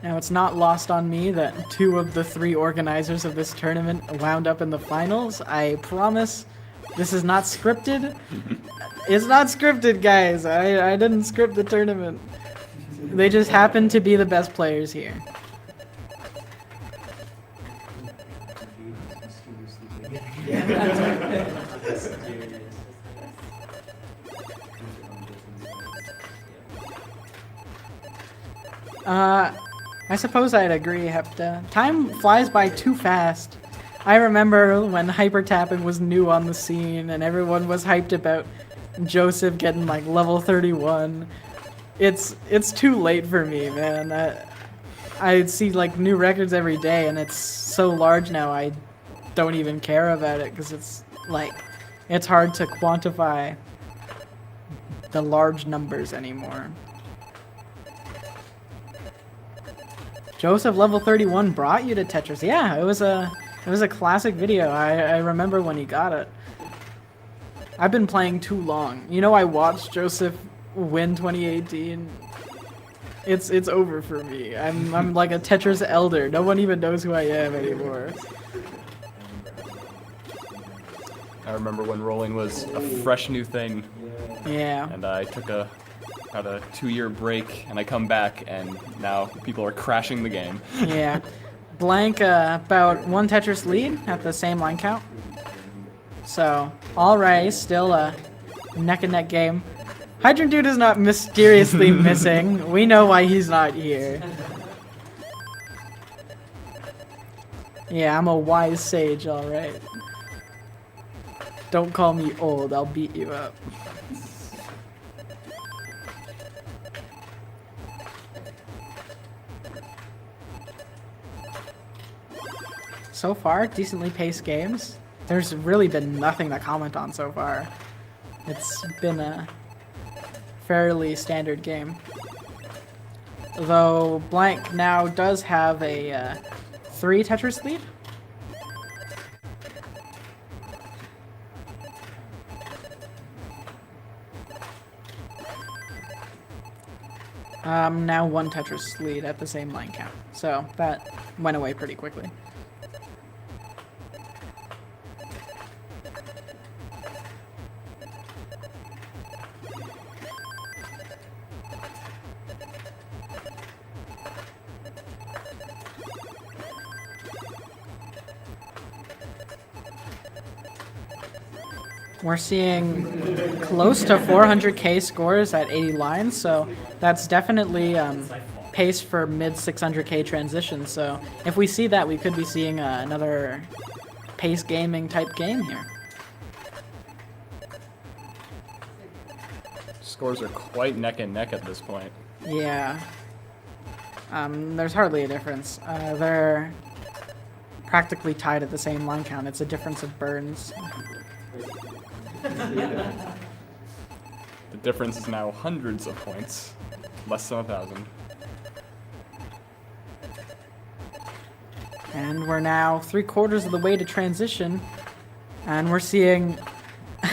Speaker 1: Now, it's not lost on me that 2 of the 3 organizers of this tournament wound up in the finals. I promise this is not scripted. It's not scripted, guys. I didn't script the tournament. They just happen to be the best players here. I suppose I'd agree, Hepta. Time flies by too fast. I remember when hyper tapping was new on the scene and everyone was hyped about Joseph getting like level 31. It's too late for me, man. I see like new records every day and it's so large now I don't even care about it because it's like it's hard to quantify the large numbers anymore. Joseph level 31 brought you to Tetris. Yeah, it was a classic video. I remember when he got it. I've been playing too long. You know, I watched Joseph win 2018. It's over for me. I'm like a Tetris elder. No one even knows who I am anymore.
Speaker 11: I remember when rolling was a fresh new thing.
Speaker 1: Yeah.
Speaker 11: And I took a 2-year break, and I come back, and now people are crashing the game.
Speaker 1: Yeah. Blank about 1 Tetris lead at the same line count. So, alright, still a neck and neck game. Hydrant Dude is not mysteriously missing. We know why he's not here. Yeah, I'm a wise sage, alright. Don't call me old, I'll beat you up. So far, decently paced games. There's really been nothing to comment on so far. It's been a fairly standard game. Though Blank now does have a 3 Tetris lead. Now 1 Tetris lead at the same line count. So that went away pretty quickly. We're seeing close to 400k scores at 80 lines, so that's definitely pace for mid 600k transition. So if we see that, we could be seeing another pace gaming type game here.
Speaker 11: Scores are quite neck and neck at this point.
Speaker 1: Yeah. There's hardly a difference. They're practically tied at the same line count. It's a difference of burns.
Speaker 11: The difference is now hundreds of points, less than 1,000.
Speaker 1: And we're now 3/4 of the way to transition, and we're seeing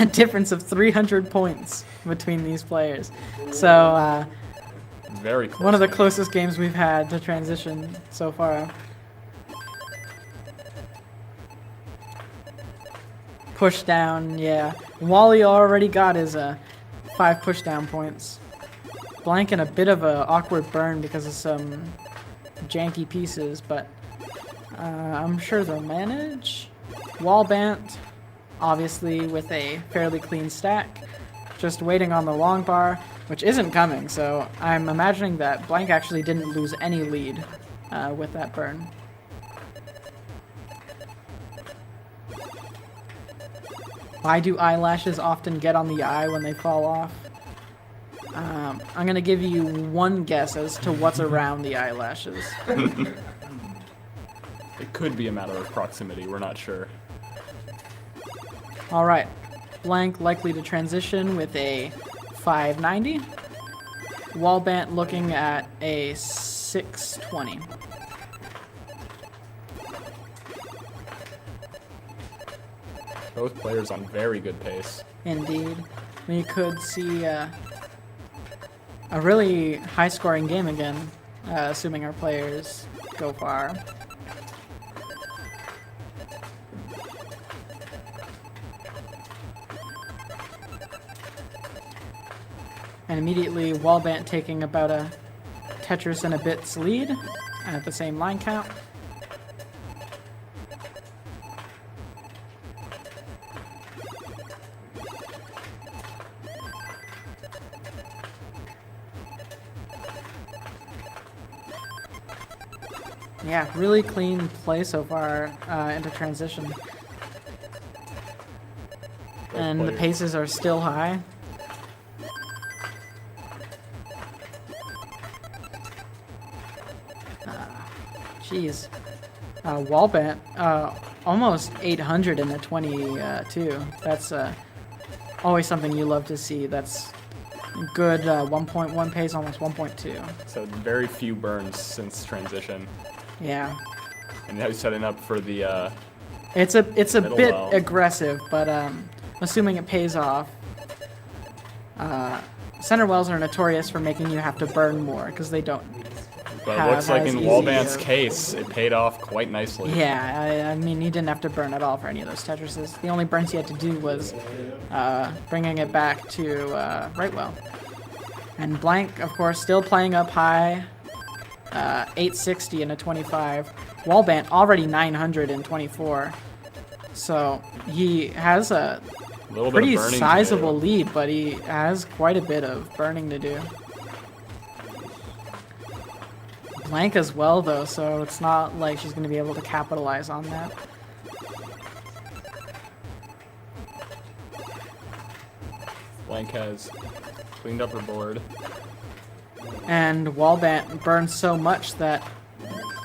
Speaker 1: a difference of 300 points between these players. So,
Speaker 11: Very close.
Speaker 1: one of the closest games we've had to transition so far. Push down, yeah. Wally already got his 5 push down points. Blank in a bit of a awkward burn because of some janky pieces, but I'm sure they'll manage. Wallbant, obviously with a fairly clean stack, just waiting on the long bar, which isn't coming, so I'm imagining that Blank actually didn't lose any lead with that burn. Why do eyelashes often get on the eye when they fall off? I'm going to give you one guess as to what's around the eyelashes.
Speaker 11: It could be a matter of proximity, we're not sure.
Speaker 1: Alright, Blank likely to transition with a 590. Wallbant looking at a 620.
Speaker 11: Both players on very good pace.
Speaker 1: Indeed. We could see a really high-scoring game again, assuming our players go far. And immediately, Wallbant taking about a Tetris and a bit's lead at the same line count. Yeah, really clean play so far into transition. And the paces are still high. Jeez. Wallbant, almost 800 in the 22. That's always something you love to see. That's good 1.1 pace, almost 1.2.
Speaker 11: So very few burns since transition.
Speaker 1: Yeah.
Speaker 11: And now he's setting up for the
Speaker 1: It's a
Speaker 11: middle
Speaker 1: bit
Speaker 11: well.
Speaker 1: aggressive, but assuming it pays off. Center wells are notorious for making you have to burn more because they don't.
Speaker 11: But it looks like
Speaker 1: as
Speaker 11: in
Speaker 1: easy
Speaker 11: Wallbant's
Speaker 1: of-
Speaker 11: case, it paid off quite nicely.
Speaker 1: Yeah, I mean, he didn't have to burn at all for any of those Tetrises. The only burns he had to do was bringing it back to right well. And Blank, of course, still playing up high. 860 in a 25. Wallbant already 900 in 24. So he has a
Speaker 11: Little bit
Speaker 1: pretty
Speaker 11: of burning to
Speaker 1: sizable
Speaker 11: do.
Speaker 1: lead, but he has quite a bit of burning to do. Blank as well, though, so it's not like she's going to be able to capitalize on that.
Speaker 11: Blank has cleaned up her board.
Speaker 1: And Wallbant burns so much that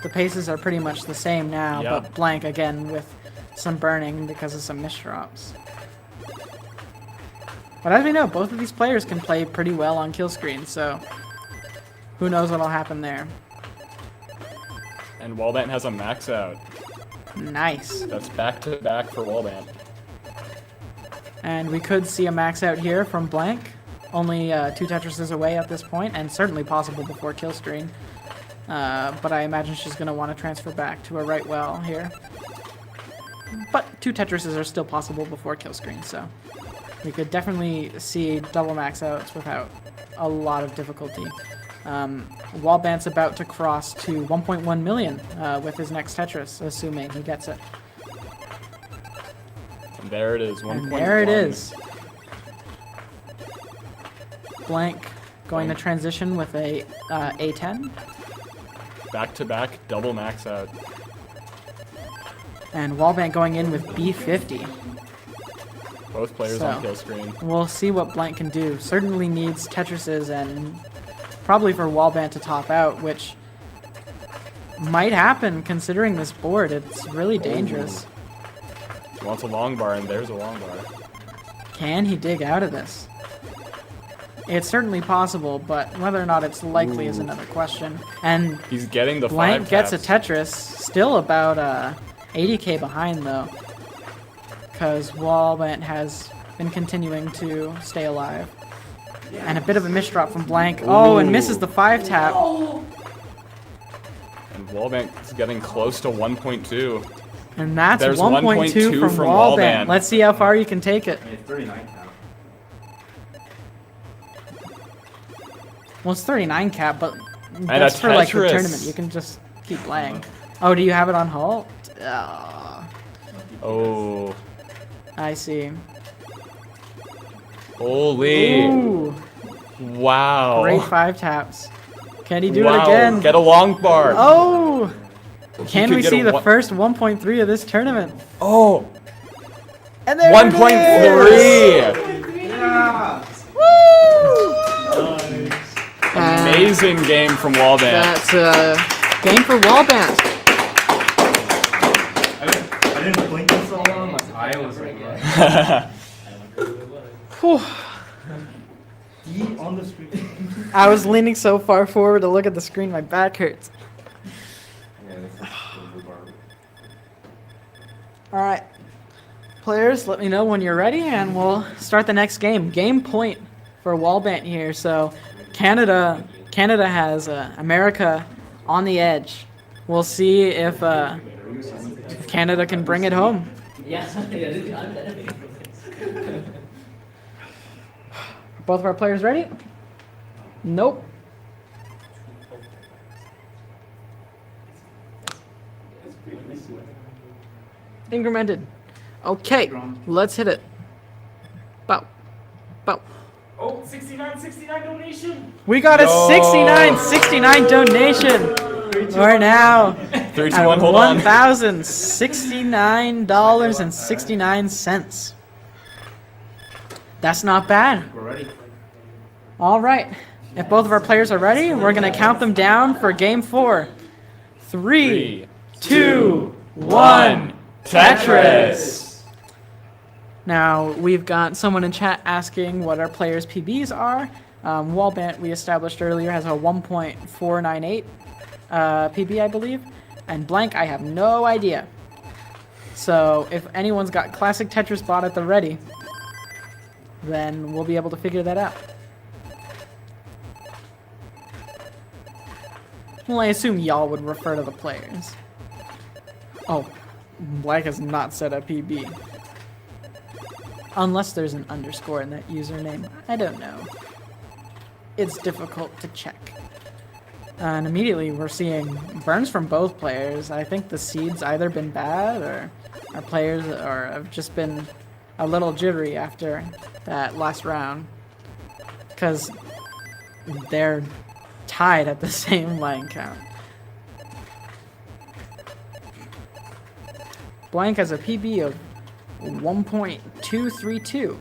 Speaker 1: the paces are pretty much the same now,
Speaker 11: Yeah.
Speaker 1: but Blank again with some burning because of some misdrops. But as we know, both of these players can play pretty well on kill screen, so who knows what'll happen there.
Speaker 11: And Wallbant has a max out.
Speaker 1: Nice.
Speaker 11: That's back to back for Wallbant.
Speaker 1: And we could see a max out here from Blank. Only 2 Tetrises away at this point, and certainly possible before kill screen. But I imagine she's going to want to transfer back to a right well here. But 2 Tetrises are still possible before kill screen, so we could definitely see double max outs without a lot of difficulty. Wallbant's about to cross to 1.1 million with his next Tetris, assuming he gets it.
Speaker 11: There it is, 1.1.
Speaker 1: And there it is. Blank going to transition with a A10.
Speaker 11: Back-to-back double max out.
Speaker 1: And Wallbant going in with B50.
Speaker 11: Both players on kill screen.
Speaker 1: We'll see what Blank can do. Certainly needs Tetrises and probably for Wallbant to top out, which might happen considering this board. It's really dangerous.
Speaker 11: He wants a long bar, and there's a long bar.
Speaker 1: Can he dig out of this? It's certainly possible, but whether or not it's likely is another question. And
Speaker 11: he's getting the
Speaker 1: Blank
Speaker 11: 5
Speaker 1: gets a
Speaker 11: taps.
Speaker 1: Tetris, still about 80k behind though, because Wallbant has been continuing to stay alive. And a bit of a misdrop from Blank. Oh, and misses the 5 tap.
Speaker 11: And Wallbant is getting close to 1.2.
Speaker 1: And that's
Speaker 11: There's
Speaker 1: 1.2 from
Speaker 11: Wallbant.
Speaker 1: Wallbant. Let's see how far you can take it.
Speaker 3: It's 39 cap.
Speaker 1: Well, it's 39 cap, but that's for like the
Speaker 11: Tetris.
Speaker 1: tournament. You can just keep playing. Oh, do you have it on halt?
Speaker 11: Oh.
Speaker 1: I see.
Speaker 11: Holy.
Speaker 1: Ooh,
Speaker 11: Wow.
Speaker 1: great 5 taps. Can he do
Speaker 11: Wow.
Speaker 1: it again?
Speaker 11: Get a long bar.
Speaker 1: Oh! Can
Speaker 11: could
Speaker 1: we
Speaker 11: get
Speaker 1: see
Speaker 11: a
Speaker 1: the
Speaker 11: one-
Speaker 1: first 1.3 of this tournament?
Speaker 11: Oh.
Speaker 1: And there
Speaker 11: 1.3.
Speaker 1: Woo!
Speaker 11: Amazing game from Wallbant.
Speaker 1: That's a game for Wallbant.
Speaker 3: I didn't blink in so long. My eye was like,
Speaker 1: Whew.
Speaker 3: on the screen.
Speaker 1: I was leaning so far forward to look at the screen, my back hurts. All right, players, let me know when you're ready, and we'll start the next game. Game point for Wallbant here. So, Canada has America on the edge. We'll see if Canada can bring it home.
Speaker 5: Yeah.
Speaker 1: Both of our players ready? Nope. Incremented. Okay, let's hit it. Bow. Bow.
Speaker 8: Oh, 69 donation.
Speaker 1: We got a 69 donation. We're now
Speaker 11: 3, 2,
Speaker 1: at
Speaker 11: 1, hold on.
Speaker 1: $1,069.69. That's not bad.
Speaker 3: We're ready.
Speaker 1: All right. If both of our players are ready, we're going to count them down for game 4. 3, 2, 1.
Speaker 11: Tetris.
Speaker 1: Now, we've got someone in chat asking what our players' PBs are. Wallbant, we established earlier, has a 1.498 PB, I believe. And Blank, I have no idea. So, if anyone's got Classic Tetris bot at the ready, then we'll be able to figure that out. Well, I assume y'all would refer to the players. Oh, Blank has not set a PB. Unless there's an underscore in that username. I don't know. It's difficult to check. And immediately we're seeing burns from both players. I think the seed's either been bad or our players have just been a little jittery after that last round. Because they're tied at the same line count. Blank has a PB of 1.232.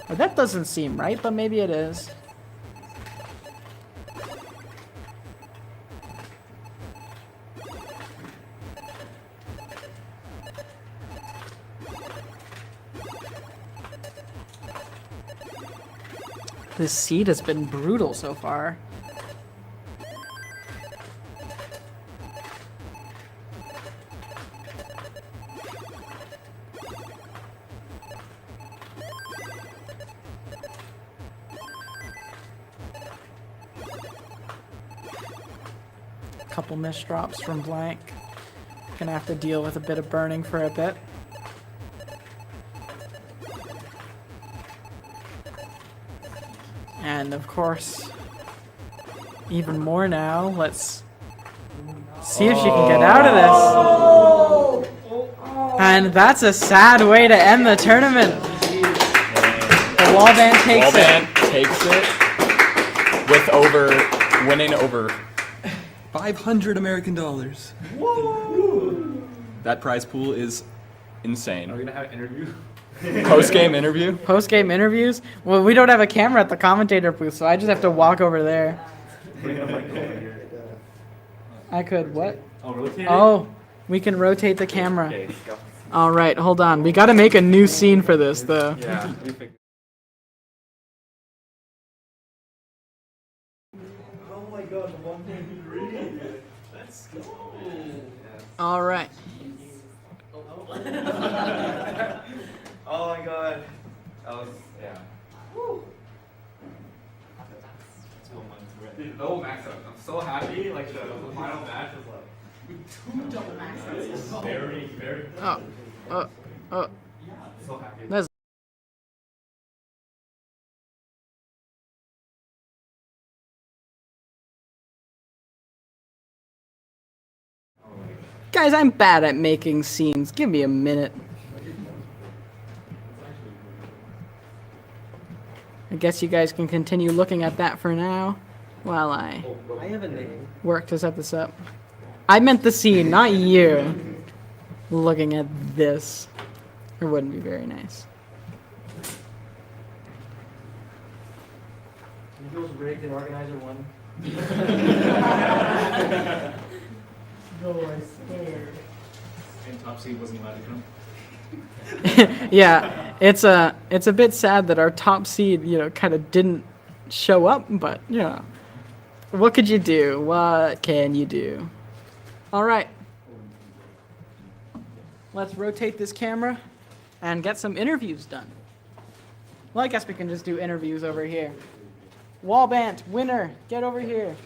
Speaker 1: Well, that doesn't seem right, but maybe it is. This seed has been brutal so far. Couple misdrops from Blank. Gonna have to deal with a bit of burning for a bit. And of course, even more now. Let's see if she can get out of this. And that's a sad way to end the tournament. The Wallbant takes
Speaker 11: Wallbant
Speaker 1: it.
Speaker 11: takes it with winning over 500 American dollars. That prize pool is insane.
Speaker 3: Are we gonna have an interview?
Speaker 11: Post-game interview?
Speaker 1: Post-game interviews? Well, we don't have a camera at the commentator booth, so I just have to walk over there.
Speaker 3: Bring a mic over here.
Speaker 1: I could, what?
Speaker 3: Oh, rotate it?
Speaker 1: Oh, we can rotate the camera.
Speaker 3: Okay, go.
Speaker 1: All right, hold on. We got to make a new scene for this, though.
Speaker 3: Yeah. we fix- Oh my god, the 1.3. Let's go.
Speaker 1: All right.
Speaker 3: Oh my god. That was, yeah. Dude, no max up. I'm so happy. Like the final match was like 2 double max ups. Very, very.
Speaker 1: Oh.
Speaker 3: So happy.
Speaker 1: That's Guys, I'm bad at making scenes. Give me a minute. I guess you guys can continue looking at that for now while I
Speaker 7: have a name.
Speaker 1: work to set this up. I meant the scene, not you. Looking at this. It wouldn't be very nice.
Speaker 7: It feels rigged and organizer won.
Speaker 8: And top seed wasn't allowed to come.
Speaker 1: Yeah, it's a bit sad that our top seed, kind of didn't show up, but what could you do? What can you do? All right. Let's rotate this camera and get some interviews done. Well, I guess we can just do interviews over here. Wallbant, winner, get over here.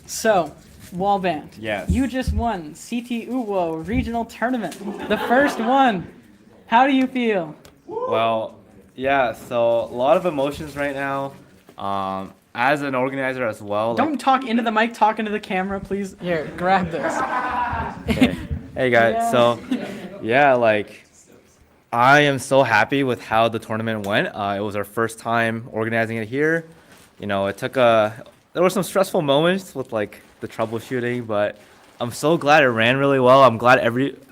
Speaker 1: So, Wallbant,
Speaker 10: Yes.
Speaker 1: you just won CTWO regional tournament, the first one. How do you feel?
Speaker 10: Well, yeah, so a lot of emotions right now. As an organizer as well.
Speaker 1: Don't talk into the mic, talk into the camera, please. Here, grab this.
Speaker 10: Okay. Hey guys, so yeah, like I am so happy with how the tournament went. It was our first time organizing it here. It took there were some stressful moments with like the troubleshooting, but I'm so glad it ran really well. I'm glad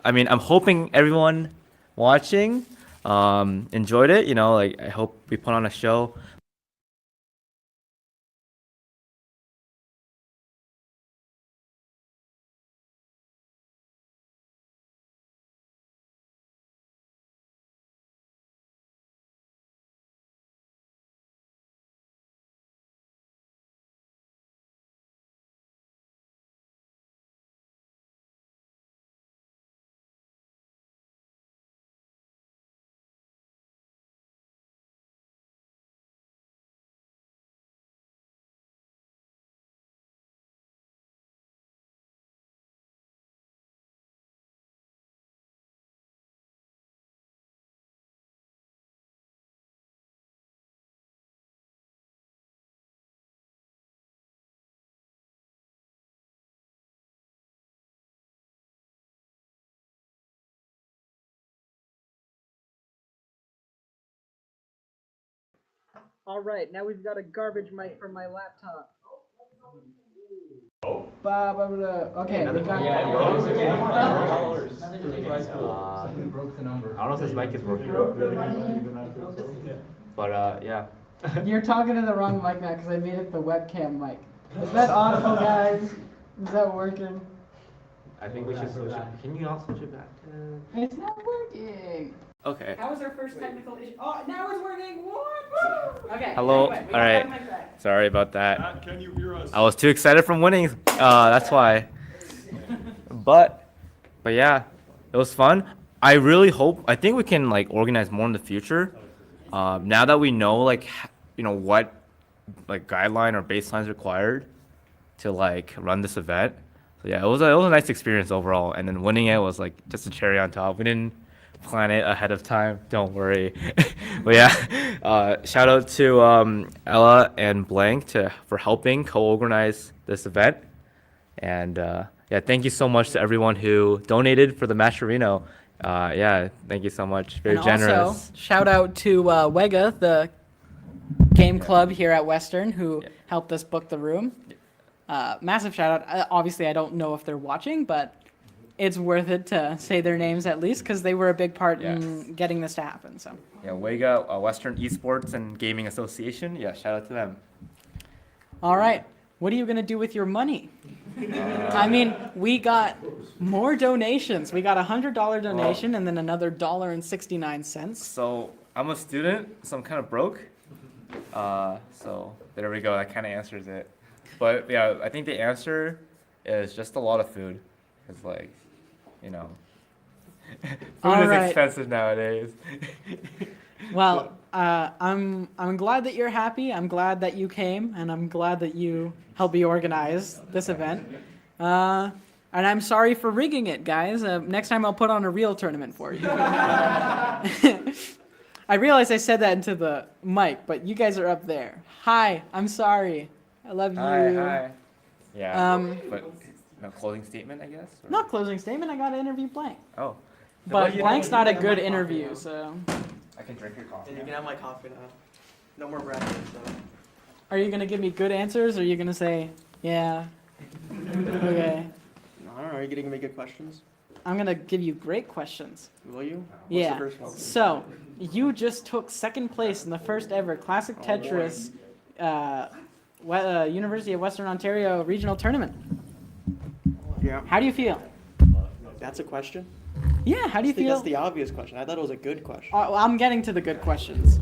Speaker 10: I'm hoping everyone watching enjoyed it. I hope we put on a show.
Speaker 1: All right, now we've got a garbage mic for my laptop. Okay, we got
Speaker 10: I don't know if this mic is working. But yeah.
Speaker 1: You're talking to the wrong mic now because I made it the webcam mic. Is that audible, guys? Is that working?
Speaker 10: I think we should switch it. Can you not switch it back to?
Speaker 1: It's not working.
Speaker 10: Okay.
Speaker 1: That was our first technical issue. Oh, now it's working. What? Okay.
Speaker 10: Hello.
Speaker 1: Anyway, we
Speaker 10: All
Speaker 1: got
Speaker 10: right.
Speaker 1: the mic back.
Speaker 10: Sorry about that.
Speaker 11: Can you hear us?
Speaker 10: I was too excited from winning. That's why. But yeah, it was fun. I think we can like organize more in the future. Now that we know what like guideline or baseline is required to like run this event. So yeah, it was a nice experience overall, and then winning it was like just a cherry on top. We didn't plan it ahead of time. Don't worry. But yeah, shout out to Ella and Blank for helping co-organize this event, and yeah, thank you so much to everyone who donated for the Matcherino. Yeah, thank you so much. Very
Speaker 1: And
Speaker 10: generous.
Speaker 1: also, shout out to Wega, the game club here at Western, who helped us book the room. Massive shout out. Obviously, I don't know if they're watching, but it's worth it to say their names at least because they were a big part in getting this to happen. So
Speaker 10: Yeah, Wega, Western Esports and Gaming Association. Yeah, shout out to them.
Speaker 1: all right, what are you gonna do with your money? I mean, we got more donations. We got a $100 donation and then another $1.69.
Speaker 10: So I'm a student, so I'm kind of broke. So there we go. That kind of answers it. But yeah, I think the answer is just a lot of food. It's like, you know, food
Speaker 1: All
Speaker 10: is
Speaker 1: right.
Speaker 10: expensive nowadays.
Speaker 1: Well, I'm glad that you're happy. I'm glad that you came, and I'm glad that you helped me organize this event. And I'm sorry for rigging it, guys. Next time I'll put on a real tournament for you. I realize I said that into the mic, but you guys are up there. Hi, I'm sorry. I love you.
Speaker 10: Hi. Yeah.
Speaker 1: Um,
Speaker 10: But no closing statement, I guess. Or-
Speaker 1: Not closing statement. I got to interview Blank,
Speaker 10: Oh.
Speaker 1: but Blank's not a good interview, so.
Speaker 10: I can drink your coffee.
Speaker 7: And you can have my coffee now. No more brackets. So.
Speaker 1: Are you gonna give me good answers, or are you gonna say, yeah, okay?
Speaker 7: I don't know. Are you gonna give me good questions?
Speaker 1: I'm gonna give you great questions.
Speaker 7: Will you? What's
Speaker 1: Yeah.
Speaker 7: The first one?
Speaker 1: So, you just took second place in the first ever Classic Tetris University of Western Ontario regional tournament.
Speaker 7: Yeah.
Speaker 1: How do you feel?
Speaker 7: That's a question.
Speaker 1: Yeah, how do you feel?
Speaker 7: That's the obvious question. I thought it was a good question.
Speaker 1: Well, I'm getting to the good questions.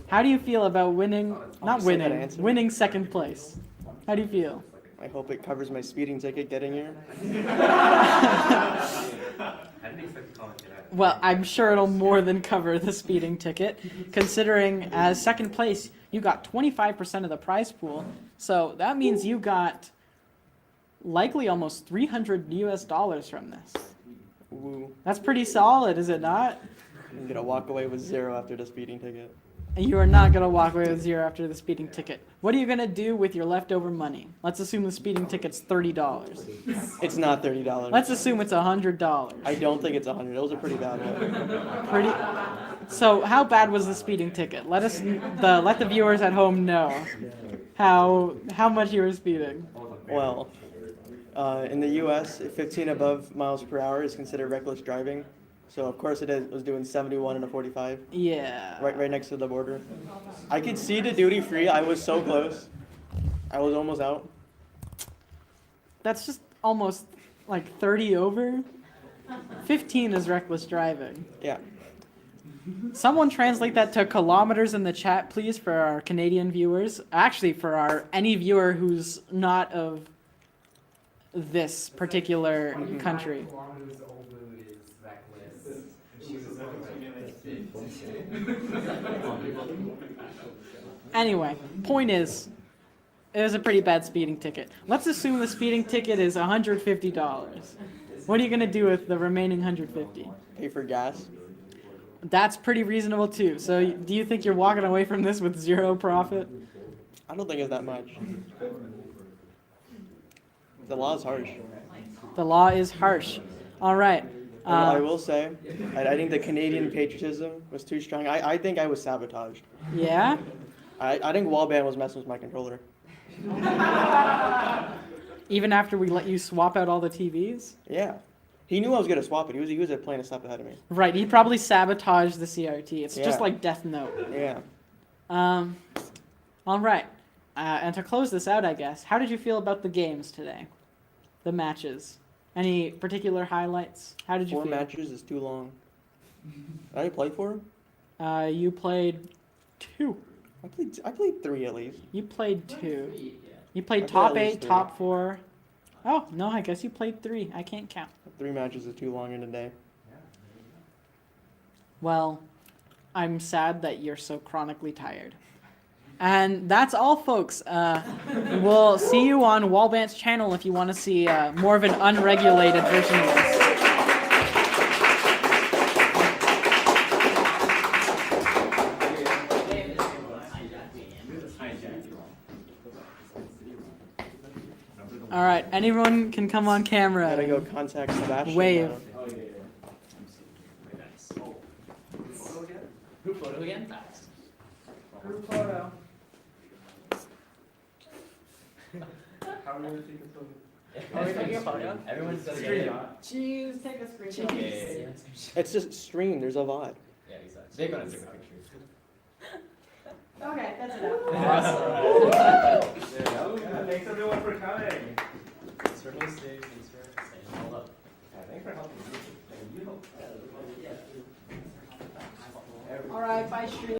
Speaker 1: How do you feel about winning, not
Speaker 7: just say that
Speaker 1: winning,
Speaker 7: answer.
Speaker 1: winning second place? How do you feel?
Speaker 7: I hope it covers my speeding ticket getting here.
Speaker 3: I didn't expect to comment to that.
Speaker 1: Well, I'm sure it'll more than cover the speeding ticket, considering as second place, you got 25% of the prize pool. So that means you got likely almost $300 from this.
Speaker 7: Ooh.
Speaker 1: That's pretty solid, is it not?
Speaker 7: I'm gonna walk away with 0 after the speeding ticket.
Speaker 1: And you are not going to walk away with 0 after the speeding ticket. What are you going to do with your leftover money? Let's assume the speeding ticket's $30.
Speaker 7: It's not $30.
Speaker 1: Let's assume it's $100.
Speaker 7: I don't think it's 100. It was a pretty bad one.
Speaker 1: Pretty. So how bad was the speeding ticket? Let the viewers at home know how much you were speeding.
Speaker 7: Well, in the U.S., 15 above miles per hour is considered reckless driving. So of course it was doing 71 and a 45.
Speaker 1: Yeah.
Speaker 7: Right next to the border. I could see the duty free. I was so close. I was almost out.
Speaker 1: That's just almost like 30 over. 15 is reckless driving.
Speaker 7: Yeah.
Speaker 1: Someone translate that to kilometers in the chat, please, for our Canadian viewers. Actually, for any viewer who's not of this particular country. Anyway, point is, it was a pretty bad speeding ticket. Let's assume the speeding ticket is $150. What are you gonna do with the remaining $150?
Speaker 7: Pay for gas.
Speaker 1: That's pretty reasonable too. So do you think you're walking away from this with 0 profit?
Speaker 7: I don't think it's that much. The law is harsh.
Speaker 1: The law is harsh. All right.
Speaker 7: I will say, I think the Canadian patriotism was too strong. I think I was sabotaged.
Speaker 1: Yeah?
Speaker 7: I think Wallbant was messing with my controller.
Speaker 1: Even after we let you swap out all the TVs?
Speaker 7: Yeah. He knew I was going to swap it. He was playing a step ahead of me.
Speaker 1: Right, he probably sabotaged the CRT. It's just
Speaker 7: Yeah.
Speaker 1: like Death Note.
Speaker 7: Yeah.
Speaker 1: All right. And to close this out, I guess, how did you feel about the games today? The matches? Any particular highlights? How did you
Speaker 7: 4
Speaker 1: feel?
Speaker 7: matches is too long. Did I play 4?
Speaker 1: You played 2.
Speaker 7: I played 3 at least.
Speaker 1: You played 2. You played
Speaker 7: I played
Speaker 1: top
Speaker 7: at
Speaker 1: 8,
Speaker 7: least 3.
Speaker 1: top 4. Oh, no, I guess you played 3. I can't count.
Speaker 7: 3 matches is too long in a day.
Speaker 1: Well, I'm sad that you're so chronically tired. And that's all, folks. We'll see you on Wallbant's channel if you want to see more of an unregulated version of this. All right, anyone can come on camera.
Speaker 7: Gotta go contact Sebastian.
Speaker 1: Wave.
Speaker 7: now.
Speaker 5: Group photo again?
Speaker 1: Group photo.
Speaker 3: How are we gonna take a photo?
Speaker 5: Are we taking a photo? Everyone's gonna get it.
Speaker 1: Cheese, take a screenshot.
Speaker 5: Yeah.
Speaker 7: It's just stream. There's a lot.
Speaker 5: Yeah, exactly. They're gonna take a picture.
Speaker 1: Okay, that's enough.
Speaker 3: Yeah, thanks everyone for coming.
Speaker 5: Thanks for hosting. Thanks for saying all up.
Speaker 3: Yeah, thanks for helping me. You helped.
Speaker 1: All right, bye, stream.